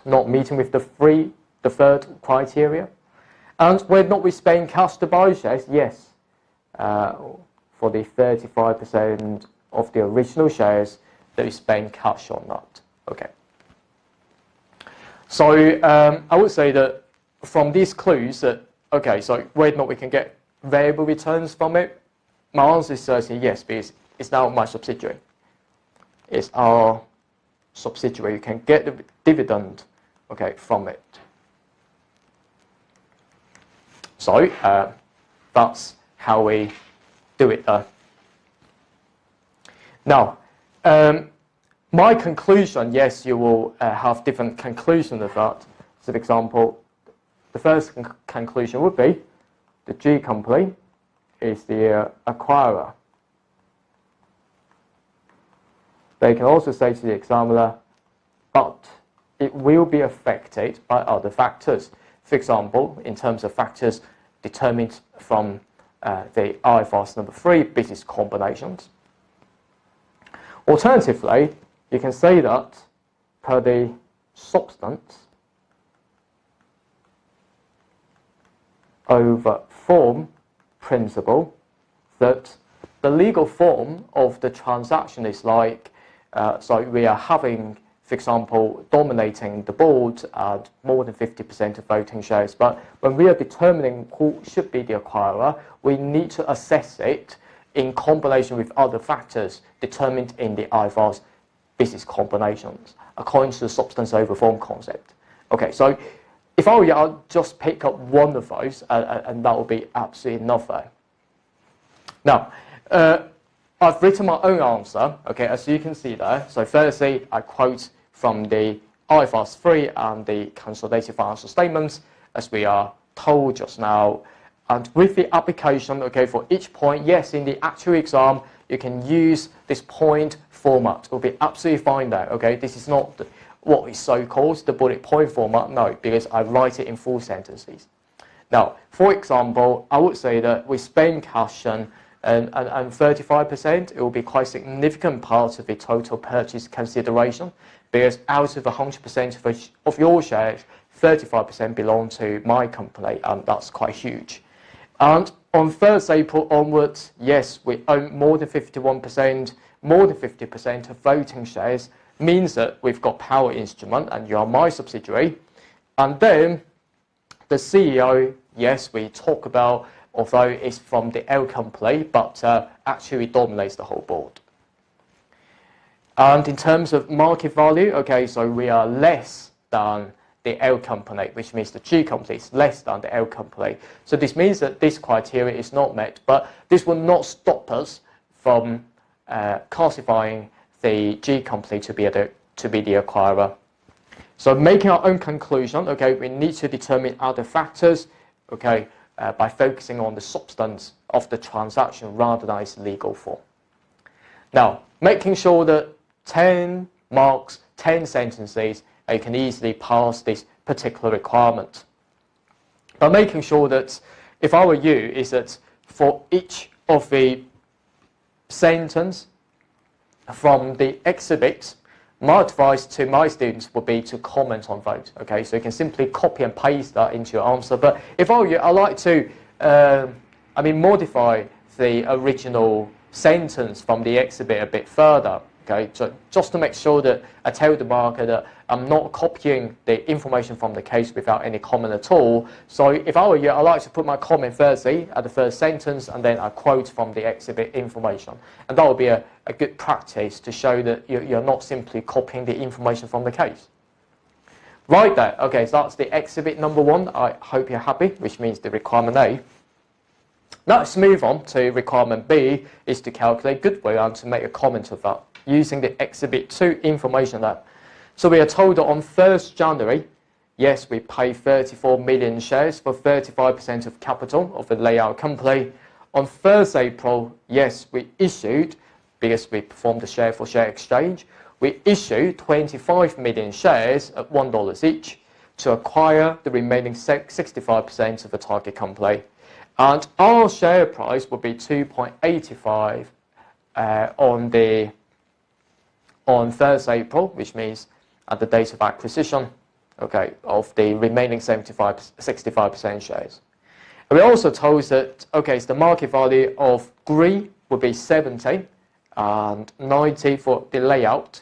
not meeting with the third criteria. And we're not paying cash to buy shares, yes, for the 35% of the original shares that is paying cash on that. Okay. So I would say that from these clues that, okay, so whether or not we can get variable returns from it, my answer is certainly yes, because it's now my subsidiary. It's our subsidiary. You can get the dividend, okay, from it. So that's how we do it there. Now, my conclusion, yes, you will have different conclusions of that. So, for example, the first conclusion would be the G company is the acquirer. They can also say to the examiner, but it will be affected by other factors. For example, in terms of factors determined from the IFRS number 3, business combinations. Alternatively, you can say that per the substance over form principle, that the legal form of the transaction is like, so we are having, for example, dominating the board at more than 50% of voting shares. But when we are determining who should be the acquirer, we need to assess it in combination with other factors determined in the IFRS business combinations, according to the substance over form concept. Okay, so if I were you, I'll just pick up one of those, and that will be absolutely enough there. Now, I've written my own answer, okay, as you can see there. So firstly, I quote from the IFRS 3 and the consolidated financial statements, as we are told just now. And with the application, okay, for each point, yes, in the actual exam, you can use this point format. It will be absolutely fine there, okay? This is not what is so-called the bullet point format, no, because I write it in full sentences. Now, for example, I would say that with Spain cash and 35%, it will be quite significant part of the total purchase consideration, because out of 100% of your shares, 35% belong to my company, and that's quite huge. And on 1st April onwards, yes, we own more than 51%, more than 50% of voting shares, means that we've got power instrument, and you are my subsidiary. And then the CEO, yes, we talk about, although it's from the L company, but actually dominates the whole board. And in terms of market value, okay, so we are less than the L company, which means the G company is less than the L company. So this means that this criteria is not met, but this will not stop us from classifying the G company to be the acquirer. So making our own conclusion, okay, we need to determine other factors, okay, by focusing on the substance of the transaction rather than its legal form. Now, making sure that 10 marks, 10 sentences, you can easily pass this particular requirement. But making sure that, if I were you, is that for each of the sentence from the exhibit, my advice to my students would be to comment on vote. Okay, so you can simply copy and paste that into your answer. But if I were you, I like to, modify the original sentence from the exhibit a bit further. Okay, so just to make sure that I tell the marker that I'm not copying the information from the case without any comment at all. So if I were you, I like to put my comment firstly at the first sentence, and then I quote from the exhibit information. And that would be a good practice to show that you're not simply copying the information from the case. Right there. Okay, so that's the exhibit number 1. I hope you're happy, which means the requirement A. Now let's move on to requirement B, is to calculate goodwill and to make a comment of that using the exhibit 2 information there. So we are told that on 1st January, yes, we pay 34 million shares for 35% of capital of the layout company. On 1st April, yes, we issued, because we performed the share for share exchange, we issued 25 million shares at $1 each to acquire the remaining 65% of the target company. And our share price would be 2.85 on 1st April, which means at the date of acquisition, okay, of the remaining 65% shares. And we also told that, okay, so the market value of GRI would be 70 and 90 for the layout,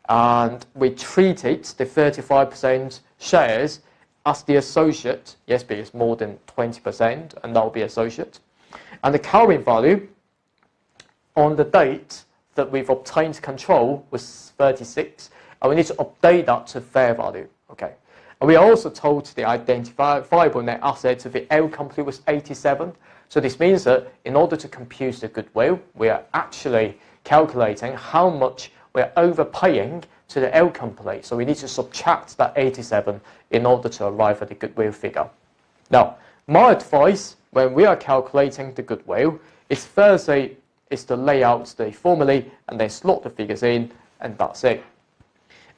and we treated the 35% shares as the associate, yes, because more than 20%, and that will be associate. And the carrying value on the date that we've obtained control was 36, and we need to update that to fair value, okay. And we are also told the identifiable net assets of the L company was 87. So this means that in order to compute the goodwill, we are actually calculating how much we're overpaying to the L company. So we need to subtract that 87 in order to arrive at the goodwill figure. Now, my advice when we are calculating the goodwill is firstly is to lay out the formula and then slot the figures in, and that's it.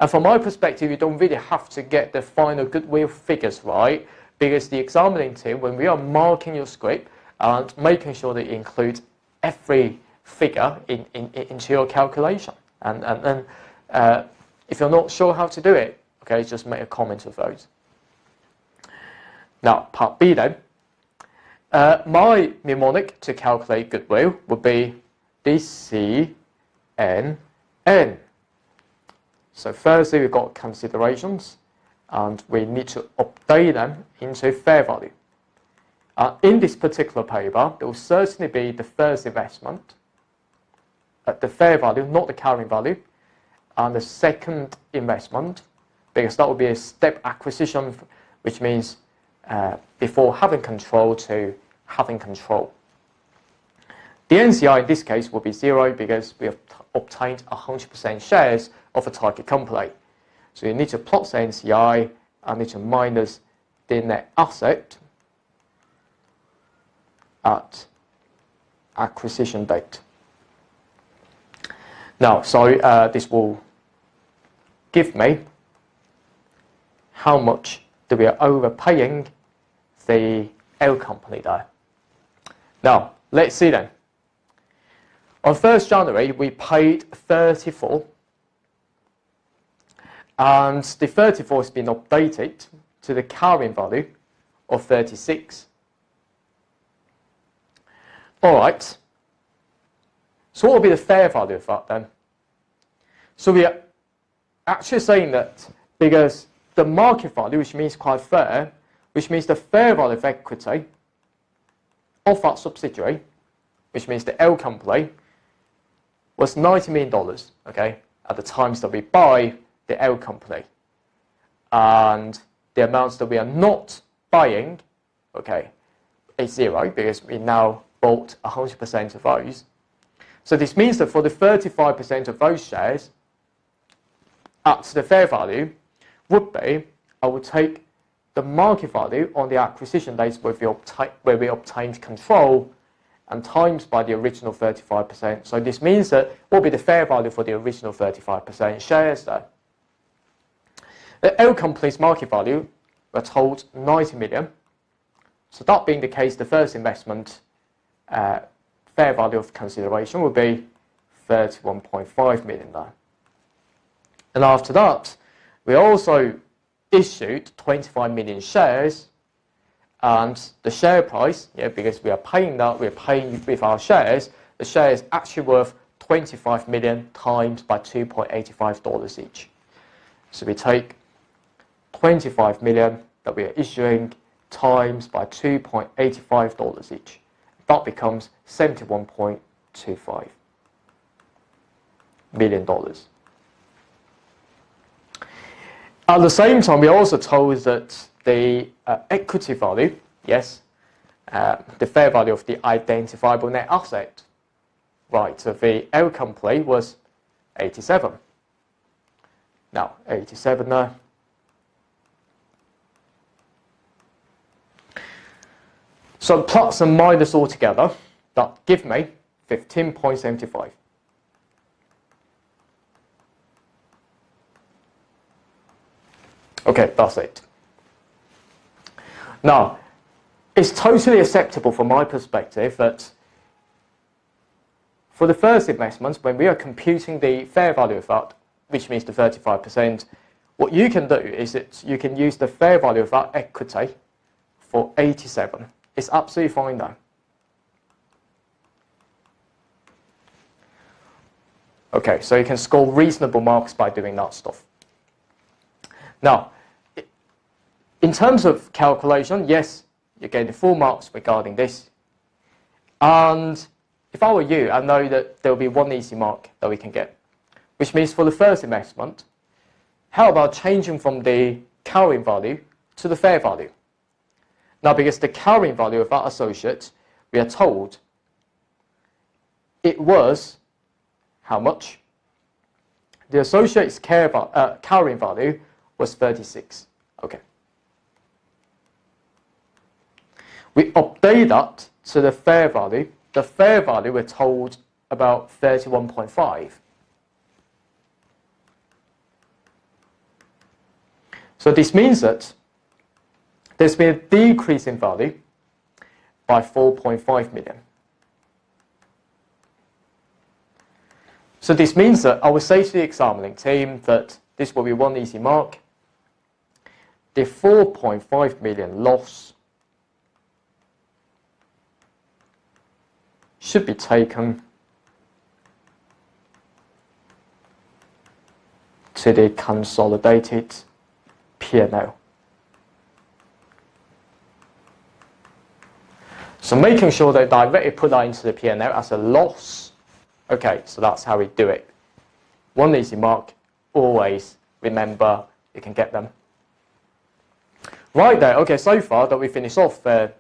And from my perspective, you don't really have to get the final goodwill figures right, because the examining team, when we are marking your script and making sure that you include every figure into your calculation. And if you're not sure how to do it, okay, just make a comment of those. Now, part B then. My mnemonic to calculate goodwill would be DCNN. So firstly, we've got considerations, and we need to update them into fair value. In this particular paper, there will certainly be the first investment at the fair value, not the carrying value, and the second investment, because that will be a step acquisition, which means before having control to having control. The NCI in this case will be 0 because we have obtained 100% shares of a target company. So you need to plot the NCI and need to minus the net asset at acquisition date. Now, so this will give me how much that we are overpaying the L company there. Now, let's see then. On 1st January, we paid 34, and the 34 has been updated to the carrying value of 36. All right. So what will be the fair value of that then? So we are actually saying that because the market value, which means quite fair, which means the fair value of equity of that subsidiary, which means the L company, was $90 million, okay, at the times that we buy the L company. And the amounts that we are not buying, okay, is 0 because we now bought 100% of those. So this means that for the 35% of those shares, at the fair value would be, I would take the market value on the acquisition dates where we obtained control and times by the original 35%. So this means that what will be the fair value for the original 35% shares there. The L company's market value, we're told 90 million. So that being the case, the first investment fair value of consideration would be 31.5 million there. And after that, we also issued 25 million shares, and the share price, yeah, because we are paying that, we're paying with our shares, the share is actually worth 25 million times by $2.85 each. So we take 25 million that we are issuing times by $2.85 each. That becomes $71.25 million. At the same time, we're also told that the equity value, yes, the fair value of the identifiable net asset, right, so the outcome play was 87. Now, 87 there. So plus and minus all together, that give me 15.75. Okay, that's it. Now, it's totally acceptable from my perspective that for the first investments, when we are computing the fair value of that, which means the 35%, what you can do is that you can use the fair value of that equity for 87. It's absolutely fine now. Okay, so you can score reasonable marks by doing that stuff. Now, in terms of calculation, yes, you get the full marks regarding this. And if I were you, I know that there will be one easy mark that we can get, which means for the first investment, how about changing from the carrying value to the fair value? Now, because the carrying value of that associate, we are told it was how much? The associate's carrying value was 36. Okay. We update that to the fair value. The fair value we're told about 31.5. So this means that there's been a decrease in value by 4.5 million. So this means that I will say to the examining team that this will be one easy mark. The 4.5 million loss should be taken to the consolidated P&L. So making sure they directly put that into the P&L as a loss. Okay, so that's how we do it. One easy mark, always remember you can get them. Right there, okay, so far that we finished off the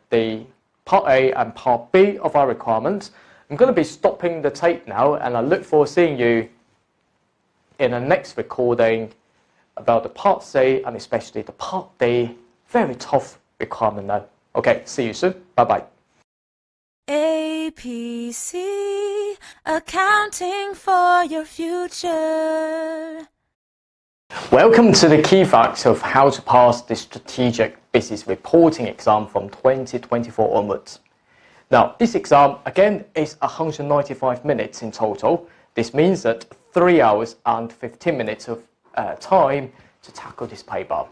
Part A and Part B of our requirements. I'm going to be stopping the tape now, and I look forward to seeing you in the next recording about the Part C and especially the Part D. Very tough requirement now. Okay, see you soon. Bye-bye. APC, accounting for your future. Welcome to the key facts of how to pass the Strategic Business Reporting exam from 2024 onwards. Now, this exam, again, is 195 minutes in total. This means that 3 hours and 15 minutes of time to tackle this paper.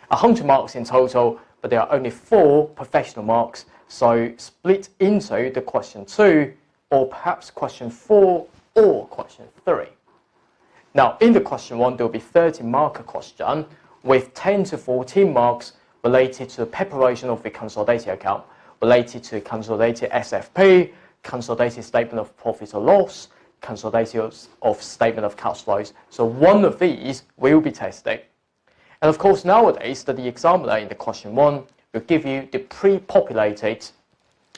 100 marks in total, but there are only 4 professional marks, so split into the question 2, or perhaps question 4, or question 3. Now, in the question 1, there will be 30 marker question with 10 to 14 marks related to the preparation of the consolidated account, related to consolidated SFP, consolidated statement of profit or loss, consolidated of statement of cash flows. So one of these will be tested. And of course, nowadays, that the examiner in the question 1 will give you the pre-populated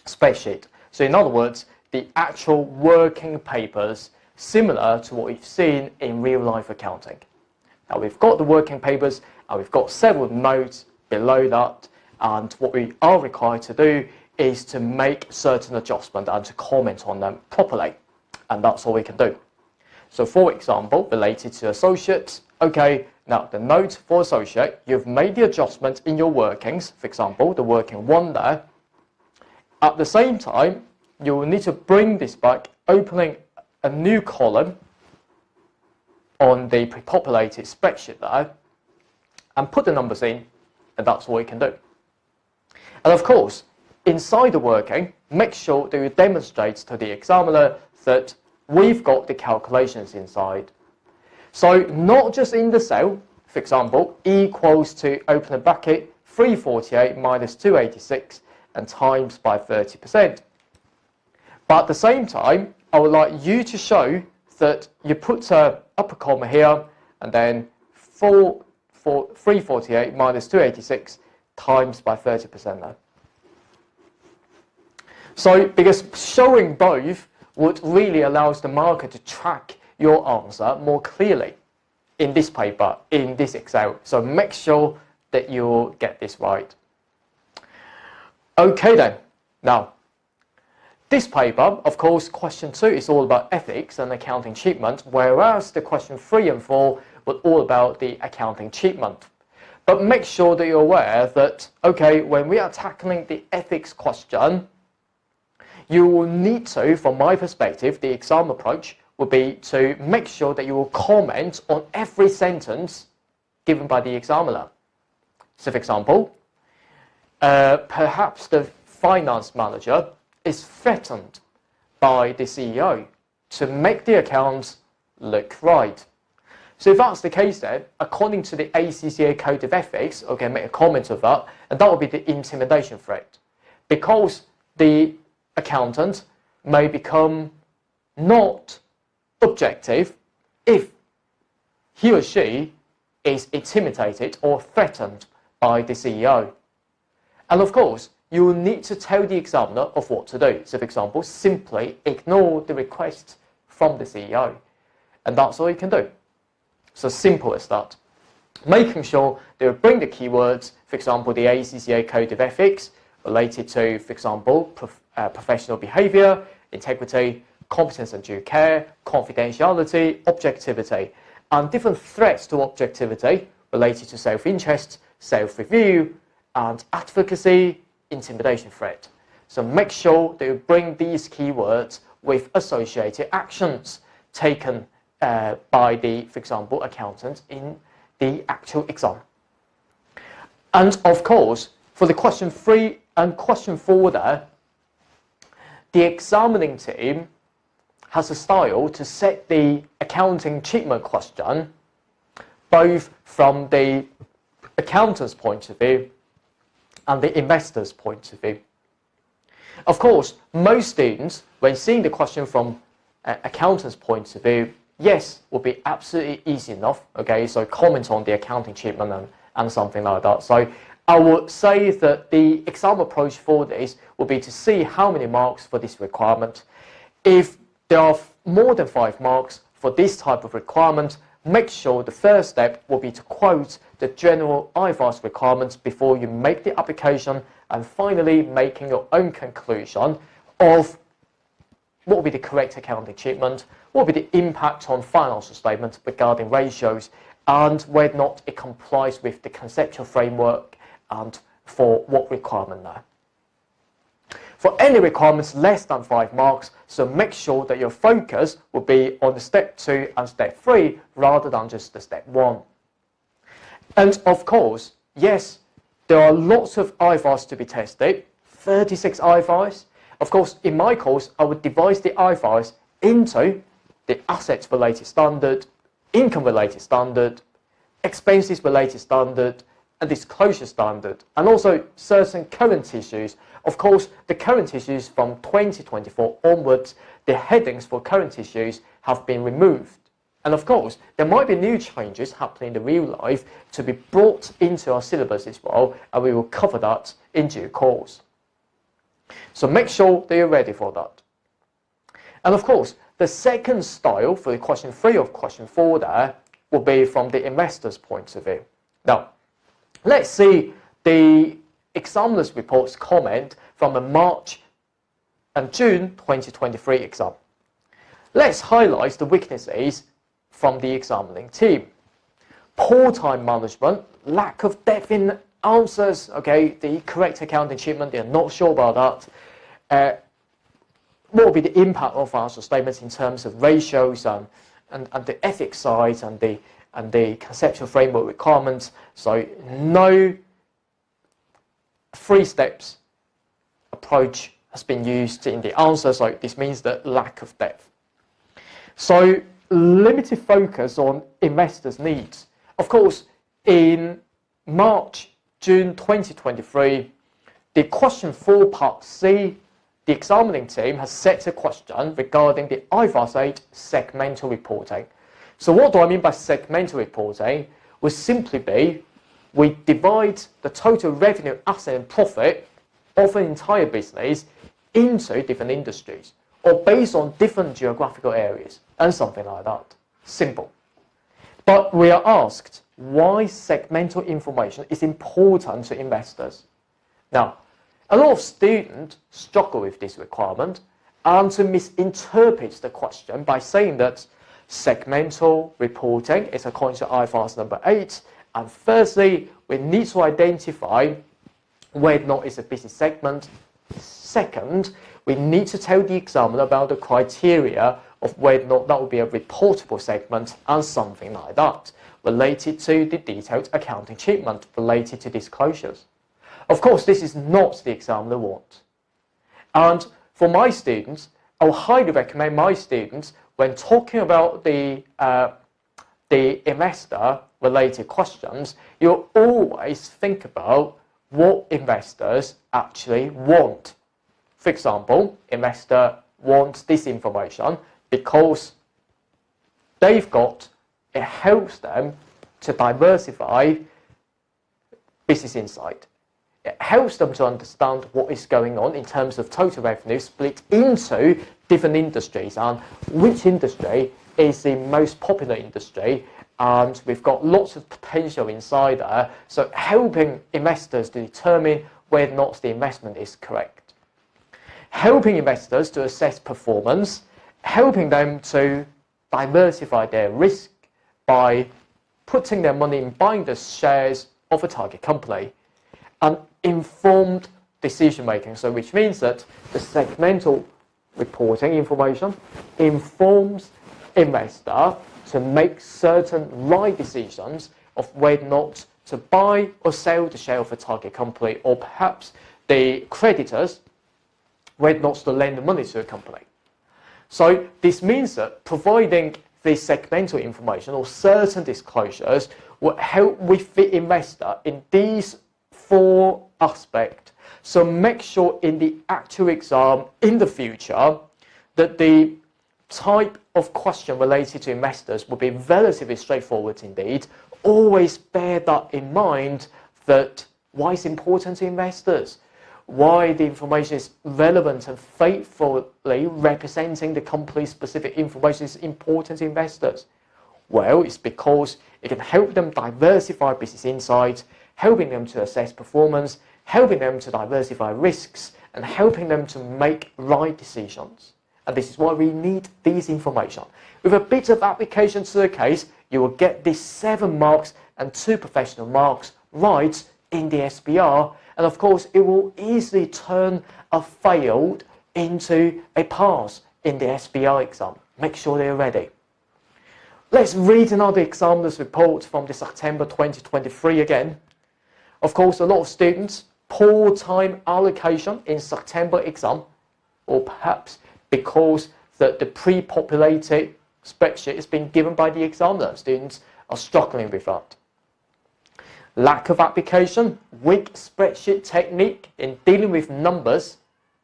spreadsheet. So in other words, the actual working papers similar to what we've seen in real-life accounting. Now we've got the working papers and we've got several notes below that, and what we are required to do is to make certain adjustments and to comment on them properly, and that's all we can do. So for example, related to associates, okay, now the note for associate, you've made the adjustment in your workings, for example, the working 1 there. At the same time, you will need to bring this back, opening a new column on the pre-populated spreadsheet there, and put the numbers in, and that's all you can do. And of course, inside the working, make sure that you demonstrate to the examiner that we've got the calculations inside. So not just in the cell, for example, equals to open a bracket 348 minus 286 and times by 30%. But at the same time, I would like you to show that you put a upper comma here and then 348 minus 286 times by 30% now. So, because showing both would really allows the marker to track your answer more clearly in this paper, in this Excel. So make sure that you get this right. Okay then, now, this paper, of course, question 2 is all about ethics and accounting treatment, whereas the question 3 and 4 were all about the accounting treatment. But make sure that you're aware that, okay, when we are tackling the ethics question, you will need to, from my perspective, the exam approach would be to make sure that you will comment on every sentence given by the examiner. So for example, perhaps the finance manager is threatened by the CEO to make the accounts look right. So if that's the case then, according to the ACCA Code of Ethics, okay, make a comment of that, and that would be the intimidation threat. Because the accountant may become not objective if he or she is intimidated or threatened by the CEO. And of course, you will need to tell the examiner of what to do. So for example, simply ignore the request from the CEO. And that's all you can do. So simple as that. Making sure that you bring the keywords, for example, the ACCA Code of Ethics, related to, for example, professional behaviour, integrity, competence and due care, confidentiality, objectivity, and different threats to objectivity related to self-interest, self-review, and advocacy, intimidation threat. So make sure that you bring these keywords with associated actions taken by the, for example, accountant in the actual exam. And of course, for the question 3 and question 4 there, the examining team has a style to set the accounting treatment question both from the accountant's point of view and the investor's point of view. Of course, most students, when seeing the question from accountant's point of view, yes, will be absolutely easy enough, okay, so comment on the accounting treatment and something like that. So I would say that the exam approach for this will be to see how many marks for this requirement. If there are more than 5 marks for this type of requirement, make sure the first step will be to quote the general IVAS requirements before you make the application, and finally making your own conclusion of what will be the correct accounting treatment, what will be the impact on financial statements regarding ratios, and whether or not it complies with the conceptual framework and for what requirement there. For any requirements less than 5 marks, so make sure that your focus will be on the step 2 and step 3 rather than just the step 1. And of course, yes, there are lots of IVAS to be tested, 36 IVAS. Of course, in my course, I would divide the IVAS into the assets related standard, income related standard, expenses related standard, and disclosure standard, and also certain current issues. Of course, the current issues from 2024 onwards, the headings for current issues have been removed. And of course, there might be new changes happening in the real life to be brought into our syllabus as well, and we will cover that in due course. So make sure that you're ready for that. And of course, the second style for the question 3 of question 4 there will be from the investor's point of view. Now, let's see the examiner's report's comment from a March and June 2023 exam. Let's highlight the weaknesses from the examining team. Poor time management, lack of depth in answers, okay, the correct accounting treatment, they're not sure about that. What will be the impact of financial statements in terms of ratios and the ethics side and the conceptual framework requirements. So no 3 steps approach has been used in the answer, so this means that lack of depth. So limited focus on investors' needs. Of course, in March, June 2023, the question 4 part C, the examining team has set a question regarding the IVAS 8 segmental reporting. So what do I mean by segmental reporting? would simply be we divide the total revenue, asset and profit of an entire business into different industries or based on different geographical areas and something like that. Simple. But we are asked why segmental information is important to investors. Now, a lot of students struggle with this requirement and to misinterpret the question by saying that segmental reporting is according to IFRS number 8, and firstly, we need to identify whether or not it's a business segment. Second, we need to tell the examiner about the criteria of whether or not that would be a reportable segment and something like that, related to the detailed accounting treatment related to disclosures. Of course, this is not the examiner wants. And for my students, I would highly recommend my students, when talking about the investor-related questions, you always think about what investors actually want. For example, investor wants this information because it helps them to diversify business insight. It helps them to understand what is going on in terms of total revenue split into different industries and which industry is the most popular industry, and we've got lots of potential inside there, so helping investors to determine whether or not the investment is correct. Helping investors to assess performance, helping them to diversify their risk by putting their money in buying the shares of a target company, and informed decision making, so which means that the segmental reporting information informs investor to make certain right decisions of whether or not to buy or sell the share of a target company, or perhaps the creditors whether or not to lend the money to a company. So this means that providing this segmental information or certain disclosures will help with the investor in these 4 aspects. So make sure in the actual exam in the future that the type of question related to investors will be relatively straightforward indeed. Always bear that in mind, that why it's important to investors, why the information is relevant and faithfully representing the company's specific information is important to investors. Well, it's because it can help them diversify business insights, helping them to assess performance, helping them to diversify risks, and helping them to make right decisions. And this is why we need this information. With a bit of application to the case, you will get these 7 marks and 2 professional marks right in the SBR. And of course, it will easily turn a failed into a pass in the SBR exam. Make sure they're ready. Let's read another examiner's report from the September 2023 again. Of course, a lot of students, poor time allocation in September exam, or perhaps because the pre-populated spreadsheet has been given by the examiner. Students are struggling with that. Lack of application, weak spreadsheet technique in dealing with numbers,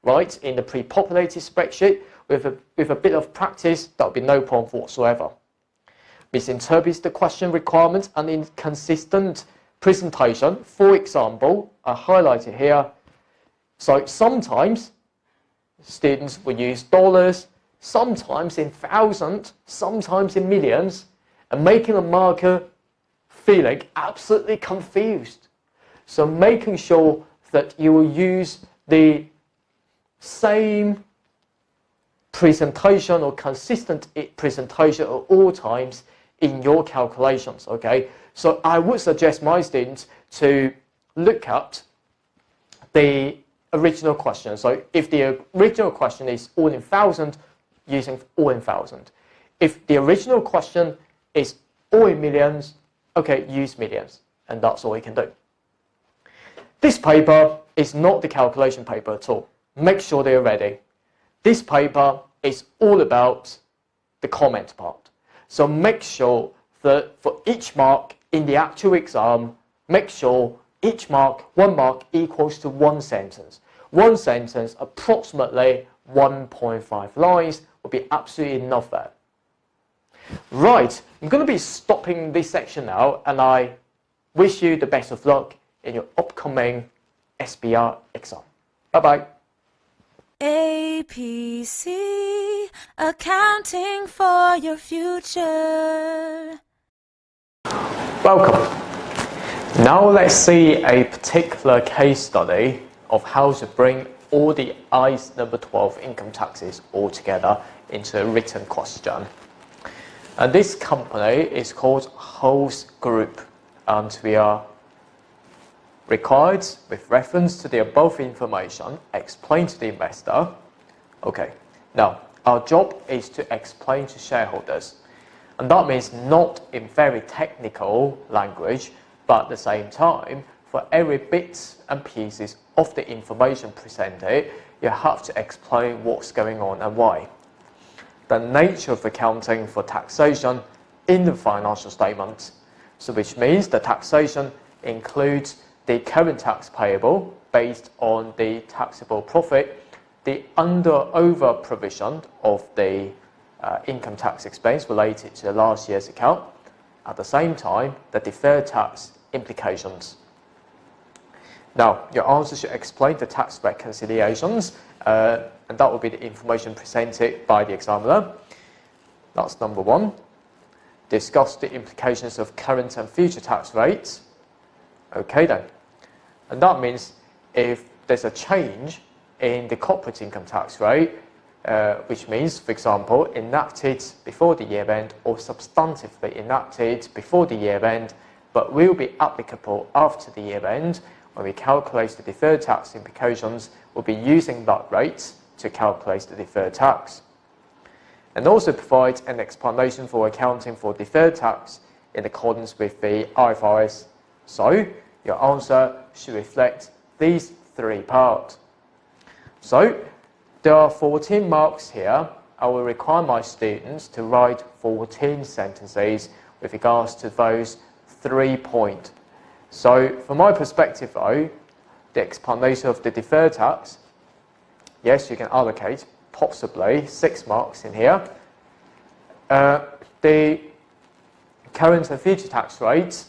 right, in the pre-populated spreadsheet. With a bit of practice, that would be no problem whatsoever. Misinterprets the question requirements and inconsistent presentation. For example, I highlighted here. So sometimes students will use dollars, sometimes in thousands, sometimes in millions, and making a marker feeling absolutely confused. So making sure that you will use the same presentation or consistent presentation at all times in your calculations, okay? So I would suggest my students to look at the original question. So if the original question is all in thousand, using all in thousand. If the original question is all in millions, okay, use millions, and that's all you can do. This paper is not the calculation paper at all. Make sure they're ready. This paper is all about the comment part. So make sure that for each mark in the actual exam, make sure each mark, 1 mark equals to 1 sentence. 1 sentence, approximately 1.5 lines, will be absolutely enough there. Right, I'm going to be stopping this section now, and I wish you the best of luck in your upcoming SBR exam. Bye-bye. APC, accounting for your future. Welcome. Now let's see a particular case study of how to bring all the ICE number 12 income taxes all together into a written question. And this company is called Host Group, and we are required, with reference to the above information, explain to the investor. Okay, now our job is to explain to shareholders, and that means not in very technical language, but at the same time, for every bits and pieces of the information presented, you have to explain what's going on and why. The nature of accounting for taxation in the financial statements, so which means the taxation includes the current tax payable based on the taxable profit, the under-over provision of the income tax expense related to last year's account, at the same time, the deferred tax implications. Now, your answer should explain the tax reconciliations, and that will be the information presented by the examiner. That's number one. Discuss the implications of current and future tax rates. Okay then. And that means if there's a change in the corporate income tax rate, which means, for example, enacted before the year end or substantively enacted before the year end, but will be applicable after the year end, when we calculate the deferred tax implications, we'll be using that rate to calculate the deferred tax. And also provide an explanation for accounting for deferred tax in accordance with the IFRS. So, your answer should reflect these three parts. So, there are 14 marks here. I will require my students to write 14 sentences with regards to those 3 points. So, from my perspective though, the explanation of the deferred tax, yes, you can allocate possibly 6 marks in here. The current and future tax rates,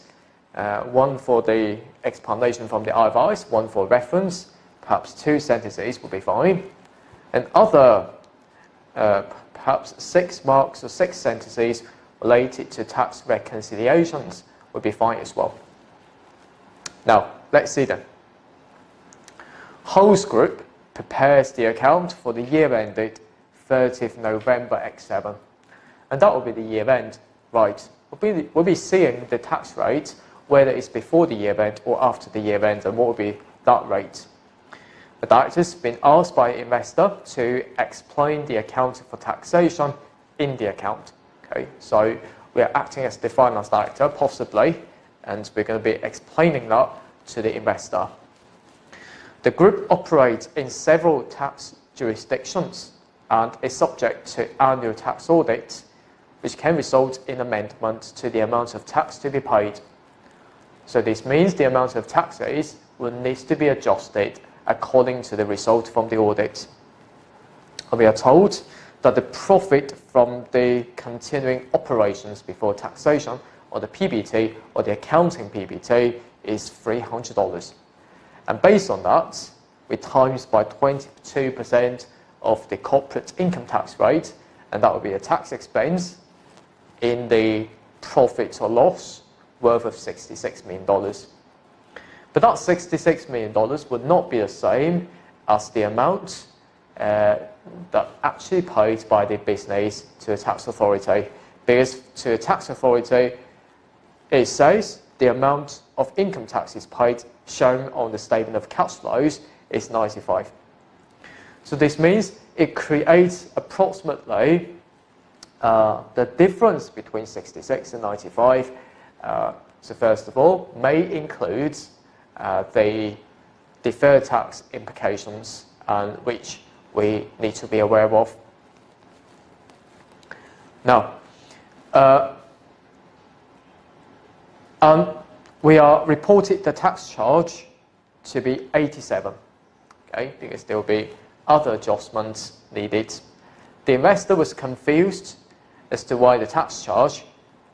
1 for the explanation from the IFRS, 1 for reference, perhaps 2 sentences will be fine. And other, perhaps 6 marks or 6 sentences related to tax reconciliations would be fine as well. Now, let's see then. Host Group prepares the account for the year ended 30th November X7. And that will be the year end, right? We'll be seeing the tax rate, whether it's before the year end or after the year end, and what will be that rate. The director has been asked by an investor to explain the accounting for taxation in the account. Okay, so we are acting as the finance director, possibly, and we're going to be explaining that to the investor. The group operates in several tax jurisdictions and is subject to annual tax audits, which can result in amendment to the amount of tax to be paid. So this means the amount of taxes will need to be adjusted according to the result from the audit. And we are told that the profit from the continuing operations before taxation, or the PBT, or the accounting PBT, is $300. And based on that, we times by 22% of the corporate income tax rate, and that will be a tax expense in the profit or loss worth of $66 million. But that $66 million would not be the same as the amount that actually paid by the business to a tax authority, because to a tax authority, it says the amount of income taxes paid shown on the statement of cash flows is 95. So this means it creates approximately the difference between 66 and 95. So first of all, may include the deferred tax implications, which we need to be aware of. Now, we are reported the tax charge to be 87, okay, because there will be other adjustments needed. The investor was confused as to why the tax charge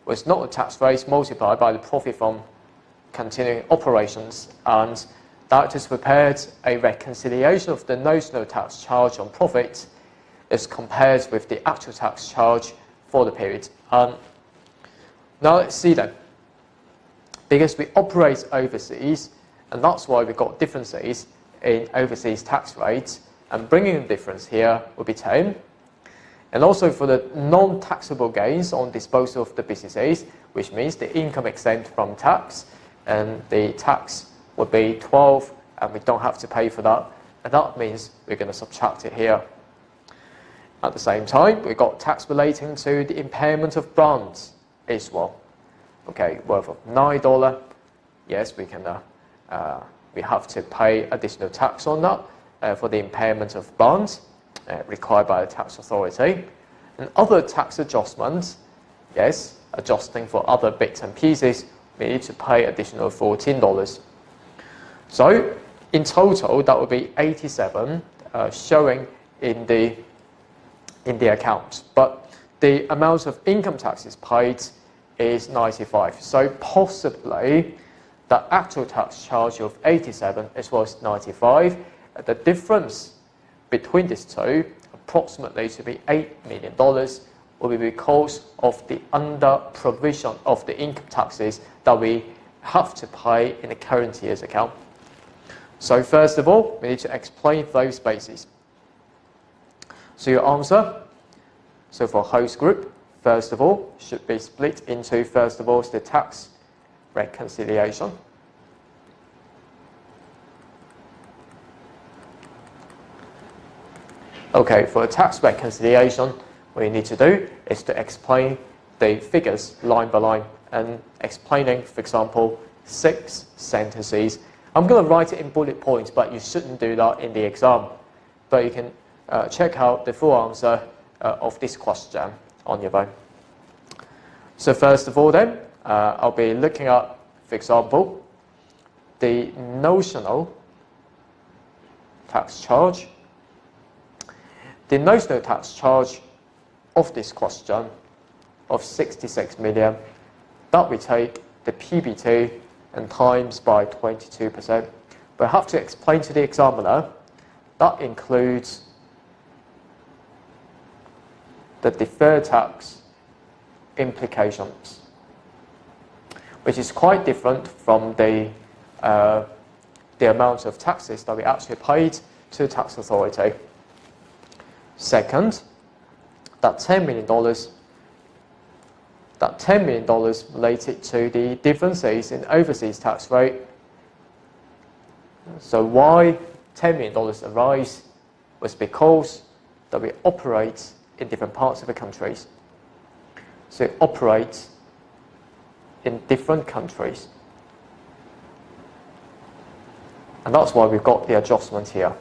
was not the tax rate multiplied by the profit from continuing operations, and directors prepared a reconciliation of the notional tax charge on profit as compared with the actual tax charge for the period. Now let's see then. Because we operate overseas, and that's why we've got differences in overseas tax rates, and bringing the difference here will be 10. And also for the non-taxable gains on disposal of the businesses, which means the income exempt from tax, and the tax would be 12, and we don't have to pay for that, and that means we're going to subtract it here. At the same time, we've got tax relating to the impairment of brands as well. Okay, worth of $9. Yes, we have to pay additional tax on that for the impairment of bonds required by the tax authority. And other tax adjustments, yes, adjusting for other bits and pieces, we need to pay additional $14. So in total, that would be 87 showing in the account. But the amount of income taxes paid is 95. So possibly the actual tax charge of 87 as well as 95, the difference between these two, approximately to be $8 million, will be because of the under provision of the income taxes that we have to pay in the current year's account. So first of all, we need to explain those bases. So your answer, so for host group, first of all, should be split into, first of all, the tax reconciliation. Okay, for a tax reconciliation, what you need to do is to explain the figures line by line, and explaining, for example, 6 sentences. I'm going to write it in bullet points, but you shouldn't do that in the exam. But you can check out the full answer of this question on your own. So first of all then, I'll be looking at, for example, the notional tax charge. The notional tax charge of this question of 66 million, that we take the PBT and times by 22%. But I have to explain to the examiner that includes the deferred tax implications, which is quite different from the amount of taxes that we actually paid to the tax authority. Second, that $10 million related to the differences in overseas tax rate. So why $10 million arise was because that we operate in different parts of the countries. So it operates in different countries. And that's why we've got the adjustment here.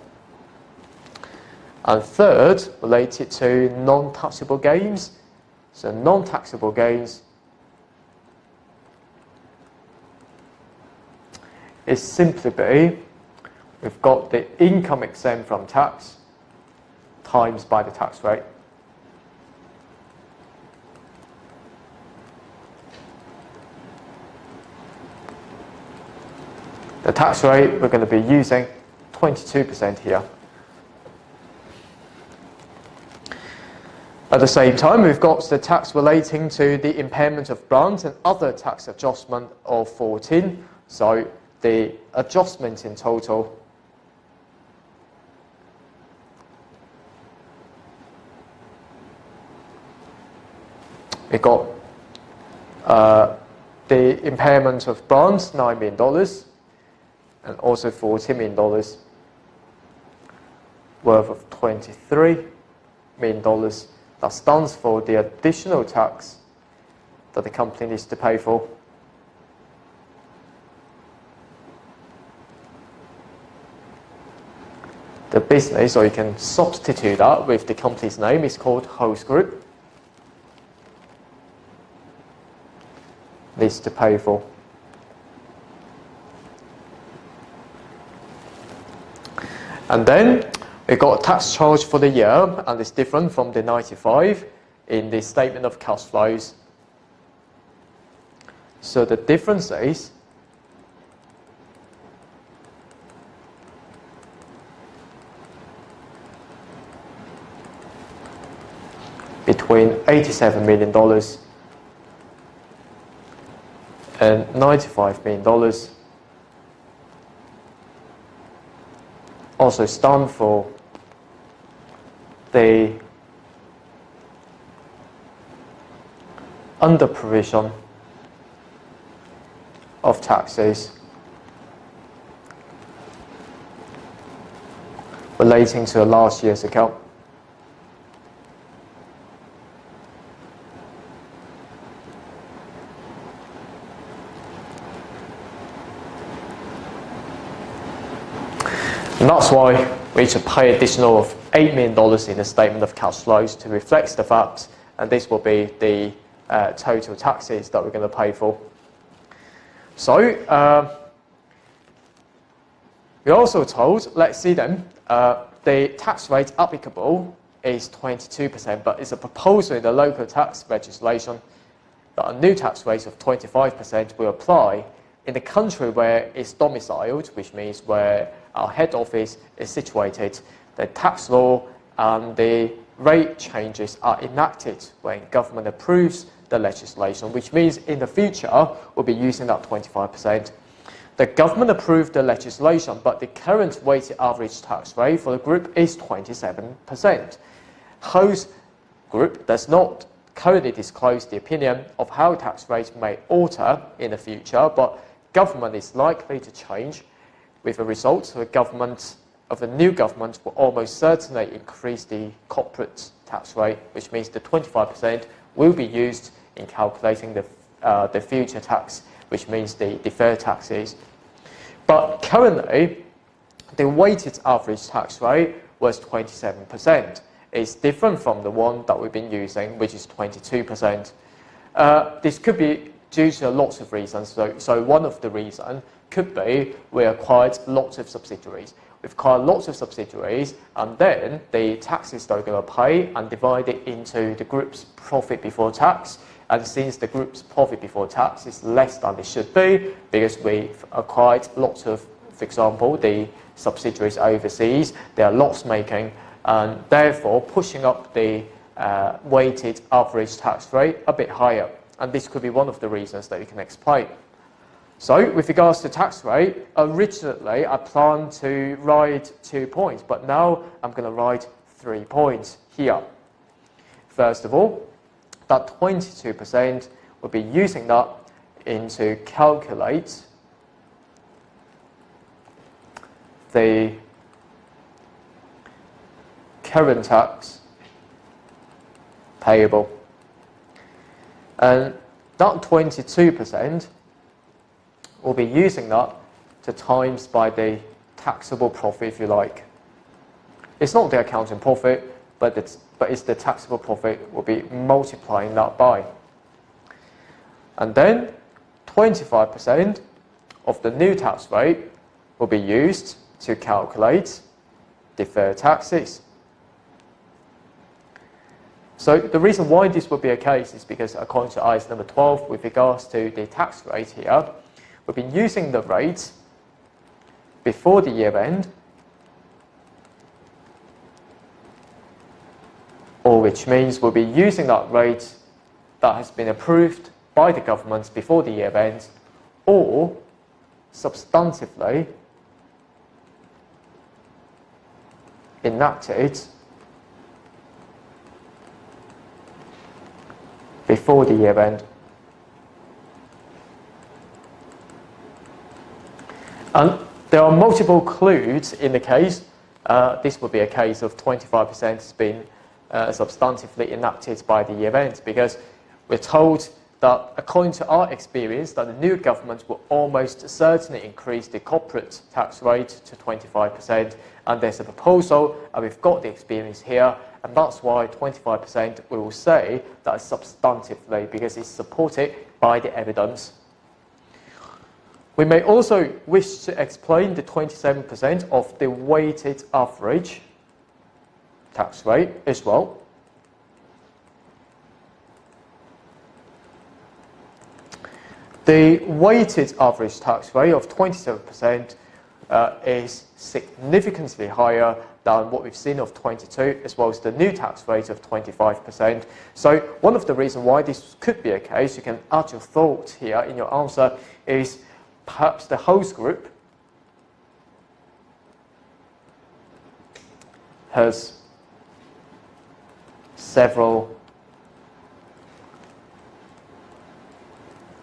And third, related to non-taxable gains. So non-taxable gains is simply we've got the income exempt from tax times by the tax rate. The tax rate, we're going to be using 22% here. At the same time, we've got the tax relating to the impairment of brands and other tax adjustment of 14. So the adjustment in total we got the impairment of brands, $9 million, and also $14 million worth of $23 million. That stands for the additional tax that the company needs to pay for. The business, or you can substitute that with the company's name, is called host group. Needs to pay for. And then we've got a tax charge for the year, and it's different from the 95. in the statement of cash flows. So the differences between $87 million and $95 million also stand for the under provision of taxes relating to last year's account. And that's why we need to pay additional of $8 million in the statement of cash flows to reflect the fact, and this will be the total taxes that we're going to pay for. So we're also told, let's see then, the tax rate applicable is 22%, but it's a proposal in the local tax legislation that a new tax rate of 25% will apply in the country where it's domiciled, which means where our head office is situated. The tax law and the rate changes are enacted when government approves the legislation, which means in the future we'll be using that 25%. The government approved the legislation, but the current weighted average tax rate for the group is 27%. Host group does not currently disclose the opinion of how tax rates may alter in the future, but government is likely to change. With a result, the new government will almost certainly increase the corporate tax rate, which means the 25% will be used in calculating the future tax, which means the deferred taxes. But currently, the weighted average tax rate was 27%. It's different from the one that we've been using, which is 22%. This could be due to lots of reasons. So one of the reasons could be we acquired lots of subsidiaries. We've acquired lots of subsidiaries, and then the taxes that we're going to pay and divide it into the group's profit before tax. And since the group's profit before tax is less than it should be, because we've acquired lots of, for example, the subsidiaries overseas, they are loss-making, and therefore pushing up the weighted average tax rate a bit higher. And this could be one of the reasons that you can explain. So with regards to tax rate, originally I planned to write 2 points, but now I'm going to write 3 points here. First of all, that 22% will be using that to calculate the current tax payable. And that 22% will be using that to times by the taxable profit, if you like. It's not the accounting profit, but it's the taxable profit. We'll be multiplying that by. And then 25% of the new tax rate will be used to calculate deferred taxes. So the reason why this would be a case is because according to IAS number 12, with regards to the tax rate here, we've been using the rate before the year end, or which means we'll be using that rate that has been approved by the government before the year end, or substantively enacted before the year end. And there are multiple clues in the case. This would be a case of 25% has been substantively enacted by the year end, because we're told that according to our experience that the new government will almost certainly increase the corporate tax rate to 25%, and there's a proposal and we've got the experience here, and that's why 25% we will say that substantively, because it's supported by the evidence. We may also wish to explain the 27% of the weighted average tax rate as well. the weighted average tax rate of 27% is significantly higher than what we've seen of 22, as well as the new tax rate of 25%. So one of the reasons why this could be a case, you can add your thought here in your answer, is perhaps the host group has several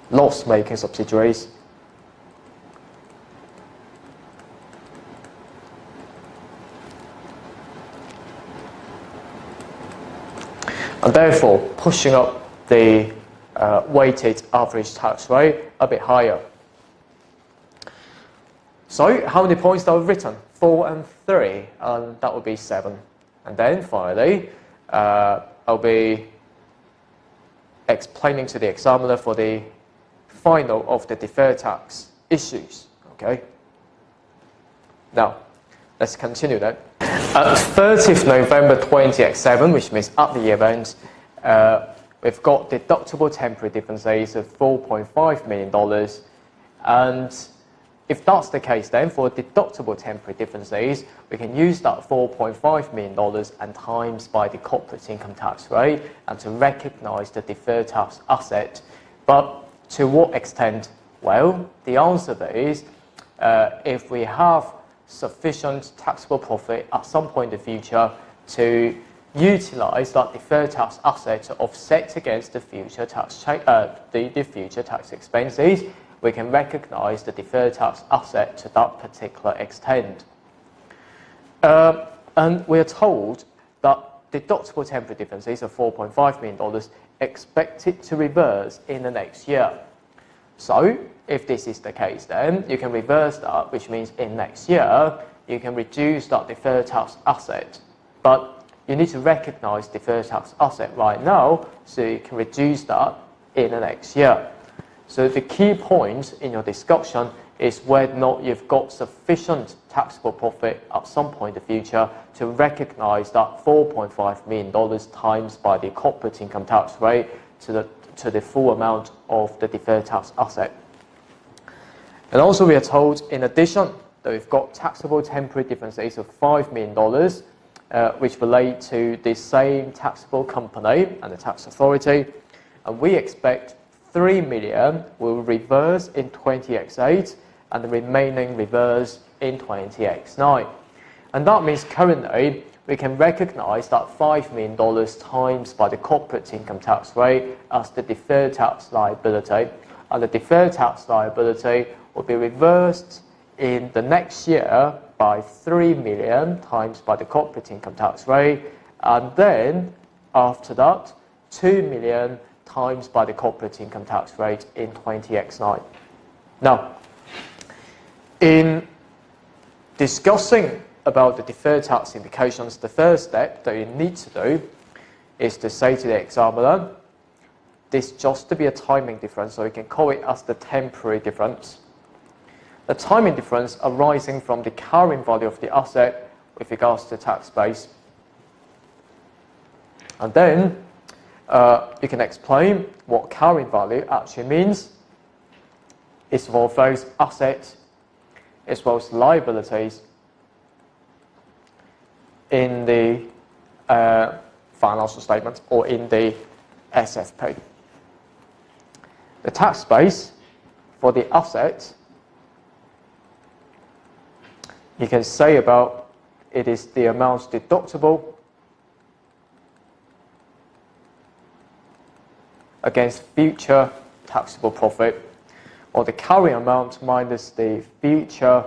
loss-making subsidiaries. And therefore pushing up the weighted average tax rate a bit higher. So how many points are written? 4 and 3, and that would be 7. And then finally, I'll be explaining to the examiner for the final of the deferred tax issues. Okay. Now, let's continue then. At 30th November 2007, which means at the year end, we've got deductible temporary differences of $4.5 million. And if that's the case, then for deductible temporary differences, we can use that $4.5 million and times by the corporate income tax rate and to recognize the deferred tax asset. But to what extent? Well, the answer is if we have sufficient taxable profit at some point in the future to utilize that deferred tax asset to offset against the future tax the future tax expenses, we can recognize the deferred tax asset to that particular extent. And we are told that deductible temporary differences of $4.5 million expected to reverse in the next year. So if this is the case, then you can reverse that, which means in next year you can reduce that deferred tax asset. But you need to recognize deferred tax asset right now, so you can reduce that in the next year. So the key point in your discussion is whether or not you've got sufficient taxable profit at some point in the future to recognize that $4.5 million times by the corporate income tax rate to the full amount of the deferred tax asset. And also we are told, in addition, that we've got taxable temporary differences of $5 million, which relate to the same taxable company and the tax authority. And we expect $3 million will reverse in 20x8 and the remaining reverse in 20x9. And that means currently we can recognize that $5 million times by the corporate income tax rate as the deferred tax liability. And the deferred tax liability will be reversed in the next year by $3 million times by the corporate income tax rate. And then after that, $2 million times by the corporate income tax rate in 20x9. Now, in discussing about the deferred tax implications, the first step that you need to do is to say to the examiner, this just to be a timing difference, so you can call it as the temporary difference. The timing difference arising from the carrying value of the asset with regards to tax base. And then you can explain what carrying value actually means. It's for those assets as well as liabilities in the financial statement or in the SFP. The tax base for the asset, you can say about it is the amount deductible against future taxable profit, or the carrying amount minus the future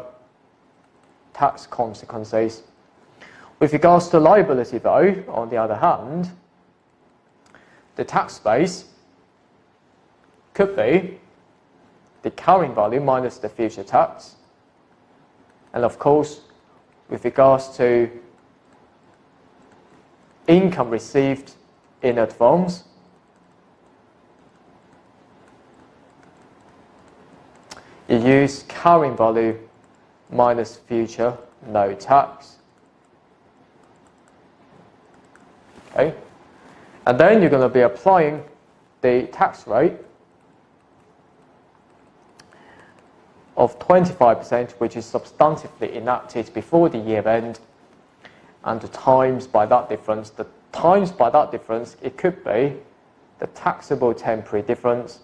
tax consequences. With regards to liability though, on the other hand, the tax base could be the carrying value minus the future tax. And of course, with regards to income received in advance, you use carrying value minus future no tax. Okay? And then you're going to be applying the tax rate of 25%, which is substantively enacted before the year end, and the times by that difference. The times by that difference, it could be the taxable temporary difference,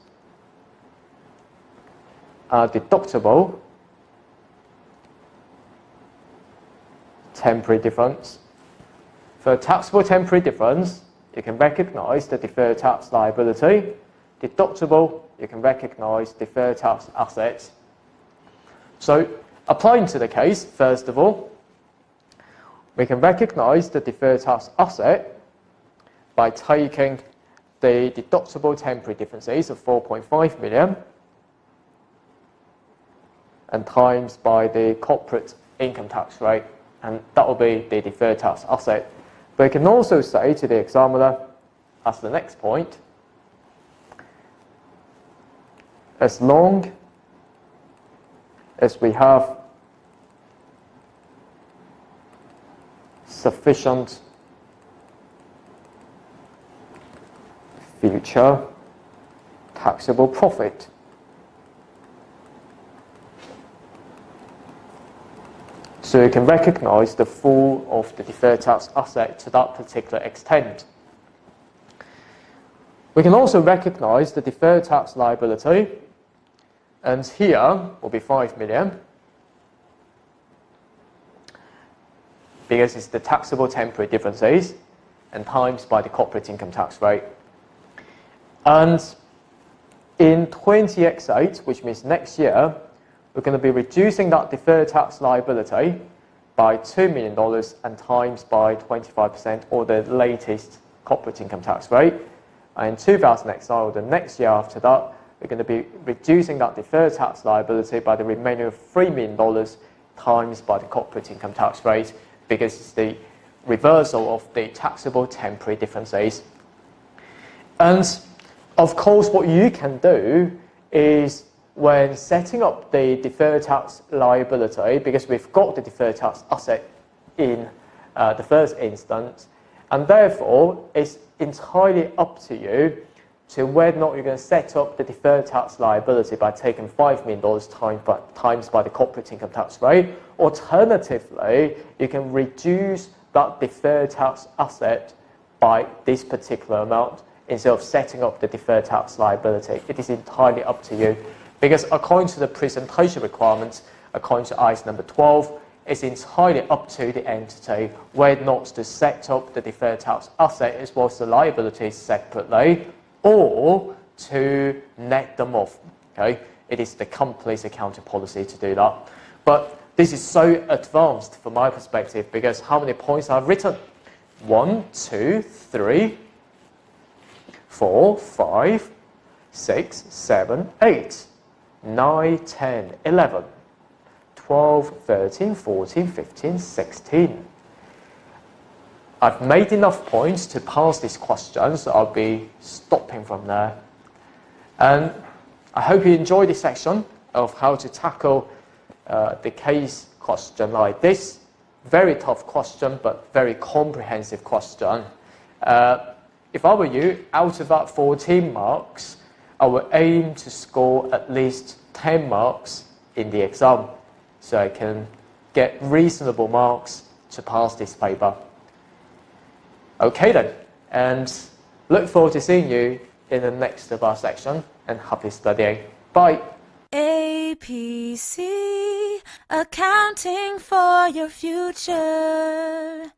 deductible temporary difference. For taxable temporary difference, you can recognize the deferred tax liability. Deductible, you can recognize deferred tax assets. So, applying to the case, first of all, we can recognize the deferred tax asset by taking the deductible temporary differences of 4.5 million and times by the corporate income tax rate, and that will be the deferred tax asset. But we can also say to the examiner, as the next point, as long as we have sufficient future taxable profit, so you can recognize the full of the deferred tax asset to that particular extent. We can also recognize the deferred tax liability, and here will be 5 million because it's the taxable temporary differences and times by the corporate income tax rate. And in 20x8, which means next year, we're going to be reducing that deferred tax liability by $2 million and times by 25% or the latest corporate income tax rate. And in 2000X9, or the next year after that, we're going to be reducing that deferred tax liability by the remainder of $3 million times by the corporate income tax rate, because it's the reversal of the taxable temporary differences. And of course, what you can do is, when setting up the deferred tax liability, because we've got the deferred tax asset in the first instance, and therefore it's entirely up to you to whether or not you're going to set up the deferred tax liability by taking $5 million times by the corporate income tax rate. Alternatively, you can reduce that deferred tax asset by this particular amount instead of setting up the deferred tax liability. It is entirely up to you, because according to the presentation requirements, according to ICE number 12, it's entirely up to the entity whether or not to set up the deferred tax asset as well as the liabilities separately, or to net them off. Okay? It is the company's accounting policy to do that. But this is so advanced from my perspective, because how many points I've written? 1, 2, 3, 4, 5, 6, 7, 8, 9, 10, 11, 12, 13, 14, 15, 16. I've made enough points to pass this question, so I'll be stopping from there. And I hope you enjoyed this section of how to tackle the case question like this. Very tough question, but very comprehensive question. If I were you, out of that 14 marks, I would aim to score at least 10 marks in the exam, so I can get reasonable marks to pass this paper. Okay then, and look forward to seeing you in the next of our section, and happy studying. Bye. APC, accounting for your future.